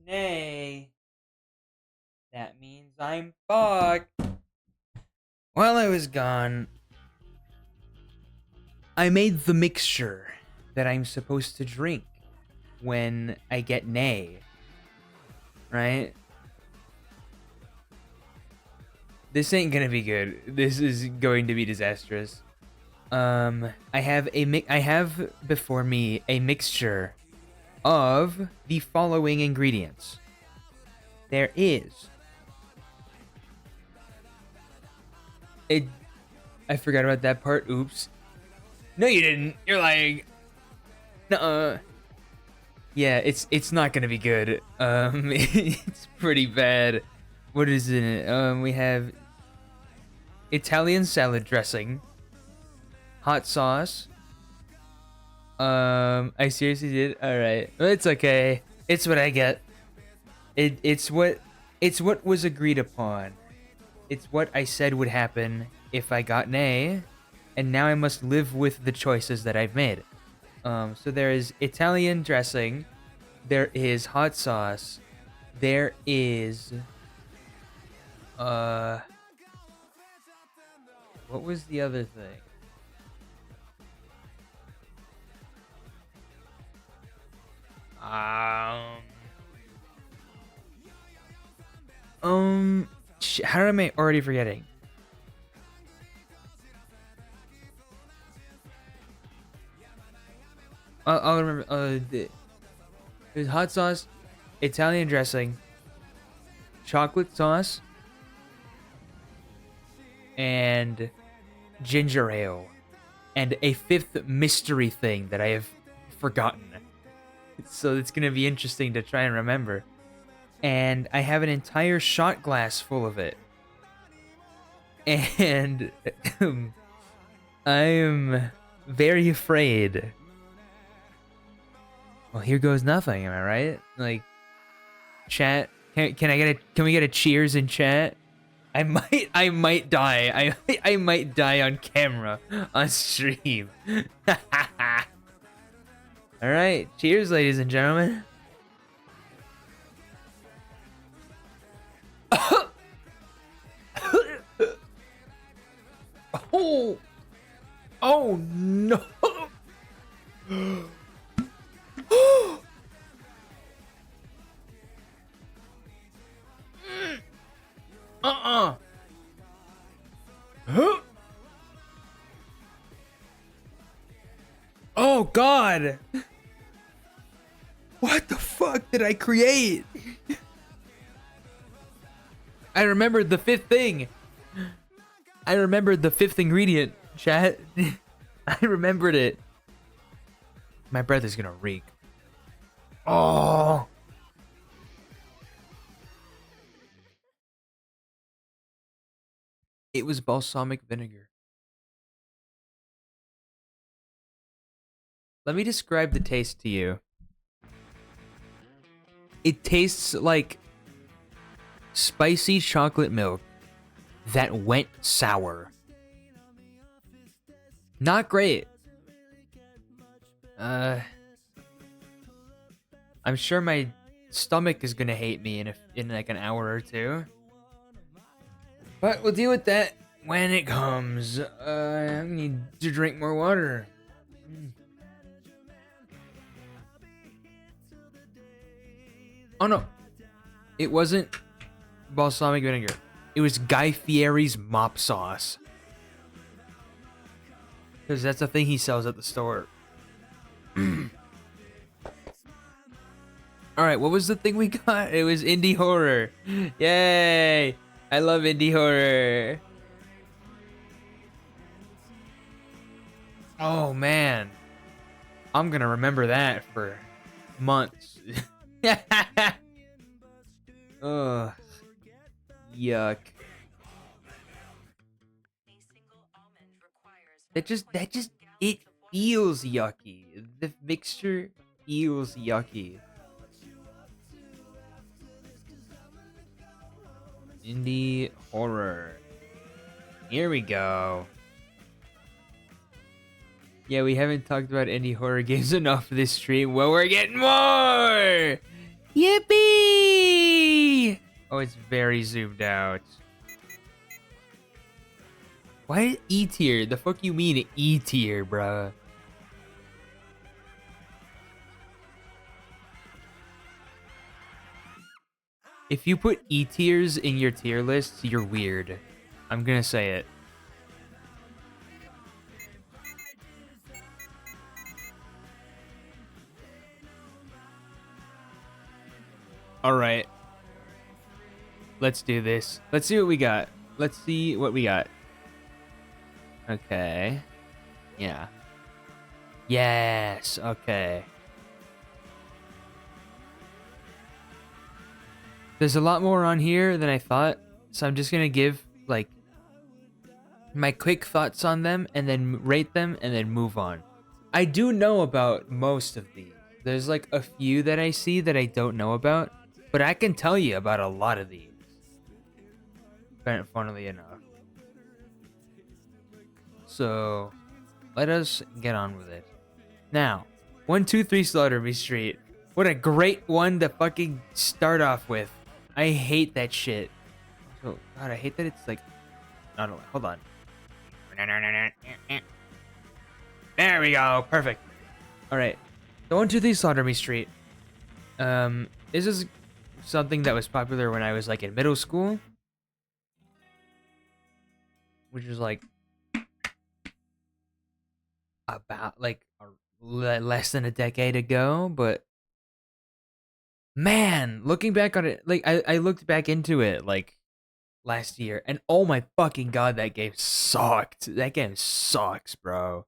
Speaker 1: nay, that means I'm fucked. While I was gone, I made the mixture that I'm supposed to drink when I get nay. Right? This ain't gonna be good. This is going to be disastrous. I have before me a mixture of the following ingredients. There is I forgot about that part. Oops. No, you didn't. You're lying. Nuh-uh. Yeah, it's not gonna be good. It's pretty bad. What is in it? We have Italian salad dressing, hot sauce. I seriously did. All right, it's okay. It's what I get. It's what was agreed upon. It's what I said would happen if I got an A, and now I must live with the choices that I've made. So there is Italian dressing, there is hot sauce, there is what was the other thing? How am I already forgetting? I'll remember. There's hot sauce, Italian dressing, chocolate sauce, and ginger ale, and a fifth mystery thing that I have forgotten. So it's gonna be interesting to try and remember. And I have an entire shot glass full of it. And I'm very afraid. Well, here goes nothing, am I right? Like, chat, can we get a cheers in chat? I might die. I might die on camera, on stream. All right, cheers, ladies and gentlemen. Oh, oh no. Huh? Oh God. What the fuck did I create? I remembered the fifth thing. I remembered the fifth ingredient, chat. I remembered it. My breath is gonna reek. Oh. It was balsamic vinegar. Let me describe the taste to you. It tastes like spicy chocolate milk that went sour. Not great. I'm sure my stomach is gonna hate me in like an hour or two. But we'll deal with that when it comes. I need to drink more water. Oh no. It wasn't balsamic vinegar. It was Guy Fieri's mop sauce. Because that's a thing he sells at the store. Alright, what was the thing we got? It was indie horror. Yay! I love indie horror. Oh man. I'm gonna remember that for months. Ugh. Yuck. It feels yucky. The mixture feels yucky. Indie horror. Here we go. Yeah, we haven't talked about indie horror games enough this stream. Well, we're getting more! Yippee! Oh, it's very zoomed out. Why E tier? The fuck you mean E tier, bruh? If you put E tiers in your tier list, you're weird. I'm gonna say it. Alright. Let's do this. Let's see what we got. Let's see what we got. Okay. Yeah. Yes. Okay. There's a lot more on here than I thought, so I'm just gonna give, like, my quick thoughts on them and then rate them and then move on. I do know about most of these. There's like a few that I see that I don't know about, but I can tell you about a lot of these. Funnily enough. So, let us get on with it. Now, 123 Slaughterby Street. What a great one to fucking start off with. I hate that shit. So, God, I hate that it's like... Not allowed. Hold on. There we go. Perfect. Alright. So 123 Slaughterby Street. This is something that was popular when I was like in middle school. Which was like about like less than a decade ago, but man, looking back on it, like I looked back into it like last year, and oh my fucking god, that game sucked. That game sucks, bro.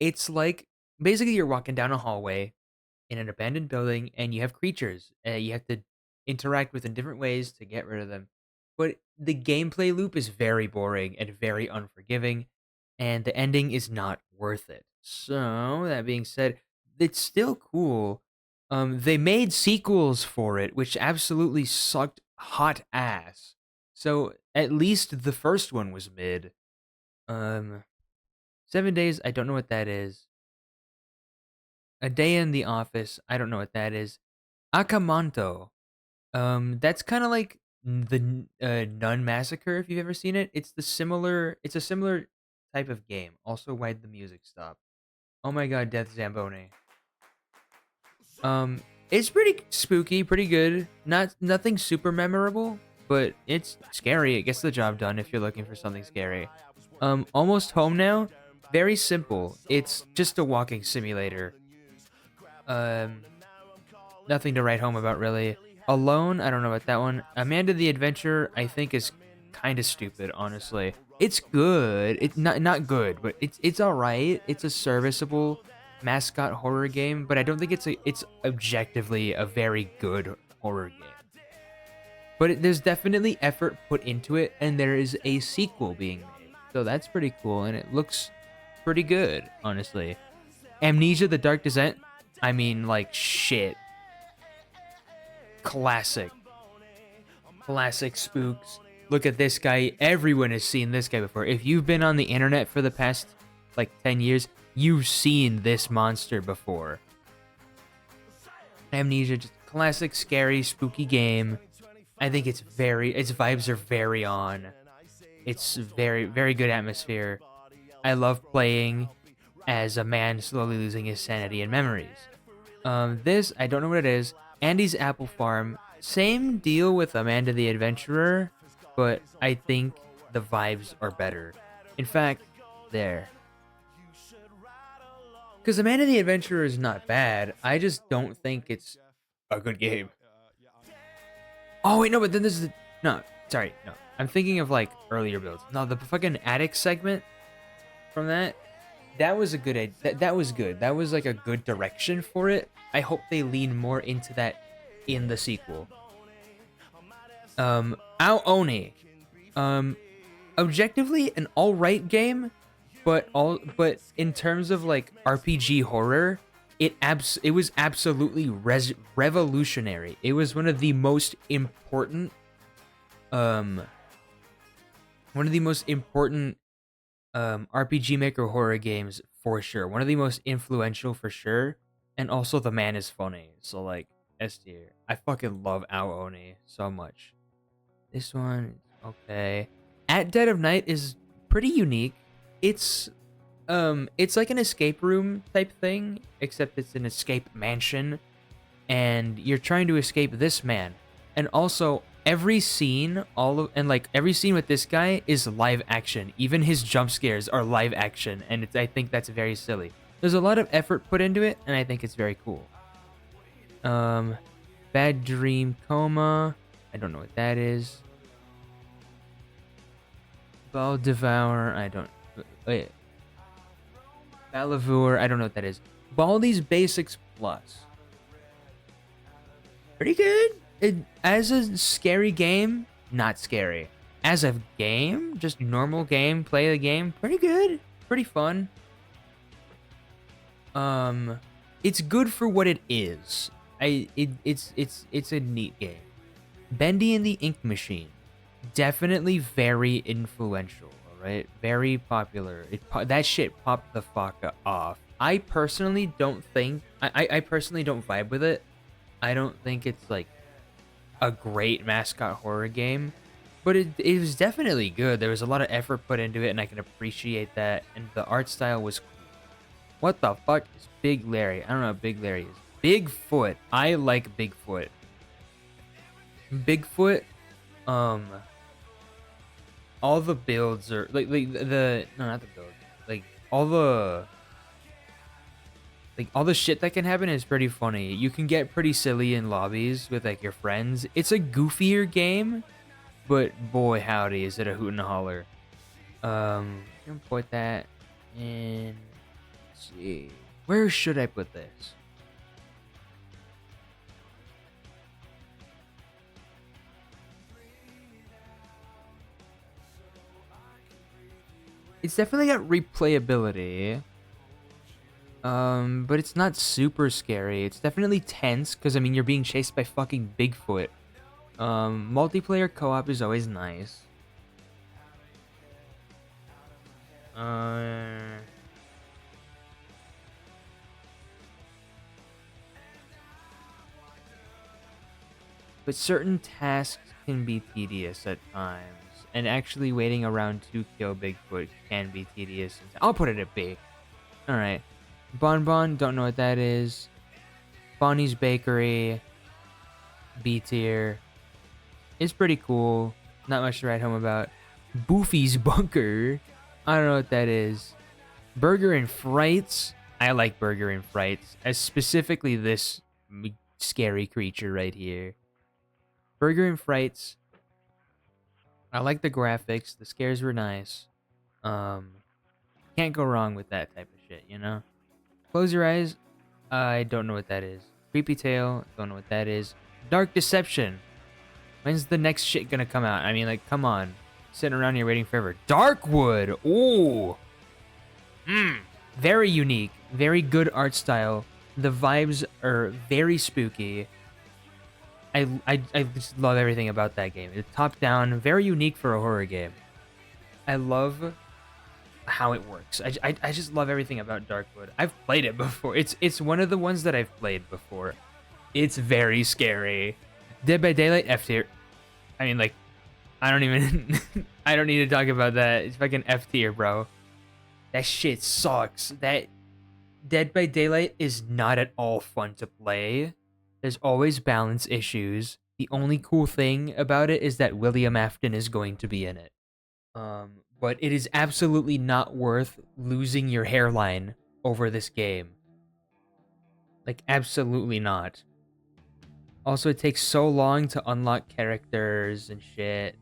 Speaker 1: It's like basically you're walking down a hallway in an abandoned building, and you have creatures you have to interact with in different ways to get rid of them. But the gameplay loop is very boring and very unforgiving, and the ending is not worth it. So, that being said, it's still cool. They made sequels for it, which absolutely sucked hot ass. So, at least the first one was mid. 7 Days, I don't know what that is. A Day in the Office, I don't know what that is. Akamanto, that's kind of like the Nun Massacre, if you've ever seen it. It's a similar type of game. Also, why'd the music stop? Oh my god, Death Zamboni. It's pretty spooky, pretty good. Nothing super memorable, but it's scary. It gets the job done if you're looking for something scary. Almost Home Now, very simple. It's just a walking simulator. Nothing to write home about, really. Alone, I don't know about that one. Amanda the Adventurer, I think, is kind of stupid, honestly. It's good. It's not good, but it's all right. It's a serviceable mascot horror game, but I don't think it's objectively a very good horror game. But there's definitely effort put into it, and there is a sequel being made, so that's pretty cool, and it looks pretty good, honestly. Amnesia: The Dark Descent, I mean, like, shit. Classic spooks. Look at this guy. Everyone has seen this guy before. If you've been on the internet for the past like 10 years, you've seen this monster before. Amnesia, just classic scary spooky game. I think its vibes are very on. It's very good atmosphere. I love playing as a man slowly losing his sanity and memories. This, I don't know what it is. Andy's Apple Farm, same deal with Amanda the Adventurer, but I think the vibes are better. In fact, there. Because Amanda the Adventurer is not bad, I just don't think it's a good game. Oh wait, no, but then this is no, sorry, no. I'm thinking of like earlier builds. No, the fucking attic segment from that was a good that was good. That was like a good direction for it. I hope they lean more into that in the sequel. Ao Oni. Objectively an alright game, but in terms of like RPG horror, it was absolutely revolutionary. It was one of the most important RPG Maker horror games for sure. One of the most influential for sure. And also the man is funny. So like S tier. I fucking love Aoni so much. This one, okay. At Dead of Night is pretty unique. It's like an escape room type thing, except it's an escape mansion, and you're trying to escape this man. And also every scene, every scene with this guy is live action. Even his jump scares are live action, and I think that's very silly. There's a lot of effort put into it, and I think it's very cool. Bad Dream Coma. I don't know what that is. Ball Devour. I don't. Wait. Balavur. I don't know what that is. Baldi's Basics Plus. Pretty good. As a scary game, not scary. As a game, just normal game, play the game, pretty good. Pretty fun. It's good for what it is. It's a neat game. Bendy and the Ink Machine. Definitely very influential, alright? Very popular. That shit popped the fuck off. I personally don't think... I personally don't vibe with it. I don't think it's, like, a great mascot horror game. But it was definitely good. There was a lot of effort put into it, and I can appreciate that. And the art style was cool. What the fuck is Big Larry? I don't know what Big Larry is. Bigfoot. I like Bigfoot. Bigfoot, all the builds are like no, not the builds, like all the shit that can happen is pretty funny. You can get pretty silly in lobbies with like your friends. It's a goofier game, but boy howdy is it a hoot and a holler. I'm gonna put that in. Let's see, where should I put this? It's definitely got replayability. But it's not super scary. It's definitely tense, because, I mean, you're being chased by fucking Bigfoot. Multiplayer co-op is always nice. But certain tasks can be tedious at times. And actually waiting around to kill Bigfoot can be tedious. I'll put it at B. Alright. Bon Bon, don't know what that is. Bonnie's Bakery. B tier. It's pretty cool. Not much to write home about. Boofy's Bunker. I don't know what that is. Burger and Frights. I like Burger and Frights. As specifically this scary creature right here. Burger and Frights. I like the graphics. The scares were nice. Can't go wrong with that type of shit, you know? Close Your Eyes. I don't know what that is. Creepy Tale. Don't know what that is. Dark Deception. When's the next shit gonna come out? I mean, like, come on. Sitting around here waiting forever. Darkwood. Ooh. Very unique. Very good art style. The vibes are very spooky. I just love everything about that game. It's top down, very unique for a horror game. I love how it works. I just love everything about Darkwood. I've played it before. It's one of the ones that I've played before. It's very scary. Dead by Daylight, F tier. I mean, like, I don't even I don't need to talk about that. It's fucking F tier, bro. That shit sucks. That Dead by Daylight is not at all fun to play. There's always balance issues. The only cool thing about it is that William Afton is going to be in it. But it is absolutely not worth losing your hairline over this game. Like, absolutely not. Also, it takes so long to unlock characters and shit.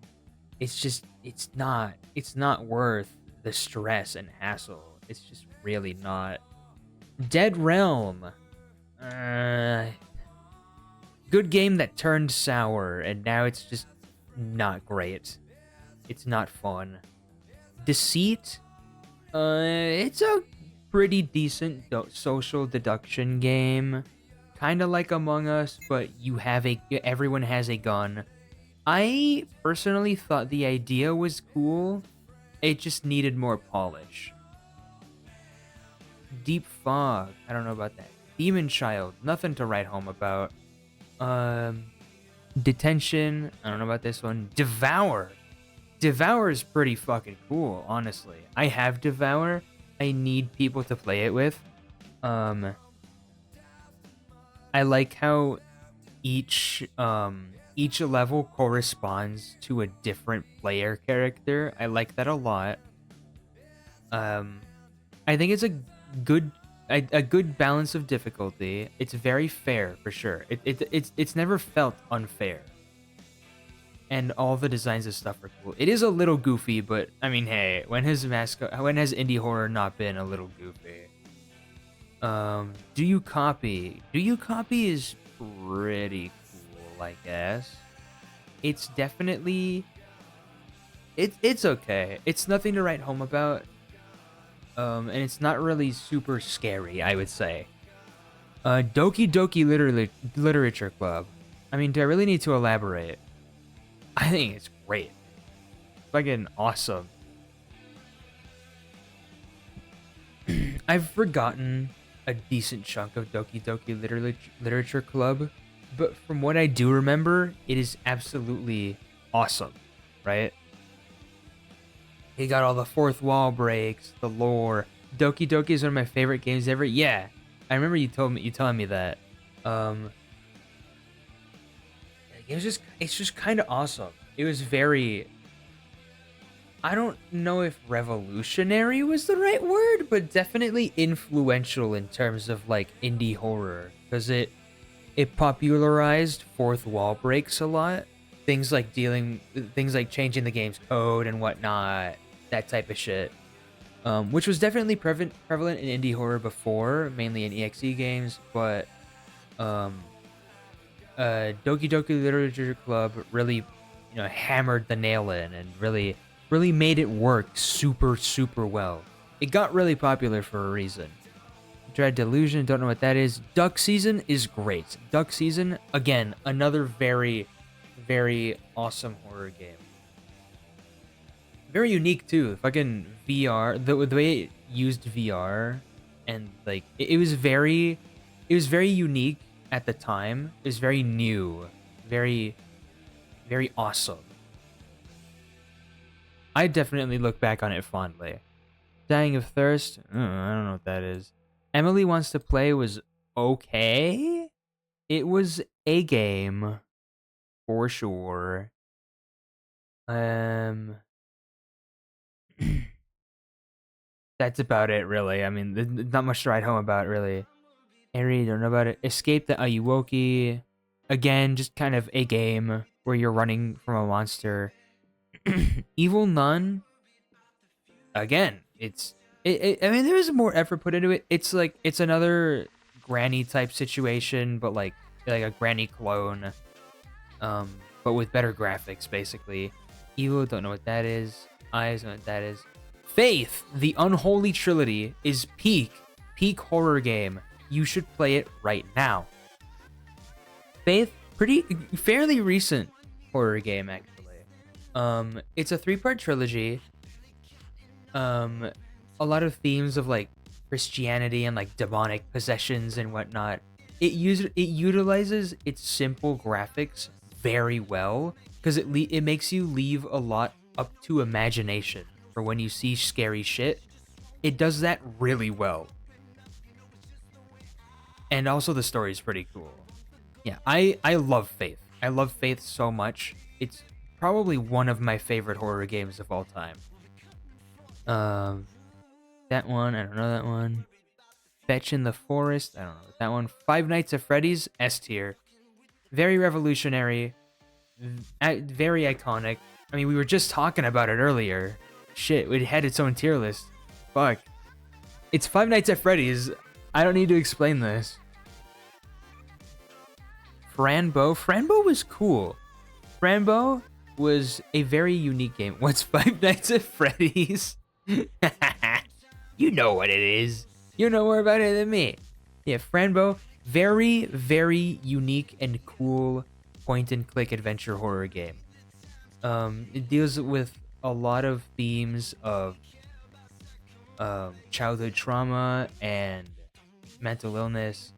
Speaker 1: It's just, it's not worth the stress and hassle. It's just really not. Dead Realm. Good game that turned sour, and now it's just not great. It's not fun. Deceit. It's a pretty decent social deduction game. Kind of like Among Us, but everyone has a gun. I personally thought the idea was cool. It just needed more polish. Deep Fog. I don't know about that. Demon Child, nothing to write home about. Detention, I don't know about this one. Devour. Devour is pretty fucking cool, honestly. I have Devour. I need people to play it with. I like how each level corresponds to a different player character. I like that a lot. I think it's a good balance of difficulty. It's very fair for sure. It's never felt unfair. And all the designs of stuff are cool. It is a little goofy, but I mean, hey, when has indie horror not been a little goofy? Do You Copy? Do You Copy is pretty cool, I guess. It's definitely it's okay. It's nothing to write home about. And it's not really super scary, I would say. Doki Doki Literature Club. I mean, do I really need to elaborate? I think it's great. Fucking awesome. I've forgotten a decent chunk of Doki Doki Literature Club, but from what I do remember, it is absolutely awesome, right? He got all the fourth wall breaks, the lore. Doki Doki is one of my favorite games ever. Yeah, I remember you telling me that. It's just kind of awesome. It was very, I don't know if revolutionary was the right word, but definitely influential in terms of like indie horror, because it popularized fourth wall breaks a lot. Things like changing the game's code and whatnot, that type of shit. Which was definitely prevalent in indie horror before, mainly in EXE games, but Doki Doki Literature Club really, hammered the nail in and really made it work super, super well. It got really popular for a reason. Dread Delusion, don't know what that is. Duck Season is great. Duck Season, again, another very, very awesome horror game. Very unique too. Fucking VR, the way it used VR, and like it was very unique at the time. It was very new, very, very awesome. I definitely look back on it fondly. Dying of Thirst, I don't know what that is. Emily Wants to Play was okay. It was a game for sure. That's about it, really. I mean, there's not much to write home about, really. Eri, don't know about it. Escape the Ayuwoki. Again, just kind of a game where you're running from a monster. Evil Nun. Again, I mean, there is more effort put into it. It's like it's another granny type situation, but like a granny clone, but with better graphics, basically. Evil, don't know what that is. Eyes, don't know what that is. Faith, the Unholy Trilogy, is peak horror game. You should play it right now. Faith, fairly recent horror game, actually. It's a 3-part trilogy. A lot of themes of like Christianity and like demonic possessions and whatnot. It utilizes its simple graphics very well because it makes you leave a lot up to imagination for when you see scary shit. It does that really well. And also the story is pretty cool. Yeah, I love Faith. I love Faith so much. It's probably one of my favorite horror games of all time. That one, I don't know that one. Fetch in the Forest, I don't know that one. Five Nights at Freddy's, S tier. Very revolutionary, very iconic. I mean, we were just talking about it earlier. Shit, it had its own tier list. Fuck. It's Five Nights at Freddy's. I don't need to explain this. Franbo was cool. Franbo was a very unique game. What's Five Nights at Freddy's? You know what it is. You know more about it than me. Yeah, Franbo, very, very unique and cool point-and-click adventure horror game. It deals with a lot of themes of childhood trauma and mental illness,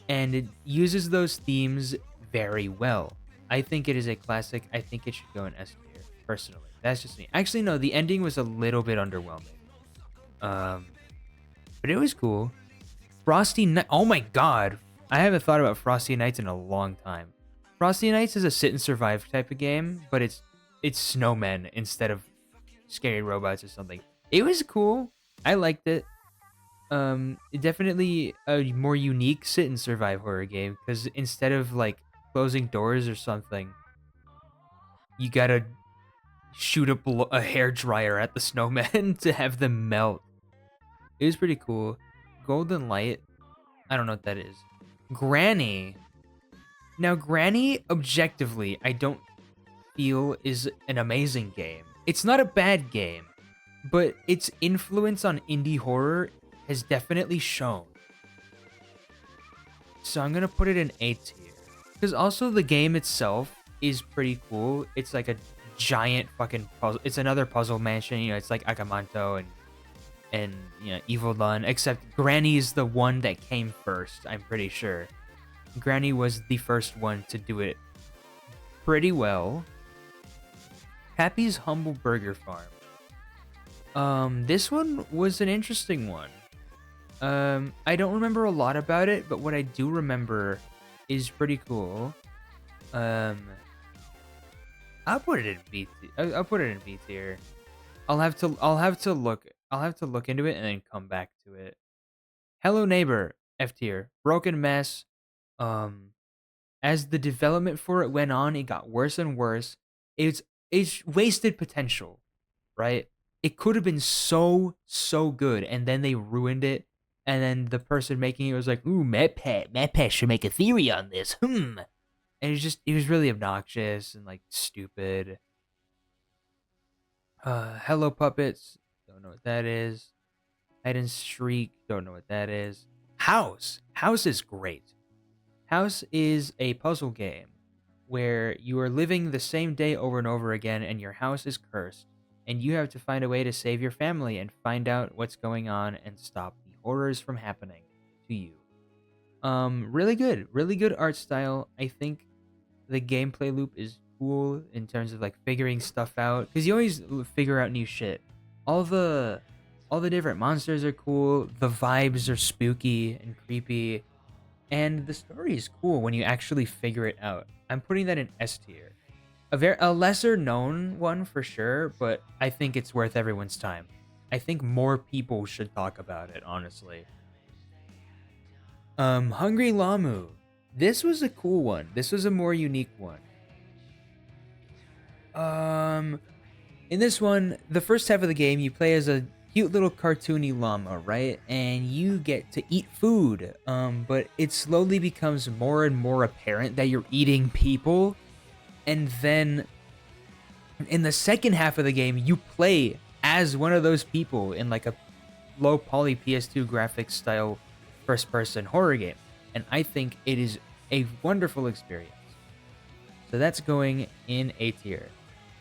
Speaker 1: and it uses those themes very well. I think it is a classic. I think it should go in S tier, personally. That's just me. Actually, no, the ending was a little bit underwhelming. Um, but it was cool. Frosty Night. Oh my god, I haven't thought about Frosty Nights in a long time. Frosty Nights is a sit and survive type of game, but it's snowmen instead of scary robots or something. It was cool. I liked it. Definitely a more unique sit and survive horror game because instead of like closing doors or something, you gotta shoot a hair dryer at the snowmen to have them melt. It was pretty cool. Golden Light. I don't know what that is. Granny. Now, Granny, objectively, I don't feel is an amazing game. It's not a bad game, but its influence on indie horror has definitely shown. So I'm gonna put it in A tier. Because also the game itself is pretty cool. It's like a giant fucking puzzle. It's another puzzle mansion. You know, it's like Akamanto and you know Evil Lun. Except Granny's the one that came first. I'm pretty sure. Granny was the first one to do it pretty well. Happy's Humble Burger Farm. This one was an interesting one. I don't remember a lot about it, but what I do remember is pretty cool. I'll put it in B tier. I'll put it in B tier. I'll have to look into it and then come back to it. Hello Neighbor, F tier. Broken Mess. As the development for it went on, it got worse and worse. It's wasted potential, right? It could have been so good, and then they ruined it. And then the person making it was like, "Ooh, MatPat should make a theory on this." And it was really obnoxious and like stupid. Hello Puppets, don't know what that is. Hide and Shriek, don't know what that is. House is great. House is a puzzle game where you are living the same day over and over again, and your house is cursed, and you have to find a way to save your family and find out what's going on and stop the horrors from happening to you. Really good art style. I think the gameplay loop is cool in terms of like figuring stuff out, because you always figure out new shit. All the different monsters are cool. The vibes are spooky and creepy. And the story is cool when you actually figure it out. I'm putting that in S tier. A lesser known one for sure, but I think it's worth everyone's time. I think more people should talk about it, honestly. Hungry Lamu. This was a cool one. This was a more unique one. In this one, the first half of the game, you play as a cute little cartoony llama, right? And you get to eat food. But it slowly becomes more and more apparent that you're eating people. And then in the second half of the game, you play as one of those people in like a low poly PS2 graphics style first person horror game. And I think it is a wonderful experience. So that's going in A tier.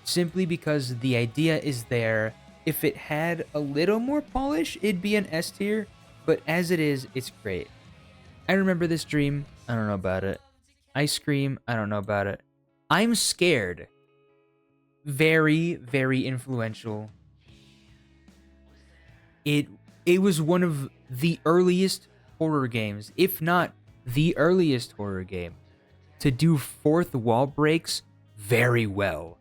Speaker 1: Simply because the idea is there. If it had a little more polish, it'd be an S tier. But as it is, it's great. I remember this dream. I don't know about it. Ice cream. I don't know about it. I'm Scared. Very, very influential. It was one of the earliest horror games, if not the earliest horror game, to do fourth wall breaks very well.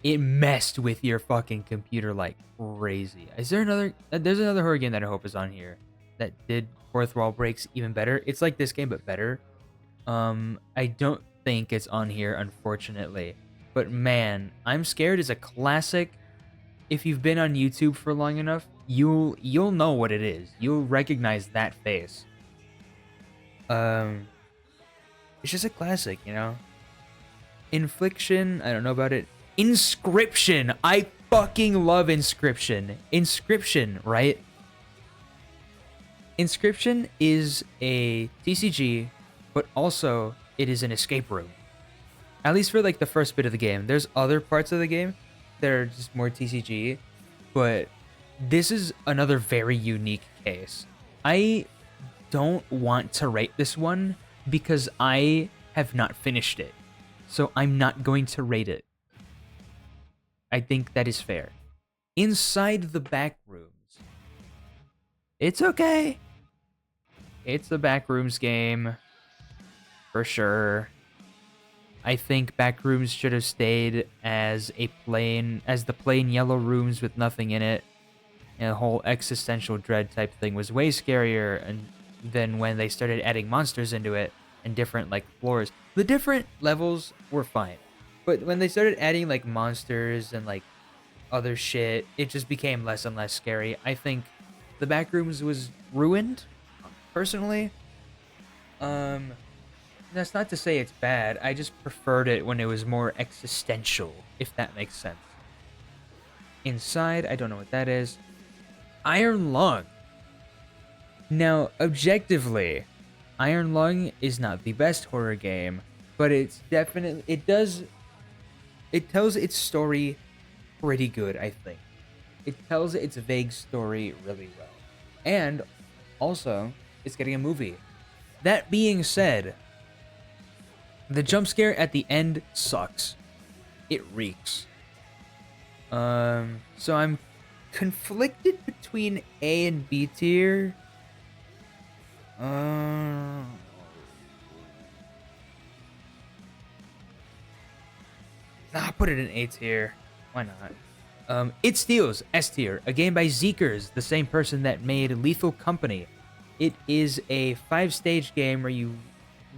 Speaker 1: It messed with your fucking computer like crazy. Is there another? There's another horror game that I hope is on here that did fourth wall breaks even better. It's like this game but better. I don't think it's on here, unfortunately. But man, I'm Scared is a classic. If you've been on YouTube for long enough, you'll know what it is. You'll recognize that face. It's just a classic, you know. Infliction, I don't know about it. Inscription, I fucking love Inscription. Inscription, right? Inscription is a TCG, but also it is an escape room. At least for like the first bit of the game. There's other parts of the game that are just more TCG, but this is another very unique case. I don't want to rate this one because I have not finished it. So I'm not going to rate it. I think that is fair. Inside the back rooms, it's okay. It's a backrooms game, for sure. I think backrooms should have stayed as the plain yellow rooms with nothing in it. And the whole existential dread type thing was way scarier, and then when they started adding monsters into it and different like floors, the different levels were fine. But when they started adding like monsters and like other shit, it just became less and less scary. I think the backrooms was ruined, personally. That's not to say it's bad. I just preferred it when it was more existential, if that makes sense. Inside, I don't know what that is. Iron Lung. Now, objectively, Iron Lung is not the best horror game, but it's definitely it tells its story pretty good, I think. It tells its vague story really well. And also, it's getting a movie. That being said, the jump scare at the end sucks. It reeks. So I'm conflicted between A and B tier. I'll put it in A tier. Why not? It Steals, S tier, a game by Zeekers, the same person that made Lethal Company. It is a 5-stage game where you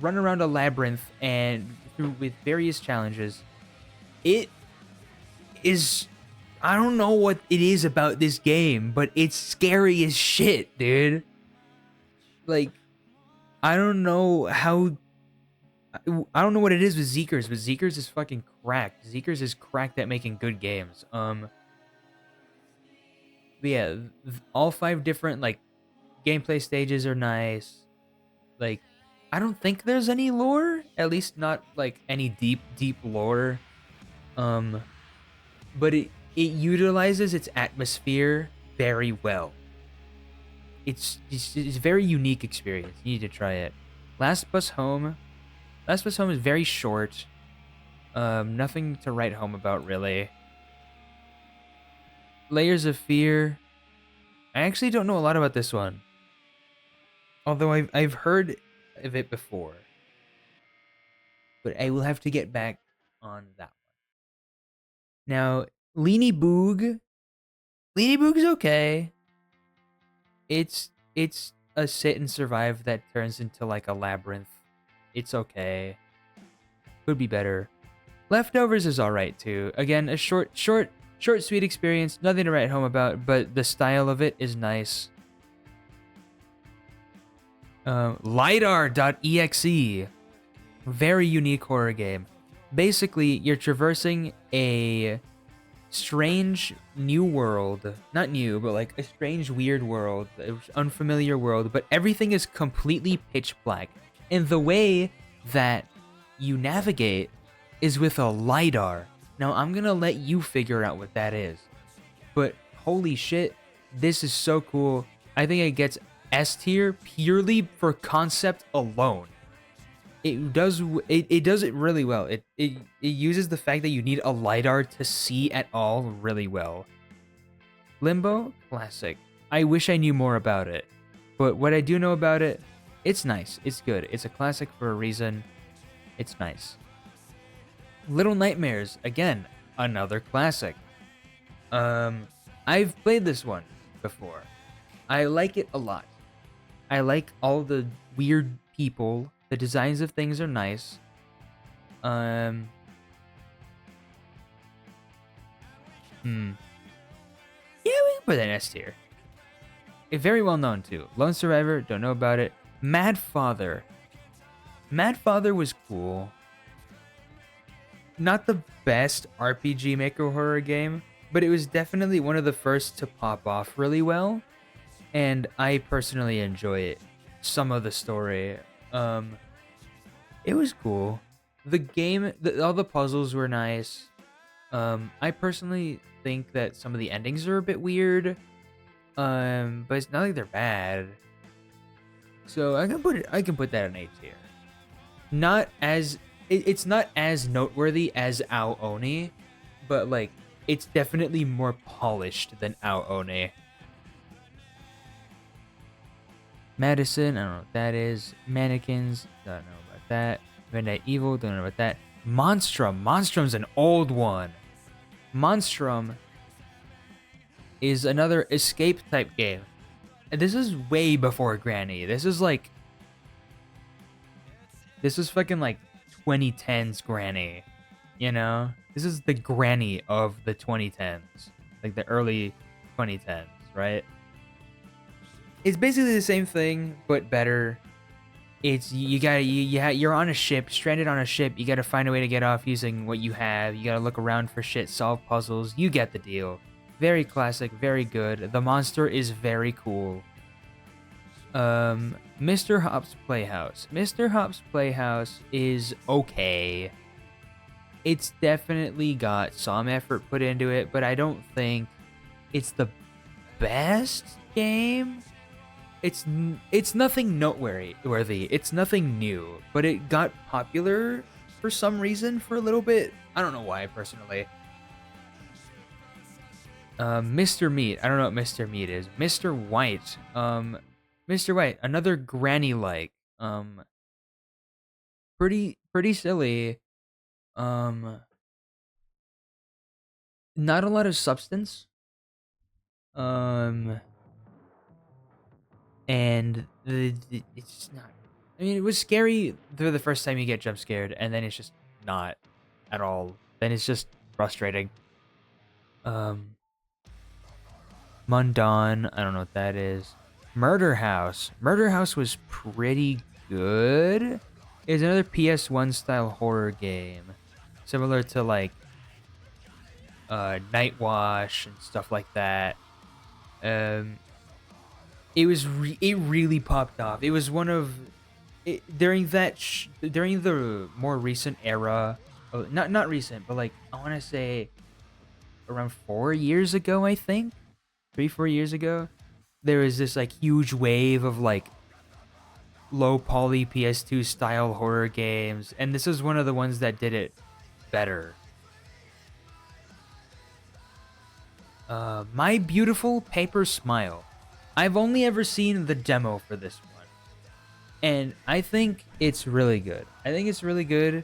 Speaker 1: run around a labyrinth and with various challenges. It is, I don't know what it is about this game, but it's scary as shit, dude. Like, I don't know what it is with Zeekers, but Zeekers is fucking cracked. Zeekers is cracked at making good games. But yeah, all 5 different like gameplay stages are nice. Like, I don't think there's any lore, at least not like any deep lore. But it utilizes its atmosphere very well. It's a very unique experience. You need to try it. Last Bus Home is very short. Nothing to write home about, really. Layers of Fear. I actually don't know a lot about this one. Although I've heard of it before. But I will have to get back on that one. Now, Leany Boog. Leany Boog is okay. It's a sit and survive that turns into like a labyrinth. It's okay. Could be better. Leftovers is alright too. Again, a short, sweet experience. Nothing to write home about, but the style of it is nice. Lidar.exe. Very unique horror game. Basically, you're traversing a strange new world. Not new, but like a strange, weird world. An unfamiliar world, but everything is completely pitch black. And the way that you navigate is with a LiDAR. Now, I'm gonna let you figure out what that is. But holy shit, this is so cool. I think it gets S tier purely for concept alone. It does it really well. It uses the fact that you need a LiDAR to see at all really well. Limbo, classic. I wish I knew more about it. But what I do know about it, it's nice. It's good. It's a classic for a reason. It's nice. Little Nightmares, again, another classic. I've played this one before. I like it a lot. I like all the weird people. The designs of things are nice. Yeah, we can put that in S tier. Very well known too. Lone Survivor, don't know about it. Mad Father. Mad Father was cool. Not the best RPG Maker horror game, but it was definitely one of the first to pop off really well. And I personally enjoy it. Some of the story. It was cool. The game, all the puzzles were nice. I personally think that some of the endings are a bit weird. But it's not like they're bad. So I can put that in A tier. Not as it's not as noteworthy as Ao Oni, but like it's definitely more polished than Ao Oni. Madison, I don't know what that is. Mannequins, don't know about that. Midnight Evil, don't know about that. Monstrum, Monstrum's an old one. Monstrum is another escape type game. And this is way before Granny. This is fucking like 2010s Granny. You know? This is the Granny of the 2010s. Like the early 2010s, right? It's basically the same thing, but better. It's you're on a ship, stranded on a ship. You gotta find a way to get off using what you have. You gotta look around for shit, solve puzzles. You get the deal. Very classic, very good. The monster is very cool. Mr. Hop's Playhouse. Mr. Hop's Playhouse is okay. It's definitely got some effort put into it, but I don't think it's the best game. It's nothing noteworthy. It's nothing new, but it got popular for some reason for a little bit. I don't know why, personally. Mr. Meat. I don't know what Mr. Meat is. Mr. White. Mr. White, another granny-like. Pretty silly. Not a lot of substance. And it's not. I mean, it was scary for the first time you get jump scared, and then it's just not at all. Then it's just frustrating. Mundawn, I don't know what that is. Murder House. Murder House was pretty good. It's another PS1 style horror game, similar to like Night Wash and stuff like that. It really popped off. It was one of during the more recent era, not recent, but like I want to say around 4 years ago, I think 3-4 years ago, there was this like huge wave of like low poly PS2 style horror games, and this is one of the ones that did it better. My Beautiful Paper Smile. I've only ever seen the demo for this one, and I think it's really good. I think it's really good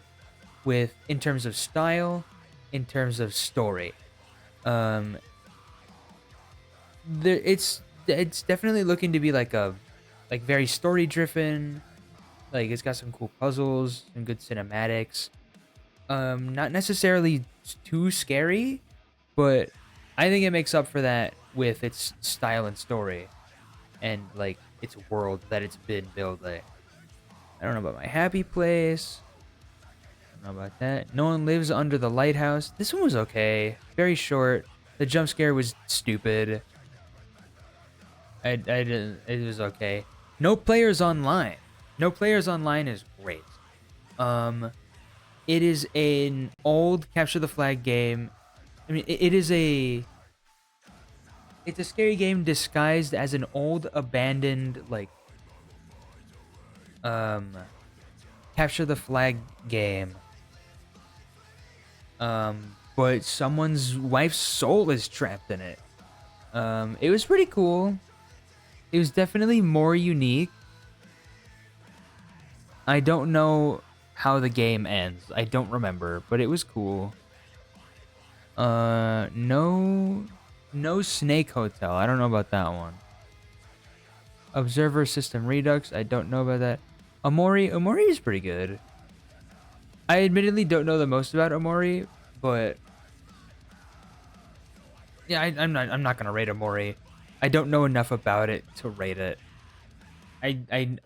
Speaker 1: in terms of style, in terms of story. It's definitely looking to be like very story driven. Like it's got some cool puzzles and good cinematics. Not necessarily too scary, but I think it makes up for that with its style and story, and like its world that it's been building. I don't know about My Happy Place. I don't know about that. No One Lives Under the Lighthouse. This one was okay. Very short. The jump scare was stupid. I didn't. It was okay. No Players Online. No Players Online is great. It is an old Capture the Flag game. I mean, it's a scary game disguised as an old abandoned like Capture the Flag game. But someone's wife's soul is trapped in it. It was pretty cool. It was definitely more unique. I don't know how the game ends. I don't remember, but it was cool. No Snake Hotel. I don't know about that one. Observer System Redux. I don't know about that. Omori is pretty good. I admittedly don't know the most about Omori, but yeah, I'm not gonna rate Omori. I don't know enough about it to rate it.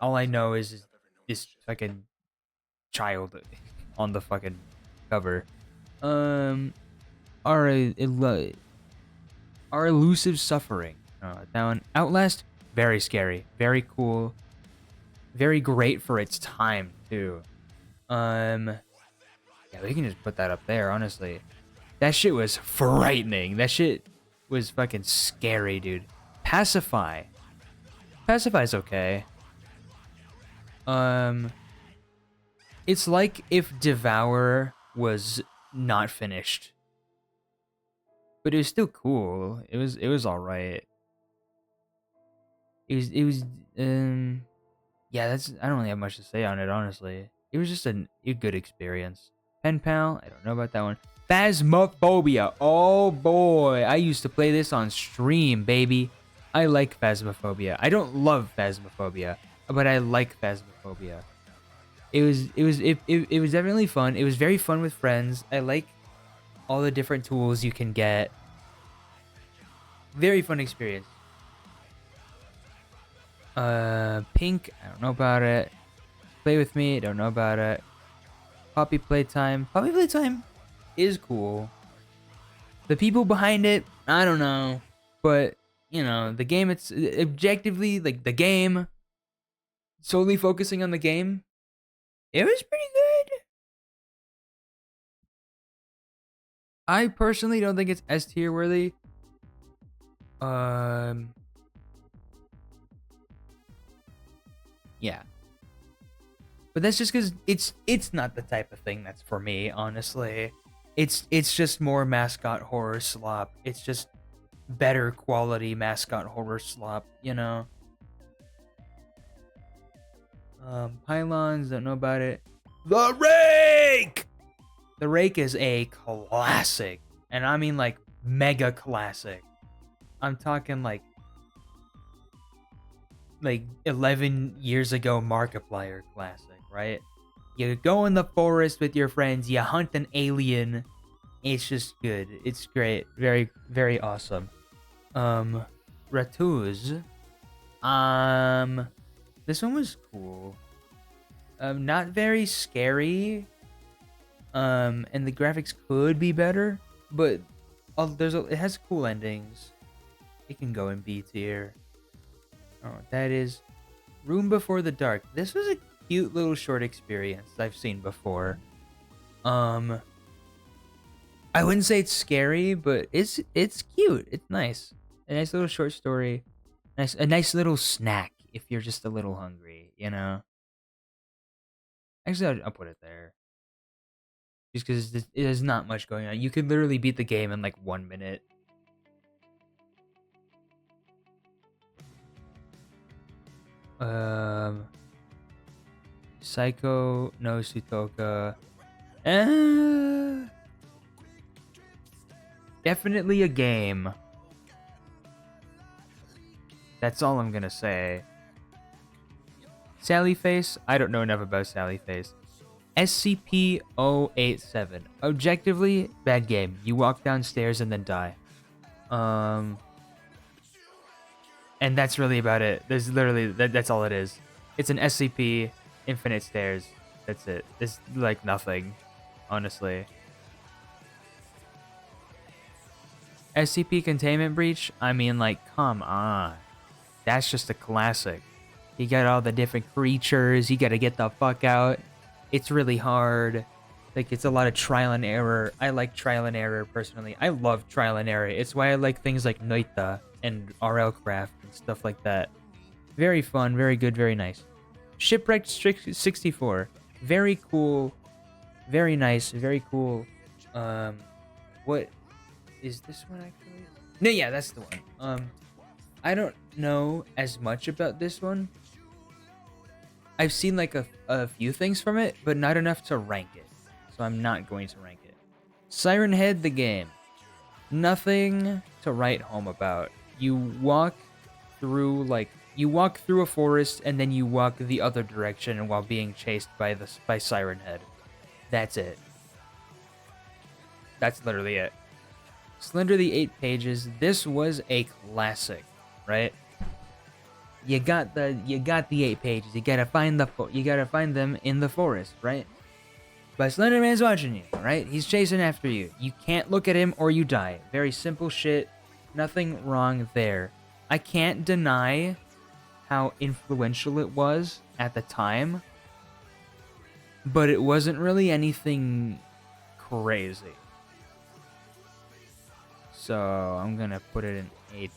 Speaker 1: All I know is this fucking child on the fucking cover. Our Elusive Suffering. That one. Outlast, very scary, very cool, very great for its time too. Yeah, we can just put that up there. Honestly, that shit was frightening. That shit was fucking scary, dude. Pacify's okay. It's like if Devour was not finished, but it was still cool. It was all right. It was yeah. That's I don't really have much to say on it, honestly. It was just a good experience. Pen Pal, I don't know about that one. Phasmophobia. Oh boy, I used to play this on stream, baby. I like Phasmophobia. I don't love Phasmophobia, but I like Phasmophobia. It was definitely fun. It was very fun with friends. I like all the different tools you can get. Very fun experience. Pink, I don't know about it. Play with Me, don't know about it. Poppy Playtime. Poppy Playtime is cool. The people behind it, I don't know. But, the game, it's objectively, like, the game, solely focusing on the game, it was pretty good. I personally don't think it's S tier worthy. Yeah. But that's just because it's not the type of thing that's for me, honestly. It's just more mascot horror slop. It's just better quality mascot horror slop, Pylons, don't know about it. The Rake! The Rake is a classic. And I mean like mega classic. I'm talking like 11 years ago Markiplier classic, right? You go in the forest with your friends, you hunt an alien. It's just good. It's great. Very, very awesome. Ratuz. This one was cool. Not very scary. And the graphics could be better, but it has cool endings. It can go in B tier. Oh, that is Room Before the Dark. This was a cute little short experience I've seen before. I wouldn't say it's scary, but it's cute. It's nice. A nice little short story. A nice little snack if you're just a little hungry, Actually, I'll put it there. Just because there's not much going on. You could literally beat the game in like 1 minute. Psycho no Sutoka. Definitely a game. That's all I'm gonna say. Sally Face. I don't know enough about Sally Face. SCP-087. Objectively, bad game. You walk downstairs and then die. And that's really about it. There's literally that's all it is. It's an SCP, infinite stairs. That's it. It's like nothing, honestly. SCP Containment Breach. I mean, like, come on. That's just a classic. You got all the different creatures. You got to get the fuck out. It's really hard. Like, it's a lot of trial and error. I like trial and error, personally. I love trial and error. It's why I like things like Noita and RL Craft and stuff like that. Very fun, very good, very nice. Shipwrecked 64. Very cool. Very nice, very cool. What is this one, actually? No, yeah, that's the one. I don't know as much about this one. I've seen like a few things from it, but not enough to rank it. So I'm not going to rank it. Siren Head, the game. Nothing to write home about. You walk through a forest and then you walk the other direction while being chased by Siren Head. That's it. That's literally it. Slender the 8 Pages. This was a classic, right? You got the 8 pages. You gotta find them in the forest, right? But Slenderman's watching you, right? He's chasing after you. You can't look at him or you die. Very simple shit. Nothing wrong there. I can't deny how influential it was at the time, but it wasn't really anything crazy. So I'm gonna put it in A tier.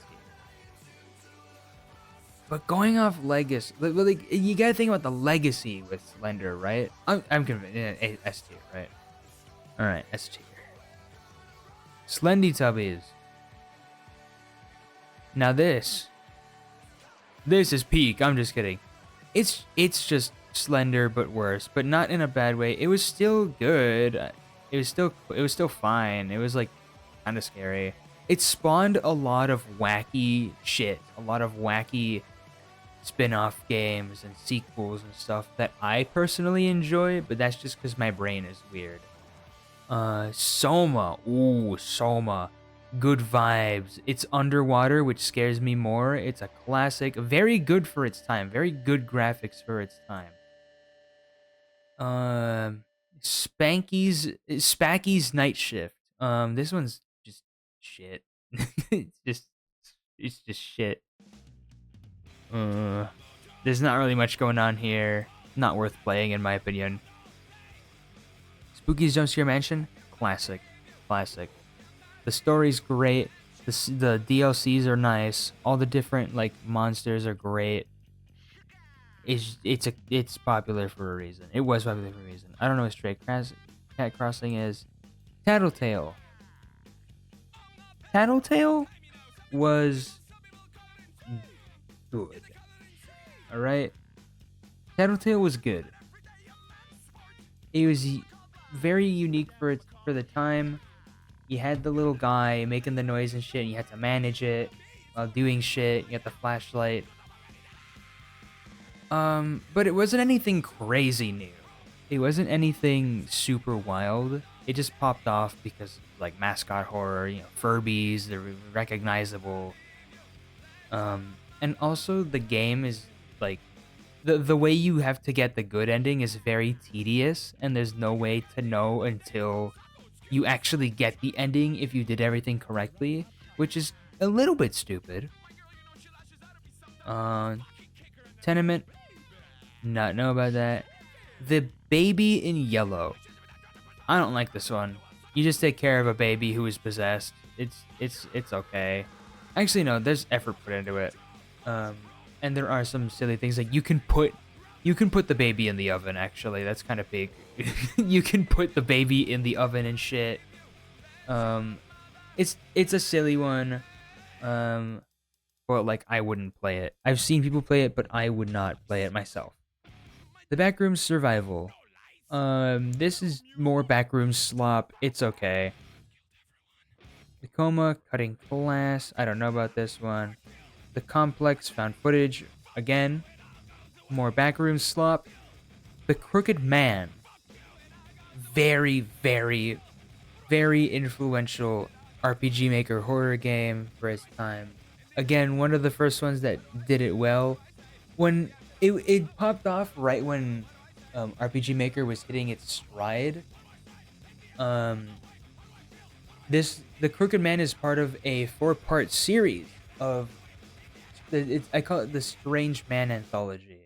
Speaker 1: But going off legacy, like, you gotta think about the legacy with Slender, right? I'm convinced. Yeah, S tier, right? All right, S tier. Slendy Tubbies. Now this is peak. I'm just kidding. It's just Slender but worse, but not in a bad way. It was still good. It was still fine. It was like kind of scary. It spawned a lot of wacky shit, a lot of wacky spin-off games and sequels and stuff that I personally enjoy, but that's just because my brain is weird. Soma. Ooh, Soma. Good vibes. It's underwater, which scares me more. It's a classic. Very good for its time. Very good graphics for its time. Spacky's Night Shift. This one's just shit. It's just shit. There's not really much going on here. Not worth playing, in my opinion. Spooky's Jump Scare Mansion, classic. The story's great. The DLCs are nice. All the different like monsters are great. It's popular for a reason. It was popular for a reason. I don't know what Stray Cat Crossing is. Tattletale. Tattletale was good. All right. Tattletale was good. It was very unique for the time. You had the little guy making the noise and shit, and you had to manage it while doing shit. You had the flashlight. But it wasn't anything crazy new. It wasn't anything super wild. It just popped off because like mascot horror, Furbies, they're recognizable. And also the game is like the way you have to get the good ending is very tedious, and there's no way to know until you actually get the ending if you did everything correctly, which is a little bit stupid. Tenement, not know about that. The Baby in Yellow. I don't like this one. You just take care of a baby who is possessed. It's okay. Actually, no, there's effort put into it. And there are some silly things like you can put the baby in the oven. Actually, that's kind of big. You can put the baby in the oven and shit. It's a silly one. But like I wouldn't play it. I've seen people play it, but I would not play it myself. The Backrooms Survival. This is more Backrooms slop. It's okay. The Coma Cutting Class. I don't know about this one. The Complex Found Footage. Again, more Backrooms slop. The Crooked Man. Very, very, very influential RPG Maker horror game for its time. Again, one of the first ones that did it well. When it popped off right when RPG Maker was hitting its stride. The Crooked Man is part of a 4-part series of I call it the Strange Man Anthology.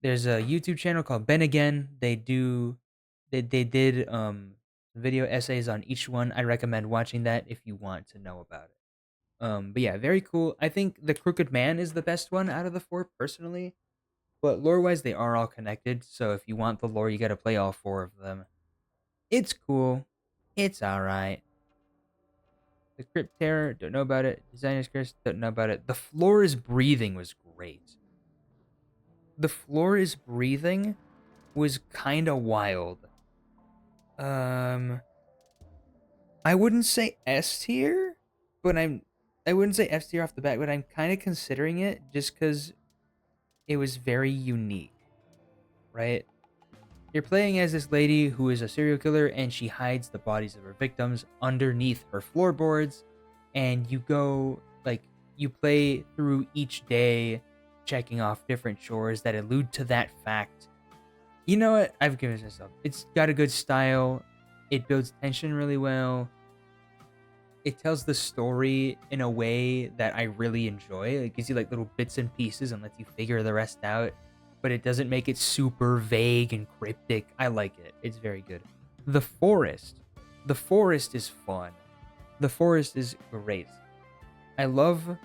Speaker 1: There's a YouTube channel called Ben Again. They did video essays on each one. I recommend watching that if you want to know about it. But yeah, very cool. I think the Crooked Man is the best one out of the 4 personally. But lore-wise, they are all connected. So if you want the lore, you gotta play all 4 of them. It's cool. It's alright. The Crypt Terror, don't know about it. Designer's Curse, don't know about it. The Floor is Breathing was great. The Floor is Breathing was kind of wild. I wouldn't say S tier, but I wouldn't say F tier off the bat, but I'm kind of considering it just because it was very unique, right? You're playing as this lady who is a serial killer, and she hides the bodies of her victims underneath her floorboards, and you play through each day, checking off different chores that allude to that fact. You know what? I've given it myself. It's got a good style. It builds tension really well. It tells the story in a way that I really enjoy. It gives you like little bits and pieces and lets you figure the rest out. But it doesn't make it super vague and cryptic. I like it. It's very good. The Forest. The Forest is fun. The Forest is great. I love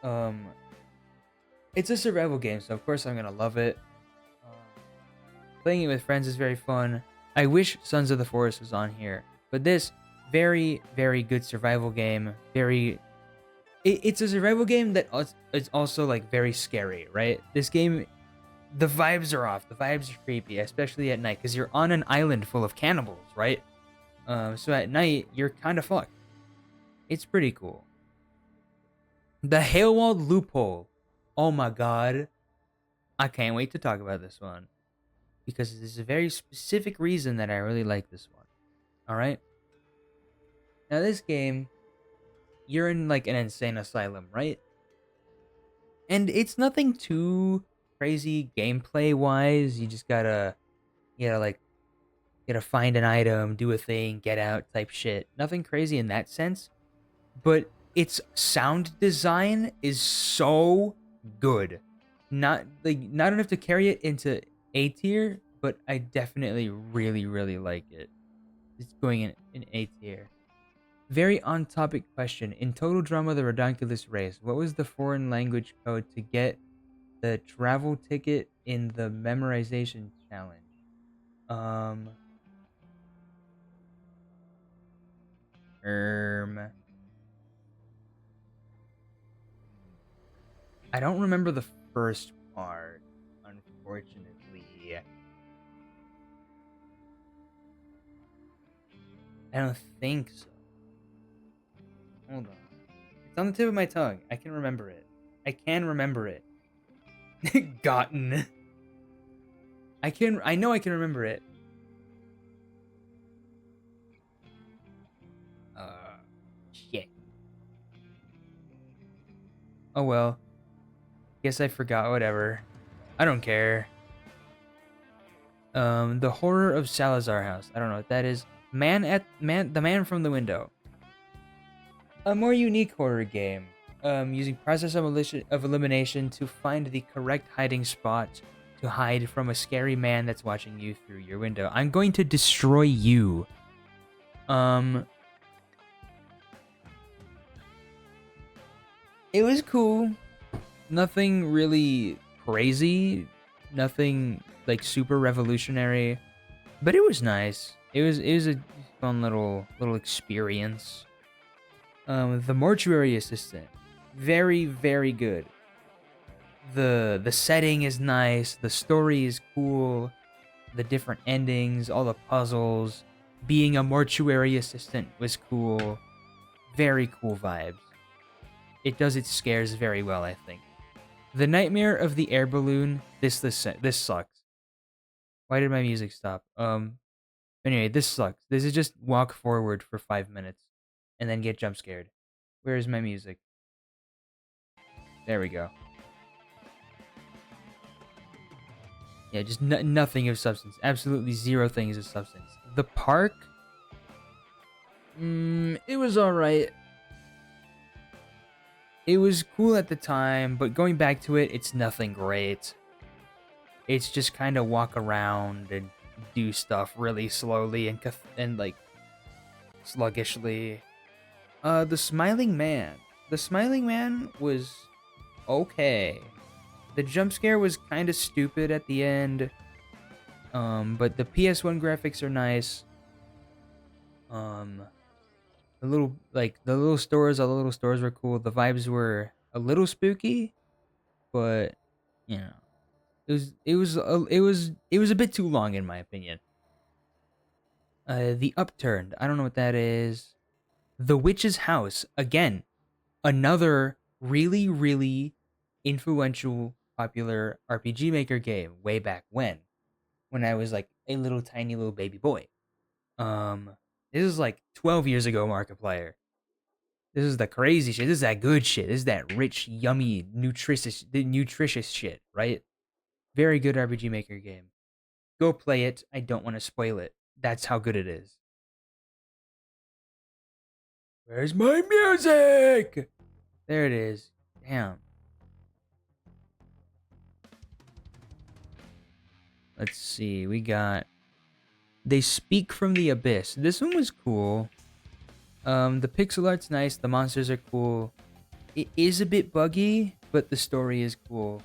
Speaker 1: Um, it's a survival game, so of course I'm gonna love it. Um, Playing it with friends is very fun. I wish Sons of the Forest was on here, but this very, very good survival game. It's a survival game that it's also like very scary, right? This game, the vibes are off. The vibes are creepy, especially at night, because you're on an island full of cannibals, right? So at night you're kind of fucked. It's pretty cool. The Hailwald Loophole. Oh my god, I can't wait to talk about this one because there's a very specific reason that I really like this one. All right. Now this game, you're in like an insane asylum, right? And it's nothing too crazy gameplay wise. You gotta find an item, do a thing, get out type shit. Nothing crazy in that sense. But its sound design is so good. Not enough to carry it into A tier, but I definitely really, really like it. It's going in A tier. Very on topic question. In Total Drama The Redonkulous Race, what was the foreign language code to get the travel ticket in the memorization challenge? Um, erm, I don't remember the first part, unfortunately. I don't think so. Hold on. It's on the tip of my tongue. I can remember it. I can remember it. Gotten. I know I can remember it. Shit. Oh well. Guess I forgot, whatever. I don't care. The Horror of Salazar House. I don't know what that is. The Man from the Window. A more unique horror game. Using process of elimination to find the correct hiding spot to hide from a scary man that's watching you through your window. I'm going to destroy you. It was cool. Nothing really crazy. Nothing like super revolutionary. But it was nice. It was a fun little experience. The Mortuary Assistant. Very, very good. The setting is nice, the story is cool, the different endings, all the puzzles. Being a mortuary assistant was cool. Very cool vibes. It does its scares very well, I think. The Nightmare of the Air Balloon. This sucks. Why did my music stop? Anyway, this sucks. This is just walk forward for 5 minutes and then get jump scared. Where is my music? There we go. Yeah, just nothing of substance. Absolutely zero things of substance. The park? It was alright. It was cool at the time, but going back to it, it's nothing great. It's just kind of walk around and do stuff really slowly and like sluggishly. The Smiling Man. The Smiling Man was okay. The jump scare was kind of stupid at the end. But the PS1 graphics are nice. All the little stores were cool. The vibes were a little spooky, but you know, it was a bit too long in my opinion. The Upturned. I don't know what that is. The Witch's House. Again, another really, really influential, popular RPG Maker game way back when I was like a little tiny little baby boy. This is like 12 years ago, Markiplier. This is the crazy shit. This is that good shit. This is that rich, yummy, nutritious shit, right? Very good RPG Maker game. Go play it. I don't want to spoil it. That's how good it is. Where's my music? There it is. Damn. Let's see. We got They Speak from the Abyss. This one was cool. The pixel art's nice. The monsters are cool. It is a bit buggy, but the story is cool.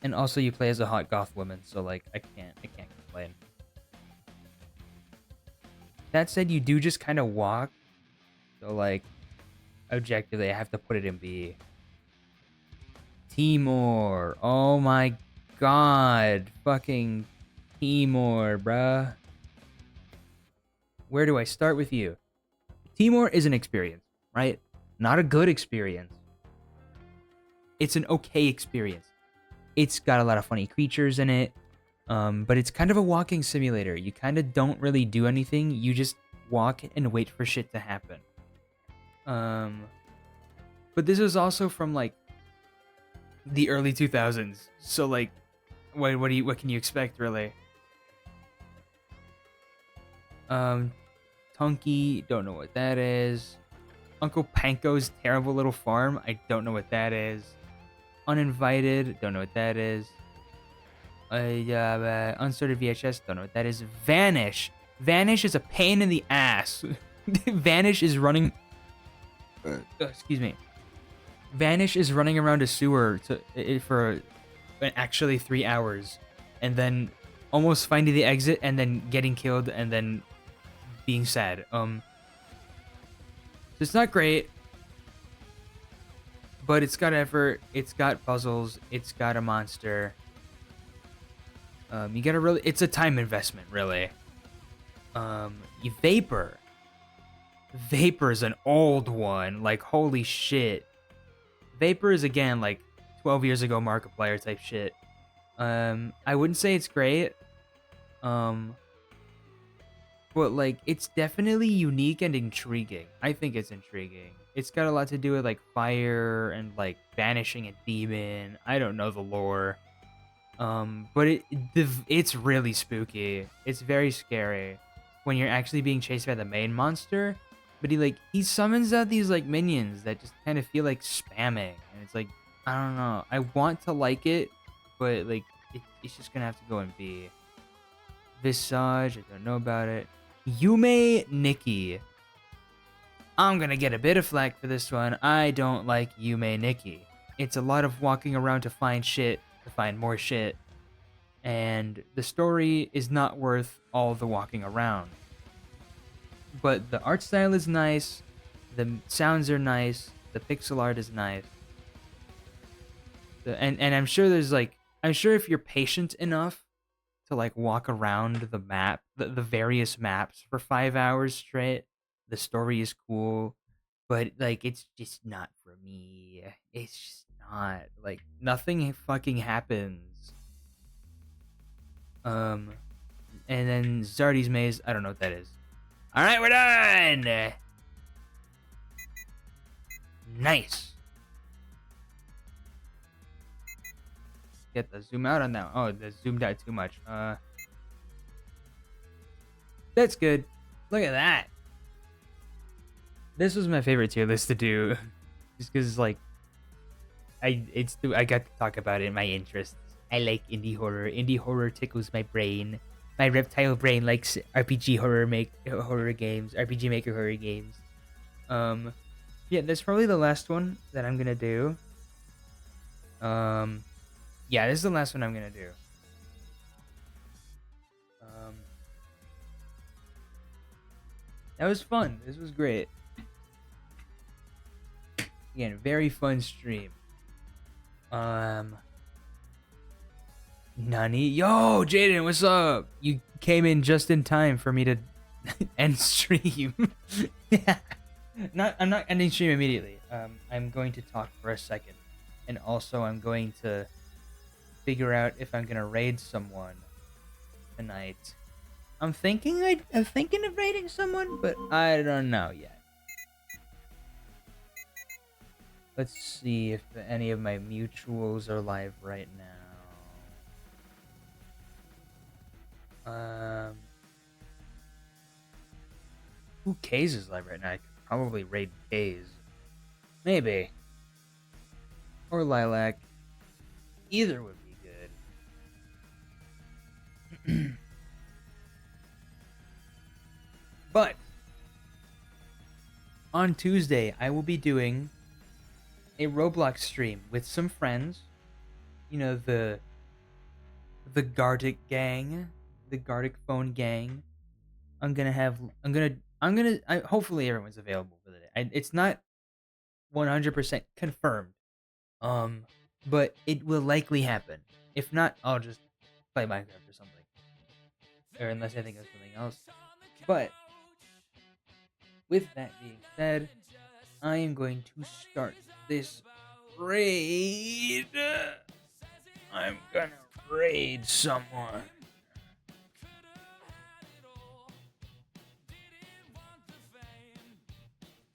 Speaker 1: And also you play as a hot goth woman, so like I can't complain. That said, you do just kind of walk, so like objectively I have to put it in B. Timor. Oh my god. Fucking Timor, bruh. Where do I start with you? Timor is an experience, right? Not a good experience. It's an okay experience. It's got a lot of funny creatures in it, but it's kind of a walking simulator. You kind of don't really do anything. You just walk and wait for shit to happen. But this is also from like the early 2000s, so like, what can you expect really? Tunky, don't know what that is. Uncle Panko's Terrible Little Farm, I don't know what that is. Uninvited, don't know what that is. Unsorted VHS, don't know what that is. Vanish. Vanish is a pain in the ass. Vanish is running. Excuse me. Vanish is running around a sewer for actually 3 hours, and then almost finding the exit, and then getting killed, and then being sad. So it's not great, but it's got effort. It's got puzzles. It's got a monster. You gotta really. It's a time investment, really. Vapor. Vapor is an old one. Like, holy shit. Vapor is, again, like 12 years ago Markiplier type shit. I wouldn't say it's great. But like it's definitely unique and intriguing. I think it's intriguing. It's got a lot to do with like fire and like banishing a demon. I don't know the lore. But it's really spooky. It's very scary when you're actually being chased by the main monster. But he summons out these like minions that just kind of feel like spamming, and it's like, I don't know. I want to like it, but like it's just gonna have to go and be Visage. I don't know about it. Yume Nikki. I'm gonna get a bit of flack for this one. I don't like Yume Nikki. It's a lot of walking around to find shit, to find more shit, and the story is not worth all the walking around. But the art style is nice, the sounds are nice, the pixel art is nice. And I'm sure I'm sure if you're patient enough to like walk around the map, the various maps for 5 hours straight, the story is cool, but like it's just not for me. It's just not. Like nothing fucking happens. And then Zardy's Maze, I don't know what that is. All right, we're done. Nice. Get the zoom out on that. Oh, the zoomed out too much. That's good. Look at that. This was my favorite tier list to do, just because like I got to talk about it in my interests. I like indie horror. Indie horror tickles my brain. My reptile brain likes RPG horror games, RPG Maker horror games. Yeah, that's probably the last one that I'm gonna do. Yeah, this is the last one I'm gonna do. That was fun. This was great. Again, very fun stream. Nani? Yo, Jaden, what's up? You came in just in time for me to end stream. Yeah. I'm not ending stream immediately. I'm going to talk for a second. And also I'm going to figure out if I'm gonna raid someone tonight. I'm thinking of raiding someone, but I don't know yet. Let's see if any of my mutuals are live right now. Who K's is live right now? I could probably raid K's. Maybe. Or Lilac. Either would be good. But on Tuesday, I will be doing a Roblox stream with some friends. You know, the Gartic gang, the Gartic phone gang. Hopefully everyone's available for the day. It's not 100% confirmed. But it will likely happen. If not, I'll just play Minecraft or something. Or unless I think of something else. But with that being said, I am going to start this raid. I'm gonna raid someone.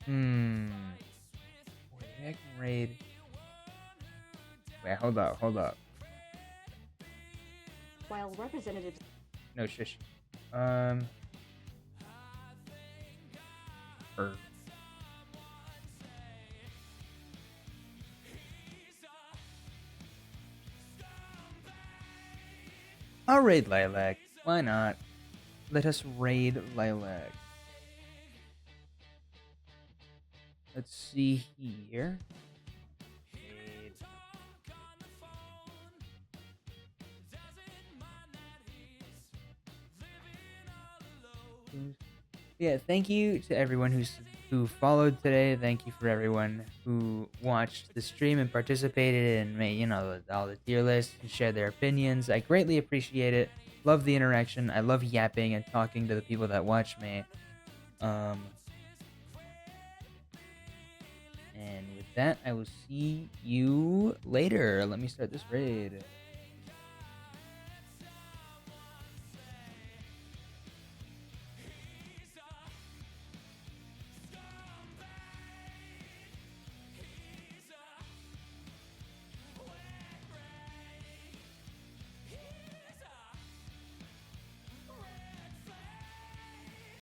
Speaker 1: Wait, I can raid. Wait, hold up.
Speaker 3: While representatives.
Speaker 1: No, shush. I'll raid Lilac. Why not? Let us raid Lilac. Let's see here. Raid. Yeah, thank you to everyone who followed today. Thank you for everyone who watched the stream and participated and made, all the tier lists and shared their opinions. I greatly appreciate it. Love the interaction. I love yapping and talking to the people that watch me. And with that, I will see you later. Let me start this raid.